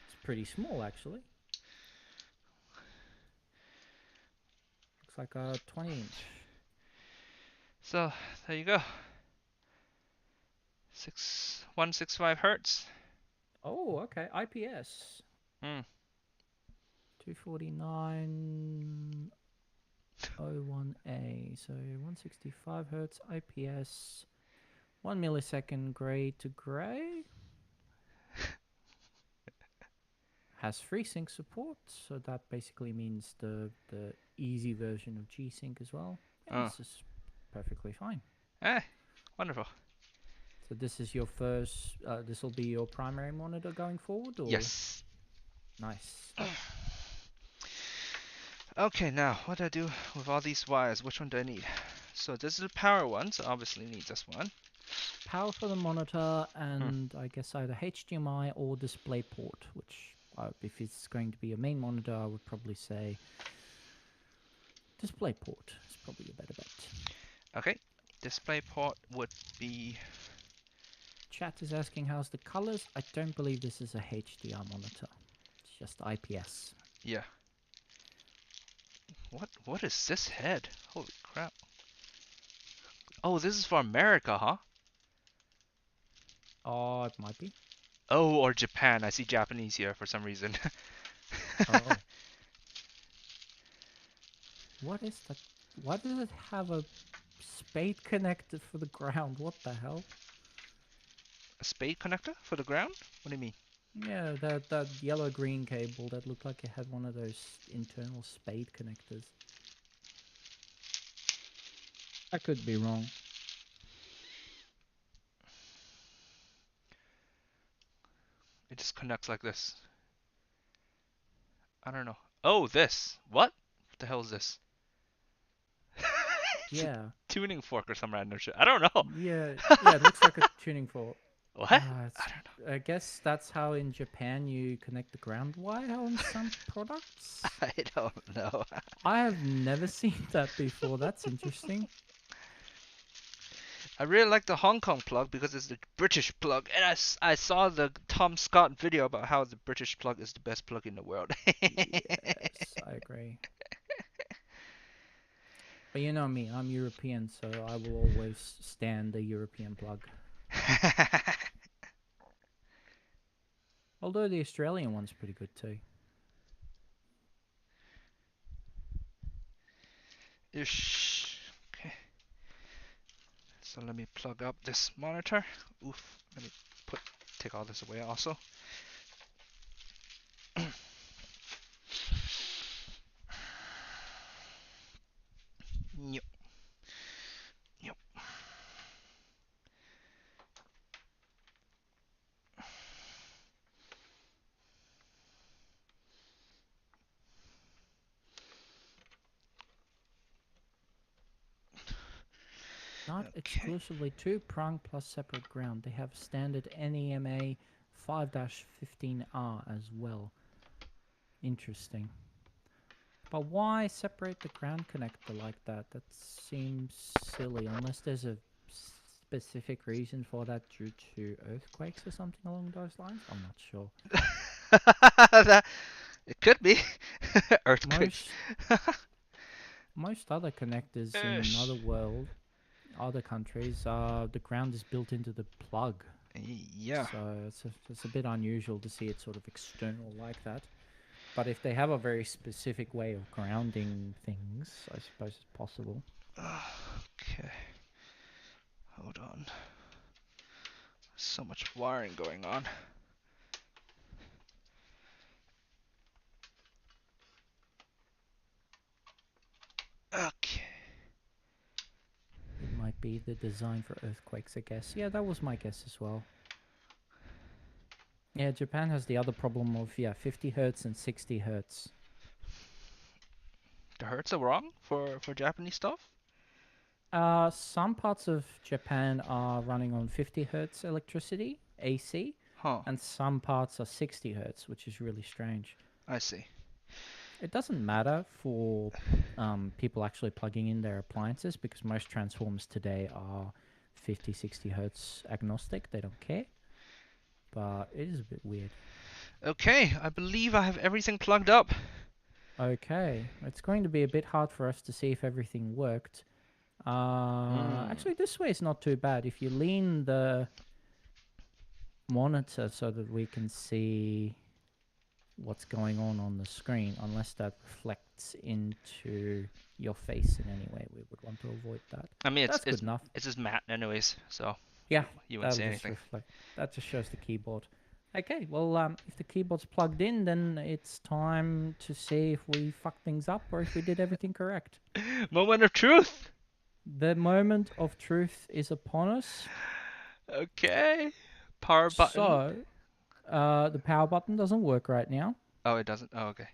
it's pretty small, actually. Looks like a 20-inch. So, there you go. 165 hertz. Oh, okay. IPS. 249.01A. So 165 hertz IPS. 1 millisecond gray to gray. Has FreeSync support, so that basically means the easy version of G-Sync as well. Yeah, this is perfectly fine. Wonderful. So this is your first, this will be your primary monitor going forward? Or? Yes. Nice. Okay, now, what do I do with all these wires? Which one do I need? So this is the power one, so obviously need this one. Power for the monitor and I guess either HDMI or DisplayPort, which if it's going to be a main monitor, I would probably say DisplayPort is probably a better bet. Okay, DisplayPort would be... Chat is asking how's the colors. I don't believe this is a HDR monitor. It's just IPS. Yeah. What is this head? Holy crap. Oh, this is for America, huh? Oh, it might be. Oh, or Japan. I see Japanese here for some reason. Oh. What is that? Why does it have a spade connector for the ground? What the hell? A spade connector for the ground? What do you mean? Yeah, that yellow-green cable that looked like it had one of those internal spade connectors. I could be wrong. It just connects like this. I don't know. Oh, this. What? What the hell is this? It's a Yeah. tuning fork or some random shit. I don't know. Yeah, it looks like a tuning fork. What? I don't know. I guess that's how in Japan you connect the ground wire on some products. I don't know. I have never seen that before. That's interesting. I really like the Hong Kong plug because it's the British plug, and I saw the Tom Scott video about how the British plug is the best plug in the world. Yes, I agree. But you know me, I'm European, so I will always stand the European plug. Although the Australian one's pretty good too. Ish. Okay. So let me plug up this monitor. Oof. Let me take all this away also. Yep. Yep. Not Okay. exclusively two prong plus separate ground. They have standard NEMA 5-15R as well. Interesting. But why separate the ground connector like that? That seems silly, unless there's a specific reason for that due to earthquakes or something along those lines. I'm not sure. It could be. Earthquakes. Most other connectors in other countries, the ground is built into the plug. Yeah. So it's a bit unusual to see it sort of external like that. But if they have a very specific way of grounding things, I suppose it's possible. Okay. Hold on. So much wiring going on. Okay. It might be the design for earthquakes, I guess. Yeah, that was my guess as well. Yeah, Japan has the other problem of 50 hertz and 60 hertz. The hertz are wrong for Japanese stuff? Some parts of Japan are running on 50 hertz electricity, AC, Huh. and some parts are 60 hertz, which is really strange. I see. It doesn't matter for people actually plugging in their appliances because most transformers today are 50, 60 hertz agnostic. They don't care. But it is a bit weird. Okay, I believe I have everything plugged up. Okay, it's going to be a bit hard for us to see if everything worked. Actually, this way is not too bad. If you lean the monitor so that we can see what's going on the screen, unless that reflects into your face in any way, we would want to avoid that. I mean, That's good enough. it's just matte anyways, so Yeah, you wouldn't say that'll just anything. reflect. That just shows the keyboard. Okay, well, if the keyboard's plugged in, then it's time to see if we fucked things up or if we did everything correct. Moment of truth. The moment of truth is upon us. Okay. Power button. So, the power button doesn't work right now Oh, it doesn't. Oh, okay.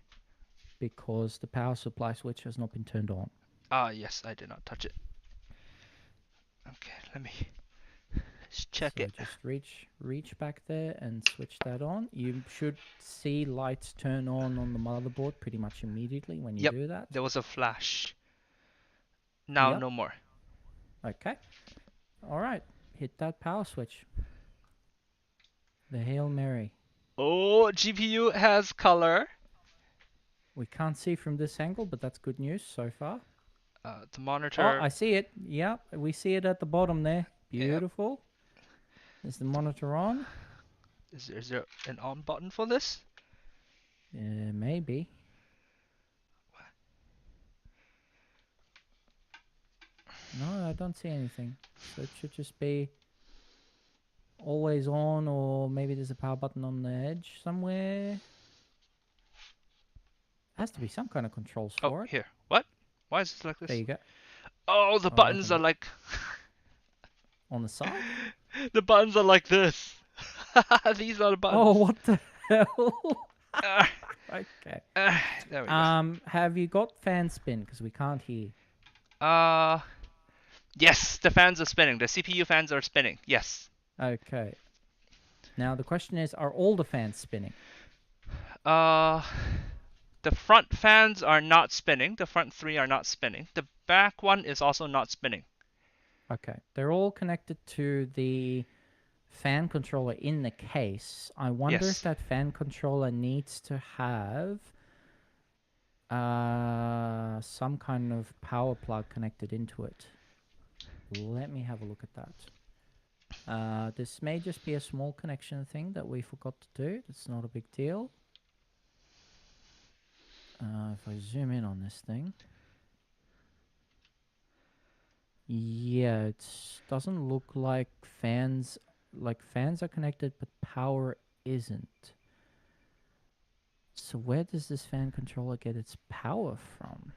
because the power supply switch has not been turned on. Ah, yes, I did not touch it. Okay, let me just check So it. just reach back there and switch that on. You should see lights turn on the motherboard pretty much immediately when you Yep, do that. there was a flash. Now Yep. no more. Okay. All right. Hit that power switch. The Hail Mary. Oh, GPU has color. We can't see from this angle, but that's good news so far. The Oh, monitor. I see it. Yep, we see it at the bottom there. Yep. Beautiful. Is the monitor on? Is there an on button for this? Maybe. No, I don't see anything. So it should just be always on, or maybe there's a power button on the edge somewhere. Has to be some kind of controls Oh, for it. here. What? Why is it like There this? you go. Oh, the Oh, buttons are like on the side? the buttons are like this. These are the buttons. Oh, what the hell? Uh, Okay. there we go. Have you got fan spin? Because we can't hear. Yes, the fans are spinning. The CPU fans are spinning. Yes. Okay. Now the question is, are all the fans spinning? The front fans are not spinning. The front three are not spinning. The back one is also not spinning. Okay. They're all connected to the fan controller in the case. I wonder Yes. if that fan controller needs to have some kind of power plug connected into it. Let me have a look at that. This may just be a small connection thing that we forgot to do. It's not a big deal. If I zoom in on this thing. Yeah, it doesn't look like fans are connected, but power isn't. So where does this fan controller get its power from?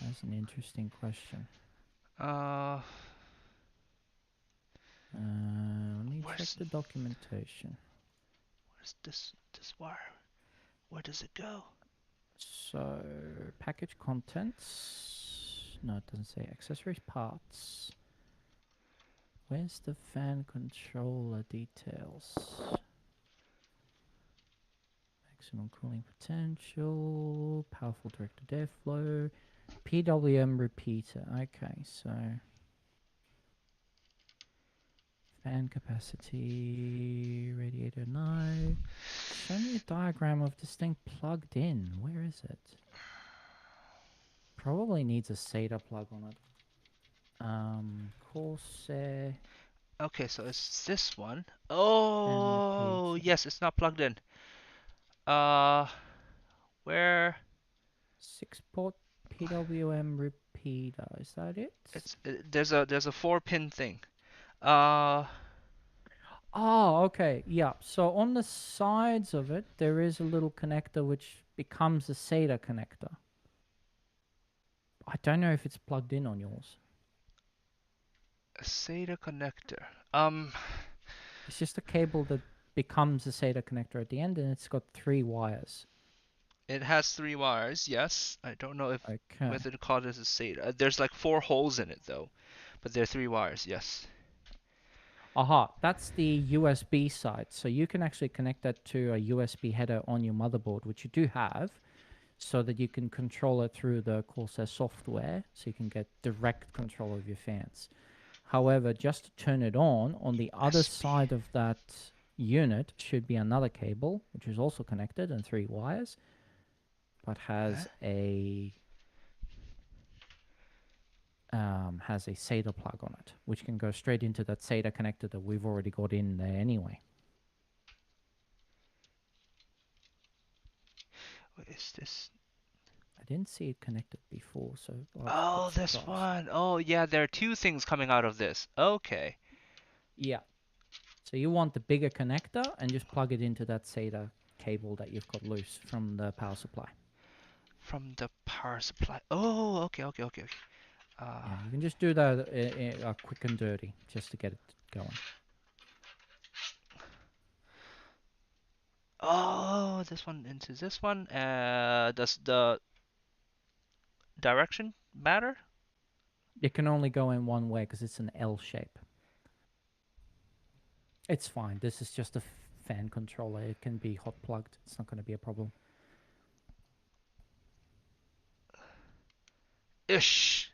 That's an interesting question. Let me check the documentation. Where's this wire? Where does it go? So, package contents. No, it doesn't say accessories parts. Where's the fan controller details? Maximum cooling potential, powerful directed airflow, PWM repeater. Okay, so fan capacity, radiator no. Show me a diagram of this thing plugged in. Where is it? Probably needs a SATA plug on it. Corsair. Okay, so it's this one. Oh, repeater. yes, it's not plugged in. Where? 6-port PWM repeater. Is that it? There's a 4-pin thing. Uh, Oh, okay. Yeah. So on the sides of it, there is a little connector which becomes a SATA connector. I don't know if it's plugged in on yours. a SATA connector. It's just a cable that becomes a SATA connector at the end, and it's got 3 wires. It has 3 wires. Yes, I don't know if Okay. whether to call this a SATA. There's like 4 holes in it though, but there are 3 wires. Yes. Aha, that's the USB side. So you can actually connect that to a USB header on your motherboard, which you do have, so that you can control it through the Corsair software, so you can get direct control of your fans. However, just to turn it on the other USB. side of that unit should be another cable, which is also connected and 3 wires, but has a SATA plug on it, which can go straight into that SATA connector that we've already got in there anyway. What is this? I didn't see it connected before, so I was a Oh, bit this surprised. one. Oh, yeah, there are 2 things coming out of this. Okay. Yeah. So you want the bigger connector and just plug it into that SATA cable that you've got loose from the power supply. From the power supply. Oh, okay. Yeah, you can just do that quick and dirty just to get it going. Oh, this one into this one. Does the direction matter? It can only go in one way because it's an L shape. It's fine. This is just a fan controller. It can be hot plugged. It's not going to be a problem. Ish.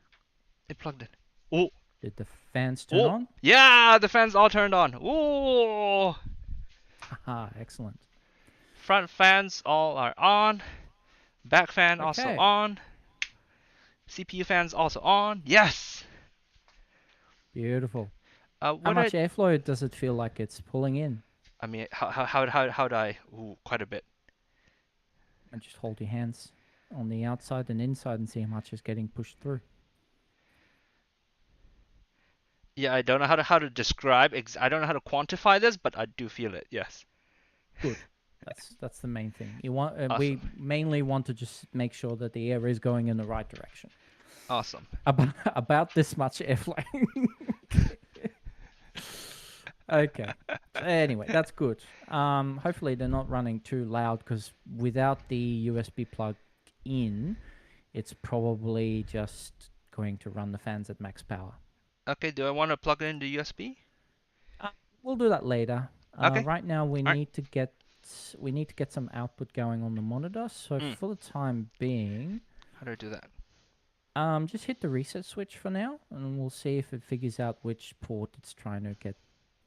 It plugged in. Oh. Did the fans turn on? Yeah, the fans all turned on. Oh. Haha, excellent. Front fans all are on. Back fan also Okay. on. CPU fans also on. Yes. Beautiful. How What much airflow does it feel like it's pulling in? I mean, how do I? Ooh, quite a bit. And just hold your hands on the outside and inside and see how much is getting pushed through. Yeah, I don't know how to describe. I don't know how to quantify this, but I do feel it. Yes. Good. That's the main thing. You want we Awesome. mainly want to just make sure that the air is going in the right direction. Awesome. About this much airflow. Okay. Anyway, that's good. Hopefully they're not running too loud because without the USB plug in, it's probably just going to run the fans at max power. Okay. Do I want to plug it into USB? We'll do that later. Okay. Right now we Alright. need to get some output going on the monitor. So for the time being, How do I do that? just hit the reset switch for now, and we'll see if it figures out which port it's trying to get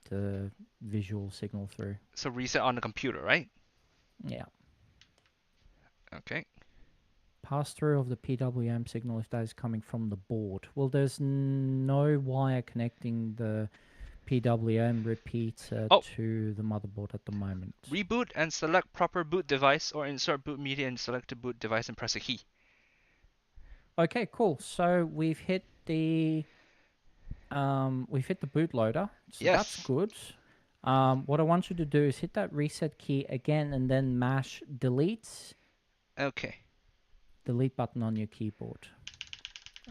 the visual signal through. So reset on the computer, right? Yeah. Okay. Pass through of the PWM signal if that is coming from the board. Well, there's no wire connecting the PWM repeater to the motherboard at the moment. Reboot and select proper boot device, or insert boot media and select the boot device and press a key. Okay, cool. So we've hit the bootloader. So Yes. that's good. What I want you to do is hit that reset key again and then mash delete Okay. button on your keyboard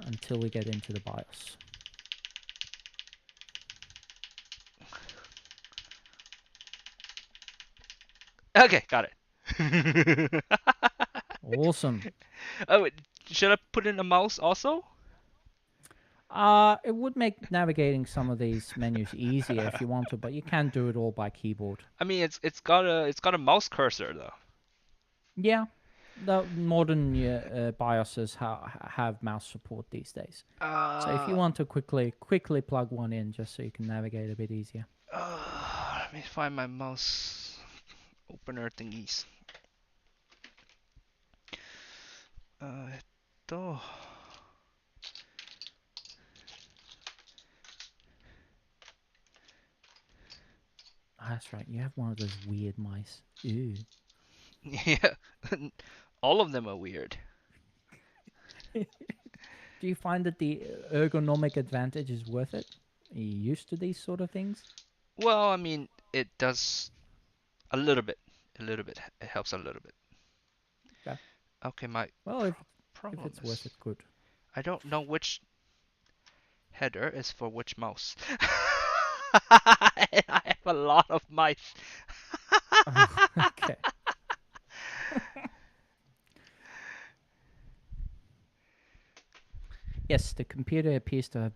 until we get into the BIOS. Okay, got it. Awesome. Oh, wait, should I put in a mouse also? It would make navigating some of these menus easier if you want to, but you can do it all by keyboard. I mean, it's got a mouse cursor though. Yeah, the modern BIOSes have mouse support these days. So if you want to quickly plug one in, just so you can navigate a bit easier. Let me find my mouse opener thingies. と That's right. You have one of those weird mice. Ew. Yeah, all of them are weird. Do you find that the ergonomic advantage is worth it? Are you used to these sort of things? Well, I mean, it does a little bit. It helps a little bit. Okay. Okay, my Well, if problem it's is worth it, good. I don't know which header is for which mouse. I have a lot of mice. Okay. Yes, the computer appears to have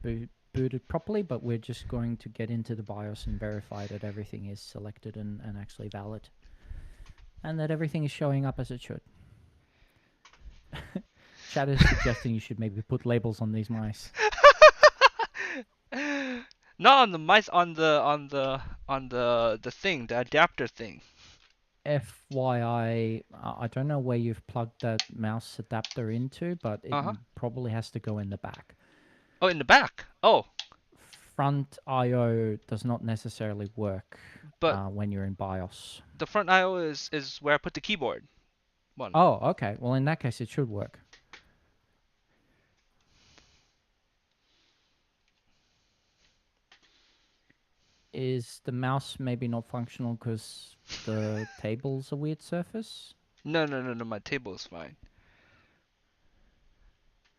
booted properly, but we're just going to get into the BIOS and verify that everything is selected and actually valid. And that everything is showing up as it should. Chat is suggesting you should maybe put labels on these mice. Not on the mice, on the thing, the adapter thing. FYI, I don't know where you've plugged that mouse adapter into, but it probably has to go in the back. Oh, in the back. Oh. Front I/O does not necessarily work when you're in BIOS. The front I/O is where I put the keyboard. One. Oh, okay. Well, in that case, it should work. Is the mouse maybe not functional because the table's a weird surface? No. My table is fine.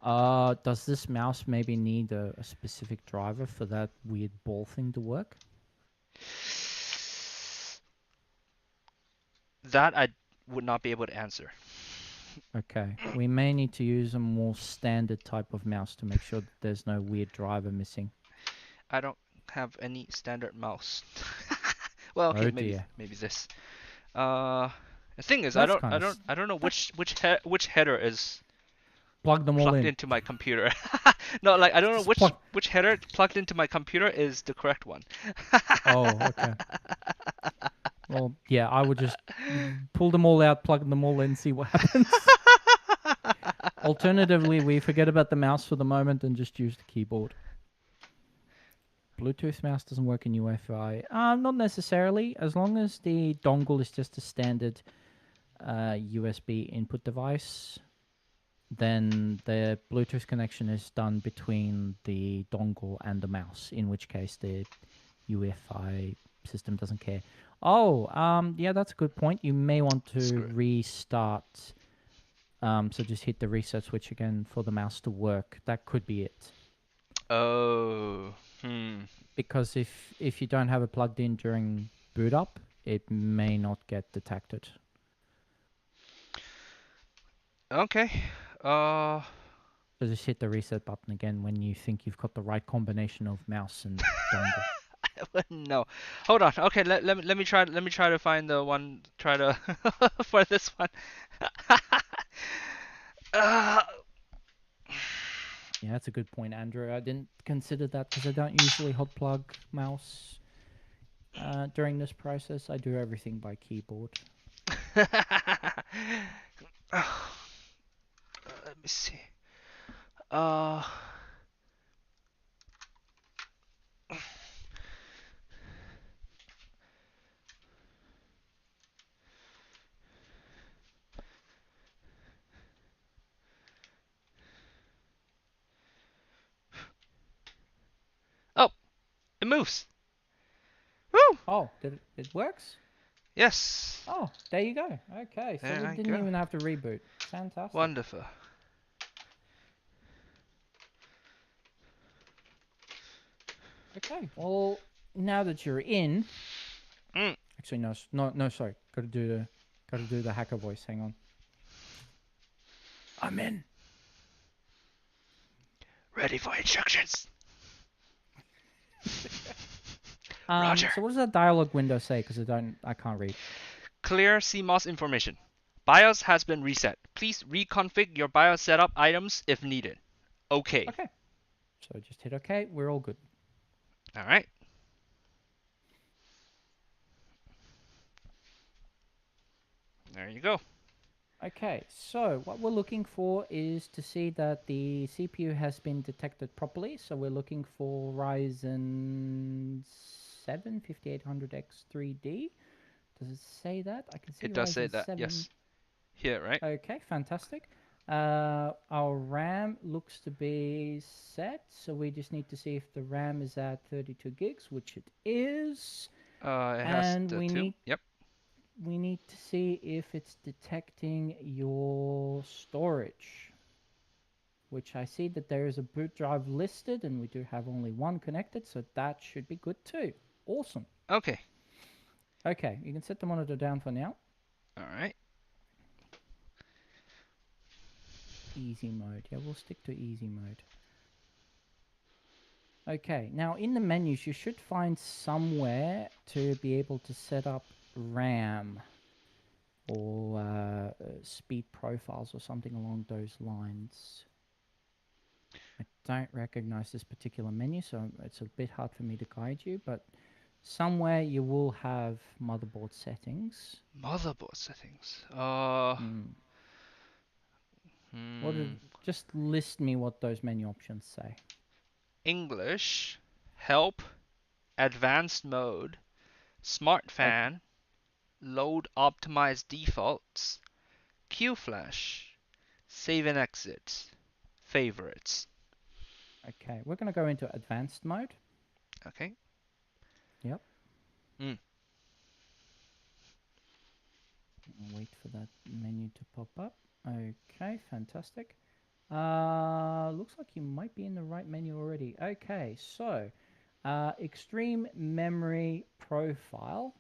Does this mouse maybe need a specific driver for that weird ball thing to work? That I would not be able to answer. Okay. We may need to use a more standard type of mouse to make sure that there's no weird driver missing. I don't have any standard mouse. Well, okay, maybe this. The thing is, I don't know which header is plugged into my computer. No, like I don't know which header plugged into my computer is the correct one. Oh, okay. Well, yeah, I would just pull them all out, plug them all in, see what happens. Alternatively, we forget about the mouse for the moment and just use the keyboard. Bluetooth mouse doesn't work in UEFI. Not necessarily. As long as the dongle is just a standard USB input device, then the Bluetooth connection is done between the dongle and the mouse, in which case the UEFI system doesn't care. Oh, yeah, that's a good point. You may want to restart. So just hit the reset switch again for the mouse to work. That could be it. Oh. Because if you don't have it plugged in during boot up, it may not get detected. Okay. So just hit the reset button again when you think you've got the right combination of mouse and dongle. No, hold on. Okay, let me try to find the one. Try to for this one. Yeah, that's a good point, Andrew. I didn't consider that because I don't usually hot plug mouse during this process. I do everything by keyboard. Let me see. Oh, it moves. Woo! Oh, it works? Yes. Oh, there you go. Okay, so we didn't even have to reboot. Fantastic. Wonderful. Okay, well, now that you're in, actually no, sorry, gotta do the hacker voice. Hang on. I'm in. Ready for instructions. Roger. So what does that dialog window say? Because I can't read. Clear CMOS information. BIOS has been reset. Please reconfigure your BIOS setup items if needed. Okay. Okay. So just hit OK. We're all good. All right. There you go. Okay, so what we're looking for is to see that the CPU has been detected properly. So we're looking for Ryzen 7 5800X3D. Does it say that? I can see It does say Ryzen that. 7. Yes. Here, right? Okay, fantastic. Our RAM looks to be set, so we just need to see if the RAM is at 32 gigs, which it is. It has And the we 2. need Yep. we need to see if it's detecting your storage, which I see that there is a boot drive listed and we do have only one connected, so that should be good too. Awesome. Okay. Okay, you can set the monitor down for now. All right. Easy mode. Yeah, we'll stick to easy mode. Okay, now in the menus you should find somewhere to be able to set up RAM or speed profiles or something along those lines. I don't recognize this particular menu, so it's a bit hard for me to guide you, but somewhere you will have motherboard settings. Motherboard settings. Just list me what those menu options say. English, help, advanced mode, smart fan, load optimized defaults, QFlash, save and exit, favorites. Okay, we're going to go into advanced mode. Okay. Yep. Mm. Wait for that menu to pop up. Okay, fantastic. Looks like you might be in the right menu already. Okay, so extreme memory profile.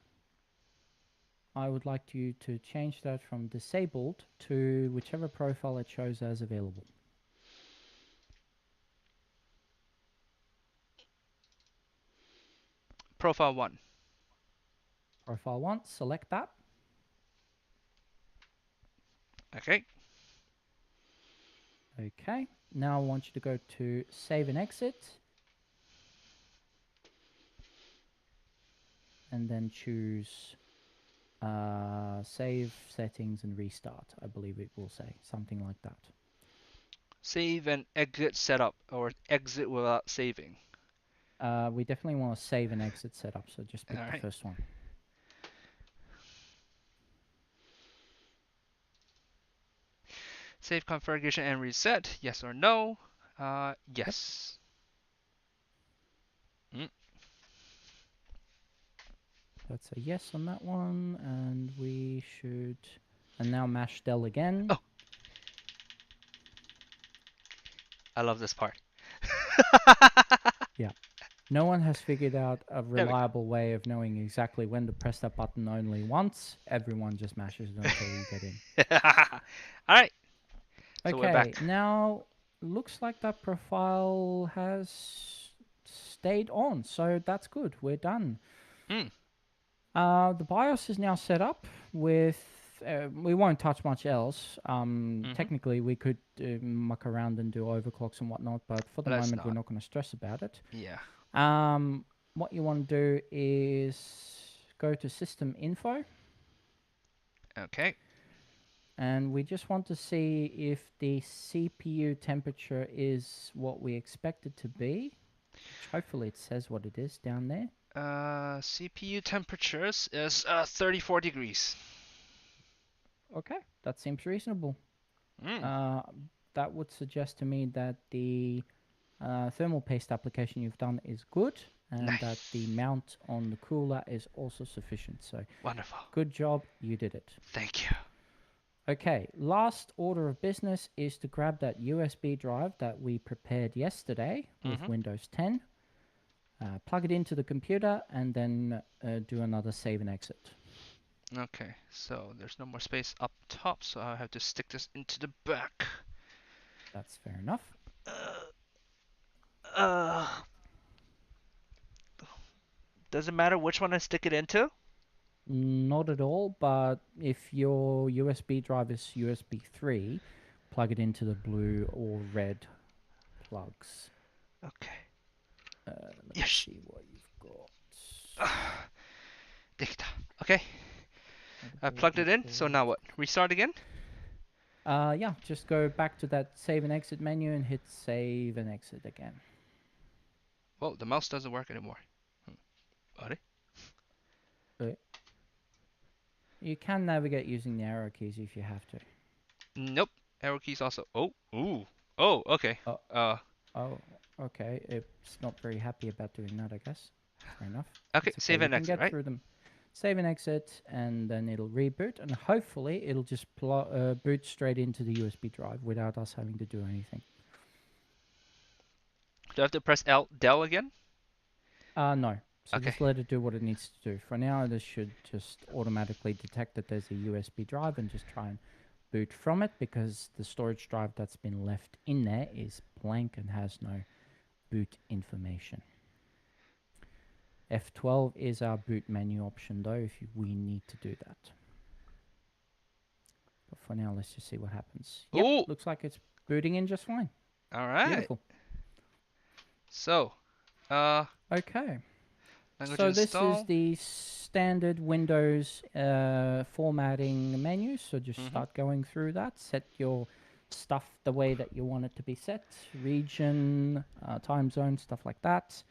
I would like you to change that from disabled to whichever profile it shows as available. Profile 1. Profile 1, select that. Okay. Okay, now I want you to go to save and exit. And then choose save settings and restart. I believe it will say something like that. Save and exit setup, or exit without saving. We definitely want to save and exit setup, so just pick the first one. Save configuration and reset, yes or no? Yes. Yep. That's a yes on that one, and we should... And now mash del again. Oh! I love this part. Yeah. No one has figured out a reliable way of knowing exactly when to press that button only once. Everyone just mashes it until you get in. All right. So okay, we're back. Now looks like that profile has stayed on, so that's good. We're done. The BIOS is now set up with... we won't touch much else. Technically, we could muck around and do overclocks and whatnot, but for the moment, we're not going to stress about it. Yeah. What you want to do is go to System Info. Okay. And we just want to see if the CPU temperature is what we expect it to be. Which hopefully it says what it is down there. CPU temperatures is 34 degrees. Okay, that seems reasonable. That would suggest to me that the thermal paste application you've done is good, and that the mount on the cooler is also sufficient. So wonderful. Good job, you did it. Thank you. Okay, last order of business is to grab that USB drive that we prepared yesterday with Windows 10, plug it into the computer, and then do another save and exit. Okay, so there's no more space up top, so I have to stick this into the back. That's fair enough. Uh, does it matter which one I stick it into? Not at all, but if your USB drive is USB 3, plug it into the blue or red plugs. Okay. Let me Yes. see what you've got. できた. Okay. I plugged it in, so now what? Restart again? Yeah, just go back to that save and exit menu and hit save and exit again. Well, the mouse doesn't work anymore. You can navigate using the arrow keys if you have to. Nope. Arrow keys also. Oh, ooh. Oh, okay. Oh, okay. It's not very happy about doing that, I guess. Fair enough. Okay, It's save and you exit, can get right? through them. Save and exit, and then it'll reboot, and hopefully it'll just boot straight into the USB drive without us having to do anything. Do I have to press del again? No. So Okay. just let it do what it needs to do. For now, this should just automatically detect that there's a USB drive and just try and boot from it, because the storage drive that's been left in there is blank and has no boot information. F12 is our boot menu option though, if we need to do that. But for now, let's just see what happens. Yep, Ooh. looks like it's booting in just fine. All right. Beautiful. So, okay. language So install. this is the standard Windows formatting menu. So just start going through that. Set your stuff the way that you want it to be set. Region, time zone, stuff like that.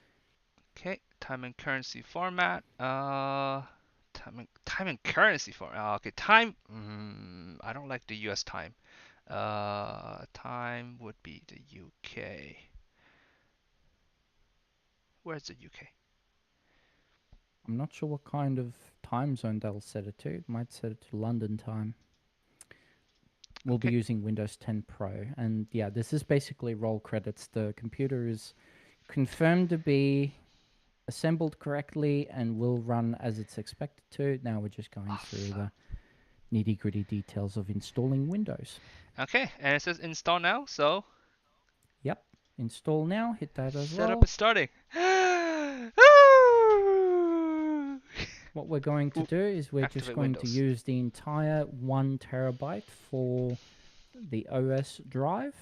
Okay, time and currency format. Time and currency format. Okay, time. I don't like the U.S. time. Time would be the UK. Where's the UK? I'm not sure what kind of time zone they'll set it to. It might set it to London time. We'll be using Windows 10 Pro. And yeah, this is basically roll credits. The computer is confirmed to be assembled correctly and will run as it's expected to. Now we're just going through the nitty-gritty details of installing Windows. Okay, and it says install now, so... Yep, install now. Hit that as well. Setup is starting. What we're going to do is we're just going to use the entire 1 terabyte for the OS drive.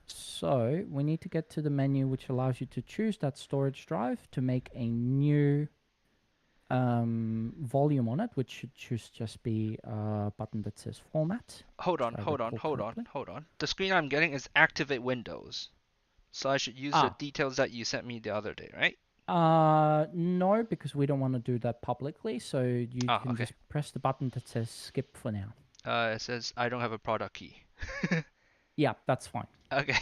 So we need to get to the menu which allows you to choose that storage drive to make a new volume on it, which should just be a button that says format. Hold on. The screen I'm getting is activate Windows. So I should use the details that you sent me the other day, right? No, because we don't want to do that publicly. So you can just press the button that says skip for now. It says I don't have a product key. Yeah, that's fine. Okay.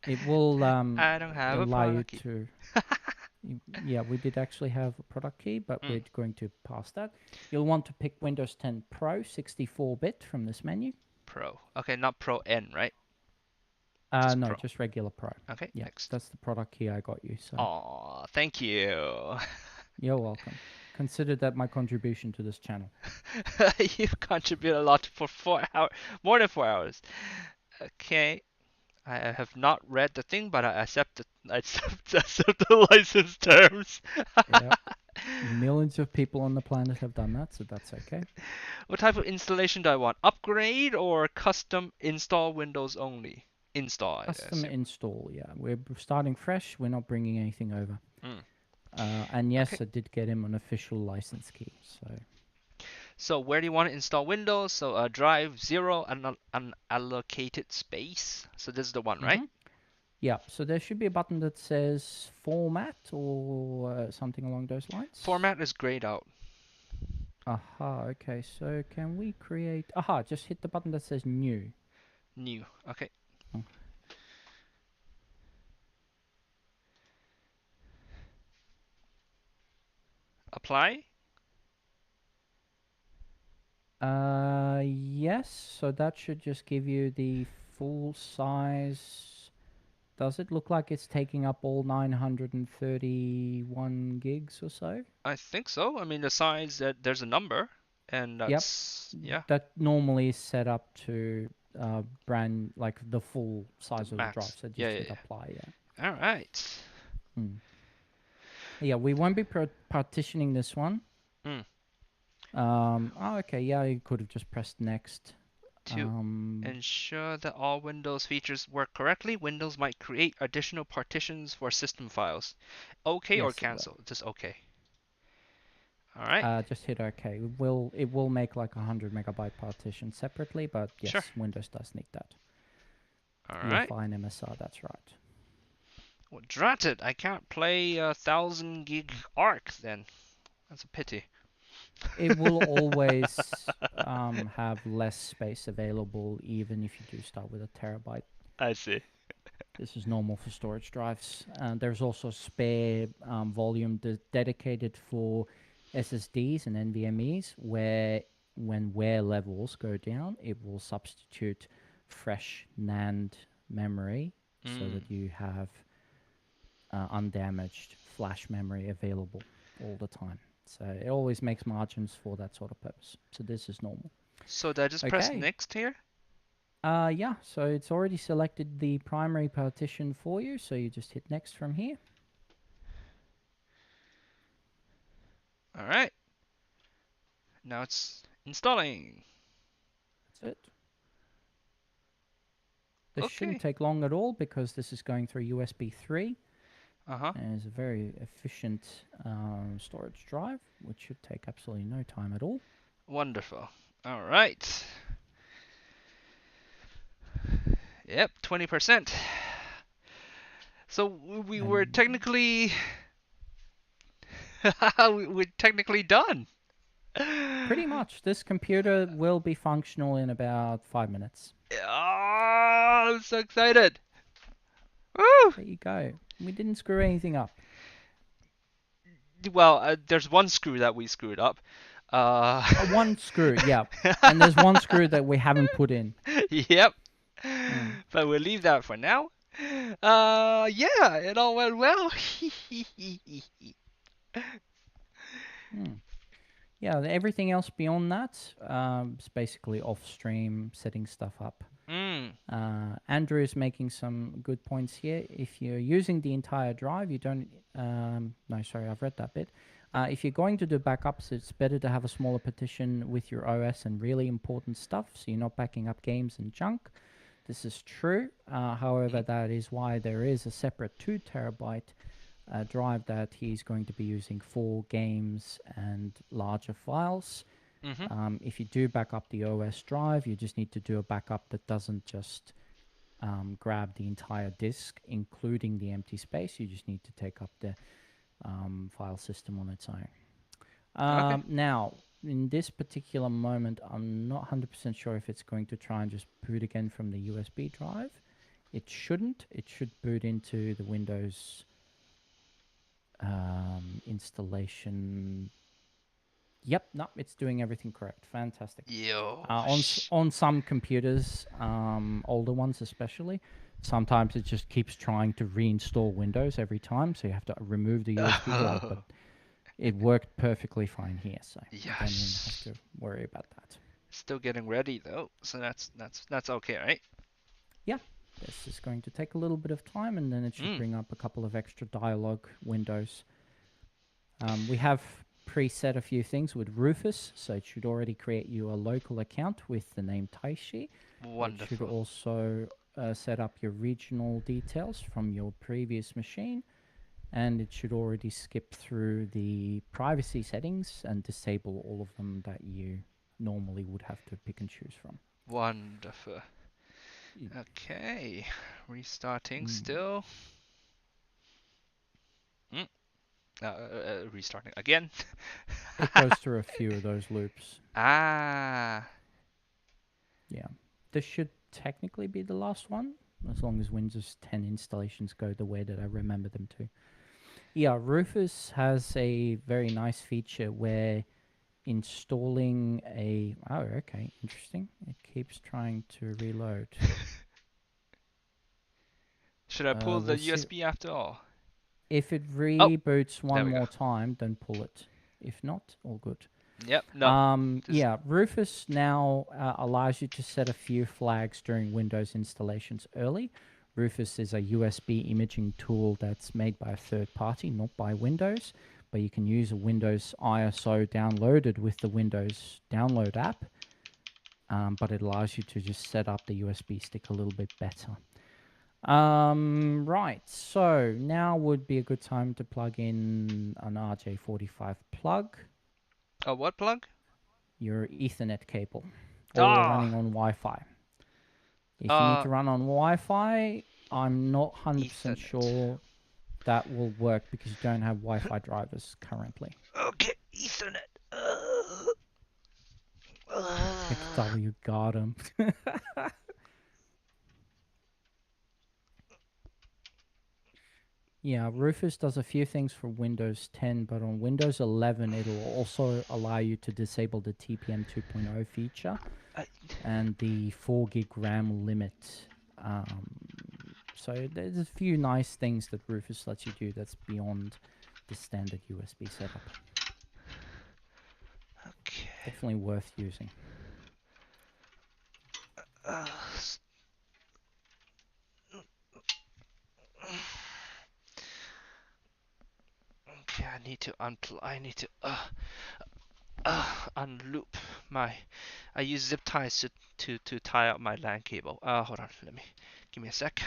It will I don't have a product key. To yeah, we did actually have a product key, but we're going to pass that. You'll want to pick Windows 10 Pro 64-bit from this menu. Pro. Okay, not Pro N, right? No, Pro. Just regular Pro. Okay, yeah, next. That's the product key I got you. So. Aw, thank you. You're welcome. Consider that my contribution to this channel. You've contributed a lot for 4 hours, more than 4 hours. Okay. I have not read the thing, but I accept the license terms. Yep. Millions of people on the planet have done that, so that's okay. What type of installation do I want? Upgrade or custom install Windows only? Install. Custom install, yeah. We're starting fresh. We're not bringing anything over. And yes, I did get him an official license key. So where do you want to install Windows? So drive 0 unallocated space. So this is the one, right? Yeah. So there should be a button that says format or something along those lines. Format is grayed out. Okay. So can we create... just hit the button that says new. New. Okay. Apply? Yes. So that should just give you the full size. Does it look like it's taking up all 931 gigs or so? I think so. I mean, the size, there's a number, and that's... Yep. Yeah. That normally is set up to brand like the full size of the drive. Max. So just Yeah, hit yeah, apply. Yeah. yeah. All right. Mm. Yeah, we won't be partitioning this one. Mm. Oh, okay. Yeah, you could have just pressed next. To ensure that all Windows features work correctly, Windows might create additional partitions for system files. OK or Yes, it will. cancel? Just OK. All right. Just hit OK. It will make like 100 MB partition separately, but yes, Sure. Windows does need that. All right. EFI and MSR, that's right. Well, drat it. I can't play 1,000 gig ARC then. That's a pity. It will always have less space available, even if you do start with a terabyte. I see. This is normal for storage drives. There's also spare volume dedicated for SSDs and NVMEs, where when wear levels go down, it will substitute fresh NAND memory so that you have undamaged flash memory available all the time. So it always makes margins for that sort of purpose. So this is normal. So did I just press next here? Yeah, so it's already selected the primary partition for you, so you just hit next from here. All right. Now it's installing. That's it. This shouldn't take long at all because this is going through USB 3. And it's a very efficient storage drive, which should take absolutely no time at all. Wonderful. All right. Yep, 20%. So we were technically we're technically done. Pretty much. This computer will be functional in about 5 minutes. Oh, I'm so excited. Woo! There you go. We didn't screw anything up. Well, there's one screw that we screwed up. One screw, yeah. And there's one screw that we haven't put in. Yep. But we'll leave that for now. Yeah, it all went well. Yeah, everything else beyond that is basically off-stream, setting stuff up. Andrew is making some good points here. If you're using the entire drive, you don't... no, sorry, I've read that bit. If you're going to do backups, it's better to have a smaller partition with your OS and really important stuff, so you're not backing up games and junk. This is true. However, that is why there is a separate 2 terabyte drive that he's going to be using for games and larger files. If you do back up the OS drive, you just need to do a backup that doesn't just grab the entire disk, including the empty space. You just need to take up the file system on its own. Now, in this particular moment, I'm not 100% sure if it's going to try and just boot again from the USB drive. It shouldn't. It should boot into the Windows installation. Yep, no, it's doing everything correct. Fantastic. On some computers, older ones especially, sometimes it just keeps trying to reinstall Windows every time, so you have to remove the USB drive, but it worked perfectly fine here, so you don't even have to worry about that. Still getting ready though, so that's okay, right? Yeah, this is going to take a little bit of time, and then it should bring up a couple of extra dialogue windows. We have preset a few things with Rufus, so it should already create you a local account with the name Taishi. Wonderful. It should also set up your regional details from your previous machine, and it should already skip through the privacy settings and disable all of them that you normally would have to pick and choose from. Wonderful. Okay, restarting still. Restarting again. It goes through a few of those loops. Yeah. This should technically be the last one, as long as Windows 10 installations go the way that I remember them to. Yeah, Rufus has a very nice feature where installing a... Oh, okay, interesting. It keeps trying to reload. Should I pull the USB after all? If it reboots one more time, then pull it. If not, all good. Yep. No. Yeah, Rufus now allows you to set a few flags during Windows installations early. Rufus is a USB imaging tool that's made by a third party, not by Windows, but you can use a Windows ISO downloaded with the Windows download app, but it allows you to just set up the USB stick a little bit better. Right, so now would be a good time to plug in an RJ45 plug. A what plug? Your Ethernet cable, or running on Wi-Fi. If you need to run on Wi-Fi, I'm not 100% sure that will work because you don't have Wi-Fi drivers currently. Okay, Ethernet. XW got him. Yeah, Rufus does a few things for Windows 10, but on Windows 11, it'll also allow you to disable the TPM 2.0 feature and the 4 gig RAM limit. So there's a few nice things that Rufus lets you do that's beyond the standard USB setup. Okay. Definitely worth using. Okay, I need to unloop my. I use zip ties to tie up my LAN cable. Hold on, give me a sec.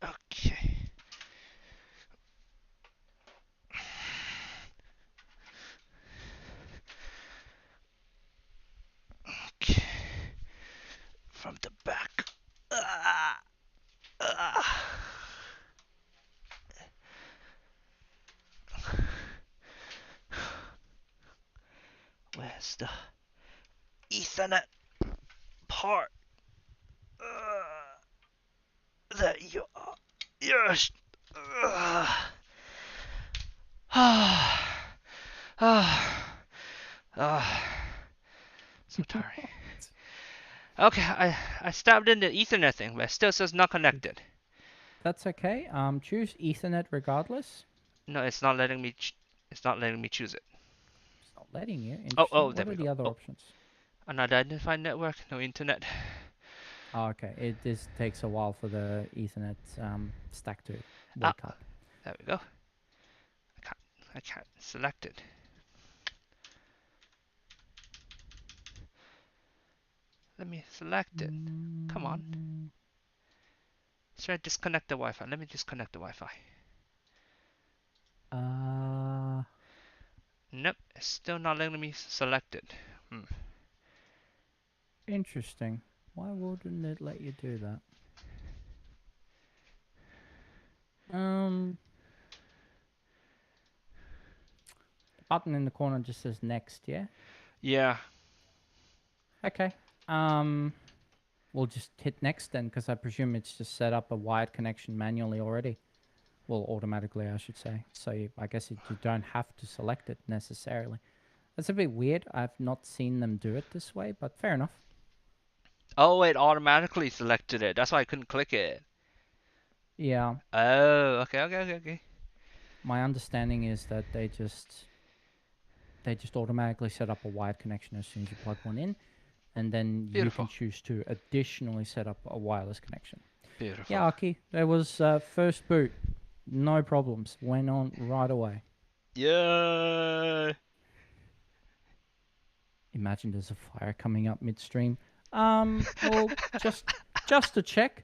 Okay. Okay. From the back. Where's the Ethernet part? There you are. Yes. So tiring. Okay, I stabbed in the Ethernet thing, but it still says not connected. That's okay. Choose Ethernet regardless. No, it's not letting me. It's not letting me choose it. It's not letting you. Oh, there what we are go. the other options? Unidentified network, no internet. Oh, okay. This takes a while for the Ethernet stack to wake up. There we go. I can't select it. Let me select it. Come on. Should I disconnect the Wi-Fi? Let me disconnect the Wi-Fi. Nope, it's still not letting me select it. Interesting. Why wouldn't it let you do that? The button in the corner just says next, yeah? Yeah. Okay. We'll just hit next then, because I presume it's just set up a wired connection manually already. Well, automatically, I should say. So I guess you don't have to select it necessarily. That's a bit weird. I've not seen them do it this way, but fair enough. Oh, it automatically selected it. That's why I couldn't click it. Yeah. Oh, okay. My understanding is that they just automatically set up a wired connection as soon as you plug one in, and then Beautiful. you can choose to additionally set up a wireless connection. Beautiful. Yeah, Aki, there was first boot. No problems. Went on right away. Yeah. Imagine there's a fire coming up midstream. Well, just to check,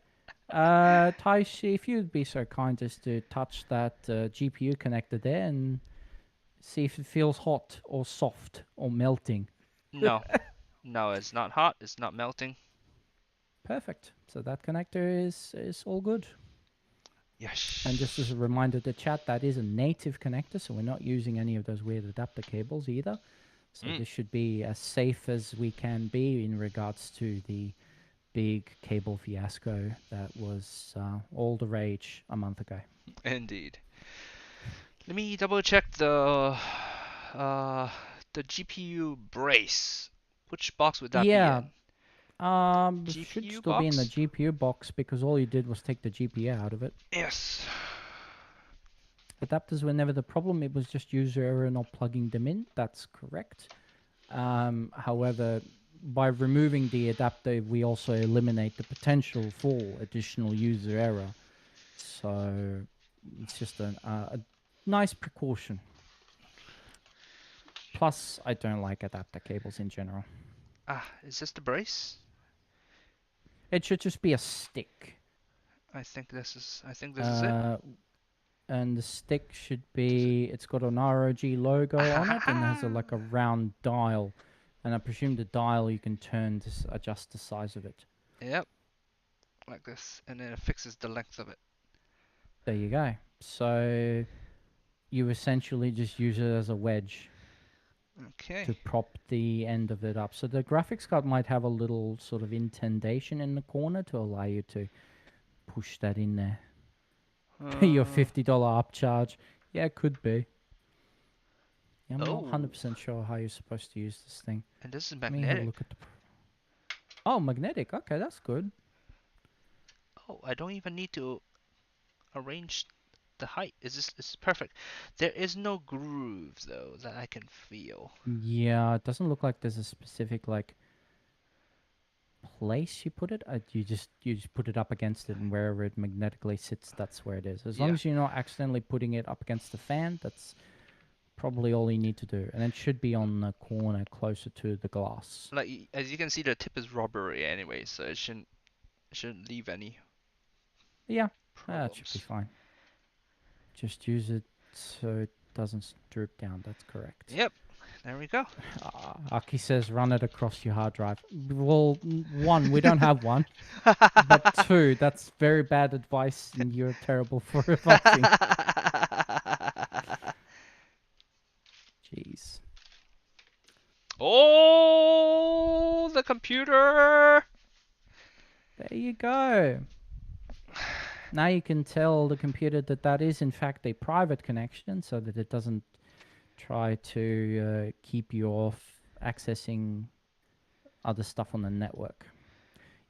Taishi, if you'd be so kind as to touch that GPU connector there and see if it feels hot or soft or melting. No. No, it's not hot. It's not melting. Perfect. So that connector is all good. Yes. And just as a reminder to chat, that is a native connector, so we're not using any of those weird adapter cables either. So this should be as safe as we can be in regards to the big cable fiasco that was all the rage a month ago. Indeed. Let me double check the GPU brace. Which box would that be in? Should GPU still be in the box? GPU box because all you did was take the GPU out of it. Yes. Adapters were never the problem. It was just user error not plugging them in. That's correct. However, by removing the adapter, we also eliminate the potential for additional user error. So it's just a nice precaution. Plus, I don't like adapter cables in general. Is this the brace? It should just be a stick. I think this is it. And the stick should be, it's got an ROG logo on it and has like a round dial. And I presume the dial you can turn to adjust the size of it. Yep. Like this. And then it fixes the length of it. There you go. So you essentially just use it as a wedge Okay. to prop the end of it up. So the graphics card might have a little sort of indentation in the corner to allow you to push that in there. Your $50 upcharge. Yeah, it could be. Yeah, I'm not 100% sure how you're supposed to use this thing. And this is Let me have a magnetic. look at the... Oh, magnetic. Okay, that's good. Oh, I don't even need to arrange the height. This is perfect. There is no groove though that I can feel. Yeah, it doesn't look like there's a specific like place you put it. You just put it up against it, and wherever it magnetically sits, that's where it is. As long as you're not accidentally putting it up against the fan, that's probably all you need to do. And it should be on the corner closer to the glass. Like as you can see, the tip is rubbery anyway, so it shouldn't leave any. Yeah, problems. that should be fine. Just use it so it doesn't droop down. That's correct. Yep. There we go. Aki says run it across your hard drive. Well, one, we don't have one. But two, that's very bad advice and you're terrible for advising. Jeez. Oh, the computer! There you go. Now you can tell the computer that that is in fact a private connection so that it doesn't try to keep you off accessing other stuff on the network.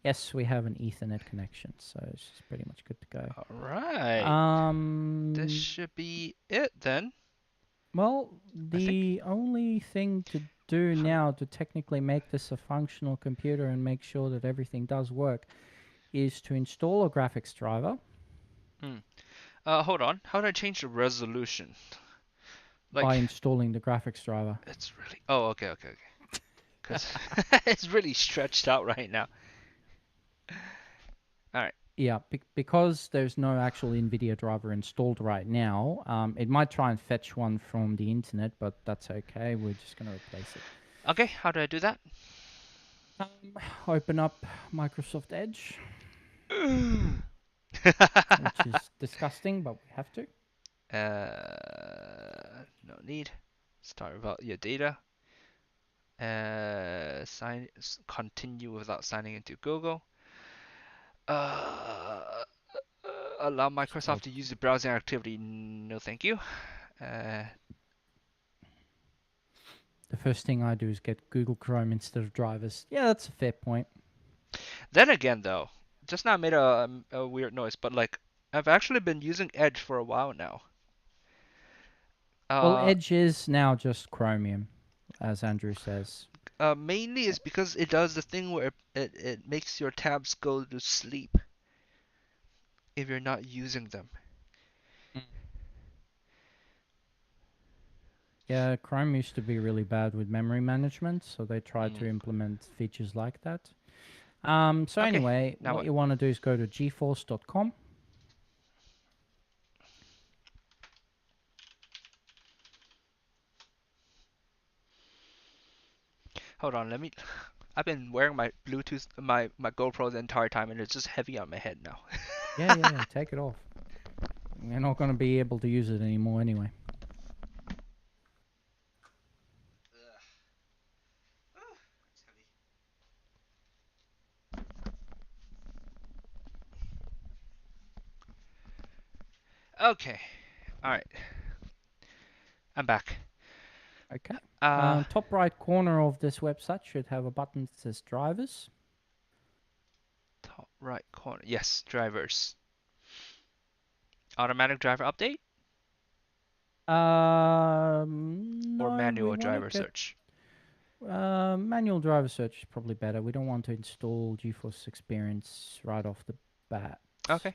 Yes, we have an Ethernet connection, so it's just pretty much good to go. All right. This should be it then. Well, the only thing to do now to technically make this a functional computer and make sure that everything does work is to install a graphics driver. Hold on. How do I change the resolution? By installing the graphics driver. It's really... Oh, okay. Because it's really stretched out right now. All right. Yeah, because there's no actual NVIDIA driver installed right now, it might try and fetch one from the internet, but that's okay. We're just going to replace it. Okay, how do I do that? Open up Microsoft Edge. Which is disgusting, but we have to. No need. Start about your data. Continue without signing into Google. Allow Microsoft to use the browsing activity. No, thank you. The first thing I do is get Google Chrome instead of drivers. Yeah, that's a fair point. Then again, though, just now I made a weird noise, but like I've actually been using Edge for a while now. Well, Edge is now just Chromium, as Andrew says. Mainly is because it does the thing where it makes your tabs go to sleep if you're not using them. Yeah, Chrome used to be really bad with memory management, so they tried to implement features like that. So anyway, what you want to do is go to geforce.com. Hold on, I've been wearing my Bluetooth, my GoPro the entire time, and it's just heavy on my head now. yeah, take it off. You're not going to be able to use it anymore anyway. Okay, all right, I'm back. Okay. Top right corner of this website should have a button that says drivers. right corner. Yes, drivers. Automatic driver update or No, we manual want to driver get search? manual driver search is probably better. We don't want to install GeForce Experience right off the bat. Okay.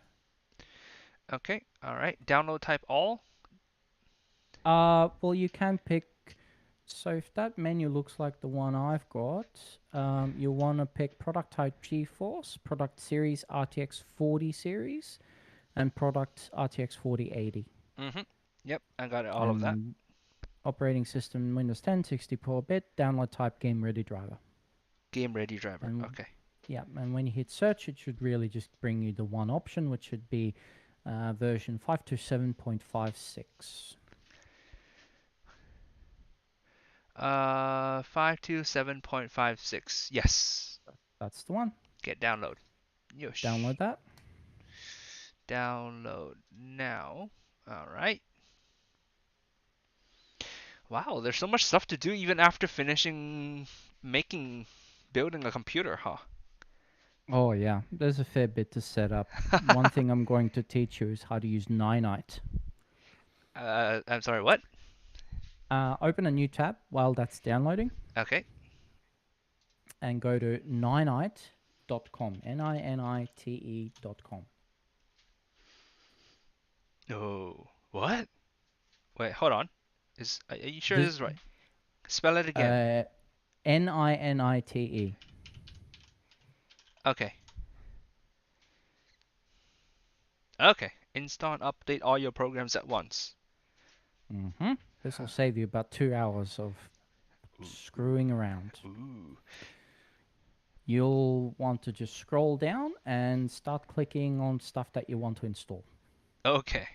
Okay. All right. Download type all. Well, you can pick. So if that menu looks like the one I've got, you'll want to pick product type GeForce, product series RTX 40 series, and product RTX 4080. Yep, I got all of that. And operating system Windows 10, 64-bit, download type game ready driver. Game ready driver. And Okay. yeah, and when you hit search, it should really just bring you the one option, which should be version 527.56. 527.56. Yes. That's the one. Get download. Yosh. Download that. Download now. All right. Wow, there's so much stuff to do even after finishing building a computer, huh? Oh yeah, there's a fair bit to set up. One thing I'm going to teach you is how to use Ninite. I'm sorry, what? Open a new tab while that's downloading Okay. and go to ninite.com. Ninite.com. Oh, what? Wait, hold on. Are you sure this is right? Spell it again. Ninite. Okay. Okay. Install and update all your programs at once. This will save you about 2 hours of screwing around. Ooh. You'll want to just scroll down and start clicking on stuff that you want to install. Okay.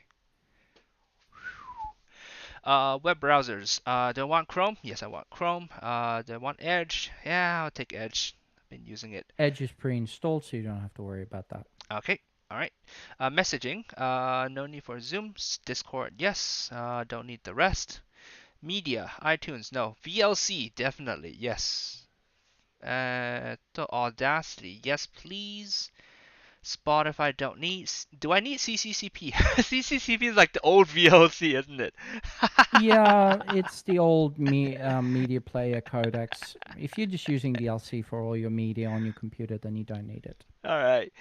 Web browsers. Do I want Chrome? Yes, I want Chrome. Do I want Edge? Yeah, I'll take Edge. I've been using it. Edge is pre-installed, so you don't have to worry about that. Okay. All right. Messaging. No need for Zoom. Discord. Yes. Don't need the rest. Media. iTunes. No. VLC. Definitely. Yes. The Audacity. Yes, please. Spotify don't need. Do I need CCCP? CCCP is like the old VLC, isn't it? Yeah, it's the old media player codecs. If you're just using DLC for all your media on your computer, then you don't need it. All right.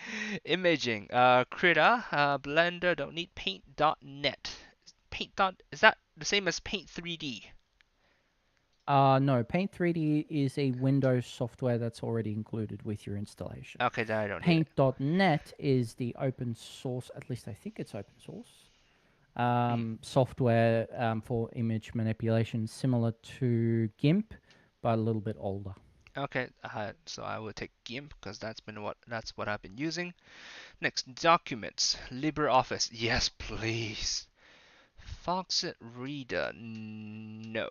Imaging. Krita. Blender don't need Paint.net. Is that the same as Paint 3D? No, Paint 3D is a Windows software that's already included with your installation. Okay, then I don't need it. Paint.net is the open source, at least I think it's open source, software for image manipulation, similar to GIMP, but a little bit older. Okay, so I will take GIMP because that's what I've been using. Next, documents. LibreOffice. Yes, please. Faucet Reader. No,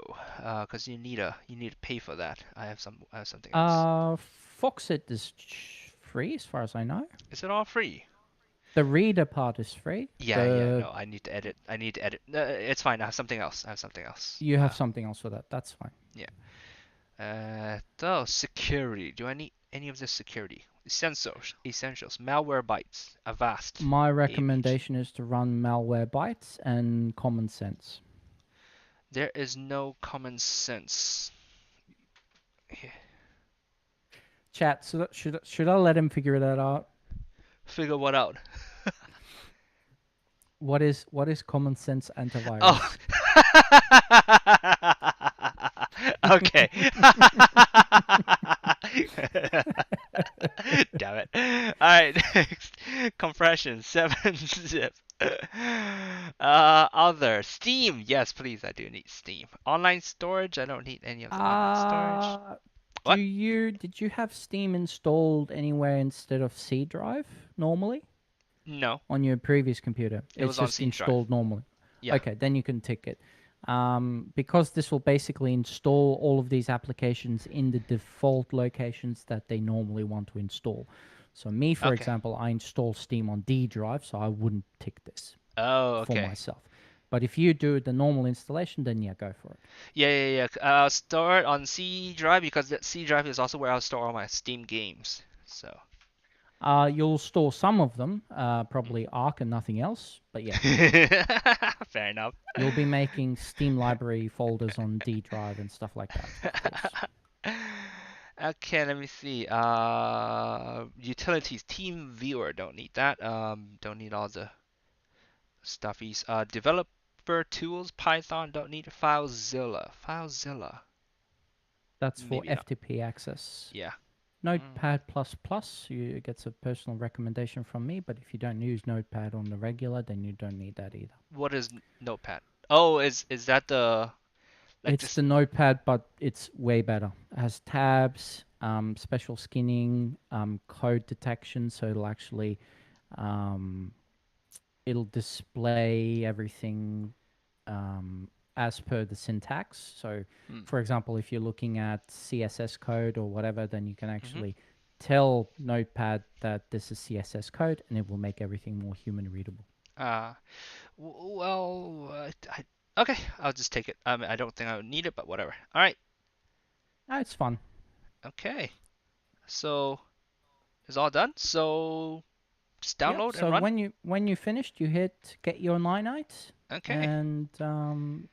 because you need to pay for that. I have something else. Faucet is free, as far as I know. Is it all free? The reader part is free. Yeah. No, I need to edit. It's fine. I have something else. You have something else for that. That's fine. Yeah. Security. Do I need any of this security? Essentials. Malwarebytes. Avast. My recommendation is to run Malwarebytes and Common Sense. There is no common sense. Yeah. Chat. So should I let him figure that out? Figure what out? What is Common Sense antivirus? Oh. Okay. Damn it. Alright, next. Compression, 7-zip. Other. Steam. Yes, please, I do need Steam. Online storage, I don't need any of the online storage. What? Did you have Steam installed anywhere instead of C drive normally? No. On your previous computer? It was on C drive. Installed normally. Yeah. Okay, then you can tick it. Because this will basically install all of these applications in the default locations that they normally want to install. So me, for example, I install Steam on D drive, so I wouldn't tick this for myself. But if you do the normal installation, then yeah, go for it. Yeah. Store it on C drive because that C drive is also where I'll store all my Steam games. So. You'll store some of them, probably Arc and nothing else. But yeah, Fair enough. you'll be making Steam library folders on D drive and stuff like that, of course. Okay, let me see. Utilities, Team Viewer, don't need that. Don't need all the stuffies. Developer tools, Python, don't need FileZilla. FileZilla, That's for maybe not. FTP access. Yeah. Notepad++, you gets a personal recommendation from me, but if you don't use Notepad on the regular, then you don't need that either. What is Notepad? Oh, is that the like It's this? the Notepad, but it's way better. It has tabs, special skinning, code detection, so um, it'll display everything as per the syntax. So, Hmm. for example, if you're looking at CSS code or whatever, then you can Mm-hmm. actually tell Notepad that this is CSS code, and it will make everything more human readable. Uh, well, okay, I'll just take it. I don't think I would need it, but whatever. All right. It's fun. Okay. So it's all done. So just Yep. download and So run. when you finished, you hit get your 9.8 Okay. and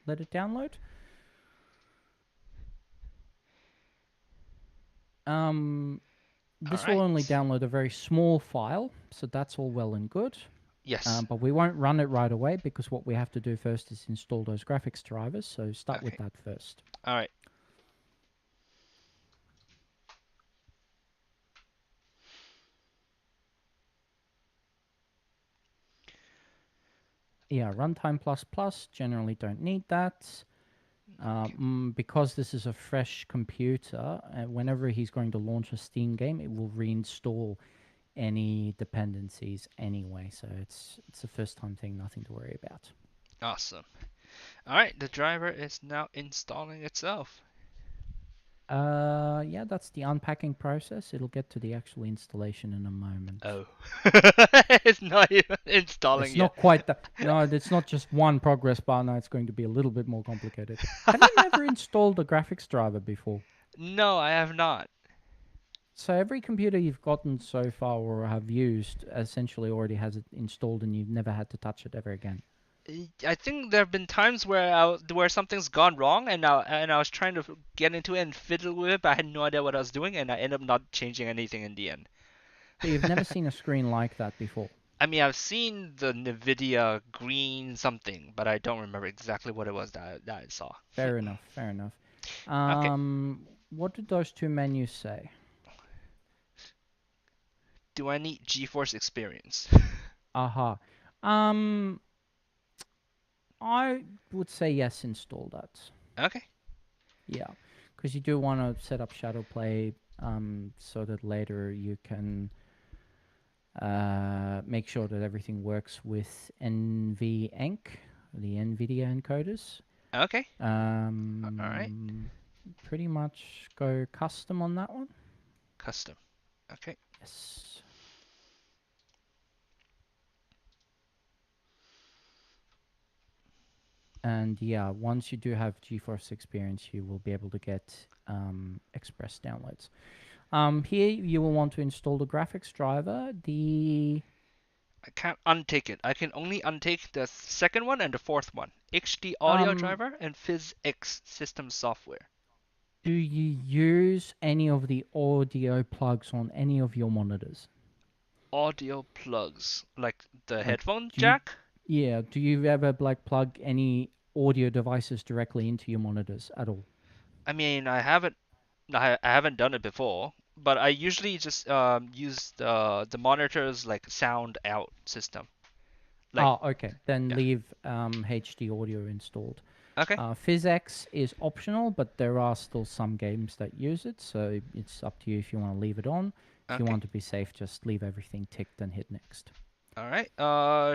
let it download. Um, All this will right. only download a very small file, so that's all well and good. Yes. But we won't run it right away because what we have to do first is install those graphics drivers. So start with Okay. that first. All right. Yeah, runtime plus plus generally don't need that. Because this is a fresh computer, whenever he's going to launch a Steam game, it will reinstall any dependencies anyway. So it's a first time thing, nothing to worry about. Awesome. All right. The driver is now installing itself. Yeah, that's the unpacking process. It'll get to the actual installation in a moment. Oh. It's not even installing It's yet. not quite that. No, it's not just one progress bar. No, it's going to be a little bit more complicated. Have you never installed a graphics driver before? No, I have not. So every computer you've gotten so far or have used essentially already has it installed, and you've never had to touch it ever again. I think there have been times where where something's gone wrong, and I was trying to get into it and fiddle with it, but I had no idea what I was doing, and I ended up not changing anything in the end. So you've never seen a screen like that before. I mean, I've seen the NVIDIA green something, but I don't remember exactly what it was that I saw. Fair enough. Fair enough. Okay. What did those two menus say? Do I need GeForce Experience? Aha. Um, I would say yes. Install that. Okay. Yeah, because you do want to set up shadow play, so that later you can make sure that everything works with NVENC, the NVIDIA encoders. Okay. All right. Pretty much go custom on that one. Custom. Okay. Yes. And yeah, once you do have GeForce Experience, you will be able to get Express downloads. Here you will want to install the graphics driver. I can't untake it. I can only untake the second one and the fourth one. HD audio Um, driver and PhysX system software. do you use any of the audio plugs on any of your monitors? Audio plugs, like the Like, headphone do you, jack. yeah, do you ever like plug any audio devices directly into your monitors at all? I mean, I haven't done it before, but I usually just use the monitors like sound out system. Like, Oh, okay. Then yeah. leave HD audio installed. Okay. PhysX is optional, but there are still some games that use it, so it's up to you if you want to leave it on. If you Okay. want to be safe, just leave everything ticked and hit next. All right.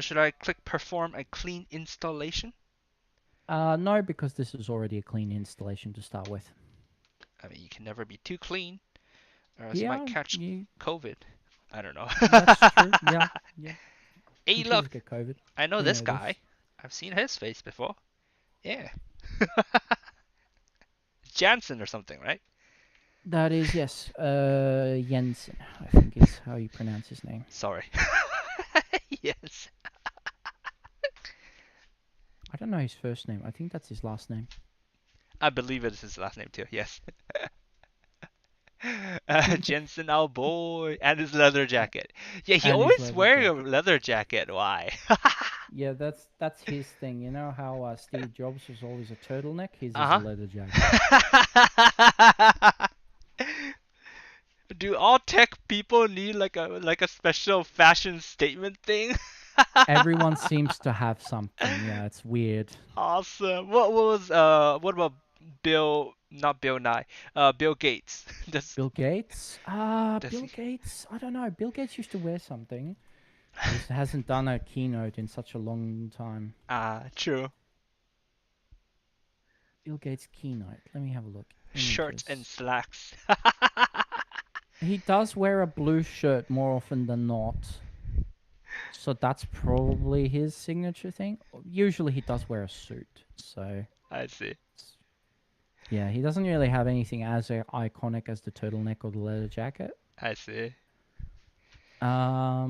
Should I click perform a clean installation? No, because this is already a clean installation to start with. I mean, you can never be too clean, or else you might Yeah, catch COVID. I don't know. that's true. Yeah, yeah. Hey, Computers look, get COVID. I know We this know this. guy. I've seen his face before. Yeah. Jansen or something, right? That is, yes, Jensen, I think is how you pronounce his name. Sorry. Yes. I don't know his first name. I think that's his last name. I believe it is his last name too. Yes. Jensen, our boy, and his leather jacket. Yeah, he And his always leather wearing a jacket. leather jacket. Why? Yeah, that's his thing. You know how Steve Jobs was always a turtleneck? His is a Uh leather jacket. huh. Do all tech people need like a special fashion statement thing? Everyone seems to have something. Yeah, it's weird. Awesome. What about Bill? Not Bill Nye. Bill Gates. Does Bill Gates? does Bill he? Gates. I don't know. Bill Gates used to wear something. He just hasn't done a keynote in such a long time. True. Bill Gates keynote. Let me have a look. Shirts and Images. slacks. He does wear a blue shirt more often than not. So that's probably his signature thing. Usually he does wear a suit. So I see. yeah, he doesn't really have anything as iconic as the turtleneck or the leather jacket. I see. I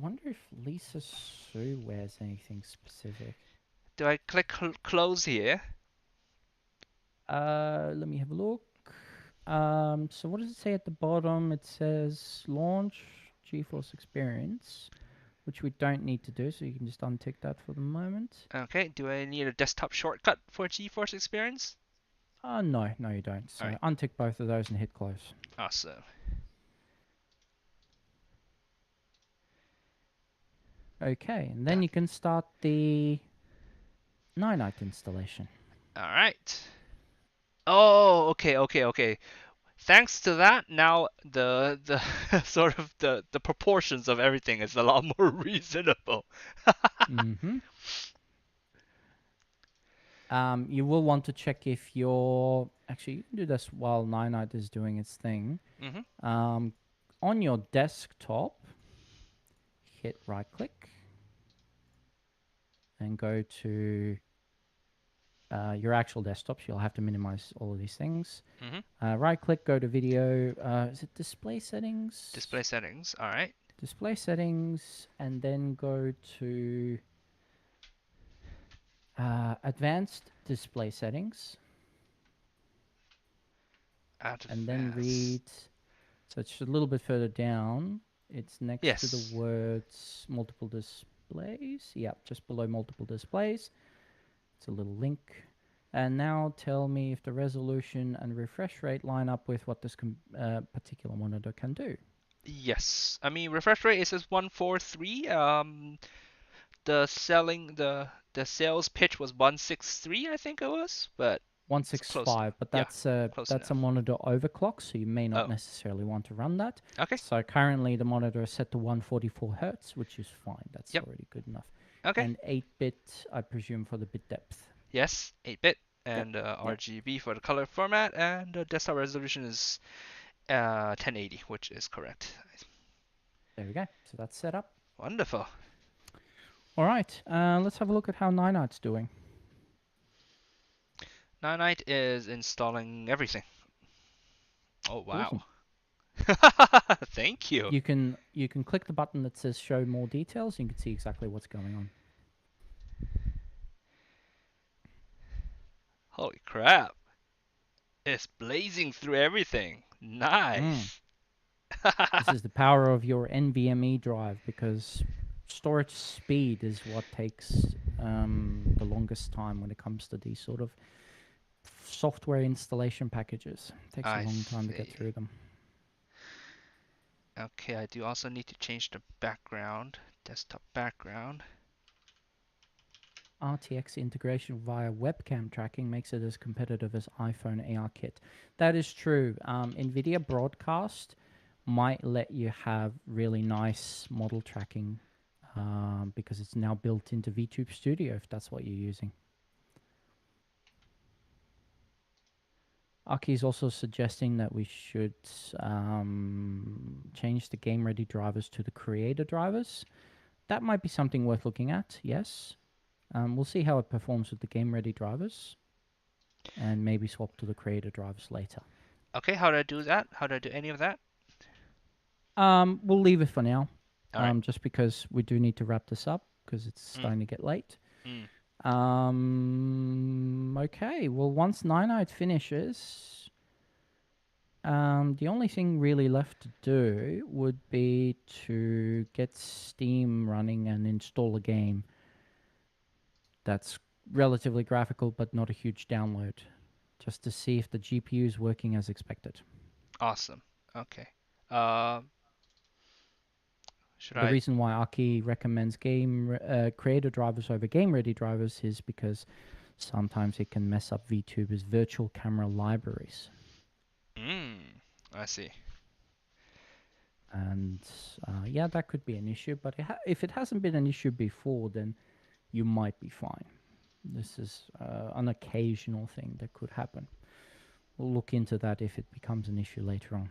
wonder if Lisa Sue wears anything specific. Do I click close here? Let me have a look. So what does it say at the bottom? It says launch GeForce Experience, which we don't need to do, so you can just untick that for the moment. Okay. Do I need a desktop shortcut for GeForce Experience? No, you don't. So Alright. untick both of those and hit close. Awesome. Okay, and then Done. you can start the Ninite installation. Alright. Oh, okay. Thanks to that, now the sort of the proportions of everything is a lot more reasonable. Mm-hmm. You will want to check if you're... Actually, you can do this while Ninite is doing its thing. Mm-hmm. On your desktop, hit right-click and go to your actual desktop. So you'll have to minimize all of these things. Mm-hmm. Right-click, go to video. Is it display settings? Display settings. All right. Display settings, and then go to advanced display settings. And then read. So it's a little bit further down. It's next to the words multiple displays. Yeah, just below multiple displays. It's a little link. And now tell me if the resolution and refresh rate line up with what this particular monitor can do. Yes. I mean, refresh rate, it says 143. The sales pitch was 163, I think it was, but it's close 165, enough. but Yeah, that's close a enough. monitor overclock, so you may not Oh, necessarily want to run that. okay. So currently the monitor is set to 144 hertz, which is fine. That's Yep. already good enough. Okay. And 8-bit, I presume, for the bit depth. Yes, 8-bit Yep. and RGB for the color format, and the desktop resolution is 1080, which is correct. There we go. So that's set up. Wonderful. All right. Let's have a look at how Ninite's doing. Nanite is installing everything. Oh wow. Awesome. Thank you. You can click the button that says show more details. And you can see exactly what's going on. Holy crap. It's blazing through everything. Nice. This is the power of your NVMe drive, because storage speed is what takes the longest time when it comes to these sort of software installation packages. It takes a long time to get through them. Okay, I do also need to change the background, desktop background. RTX integration via webcam tracking makes it as competitive as iPhone ARKit. That is true. NVIDIA Broadcast might let you have really nice model tracking because it's now built into VTube Studio, if that's what you're using. Aki is also suggesting that we should change the game-ready drivers to the creator drivers. That might be something worth looking at, yes. We'll see how it performs with the game-ready drivers, and maybe swap to the creator drivers later. Okay, how do I do that? How do I do any of that? We'll leave it for now. All right. Just because we do need to wrap this up because it's Mm, starting to get late. mm. Okay. Well, once Night finishes, the only thing really left to do would be to get Steam running and install a game that's relatively graphical but not a huge download, just to see if the GPU is working as expected. Awesome. Okay. Uh, should The I? reason why Aki recommends game creator drivers over game-ready drivers is because sometimes it can mess up VTuber's virtual camera libraries. I see. And yeah, that could be an issue. But if it hasn't been an issue before, then you might be fine. This is an occasional thing that could happen. We'll look into that if it becomes an issue later on.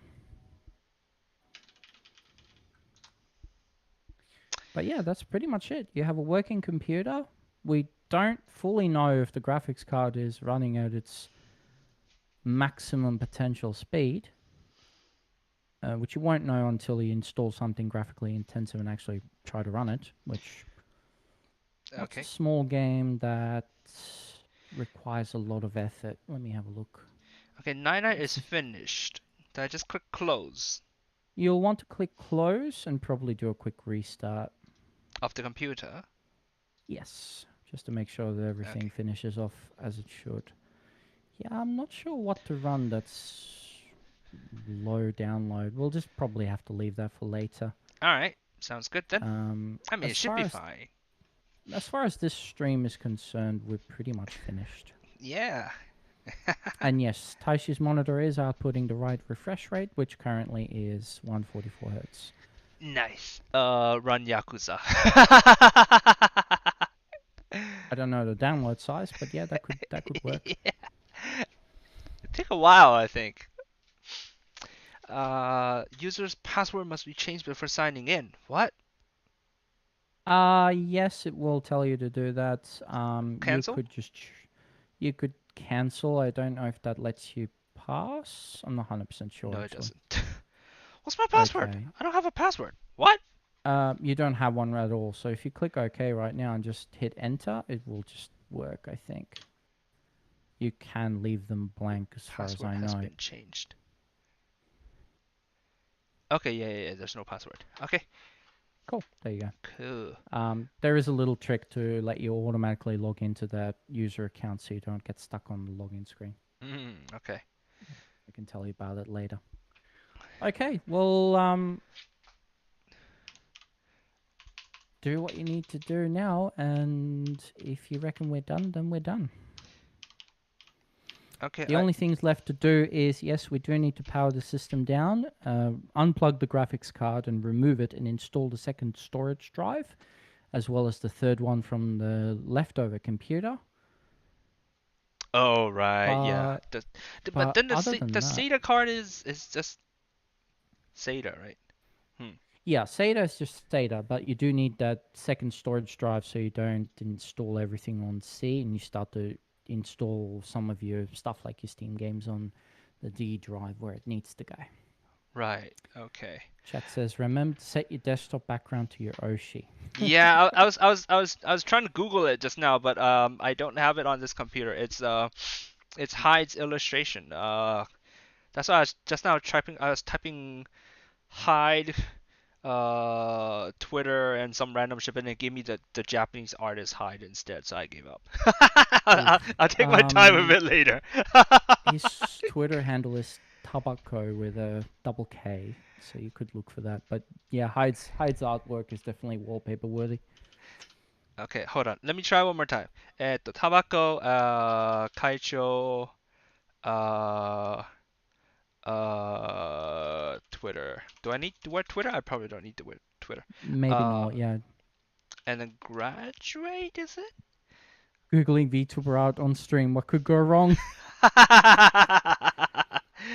But yeah, that's pretty much it. You have a working computer. We don't fully know if the graphics card is running at its maximum potential speed, which you won't know until you install something graphically intensive and actually try to run it, which what's Okay. a small game that requires a lot of effort. Let me have a look. Okay, Nine is finished. Did I just click close You'll want to click close and probably do a quick restart. of the computer? Yes, just to make sure that everything Okay. finishes off as it should. Yeah, I'm not sure what to run that's low download. We'll just probably have to leave that for later. All right. Sounds good then. I mean, it should be fine. As far as this stream is concerned, we're pretty much finished. Yeah. And yes, Taishi's monitor is outputting the right refresh rate, which currently is 144 hertz. Nice. Run Yakuza. I don't know the download size, but yeah, that could work. Yeah. It take a while, I think. User's password must be changed before signing in. What? Yes, it will tell you to do that. Cancel? You could cancel. I don't know if that lets you pass. I'm not 100% sure. No, it actually. doesn't. What's my password? Okay. I don't have a password. What? You don't have one at all. So if you click OK right now and just hit enter, it will just work, I think. You can leave them blank as far as I know. Password has been changed. Okay, yeah, there's no password. Okay. Cool. There you go. Cool. There is a little trick to let you automatically log into that user account so you don't get stuck on the login screen. Okay. I can tell you about it later. Okay, well, do what you need to do now, and if you reckon we're done, then we're done. Okay. The only things left to do is, yes, we do need to power the system down, unplug the graphics card and remove it and install the second storage drive, as well as the third one from the leftover computer. Oh, right, yeah. But then the SATA card is just SATA, right? Yeah, SATA is just SATA, but you do need that second storage drive so you don't install everything on C and you start to install some of your stuff like your Steam games on the D drive where it needs to go. Right. Okay. Chat says, remember to set your desktop background to your Oshi. Yeah, I was trying to Google it just now, but I don't have it on this computer. It's hides illustration. That's why I was typing hide Twitter and some random shit, and it gave me the Japanese artist hide instead, so I gave up. I'll take my time a bit later. His Twitter handle is Tabako with a double K, so you could look for that. But yeah, Hyde's artwork is definitely wallpaper worthy. Okay, hold on. Let me try one more time. Tabako, Kaicho, Twitter. Do I need to wear Twitter? I probably don't need to wear Twitter. Maybe not, yeah. And then graduate, is it? Googling VTuber art on stream. What could go wrong?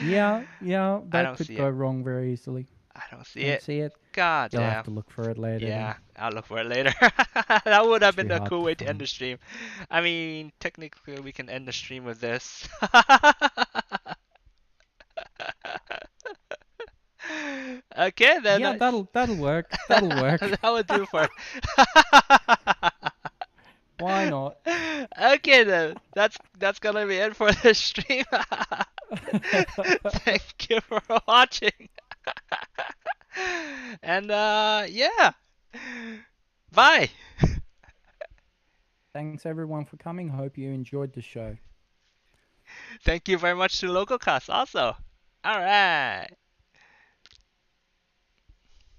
Yeah, that could go wrong very easily. I don't see it. God You'll damn. have to look for it later. Yeah, then. I'll look for it later. That would have been Too a hard cool to way to find. end the stream. I mean, technically we can end the stream with this. Okay, then. Yeah, that'll work. That'll work. That would do for. Why not? Okay, then. That's gonna be it for the stream. Thank you for watching. And yeah. Bye. Thanks everyone for coming. Hope you enjoyed the show. Thank you very much to Logokas also. All right.